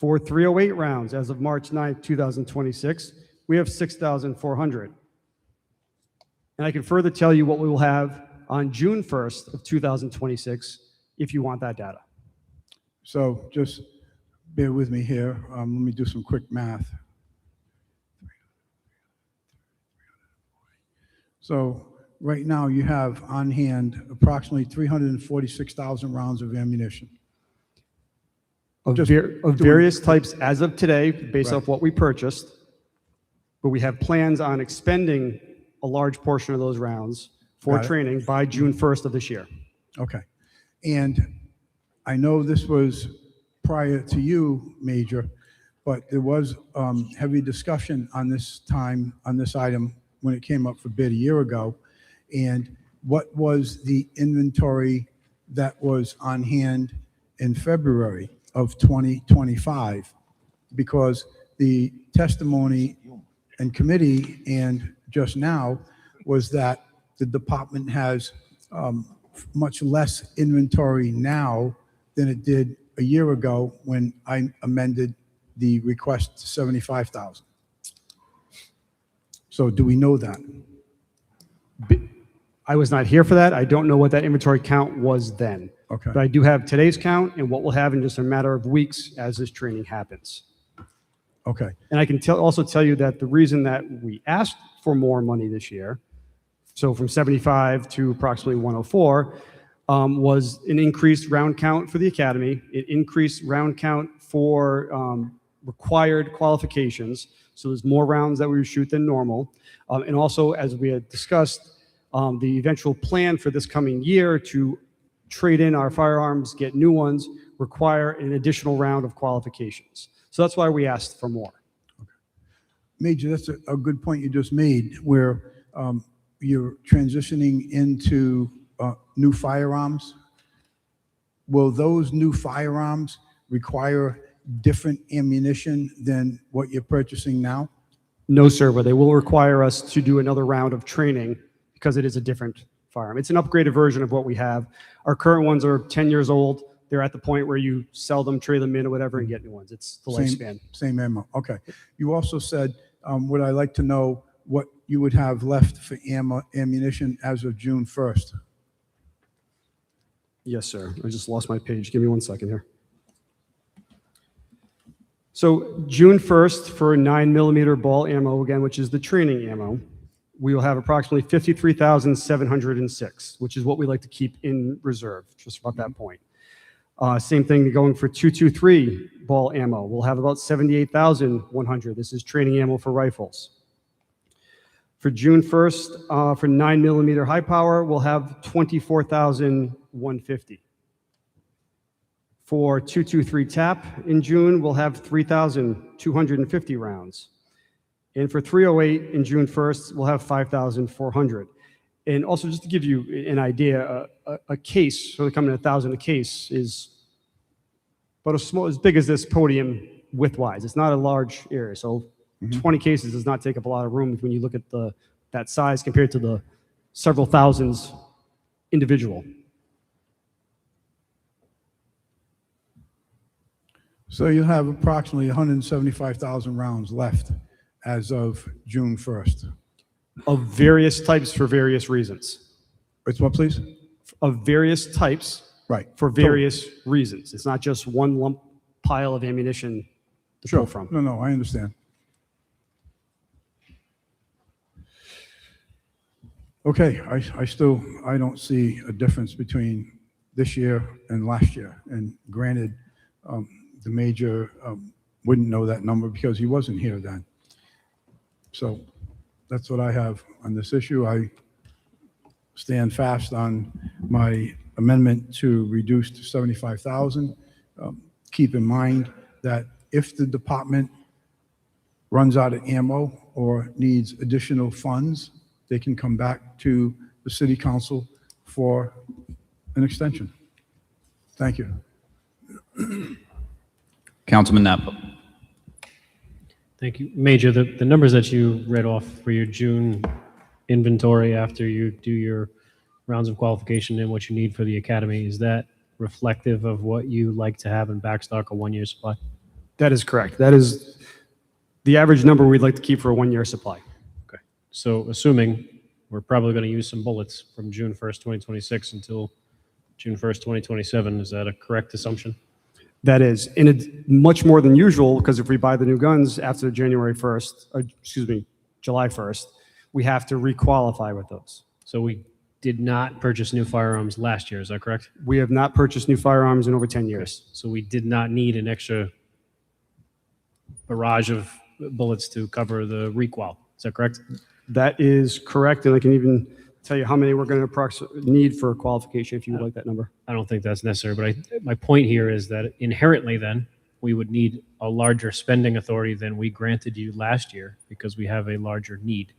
H: For 308 rounds, as of March 9th, 2026, we have 6,400. And I can further tell you what we will have on June 1st of 2026, if you want that data.
B: So just bear with me here. Let me do some quick math. So right now you have on hand approximately 346,000 rounds of ammunition.
H: Of
B: Just
H: various types as of today, based
B: Right.
H: off what we purchased, but we have plans on expending a large portion of those rounds for
B: Got it.
H: training by June 1st of this year.
B: Okay. And I know this was prior to you, Major, but there was heavy discussion on this item when it came up for bid a year ago. And what was the inventory that was on hand in February of 2025? Because the testimony and committee and just now was that the department has much less inventory now than it did a year ago when I amended the request to 75,000. So do we know that?
H: I was not here for that. I don't know what that inventory count was then.
B: Okay.
H: But I do have today's count and what we'll have in just a matter of weeks as this training happens.
B: Okay.
H: And I can also tell you that the reason that we asked for more money this year, so from 75 to approximately 104, was an increased round count for the academy, an increased round count for required qualifications. So there's more rounds that we shoot than normal. And also, as we had discussed, the eventual plan for this coming year to trade in our firearms, get new ones, require an additional round of qualifications. So that's why we asked for more.
B: Major, that's a good point you just made, where you're transitioning into new firearms. Will those new firearms require different ammunition than what you're purchasing now?
H: No, sir, but they will require us to do another round of training because it is a different firearm. It's an upgraded version of what we have. Our current ones are 10 years old. They're at the point where you sell them, trade them in or whatever and get new ones. It's the lifespan.
B: Same ammo. Okay. You also said, would I like to know what you would have left for ammunition as of June 1st?
H: Yes, sir. I just lost my page. Give me 1 second here. So June 1st for 9mm ball ammo, again, which is the training ammo, we will have approximately 53,706, which is what we like to keep in reserve, just about that point. Same thing going for 223 ball ammo. We'll have about 78,100. This is training ammo for rifles. For June 1st, for 9mm high power, we'll have 24,150. For 223 TAP in June, we'll have 3,250 rounds. And for 308 in June 1st, we'll have 5,400. And also, just to give you an idea, a case, so coming 1,000 a case, is about as big as this podium width-wise. It's not a large area, so 20 cases does not take up a lot of room when you look at that size compared to the several thousands individual.
B: So you'll have approximately 175,000 rounds left as of June 1st.
H: Of various types for various reasons.
B: It's what, please?
H: Of various types.
B: Right.
H: For various reasons. It's not just one lump pile of ammunition to pull from.
B: No, I understand. Okay, I don't see a difference between this year and last year. And granted, the major wouldn't know that number because he wasn't here then. So that's what I have on this issue. I stand fast on my amendment to reduce to 75,000. Keep in mind that if the department runs out of ammo or needs additional funds, they can come back to the city council for an extension. Thank you.
N: Councilman Napa.
E: Thank you. Major, the numbers that you read off for your June inventory after you do your rounds of qualification and what you need for the academy, is that reflective of what you like to have in backstock, a one-year supply?
H: That is correct. That is the average number we'd like to keep for a one-year supply.
E: Okay. So assuming we're probably going to use some bullets from June 1st, 2026 until June 1st, 2027, is that a correct assumption?
H: That is, and it's much more than usual, because if we buy the new guns after July 1st, we have to requalify with those.
E: So we did not purchase new firearms last year, is that correct?
H: We have not purchased new firearms in over 10 years.
E: So we did not need an extra barrage of bullets to cover the requal, is that correct?
H: That is correct, and I can even tell you how many we're going to need for qualification if you would like that number.
E: I don't think that's necessary, but my point here is that inherently then, we would need a larger spending authority than we granted you last year because we have a larger need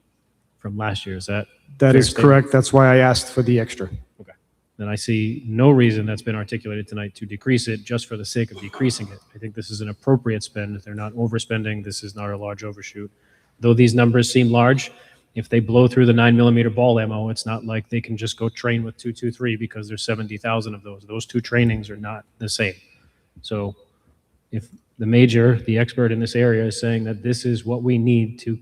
E: from last year. Is that?
H: That
E: fair
H: is
E: statement?
H: correct. That's why I asked for the extra.
E: Okay. Then I see no reason that's been articulated tonight to decrease it just for the sake of decreasing it. I think this is an appropriate spend. They're not overspending. This is not a large overshoot. Though these numbers seem large, if they blow through the 9mm ball ammo, it's not like they can just go train with 223 because there's 70,000 of those. Those two trainings are not the same. So if the major, the expert in this area, is saying that this is what we need to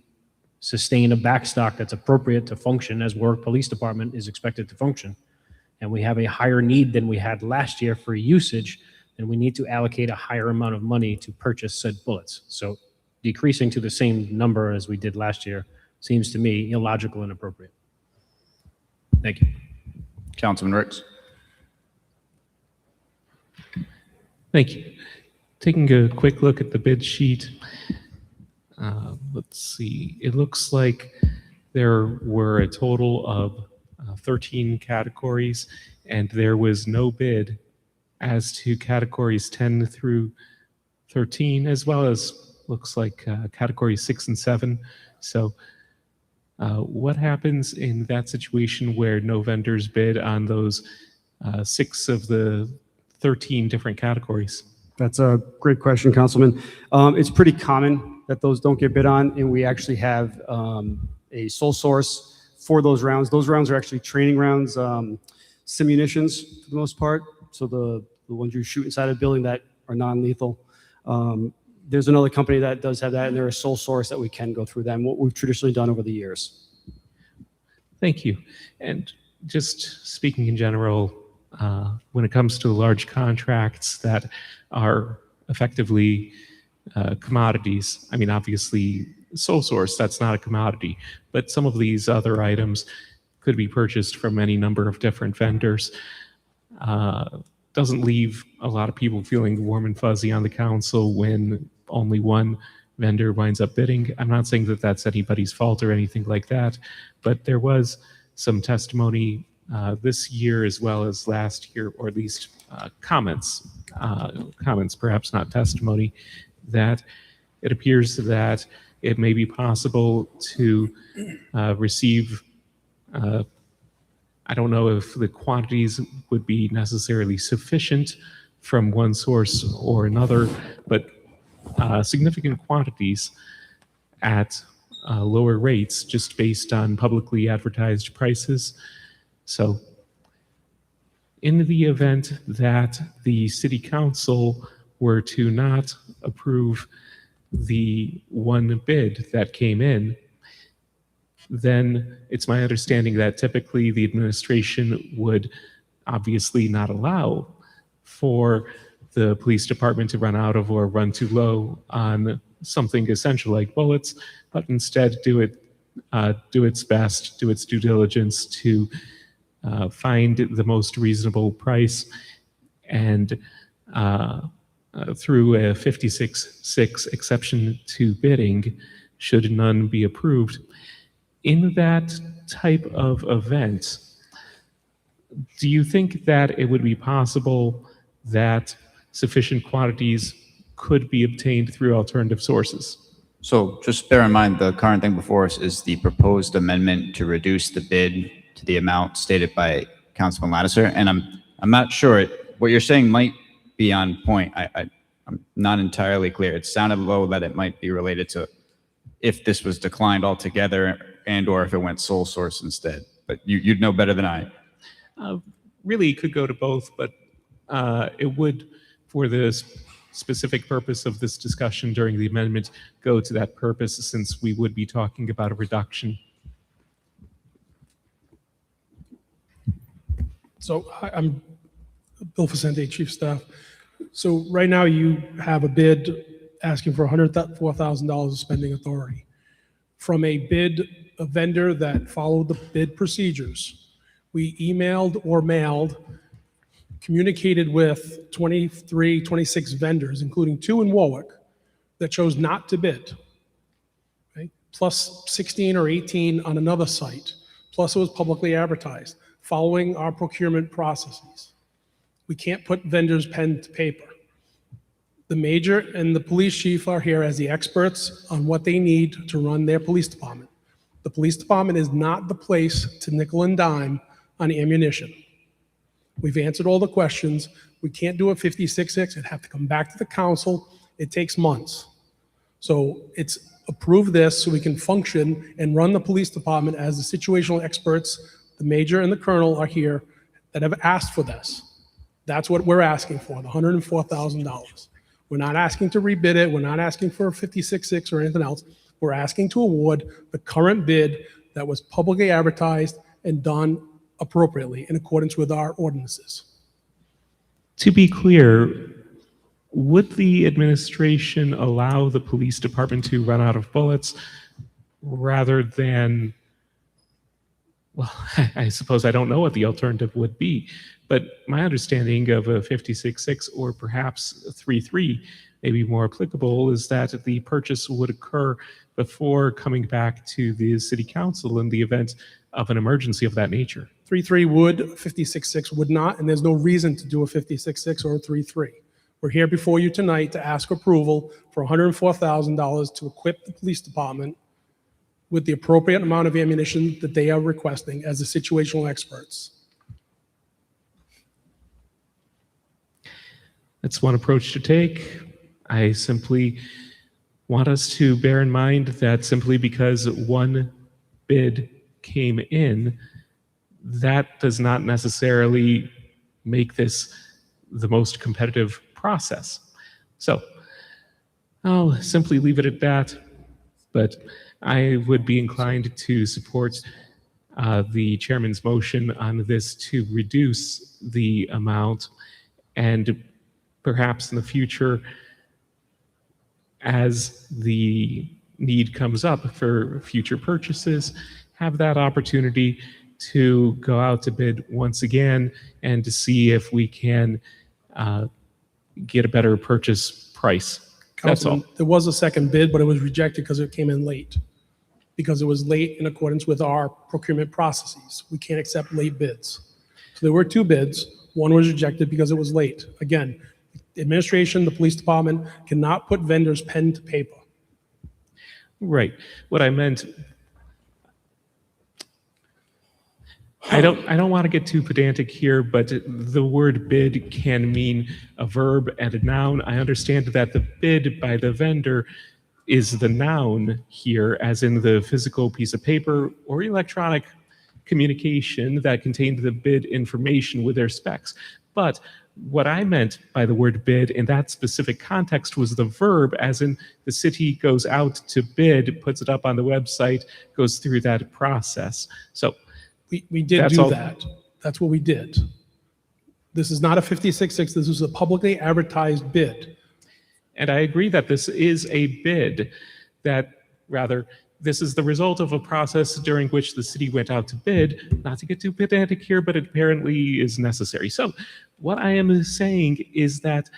E: sustain a backstock that's appropriate to function as Warwick Police Department is expected to function, and we have a higher need than we had last year for usage, then we need to allocate a higher amount of money to purchase said bullets. So decreasing to the same number as we did last year seems to me illogical and appropriate. Thank you.
N: Councilman Ricks.
O: Thank you. Taking a quick look at the bid sheet, let's see. It looks like there were a total of 13 categories, and there was no bid as to categories 10 through 13, as well as looks like categories 6 and 7. So what happens in that situation where no vendors bid on those 6 of the 13 different categories?
H: That's a great question, Councilman. It's pretty common that those don't get bid on, and we actually have a sole source for those rounds. Those rounds are actually training rounds, simunitions for the most part. So the ones you shoot inside a building that are non-lethal. There's another company that does have that, and they're a sole source that we can go through them, what we've traditionally done over the years.
O: Thank you. And just speaking in general, when it comes to large contracts that are effectively commodities, I mean, obviously, sole source, that's not a commodity, but some of these other items could be purchased from any number of different vendors. Doesn't leave a lot of people feeling warm and fuzzy on the council when only one vendor winds up bidding. I'm not saying that that's anybody's fault or anything like that, but there was some testimony this year as well as last year, or at least comments, perhaps not testimony, that it appears that it may be possible to receive, I don't know if the quantities would be necessarily sufficient from one source or another, but significant quantities at lower rates just based on publicly advertised prices. So in the event that the city council were to not approve the one bid that came in, then it's my understanding that typically the administration would obviously not allow for the police department to run out of or run too low on something essential like bullets, but instead do its best, do its due diligence to find the most reasonable price, and through a 56-6 exception to bidding, should none be approved. In that type of event, do you think that it would be possible that sufficient quantities could be obtained through alternative sources?
N: So just bear in mind, the current thing before us is the proposed amendment to reduce the bid to the amount stated by Councilman Lattiser. And I'm not sure, what you're saying might be on point. I'm not entirely clear. It sounded low that it might be related to if this was declined altogether and or if it went sole source instead. But you'd know better than I.
O: Really, it could go to both, but it would, for the specific purpose of this discussion during the amendment, go to that purpose since we would be talking about a reduction.
M: So I'm Bill Facente, Chief Staff. So right now you have a bid asking for $104,000 of spending authority from a vendor that followed the bid procedures. We emailed or mailed, communicated with 23, 26 vendors, including 2 in Warwick, that chose not to bid. Okay? Plus 16 or 18 on another site. Plus it was publicly advertised, following our procurement processes. We can't put vendors' pen to paper. The major and the police chief are here as the experts on what they need to run their police department. The police department is not the place to nickel and dime on ammunition. We've answered all the questions. We can't do a 56-6. It'd have to come back to the council. It takes months. So it's approve this so we can function and run the police department as the situational experts. The major and the colonel are here that have asked for this. That's what we're asking for, the $104,000. We're not asking to rebid it. We're not asking for a 56-6 or anything else. We're asking to award the current bid that was publicly advertised and done appropriately in accordance with our ordinances.
O: To be clear, would the administration allow the police department to run out of bullets rather than, well, I suppose I don't know what the alternative would be, but my understanding of a 56-6 or perhaps a 3-3 may be more applicable is that the purchase would occur before coming back to the city council in the event of an emergency of that nature.
M: 3-3 would, 56-6 would not, and there's no reason to do a 56-6 or a 3-3. We're here before you tonight to ask approval for $104,000 to equip the police department with the appropriate amount of ammunition that they are requesting as the situational experts.
O: That's one approach to take. I simply want us to bear in mind that simply because one bid came in, that does not necessarily make this the most competitive process. So I'll simply leave it at that, but I would be inclined to support the chairman's motion on this to reduce the amount, and perhaps in the future, as the need comes up for future purchases, have that opportunity to go out to bid once again and to see if we can get a better purchase price. That's all.
M: Councilman, there was a second bid, but it was rejected because it came in late. Because it was late in accordance with our procurement processes. We can't accept late bids. So there were 2 bids. One was rejected because it was late. Again, the administration, the police department cannot put vendors' pen to paper.
O: Right. What I meant, I don't want to get too pedantic here, but the word bid can mean a verb and a noun. I understand that the bid by the vendor is the noun here, as in the physical piece of paper or electronic communication that contained the bid information with their specs. But what I meant by the word bid in that specific context was the verb, as in the city goes out to bid, puts it up on the website, goes through that process. So
M: we did do that. That's what we did. This is not a 56-6. This is a publicly advertised bid.
O: And I agree that this is a bid, that rather, this is the result of a process during which the city went out to bid, not to get too pedantic here, but it apparently is necessary. So what I am saying is that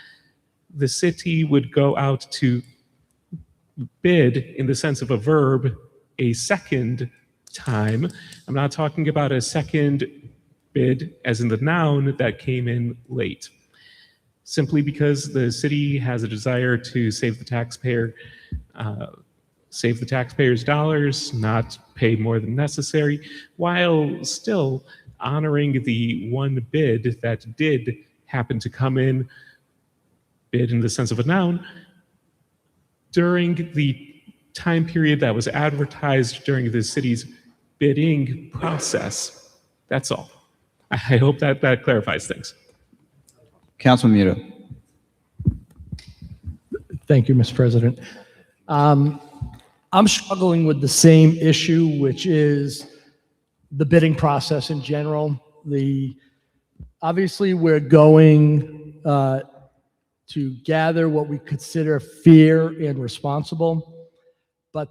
O: the city would go out to bid in the sense of a verb a second time. I'm not talking about a second bid as in the noun that came in late. Simply because the city has a desire to save the taxpayers' dollars, not pay more than necessary, while still honoring the one bid that did happen to come in, bid in the sense of a noun, during the time period that was advertised during the city's bidding process. That's all. I hope that clarifies things.
S: Councilman Muto.
I: Thank you, Mr. President. I'm struggling with the same issue, which is the bidding process in general. Obviously, we're going to gather what we consider fair and responsible, but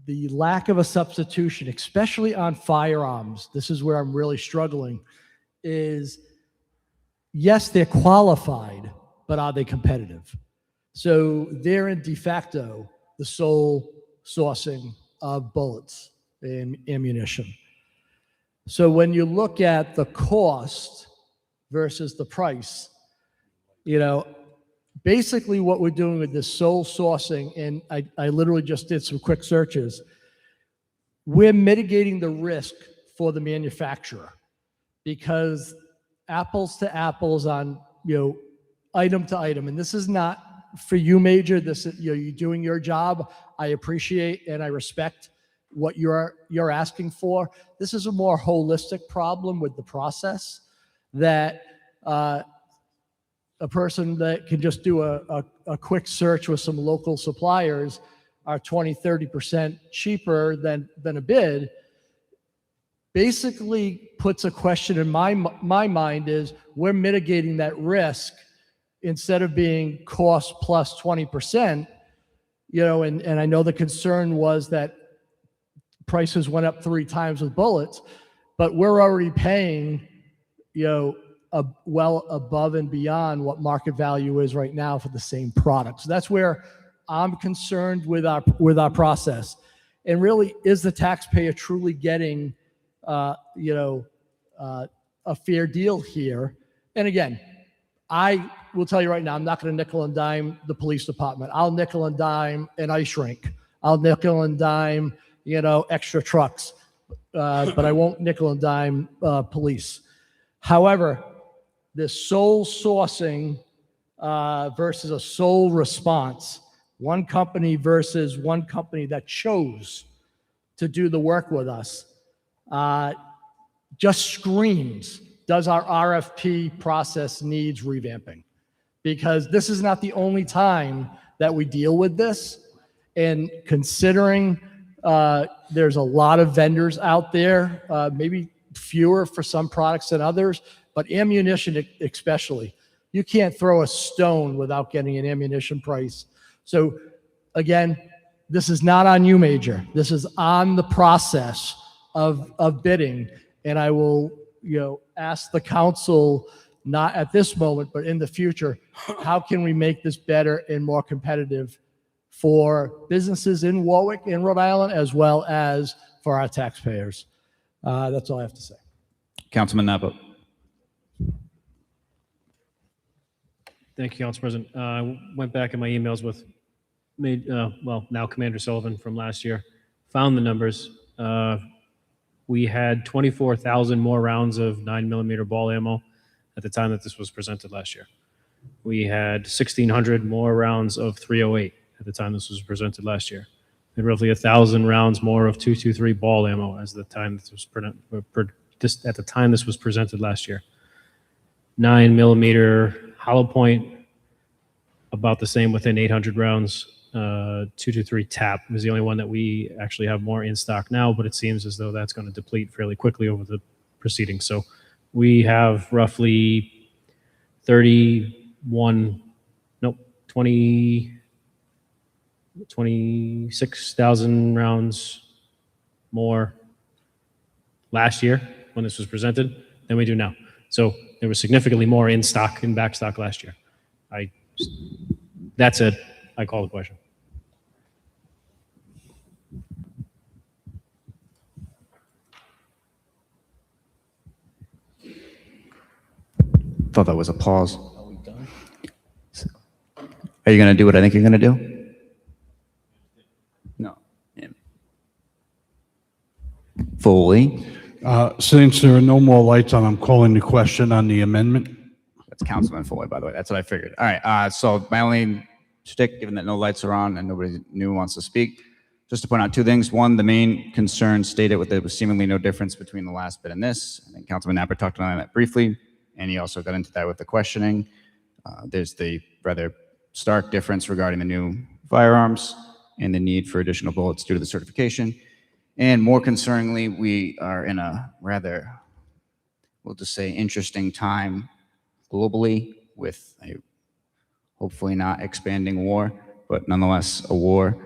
I: the lack of a substitution, especially on firearms, this is where I'm really struggling, is yes, they're qualified, but are they competitive? So they're in de facto the sole sourcing of bullets and ammunition. So when you look at the cost versus the price, basically what we're doing with this sole sourcing, and I literally just did some quick searches, we're mitigating the risk for the manufacturer, because apples to apples on, item to item, and this is not for you, Major, this is, you're doing your job. I appreciate and I respect what you're asking for. This is a more holistic problem with the process that a person that can just do a quick search with some local suppliers are 20-30% cheaper than a bid, basically puts a question in my mind is we're mitigating that risk instead of being cost plus 20%, and I know the concern was that prices went up 3 times with bullets, but we're already paying, well above and beyond what market value is right now for the same product. So that's where I'm concerned with our process. And really, is the taxpayer truly getting, a fair deal here? And again, I will tell you right now, I'm not going to nickel and dime the police department. I'll nickel and dime an ice rink. I'll nickel and dime, extra trucks, but I won't nickel and dime police. However, this sole sourcing versus a sole response, one company versus one company that chose to do the work with us, just screams, does our RFP process needs revamping? Because this is not the only time that we deal with this. And considering there's a lot of vendors out there, maybe fewer for some products than others, but ammunition especially, you can't throw a stone without getting an ammunition price. So again, this is not on you, Major. This is on the process of bidding. And I will, ask the council, not at this moment, but in the future, how can we make this better and more competitive for businesses in Warwick and Rhode Island, as well as for our taxpayers? That's all I have to say.
S: Councilman Napa.
E: Thank you, Council President. I went back in my emails with, now Commander Sullivan from last year, found the numbers. We had 24,000 more rounds of 9mm ball ammo at the time that this was presented last year. We had 1,600 more rounds of .308 at the time this was presented last year. And roughly 1,000 rounds more of .223 ball ammo as the time this was at the time this was presented last year. 9mm hollow point, about the same within 800 rounds. .223 tap is the only one that we actually have more in stock now, but it seems as though that's going to deplete fairly quickly over the proceedings. So we have roughly 26,000 rounds more last year when this was presented than we do now. So there was significantly more in stock, in back stock last year. That's it. I call the question.
S: Thought that was a pause. Are you going to do what I think you're going to do? No. Yeah. Foley.
C: Since there are no more lights on, I'm calling the question on the amendment.
S: That's Councilman Foley, by the way. That's what I figured. All right. So my only shtick, given that no lights are on and nobody new wants to speak,
N: Just to point out two things. One, the main concern stated with there was seemingly no difference between the last bid and this. I think Councilman Napper talked on that briefly, and he also got into that with the questioning. There's the rather stark difference regarding the new firearms and the need for additional bullets due to the certification. And more concerningly, we are in a rather, we'll just say, interesting time globally with a hopefully not expanding war, but nonetheless a war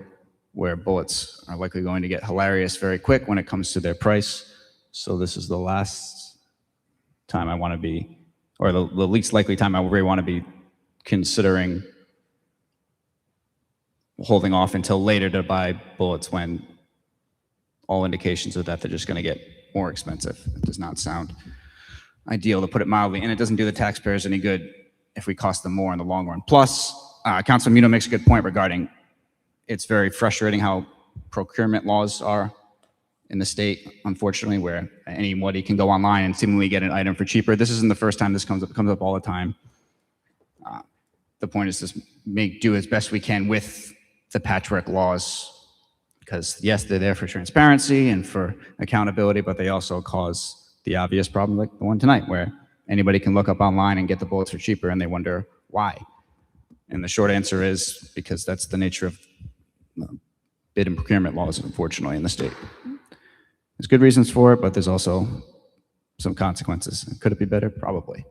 N: where bullets are likely going to get hilarious very quick when it comes to their price. So this is the last time I want to be, or the least likely time I really want to be considering holding off until later to buy bullets when all indications are that they're just going to get more expensive. It does not sound ideal, to put it mildly, and it doesn't do the taxpayers any good if we cost them more in the long run. Plus, Councilman Muto makes a good point regarding it's very frustrating how procurement laws are in the state, unfortunately, where anybody can go online and seemingly get an item for cheaper. This isn't the first time this comes up all the time. The point is to make do as best we can with the patchwork laws, because yes, they're there for transparency and for accountability, but they also cause the obvious problem like the one tonight, where anybody can look up online and get the bullets for cheaper and they wonder why. And the short answer is because that's the nature of bid and procurement laws, unfortunately, in the state. There's good reasons for it, but there's also some consequences. Could it be better? Probably.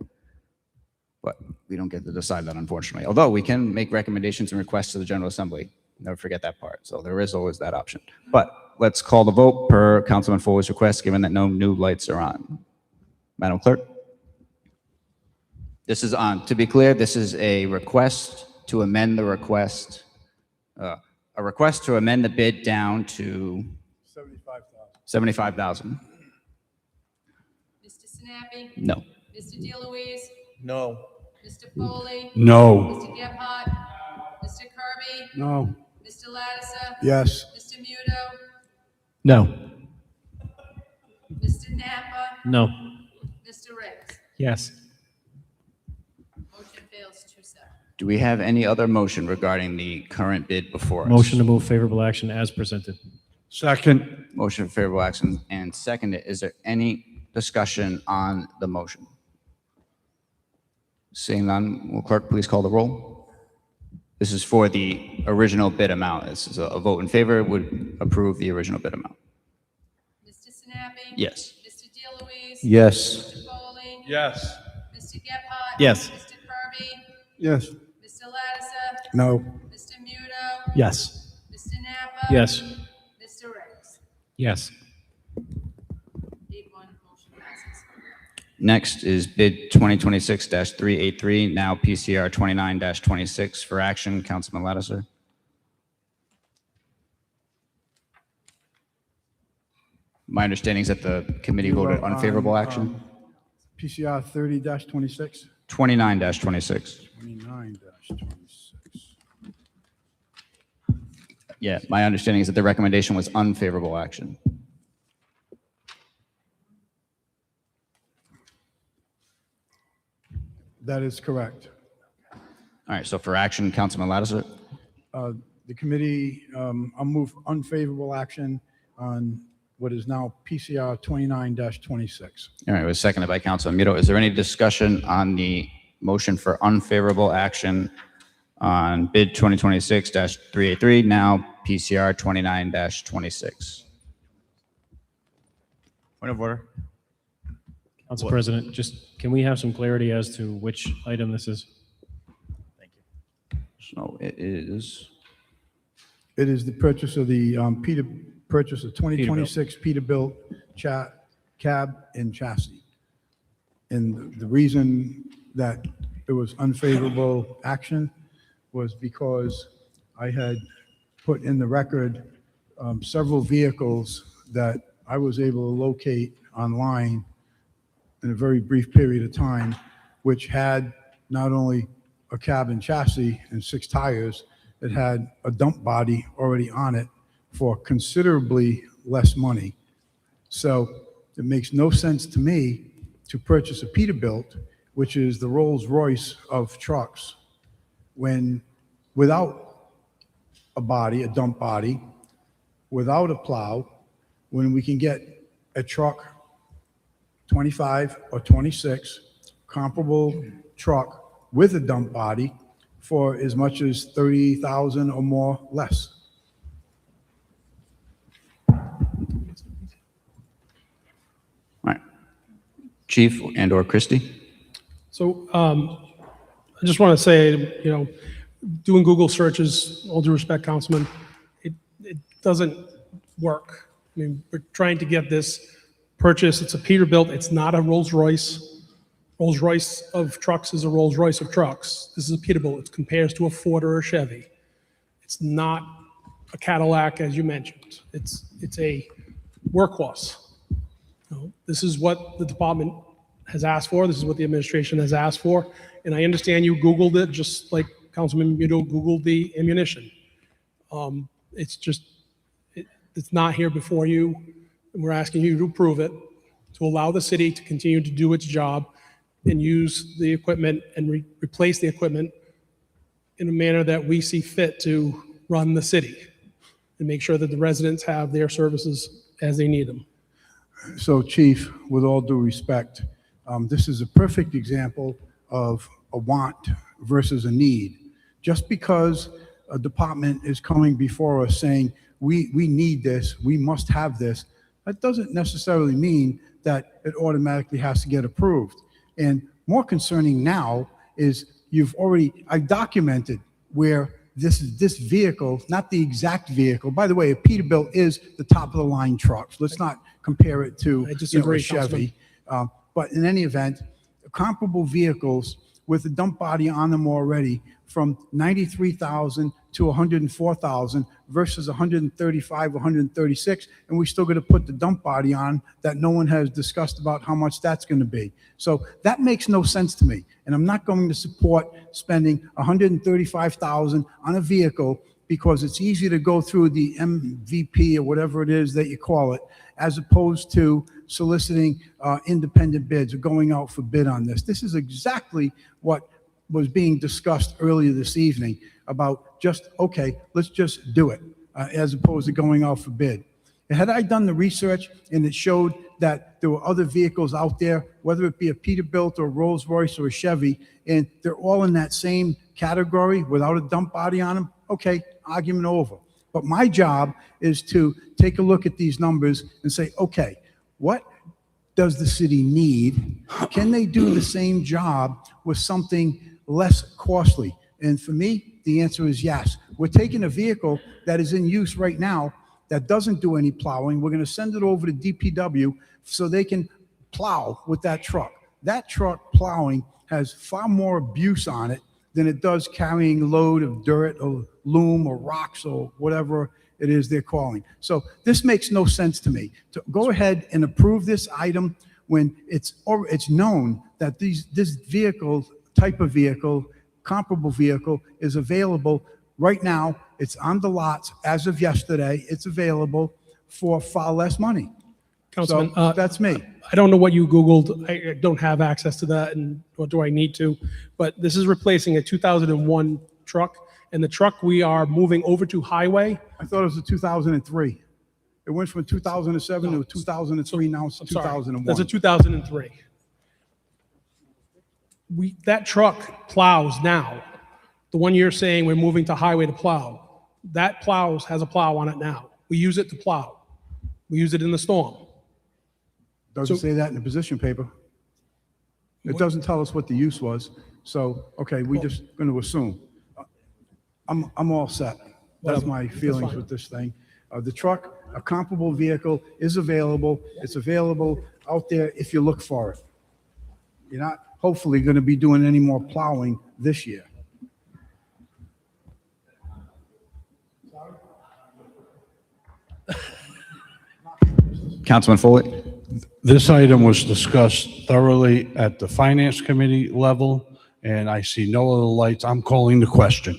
N: But we don't get to decide that, unfortunately. Although we can make recommendations and requests to the General Assembly. Never forget that part. So there is always that option. But let's call the vote per Councilman Foley's request, given that no new lights are on. Madam Clerk? This is on. To be clear, this is a request to amend the request. A request to amend the bid down to $75,000.
K: Mr. Sinapi?
N: No.
K: Mr. DeLuise?
S: No.
K: Mr. Foley?
B: No.
K: Mr. Gephardt? Mr. Kirby?
B: No.
K: Mr. Lattiser?
B: Yes.
K: Mr. Muto?
E: No.
K: Mr. Napa?
E: No.
K: Mr. Ricks?
E: Yes.
K: Motion fails 2-7.
N: Do we have any other motion regarding the current bid before us?
E: Motion to move favorable action as presented.
B: Second.
N: Motion for favorable action and seconded. Is there any discussion on the motion? Seeing none, will clerk please call the roll? This is for the original bid amount. This is a vote in favor would approve the original bid amount.
K: Mr. Sinapi?
N: Yes.
K: Mr. DeLuise?
L: Yes.
K: Mr. Foley?
C: Yes.
K: Mr. Gephardt?
C: Yes.
K: Mr. Kirby?
B: Yes.
K: Mr. Lattiser?
B: No.
K: Mr. Muto?
E: Yes.
K: Mr. Napa?
E: Yes.
K: Mr. Ricks?
E: Yes.
K: 8-1, motion passes.
N: Next is bid 2026-383, now PCR 29-26 for action. Councilman Lattiser. My understanding is that the committee voted unfavorable action.
B: PCR 30-26.
N: 29-26.
B: 29-26.
N: Yeah, my understanding is that the recommendation was unfavorable action.
B: That is correct.
N: All right, so for action, Councilman Lattiser.
B: The committee, I'll move unfavorable action on what is now PCR 29-26.
N: All right, it was seconded by Councilman Muto. Is there any discussion on the motion for unfavorable action on bid 2026-383, now PCR 29-26?
S: Point of order.
E: Council
S: What?
E: President, just can we have some clarity as to which item this is?
S: Thank you.
N: So it is,
B: It is the purchase of the purchase of 2026 Peterbilt cab and chassis. And the reason that it was unfavorable action was because I had put in the record several vehicles that I was able to locate online in a very brief period of time, which had not only a cab and chassis and 6 tires, it had a dump body already on it for considerably less money. So it makes no sense to me to purchase a Peterbilt, which is the Rolls Royce of trucks, when without a body, a dump body, without a plow when we can get a truck 25 or 26, comparable truck with a dump body for as much as 30,000 or more less?
N: Chief and/or Christie?
M: So I just want to say, doing Google searches, all due respect, Councilman, it doesn't work. I mean, we're trying to get this purchase. It's a Peterbilt. It's not a Rolls Royce. Rolls Royce of trucks is a Rolls Royce of trucks. This is a Peterbilt. It compares to a Ford or a Chevy. It's not a Cadillac, as you mentioned. It's a workhorse. This is what the department has asked for. This is what the administration has asked for. And I understand you Googled it, just like Councilman Muto Googled the ammunition. It's just, it's not here before you. And we're asking you to approve it, to allow the city to continue to do its job and use the equipment and replace the equipment in a manner that we see fit to run the city and make sure that the residents have their services as they need them.
B: So, Chief, with all due respect, this is a perfect example of a want versus a need. Just because a department is coming before us saying, we need this, we must have this, that doesn't necessarily mean that it automatically has to get approved. And more concerning now is I documented where this vehicle, not the exact vehicle. By the way, a Peterbilt is the top of the line truck. Let's not compare it to a Chevy. But in any event, comparable vehicles with a dump body on them already from 93,000 to 104,000 versus 135, 136, and we still got to put the dump body on that no one has discussed about how much that's going to be. So that makes no sense to me, and I'm not going to support spending 135,000 on a vehicle because it's easy to go through the MVP or whatever it is that you call it, as opposed to soliciting independent bids or going out for bid on this. This is exactly what was being discussed earlier this evening about just, okay, let's just do it, as opposed to going out for bid. And had I done the research and it showed that there were other vehicles out there, whether it be a Peterbilt or a Rolls Royce or a Chevy, and they're all in that same category without a dump body on them, okay, argument over. But my job is to take a look at these numbers and say, okay, what does the city need? Can they do the same job with something less costly? And for me, the answer is yes. We're taking a vehicle that is in use right now that doesn't do any plowing. We're going to send it over to DPW so they can plow with that truck. That truck plowing has far more abuse on it than it does carrying a load of dirt or loam or rocks or whatever it is they're calling. So this makes no sense to me. To go ahead and approve this item when it's known that this vehicle, type of vehicle, comparable vehicle is available right now. It's on the lots as of yesterday. It's available for far less money.
M: Councilman,
B: So that's me.
M: I don't know what you Googled. I don't have access to that, and or do I need to? But this is replacing a 2001 truck, and the truck we are moving over to highway.
B: I thought it was a 2003. It went from 2007 to 2003, now it's 2001.
M: That's a 2003. That truck plows now. The one you're saying we're moving to highway to plow, that has a plow on it now. We use it to plow. We use it in the storm.
B: Doesn't say that in the position paper. It doesn't tell us what the use was. So, okay, we're just going to assume. I'm all set. That's my feelings with this thing. The truck, a comparable vehicle is available. It's available out there if you look for it. You're not hopefully going to be doing any more plowing this year.
N: Councilman Foley?
T: This item was discussed thoroughly at the Finance Committee level, and I see no other lights. I'm calling the question.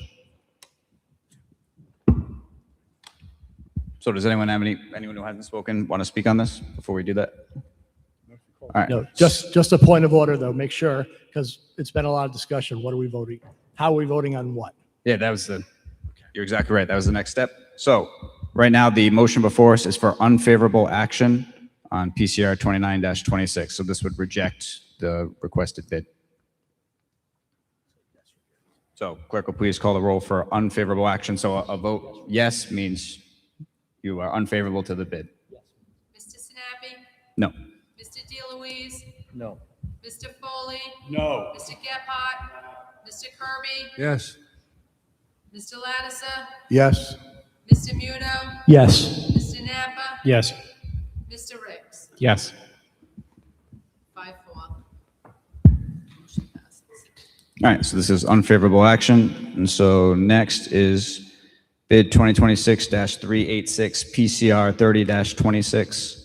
N: So does anyone who hasn't spoken want to speak on this before we do that? All right.
I: No, just a point of order, though. Make sure, because it's been a lot of discussion. What are we voting? How are we voting on what?
N: Yeah, you're exactly right. That was the next step. So right now, the motion before us is for unfavorable action on PCR 29-26. So this would reject the requested bid. So clerk will please call the roll for unfavorable action. So a vote yes means you are unfavorable to the bid.
K: Mr. Sinapi?
N: No.
K: Mr. DeLuise?
R: No.
K: Mr. Foley?
C: No.
K: Mr. Gephardt? Mr. Kirby?
B: Yes.
K: Mr. Lattiser?
B: Yes.
K: Mr. Muno?
B: Yes.
K: Mr. Napa?
E: Yes.
K: Mr. Ricks?
E: Yes.
K: 5-4.
N: All right, so this is unfavorable action. And so next is bid 2026-386 PCR 30-26.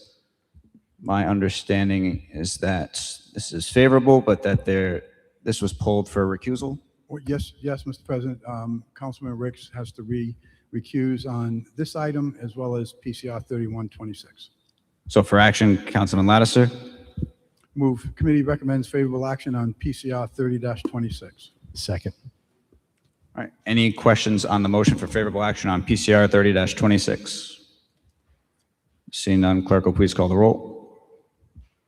N: My understanding is that this is favorable, but that this was pulled for recusal.
B: Well, yes, Mr. President. Councilman Ricks has to recuse on this item as well as PCR 3126.
N: So for action, Councilman Lattiser.
B: Move. Committee recommends favorable action on PCR 30-26.
V: Second.
N: All right, any questions on the motion for favorable action on PCR 30-26? Seeing none, clerk will please call the roll.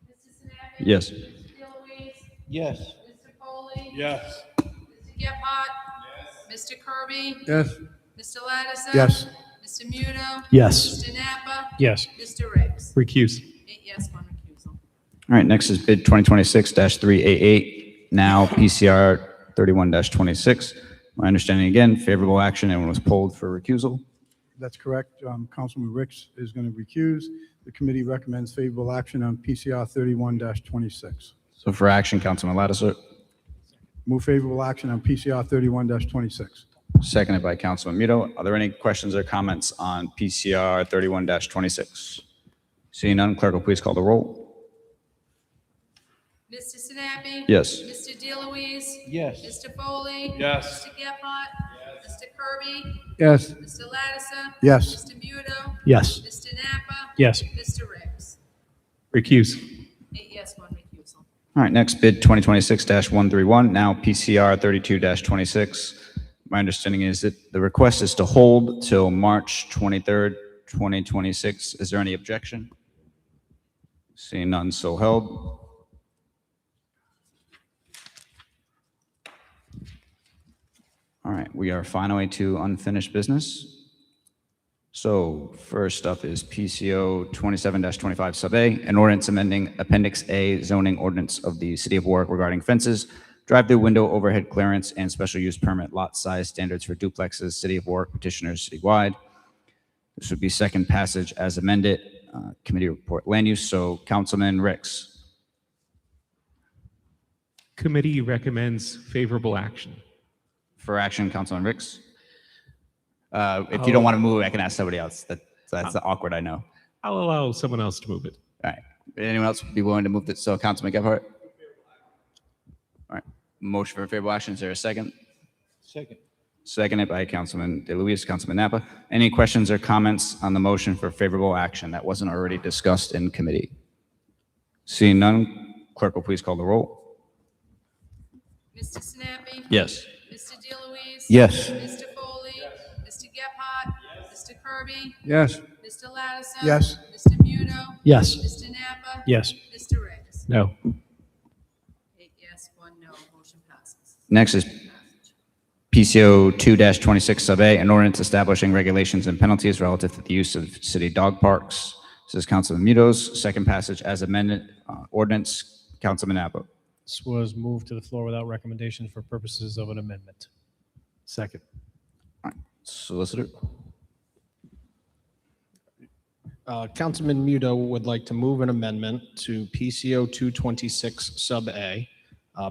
K: Mr. Sinapi?
N: Yes.
K: Mr. DeLuise?
B: Yes.
K: Mr. Foley?
C: Yes.
K: Mr. Gephardt? Mr. Kirby?
B: Yes.
K: Mr. Lattiser?
B: Yes.
K: Mr. Muno?
B: Yes.
K: Mr. Napa?
E: Yes.
K: Mr. Ricks?
E: Recuse.
K: 8 yes, 1 recusal.
N: All right, next is bid 2026-388, now PCR 31-26. My understanding again, favorable action and was pulled for recusal.
B: That's correct. Councilman Ricks is going to recuse. The committee recommends favorable action on PCR 31-26.
N: So for action, Councilman Lattiser,
B: Move favorable action on PCR 31-26.
N: seconded by Councilman Muto. Are there any questions or comments on PCR 31-26? Seeing none, clerk will please call the roll.
K: Mr. Sinapi?
N: Yes.
K: Mr. DeLuise?
B: Yes.
K: Mr. Foley?
C: Yes.
K: Mr. Gephardt? Mr. Kirby?
B: Yes.
K: Mr. Lattiser?
B: Yes.
K: Mr. Muno?
B: Yes.
K: Mr. Napa?
E: Yes.
K: Mr. Ricks?
E: Recuse.
K: 8 yes, 1 recusal.
N: All right, next bid 2026-131, now PCR 32-26. My understanding is that the request is to hold till March 23rd, 2026. Is there any objection? Seeing none, so held. All right, we are finally to unfinished business. So first up is PCO 27-25 sub A, an ordinance amending Appendix A zoning ordinance of the City of Warwick regarding fences, drive-through window overhead clearance, and special use permit lot size standards for duplexes, City of Warwick petitioners citywide. This would be second passage as amended. Committee report land use. So Councilman Ricks.
O: Committee recommends favorable action.
N: For action, Councilman Ricks. If you don't want to move, I can ask somebody else. That's awkward, I know.
O: I'll allow someone else to move it.
N: All right. Anyone else be willing to move this? So Councilman Gephardt. All right. Motion for favorable action. Is there a second?
B: Second.
N: Seconded by Councilman DeLuise, Councilman Napa. Any questions or comments on the motion for favorable action that wasn't already discussed in committee? Seeing none, clerk will please call the roll.
K: Mr. Sinapi?
N: Yes.
K: Mr. DeLuise?
L: Yes.
K: Mr. Foley? Mr. Gephardt? Mr. Kirby?
B: Yes.
K: Mr. Lattiser?
B: Yes.
K: Mr. Muno?
E: Yes.
K: Mr. Napa?
E: Yes.
K: Mr. Ricks?
E: No.
K: 8 yes, 1 no, motion passes.
N: Next is PCO 2-26 sub A, an ordinance establishing regulations and penalties relative to the use of city dog parks. This is Councilman Muto's second passage as amended ordinance. Councilman Napa.
E: This was moved to the floor without recommendation for purposes of an amendment.
B: Second.
N: Solicitor.
G: Councilman Muto would like to move an amendment to PCO 226 sub A.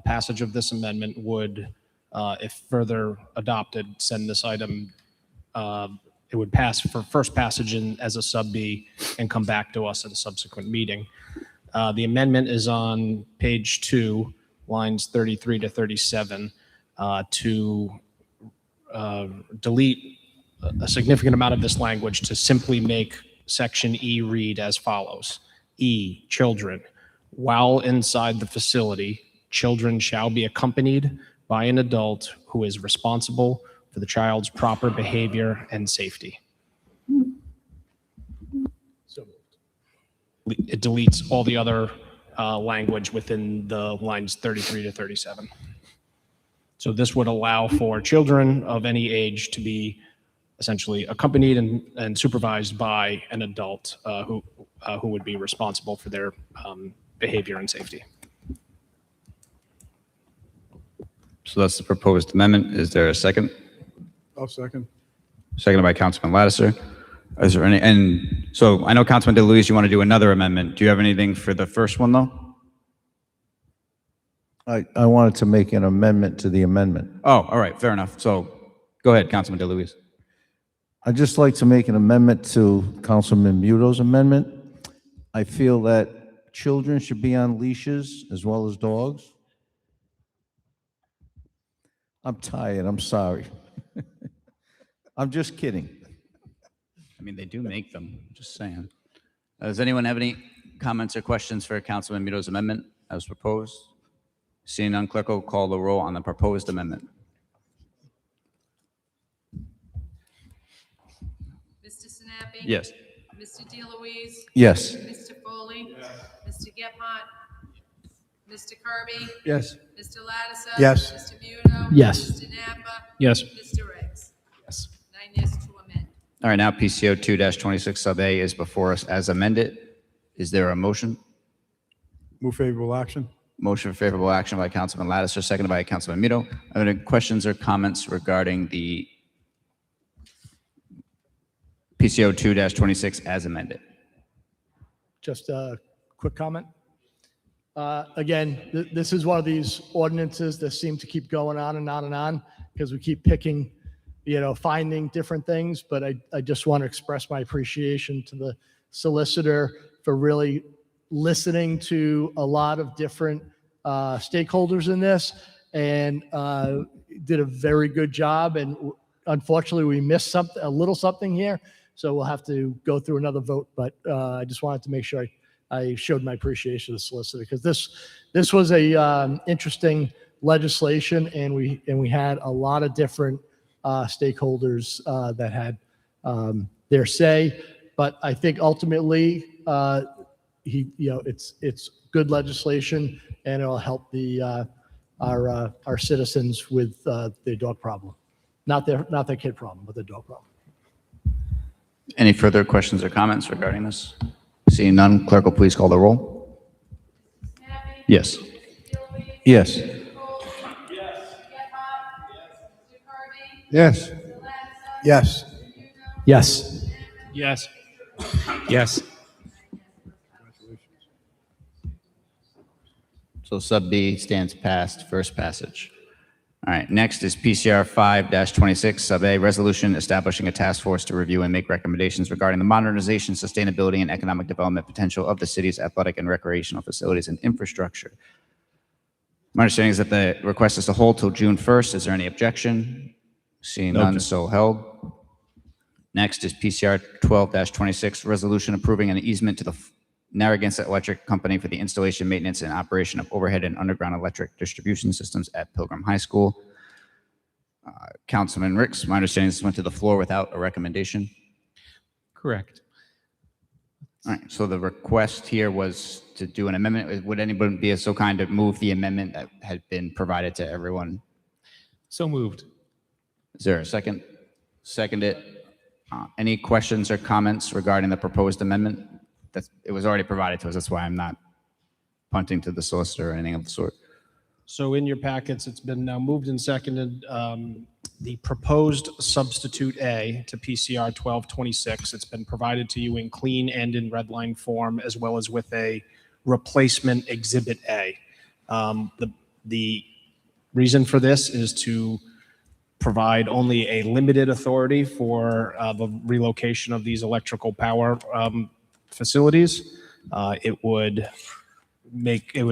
G: Passage of this amendment would, if further adopted, send this item, it would pass for first passage as a sub B and come back to us at a subsequent meeting. The amendment is on page 2, lines 33 to 37, to delete a significant amount of this language to simply make section E read as follows. E, children. While inside the facility, children shall be accompanied by an adult who is responsible for the child's proper behavior and safety. it deletes all the other language within the lines 33 to 37. So this would allow for children of any age to be essentially accompanied and supervised by an adult who would be responsible for their behavior and safety.
N: So that's the proposed amendment. Is there a second?
B: I'll second.
N: Seconded by Councilman Lattiser. Is there any, and so I know Councilman DeLuise, you want to do another amendment. Do you have anything for the first one though?
L: I wanted to make an amendment to the amendment.
N: Oh, all right, fair enough. So go ahead, Councilman DeLuise.
L: I'd just like to make an amendment to Councilman Muto's amendment. I feel that children should be on leashes as well as dogs. I'm tired, I'm sorry. I'm just kidding.
N: I mean, they do make them, just saying. Does anyone have any comments or questions for Councilman Muto's amendment as proposed? Seeing none, clerk will call the roll on the proposed amendment.
K: Mr. Sinapi?
N: Yes.
K: Mr. DeLuise?
L: Yes.
K: Mr. Foley? Mr. Gephardt? Mr. Kirby?
B: Yes.
K: Mr. Lattiser?
B: Yes.
K: Mr. Muno?
B: Yes.
K: Mr. Napa?
G: Yes.
K: Mr. Riggs?
G: Yes.
K: 9 yes to amend.
N: All right, now PCO 2-26 sub A is before us as amended. Is there a motion?
B: Move favorable action.
N: Motion for favorable action by Councilman Lattiser, seconded by Councilman Muto. Are there any questions or comments regarding the PCO 2-26 as amended?
I: Just a quick comment. Again, this is one of these ordinances that seem to keep going on and on and on because we keep picking, finding different things. But I just want to express my appreciation to the solicitor for really listening to a lot of different stakeholders in this and did a very good job. And unfortunately, we missed a little something here. So we'll have to go through another vote. But I just wanted to make sure I showed my appreciation to the solicitor because this was a interesting legislation, and we had a lot of different stakeholders that had their say. But I think ultimately, it's good legislation, and it'll help our citizens with their dog problem, not their kid problem, but their dog problem.
N: Any further questions or comments regarding this? Seeing none, clerk will please call the roll. Yes.
L: Yes.
B: Yes. Yes.
G: Yes. Yes. Yes.
N: So sub B stands passed, first passage. All right, next is PCR 5-26 sub A, resolution establishing a task force to review and make recommendations regarding the modernization, sustainability, and economic development potential of the city's athletic and recreational facilities and infrastructure. My understanding is that the request is to hold till June 1st. Is there any objection? Seeing none, so held. Next is PCR 12-26, resolution approving an easement to the Narragansett Electric Company for the installation, maintenance, and operation of overhead and underground electric distribution systems at Pilgrim High School. Councilman Ricks, my understanding is this went to the floor without a recommendation.
O: Correct.
N: All right, so the request here was to do an amendment. Would anybody be so kind to move the amendment that had been provided to everyone?
O: So moved.
N: Is there a second? Second it. Any questions or comments regarding the proposed amendment? It was already provided to us. That's why I'm not punting to the solicitor or anything of the sort.
G: So in your packets, it's been now moved and seconded. The proposed substitute A to PCR 1226, it's been provided to you in clean and in red line form, as well as with a replacement Exhibit A. The reason for this is to provide only a limited authority for the relocation of these electrical power facilities. It would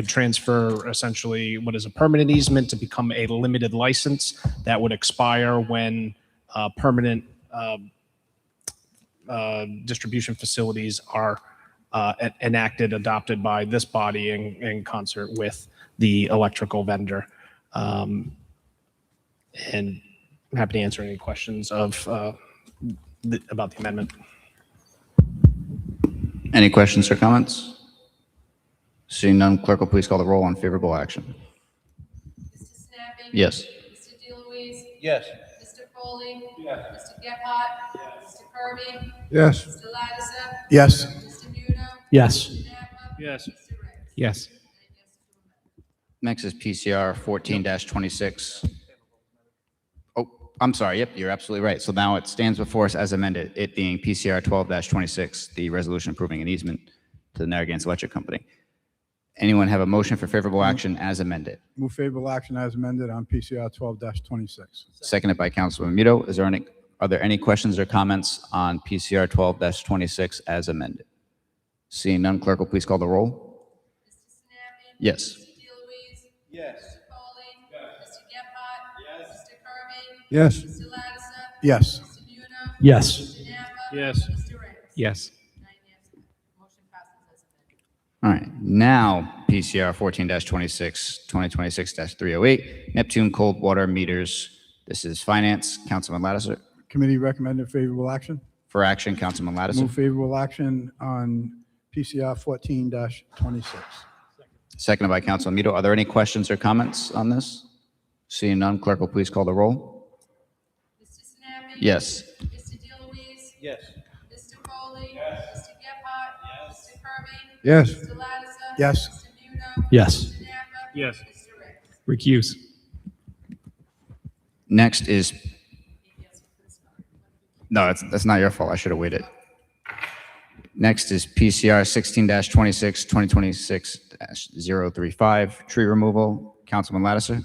G: transfer essentially what is a permanent easement to become a limited license that would expire when permanent distribution facilities are adopted by this body in concert with the electrical vendor. And I'm happy to answer any questions about the amendment.
N: Any questions or comments? Seeing none, clerk will please call the roll on favorable action.
K: Mr. Snappy.
N: Yes.
K: Mr. DeLuise.
A: Yes.
K: Mr. Foley. Yes. Mr. Gephardt. Yes. Mr. Kirby.
B: Yes.
K: Mr. Lattiser.
B: Yes.
K: Mr. Nudo.
B: Yes.
K: Mr. Napa.
C: Yes.
K: Mr. Ricks.
E: Yes.
N: Next is PCR 14-26. Oh, I'm sorry. Yep, you're absolutely right. So now it stands before us as amended, it being PCR 12-26, the resolution approving an easement to the Narragansett Electric Company. Anyone have a motion for favorable action as amended?
B: Move favorable action as amended on PCR 12-26.
N: Seconded by Councilman Muto. Are there any questions or comments on PCR 12-26 as amended? Seeing none, clerk will please call the roll. Yes.
K: Mr. DeLuise. Yes. Mr. Foley. Yes. Mr. Gephardt. Yes. Mr. Kirby.
B: Yes.
K: Mr. Lattiser.
B: Yes.
K: Mr. Nudo.
B: Yes.
K: Mr. Napa.
C: Yes.
K: Mr. Ricks.
E: Yes.
K: 9 yes. Motion passes as amended.
N: All right, now PCR 14-26, 2026-308, Neptune cold water meters. This is finance, Councilman Lattiser.
B: Committee recommended favorable action.
N: For action, Councilman Lattiser.
B: Move favorable action on PCR 14-26.
N: Seconded by Councilman Muto. Are there any questions or comments on this? Seeing none, clerk will please call the roll.
K: Mr. Snappy.
N: Yes.
K: Mr. DeLuise.
A: Yes.
K: Mr. Foley. Yes. Mr. Gephardt. Yes. Mr. Kirby.
B: Yes.
K: Mr. Lattiser.
B: Yes.
K: Mr. Nudo.
B: Yes.
K: Mr. Napa.
C: Yes.
K: Mr. Ricks.
E: Recuse.
N: Next is, no, that's not your fault. I should have waited. Next is PCR 16-26, 2026-035, tree removal, Councilman Lattiser.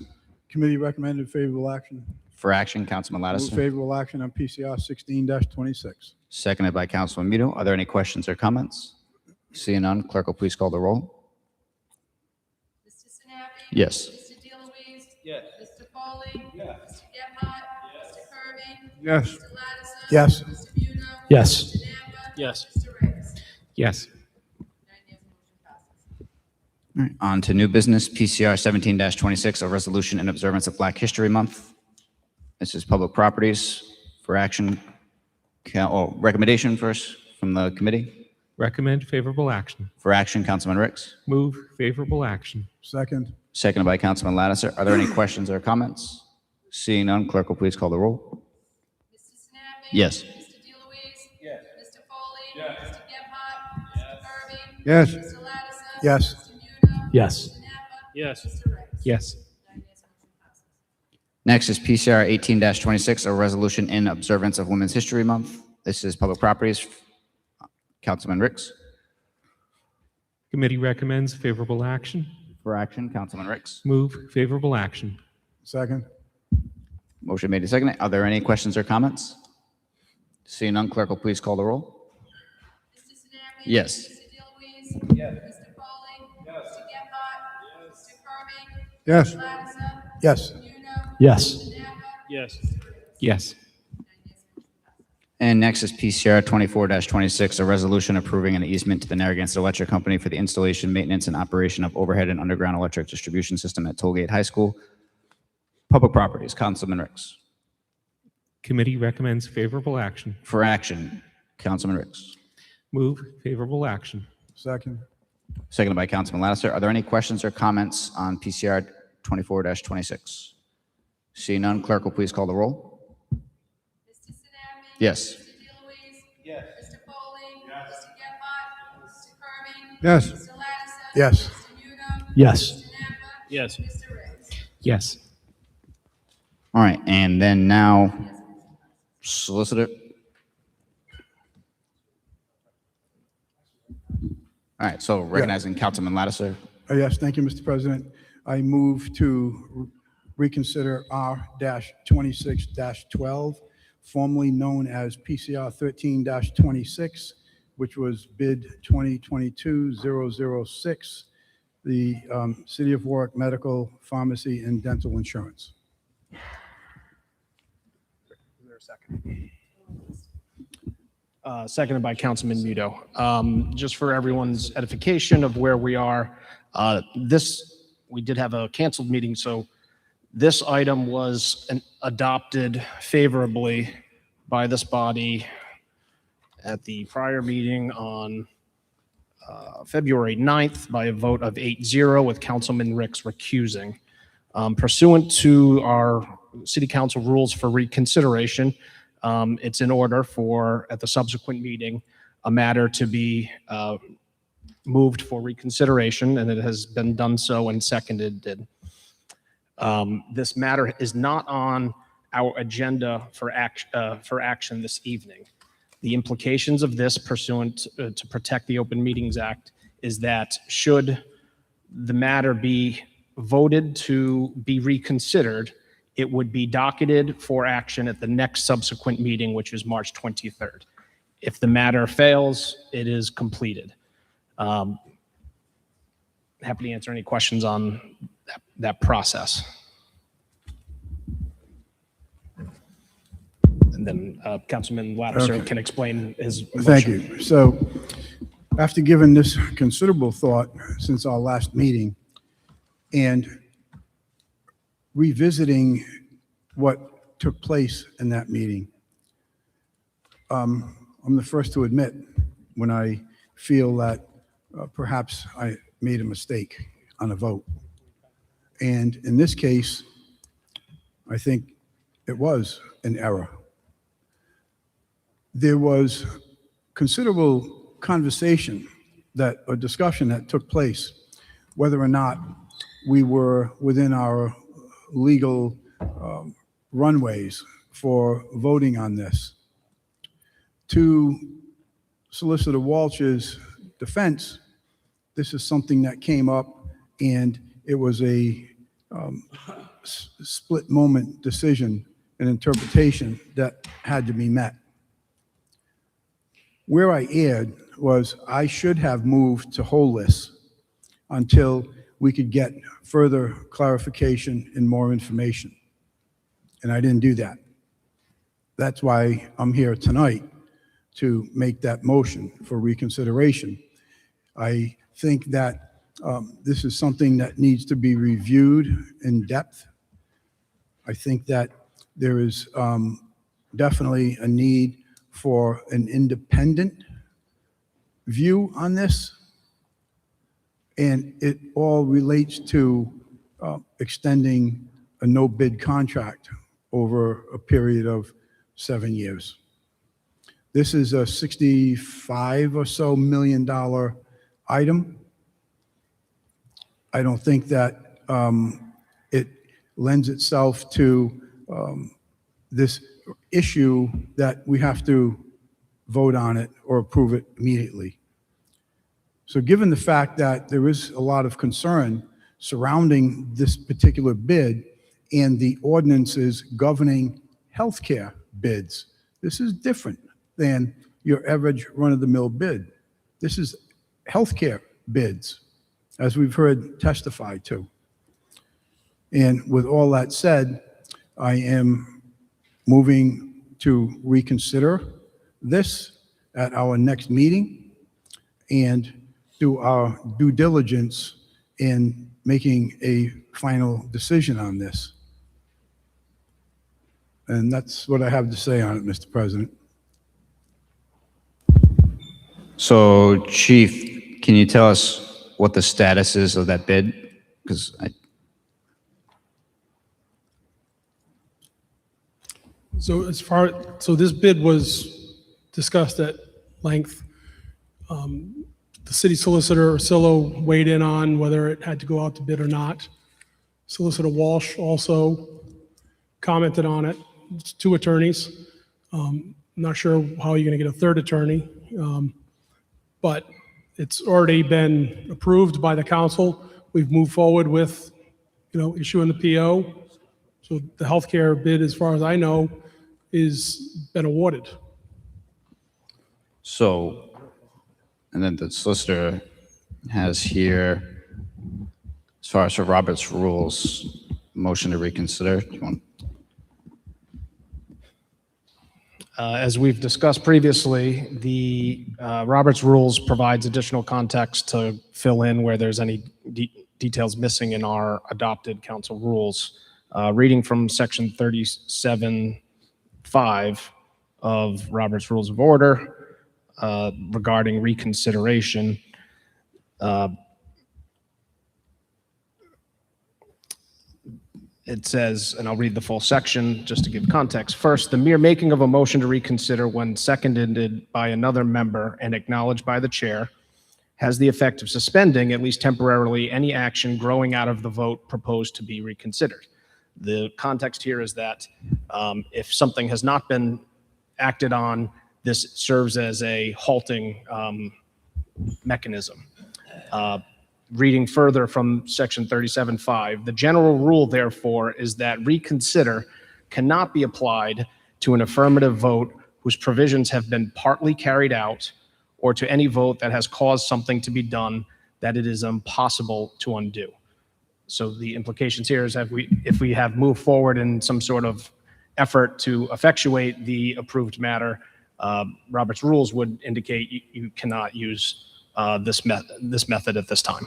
B: Committee recommended favorable action.
N: For action, Councilman
B: Move
N: Lattiser.
B: favorable action on PCR 16-26.
N: Seconded by Councilman Muto. Are there any questions or comments? Seeing none, clerk will please call the roll.
K: Mr. Snappy.
N: Yes.
K: Mr. DeLuise.
A: Yes.
K: Mr. Foley. Yes. Mr. Gephardt. Yes. Mr. Kirby.
B: Yes.
K: Mr. Lattiser.
B: Yes.
K: Mr. Nudo.
B: Yes.
K: Mr. Napa.
C: Yes.
K: Mr. Ricks.
E: Yes.
K: 9 yes. Motion passes.
N: All right, on to new business, PCR 17-26, a resolution in observance of Black History Month. This is public properties for action. Recommendation first from the committee.
O: Recommend favorable action.
N: For action, Councilman Ricks.
O: Move favorable action.
B: Second.
N: Seconded by Councilman Lattiser. Are there any questions or comments? Seeing none, clerk will please call the roll.
K: Mr. Snappy.
N: Yes.
K: Mr. DeLuise.
A: Yes.
K: Mr. Foley. Yes. Mr. Gephardt. Mr. Kirby.
B: Yes.
K: Mr. Lattiser.
B: Yes.
K: Mr. Nudo.
B: Yes.
K: Mr. Napa.
C: Yes.
K: Mr. Ricks.
E: Yes.
K: 9 yes. Motion passes.
N: Next is PCR 18-26, a resolution in observance of Women's History Month. This is public properties. Councilman Ricks.
O: Committee recommends favorable action.
N: For action, Councilman Ricks.
O: Move favorable action.
B: Second.
N: Motion made and seconded. Are there any questions or comments? Seeing none, clerk will please call the roll.
K: Mr. Snappy.
N: Yes.
K: Mr. DeLuise. Yes. Mr. Foley. Yes. Mr. Gephardt. Yes. Mr. Kirby.
B: Yes.
K: Mr. Lattiser.
B: Yes.
K: Mr. Nudo.
B: Yes.
K: Mr. Napa.
C: Yes.
K: Mr. Ricks.
E: Yes.
K: 9 yes. Motion passes.
N: And next is PCR 24-26, a resolution approving an easement to the Narragansett Electric Company for the installation, maintenance, and operation of overhead and underground electric distribution system at Tollgate High School. Public properties, Councilman Ricks.
O: Committee recommends favorable action.
N: For action, Councilman Ricks.
O: Move favorable action.
B: Second.
N: Seconded by Councilman Lattiser. Are there any questions or comments on PCR 24-26? Seeing none, clerk will please call the roll.
K: Mr. Snappy.
N: Yes.
K: Mr. DeLuise.
A: Yes.
K: Mr. Foley. Yes. Mr. Gephardt. Mr. Kirby.
B: Yes.
K: Mr. Lattiser.
B: Yes.
K: Mr. Nudo.
B: Yes.
K: Mr. Napa.
C: Yes.
K: Mr. Ricks.
E: Yes.
N: All right, and then now, solicitor. All right, so recognizing Councilman Lattiser.
B: Yes, thank you, Mr. President. I move to reconsider R-26-12, formerly known as PCR 13-26, which was bid 2022-006, the City of Warwick Medical, Pharmacy, and Dental Insurance.
G: Seconded by Councilman Muto. Just for everyone's edification of where we are, we did have a canceled meeting, so this item was adopted favorably by this body at the prior meeting on February 9th by a vote of 8-0 with Councilman Ricks recusing. Pursuant to our city council rules for reconsideration, it's in order for, at the subsequent meeting, a matter to be moved for reconsideration, and it has been done so and seconded. This matter is not on our agenda for action this evening. The implications of this pursuant to protect the Open Meetings Act is that should the matter be voted to be reconsidered, it would be docketed for action at the next subsequent meeting, which is March 23rd. If the matter fails, it is completed. Happy to answer any questions on that process. And then Councilman Lattiser
B: Okay.
G: can explain his motion.
B: Thank you. So after giving this considerable thought since our last meeting and revisiting what took place in that meeting, I'm the first to admit when I feel that perhaps I made a mistake on a vote. And in this case, I think it was an error. There was considerable conversation or discussion that took place, whether or not we were within our legal runways for voting on this. To Solicitor Walsh's defense, this is something that came up and it was a split moment decision and interpretation that had to be met. Where I erred was I should have moved to hold this until we could get further clarification and more information. And I didn't do that. That's why I'm here tonight to make that motion for reconsideration. I think that this is something that needs to be reviewed in depth. I think that there is definitely a need for an independent view on this. And it all relates to extending a no-bid contract over a period of 7 years. This is a $65 or so million item. I don't think that it lends itself to this issue that we have to vote on it or approve it immediately. So given the fact that there is a lot of concern surrounding this particular bid and the ordinances governing healthcare bids, this is different than your average run-of-the-mill bid. This is healthcare bids, as we've heard testified to. And with all that said, I am moving to reconsider this at our next meeting and do our due diligence in making a final decision on this. And that's what I have to say on it, Mr. President.
N: So, Chief, can you tell us what the status is of that bid? Because
M: So so this bid was discussed at length. The city solicitor, Ursillo, weighed in on whether it had to go out to bid or not. Solicitor Walsh also commented on it. It's two attorneys. I'm not sure how you're going to get a third attorney, but it's already been approved by the council. We've moved forward with, issuing the PO. So the healthcare bid, as far as I know, is been awarded.
N: so, and then the solicitor has here, as far as for Robert's rules, motion to reconsider. Do you want?
G: As we've discussed previously, the Roberts Rules provides additional context to fill in where there's any details missing in our adopted council rules. Reading from section 37.5 of Robert's Rules of Order regarding reconsideration, It says, and I'll read the full section just to give context. First, the mere making of a motion to reconsider when seconded by another member and acknowledged by the chair has the effect of suspending, at least temporarily, any action growing out of the vote proposed to be reconsidered. The context here is that if something has not been acted on, this serves as a halting mechanism. Reading further from section 37.5, the general rule, therefore, is that reconsider cannot be applied to an affirmative vote whose provisions have been partly carried out or to any vote that has caused something to be done that it is impossible to undo. So the implications here is that if we have moved forward in some sort of effort to effectuate the approved matter, Robert's rules would indicate you cannot use this method at this time.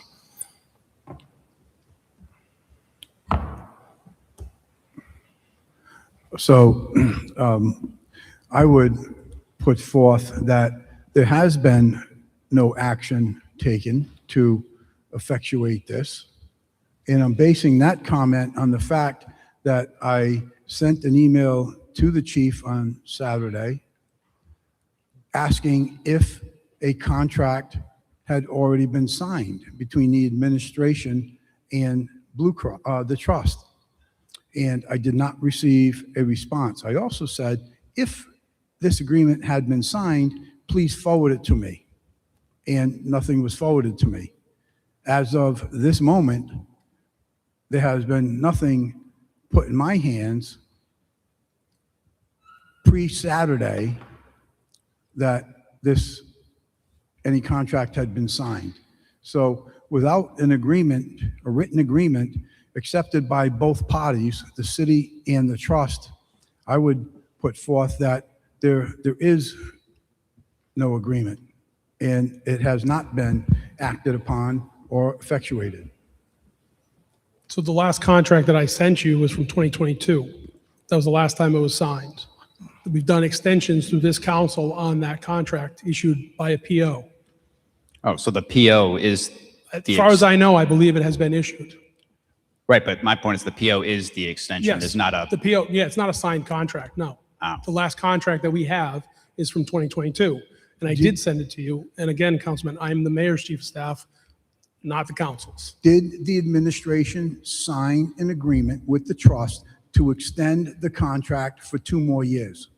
B: So I would put forth that there has been no action taken to effectuate this. And I'm basing that comment on the fact that I sent an email to the chief on Saturday asking if a contract had already been signed between the administration and Blue Cross, the trust. And I did not receive a response. I also said, if this agreement had been signed, please forward it to me. And nothing was forwarded to me. As of this moment, there has been nothing put in my hands pre-Saturday that any contract had been signed. So without an agreement, a written agreement accepted by both parties, the city and the trust, I would put forth that there is no agreement and it has not been acted upon or effectuated.
M: So the last contract that I sent you was from 2022. That was the last time it was signed. We've done extensions through this council on that contract issued by a PO.
N: Oh, so the PO is
M: As far as I know, I believe it has been issued.
N: right, but my point is the PO is the extension.
M: Yes.
N: It's not a,
M: The PO, yeah, it's not a signed contract, no.
N: Oh.
M: The last contract that we have is from 2022. And I did send it to you. And again, Councilman, I'm the mayor's chief of staff, not the council's.
B: Did the administration sign an agreement with the trust to extend the contract for 2 more years?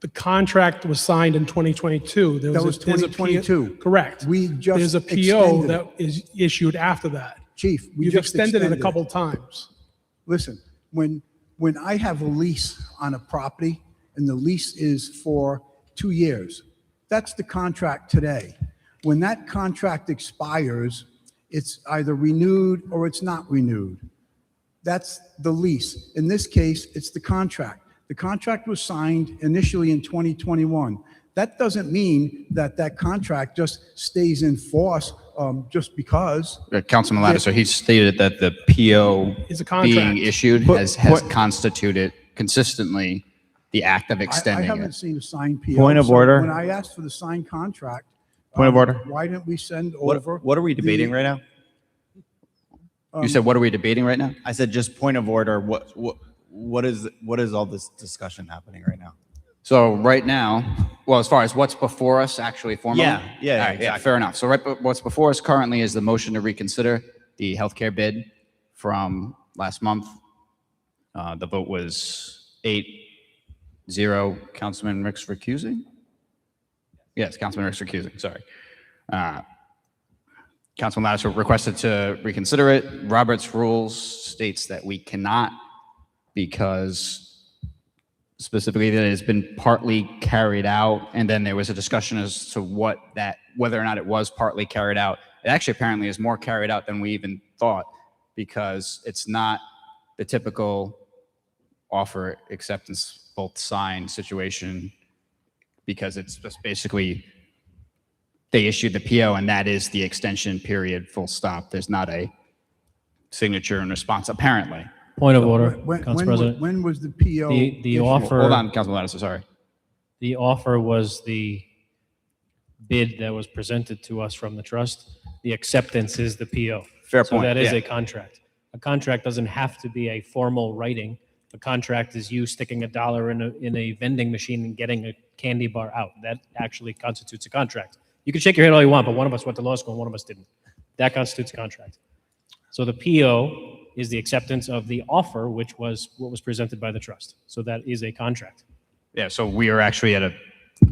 M: The contract was signed in 2022. There
B: That was
M: there's a PO
B: 2022.
M: Correct.
B: We just
M: There's a PO
B: extended
M: that
B: it.
M: is issued after that.
B: Chief, we
M: You've
B: just
M: extended it a
B: extended
M: couple times.
B: Listen, when I have a lease on a property and the lease is for 2 years, that's the contract today. When that contract expires, it's either renewed or it's not renewed. That's the lease. In this case, it's the contract. The contract was signed initially in 2021. That doesn't mean that that contract just stays in force just because.
N: Councilman Lattiser, so he stated that the PO
M: It's a contract.
N: being issued has constituted consistently the act of
B: I
N: extending
B: haven't
N: it.
B: seen a signed PO.
S: Point of
B: so
S: order.
B: When I asked for the signed contract.
S: Point of order.
B: Why didn't we send
S: What,
B: over?
S: what are we debating right now?
N: You said, what are we debating right now?
S: I said just point of order. What is all this discussion happening right now?
N: So right now, well, as far as what's before us actually formally?
S: Yeah,
N: All right,
S: exactly.
N: fair enough. So what's before us currently is the motion to reconsider the healthcare bid from last month. The vote was 8-0. Councilman Rick's recusing? Yes, Councilman Rick's recusing, sorry. Councilman Lattiser requested to reconsider it. Robert's rules states that we cannot because specifically that it has been partly carried out, and then there was a discussion as to whether or not it was partly carried out. It actually apparently is more carried out than we even thought because it's not the typical offer acceptance both signed situation because it's just basically they issued the PO and that is the extension period, full stop. There's not a signature and response apparently.
E: Point of order,
B: When-
E: Council
B: when-
E: President.
B: When was the PO?
E: The
B: issued?
E: offer.
N: Hold on, Councilman Lattiser, sorry.
E: The offer was the bid that was presented to us from the trust. The acceptance is the PO.
N: Fair
E: So
N: point,
E: that is
N: yeah.
E: a contract. A contract doesn't have to be a formal writing. A contract is you sticking $1 in a vending machine and getting a candy bar out. That actually constitutes a contract. You can shake your head all you want, but one of us went to law school and one of us didn't. That constitutes a contract. So the PO is the acceptance of the offer, which was what was presented by the trust. So that is a contract.
N: Yeah, so we are actually at a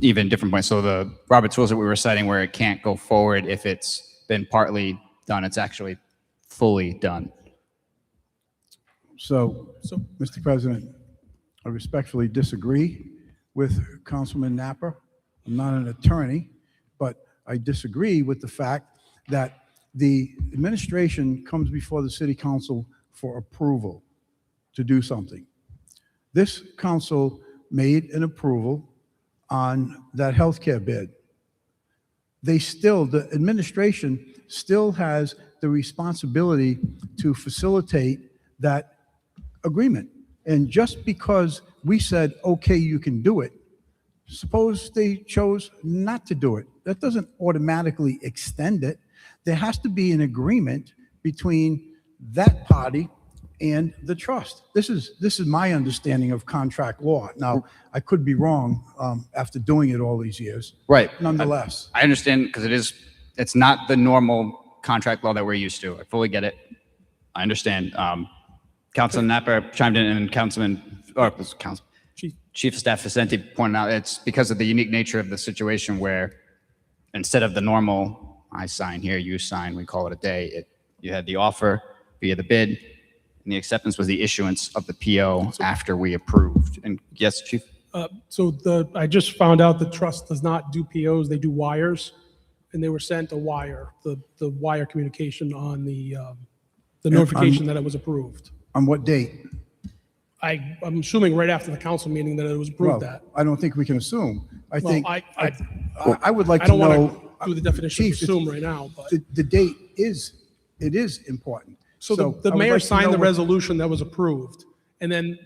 N: even different point. So the Robert's rules that we were citing where it can't go forward if it's been partly done, it's actually fully done.
B: So, Mr. President, I respectfully disagree with Councilman Napper. I'm not an attorney, but I disagree with the fact that the administration comes before the city council for approval to do something. This council made an approval on that healthcare bid. The administration still has the responsibility to facilitate that agreement. And just because we said, okay, you can do it, suppose they chose not to do it. That doesn't automatically extend it. There has to be an agreement between that party and the trust. This is my understanding of contract law. Now, I could be wrong after doing it all these years.
N: Right.
B: Nonetheless.
N: I understand because it's not the normal contract law that we're used to. I fully get it. I understand. Councilman Napper chimed in and Chief of Staff Vicente pointed out it's because of the unique nature of the situation where instead of the normal, I sign here, you sign, we call it a day, you had the offer via the bid, and the acceptance was the issuance of the PO after we approved. And yes, Chief?
M: I just found out the trust does not do POs, they do wires, and they were sent a wire, the wire communication on the notification that it was approved.
B: On what date?
M: I'm assuming right after the council meeting that it was approved
B: Well,
M: that.
B: I don't think we can assume. I
M: Well,
B: think,
M: I
B: I would like
M: I
B: to
M: don't want
B: know.
M: to do the definition of
B: Chief,
M: assume right now, but.
B: The date is important.
M: So
B: I
M: the
B: would
M: mayor
B: like to
M: signed
B: know
M: the
B: what-
M: resolution that was approved, and then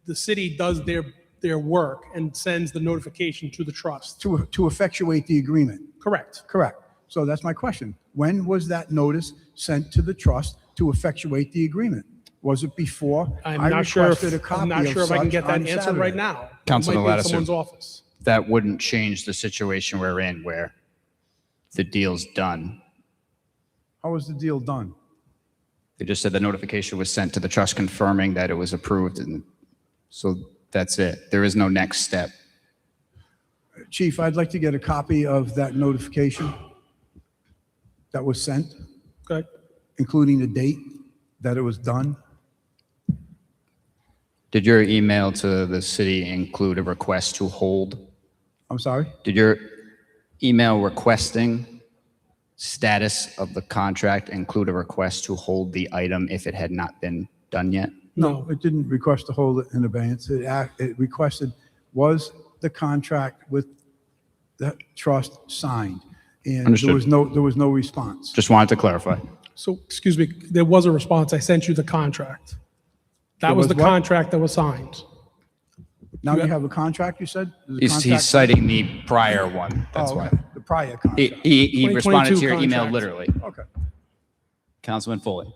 M: the city does their work and sends the notification to the trust.
B: To effectuate the agreement.
M: Correct.
B: Correct. So that's my question. When was that notice sent to the trust to effectuate the agreement? Was it before?
M: I'm
B: I
M: not sure
B: requested a
M: if,
B: copy
M: I'm not
B: of
M: sure if I can
B: such
M: get that
B: on
M: answer
B: Saturday.
M: right now. It
N: Councilman
M: might be in
N: Lattiser,
M: someone's office.
N: that wouldn't change the situation we're in where the deal's done.
B: How was the deal done?
N: They just said the notification was sent to the trust confirming that it was approved, and so that's it. There is no next step.
B: Chief, I'd like to get a copy of that notification that was sent,
M: Okay.
B: including the date that it was done.
N: Did your email to the city include a request to hold?
B: I'm sorry?
N: Did your email requesting status of the contract include a request to hold the item if it had not been done yet?
B: No, it didn't request to hold it in abeyance. It requested, was the contract with the trust signed? And
N: Understood.
B: there was no response.
N: Just wanted to clarify.
M: So, excuse me, there was a response. I sent you the contract. That
B: There
M: was
B: was
M: the
B: what?
M: contract that was signed.
B: Now you have a contract, you said? There's a
N: He's
B: contract?
N: citing the prior one. That's
B: Oh,
N: why.
B: okay. The prior contract.
N: He responded to your
M: 2022
N: email
M: contract.
N: literally.
B: Okay.
N: Councilman Foley.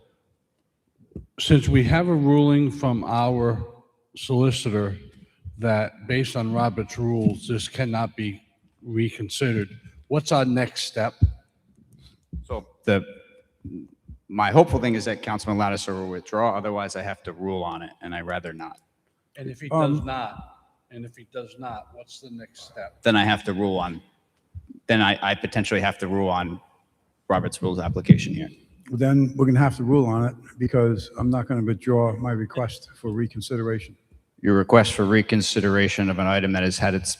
T: Since we have a ruling from our solicitor that based on Robert's rules, this cannot be reconsidered, what's our next step?
N: So my hopeful thing is that Councilman Lattiser will withdraw. Otherwise, I have to rule on it, and I'd rather not.
T: And if he does not, what's the next step?
N: Then I have to rule on. Then I potentially have to rule on Robert's rules application here.
B: Then we're going to have to rule on it because I'm not going to withdraw my request for reconsideration.
N: Your request for reconsideration of an item that has had its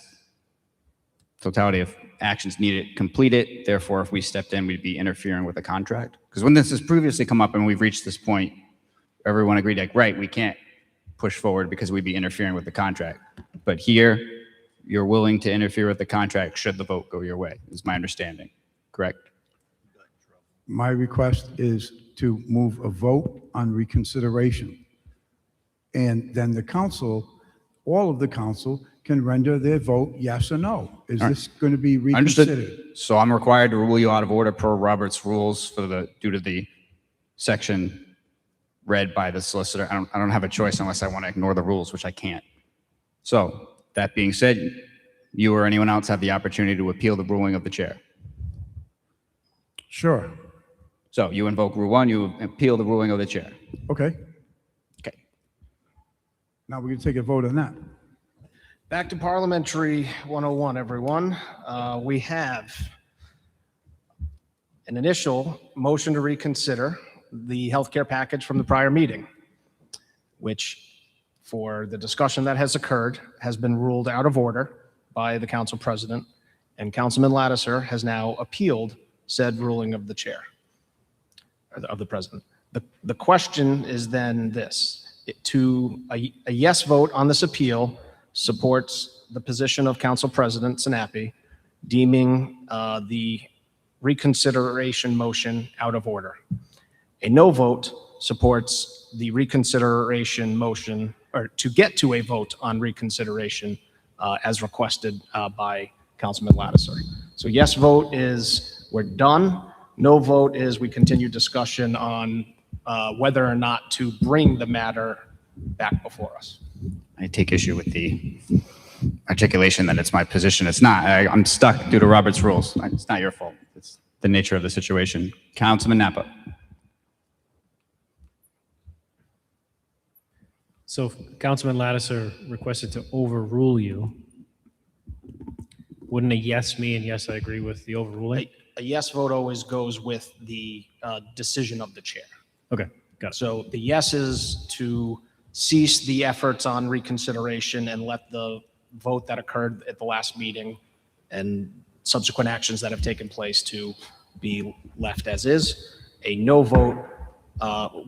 N: totality of actions needed completed. Therefore, if we stepped in, we'd be interfering with the contract. Because when this has previously come up and we've reached this point, everyone agreed, like, right, we can't push forward because we'd be interfering with the contract. But here, you're willing to interfere with the contract should the vote go your way, is my understanding. Correct?
B: My request is to move a vote on reconsideration. And then the council all of the council can render their vote yes or no. Is
N: All right.
B: this going to be
N: Understood.
B: reconsidered?
N: So I'm required to rule you out of order per Robert's rules due to the section read by the solicitor. I don't have a choice unless I want to ignore the rules, which I can't. So that being said, you or anyone else have the opportunity to appeal the ruling of the chair.
B: Sure.
N: So you invoke Rule 1, you appeal the ruling of the chair.
B: Okay.
N: Okay.
B: Now we're going to take a vote on that.
G: Back to Parliamentary 101, everyone. We have an initial motion to reconsider the healthcare package from the prior meeting, which, for the discussion that has occurred, has been ruled out of order by the council president, and Councilman Lattiser has now appealed said ruling of the chair, or of the president. The question is then this: a yes vote on this appeal supports the position of Council President Sinapi, deeming the reconsideration motion out of order. A no vote supports the reconsideration motion, or to get to a vote on reconsideration as requested by Councilman Lattiser. So yes vote is we're done. No vote is we continue discussion on whether or not to bring the matter back before us.
N: I take issue with the articulation that it's my position. It's not. I'm stuck due to Robert's rules. It's not your fault. It's the nature of the situation. Councilman Napa.
E: So if Councilman Lattiser requested to overrule you, wouldn't a yes mean, yes, I agree with the overruling?
G: A yes vote always goes with the decision of the chair.
E: Okay, got it.
G: So the yes is to cease the efforts on reconsideration and let the vote that occurred at the last meeting and subsequent actions that have taken place to be left as is. A no vote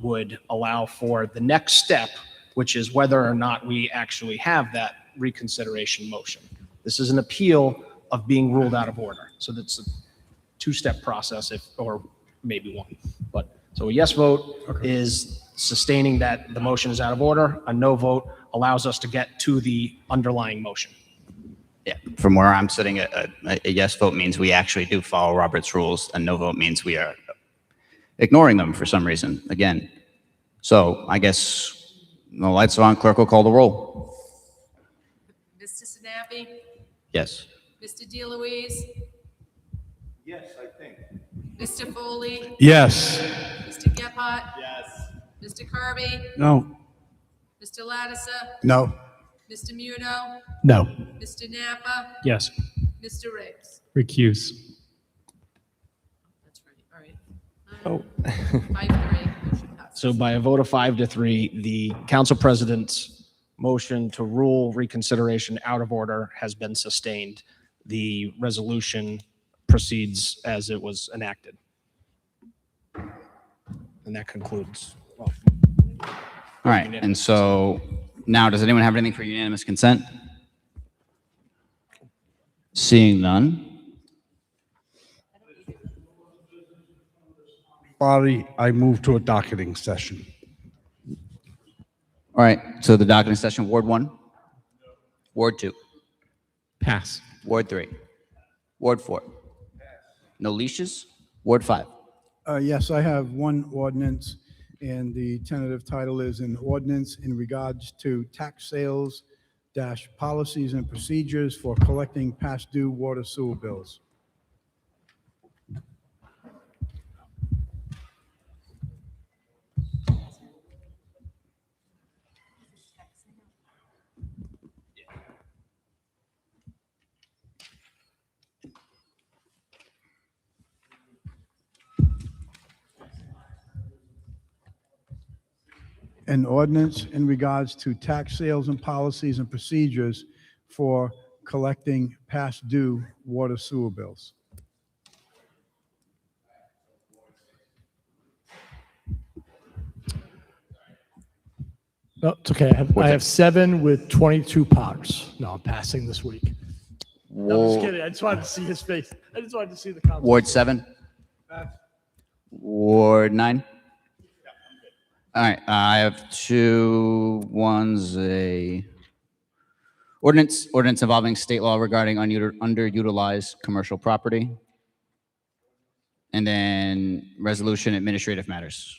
G: would allow for the next step, which is whether or not we actually have that reconsideration motion. This is an appeal of being ruled out of order. So that's a two-step process, or maybe one. But so a yes vote is sustaining that the motion is out of order. A no vote allows us to get to the underlying motion.
N: Yeah, from where I'm sitting, a yes vote means we actually do follow Robert's rules. A no vote means we are ignoring them for some reason, again. So I guess the lights are on. Clerk will call the roll.
K: Mr. Sinapi?
N: Yes.
K: Mr. DeLuise?
A: Yes, I think.
K: Mr. Foley?
T: Yes.
K: Mr. Gephardt? Yes. Mr. Kirby?
B: No.
K: Mr. Lattiser?
B: No.
K: Mr. Muno?
V: No.
K: Mr. Napa?
E: Yes.
K: Mr. Riggs?
V: Recuse.
K: That's right, all right.
G: Oh.
K: 5-3, motion passes.
G: So by a vote of 5-3, the council president's motion to rule reconsideration out of order has been sustained. The resolution proceeds as it was enacted. And that concludes.
N: All right, and so now, does anyone have anything for unanimous consent? Seeing none.
T: Body, I move to a docketing session.
N: All right, so the docketing session, Ward 1? Ward 2?
V: Pass.
N: Ward 3? Ward 4? No leashes? Ward 5?
B: Yes, I have one ordinance, and the tentative title is an ordinance in regards to tax sales dash policies and procedures for collecting past due water sewer bills. An ordinance in regards to tax sales and policies and procedures for collecting past due water sewer bills.
I: No, it's okay. I have 7 with 22 parts. No, I'm passing this week. No, I'm just kidding. I just wanted to see his face. I just wanted to see the council.
N: Ward 7? Ward 9? All right, I have 2 ones, a Ordinance involving state law regarding underutilized commercial property. And then resolution administrative matters.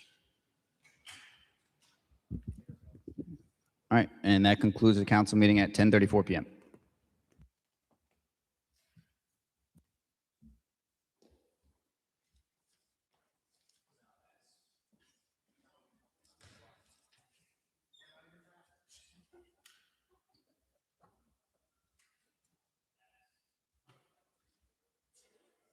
N: All right, and that concludes the council meeting at 10:34 PM.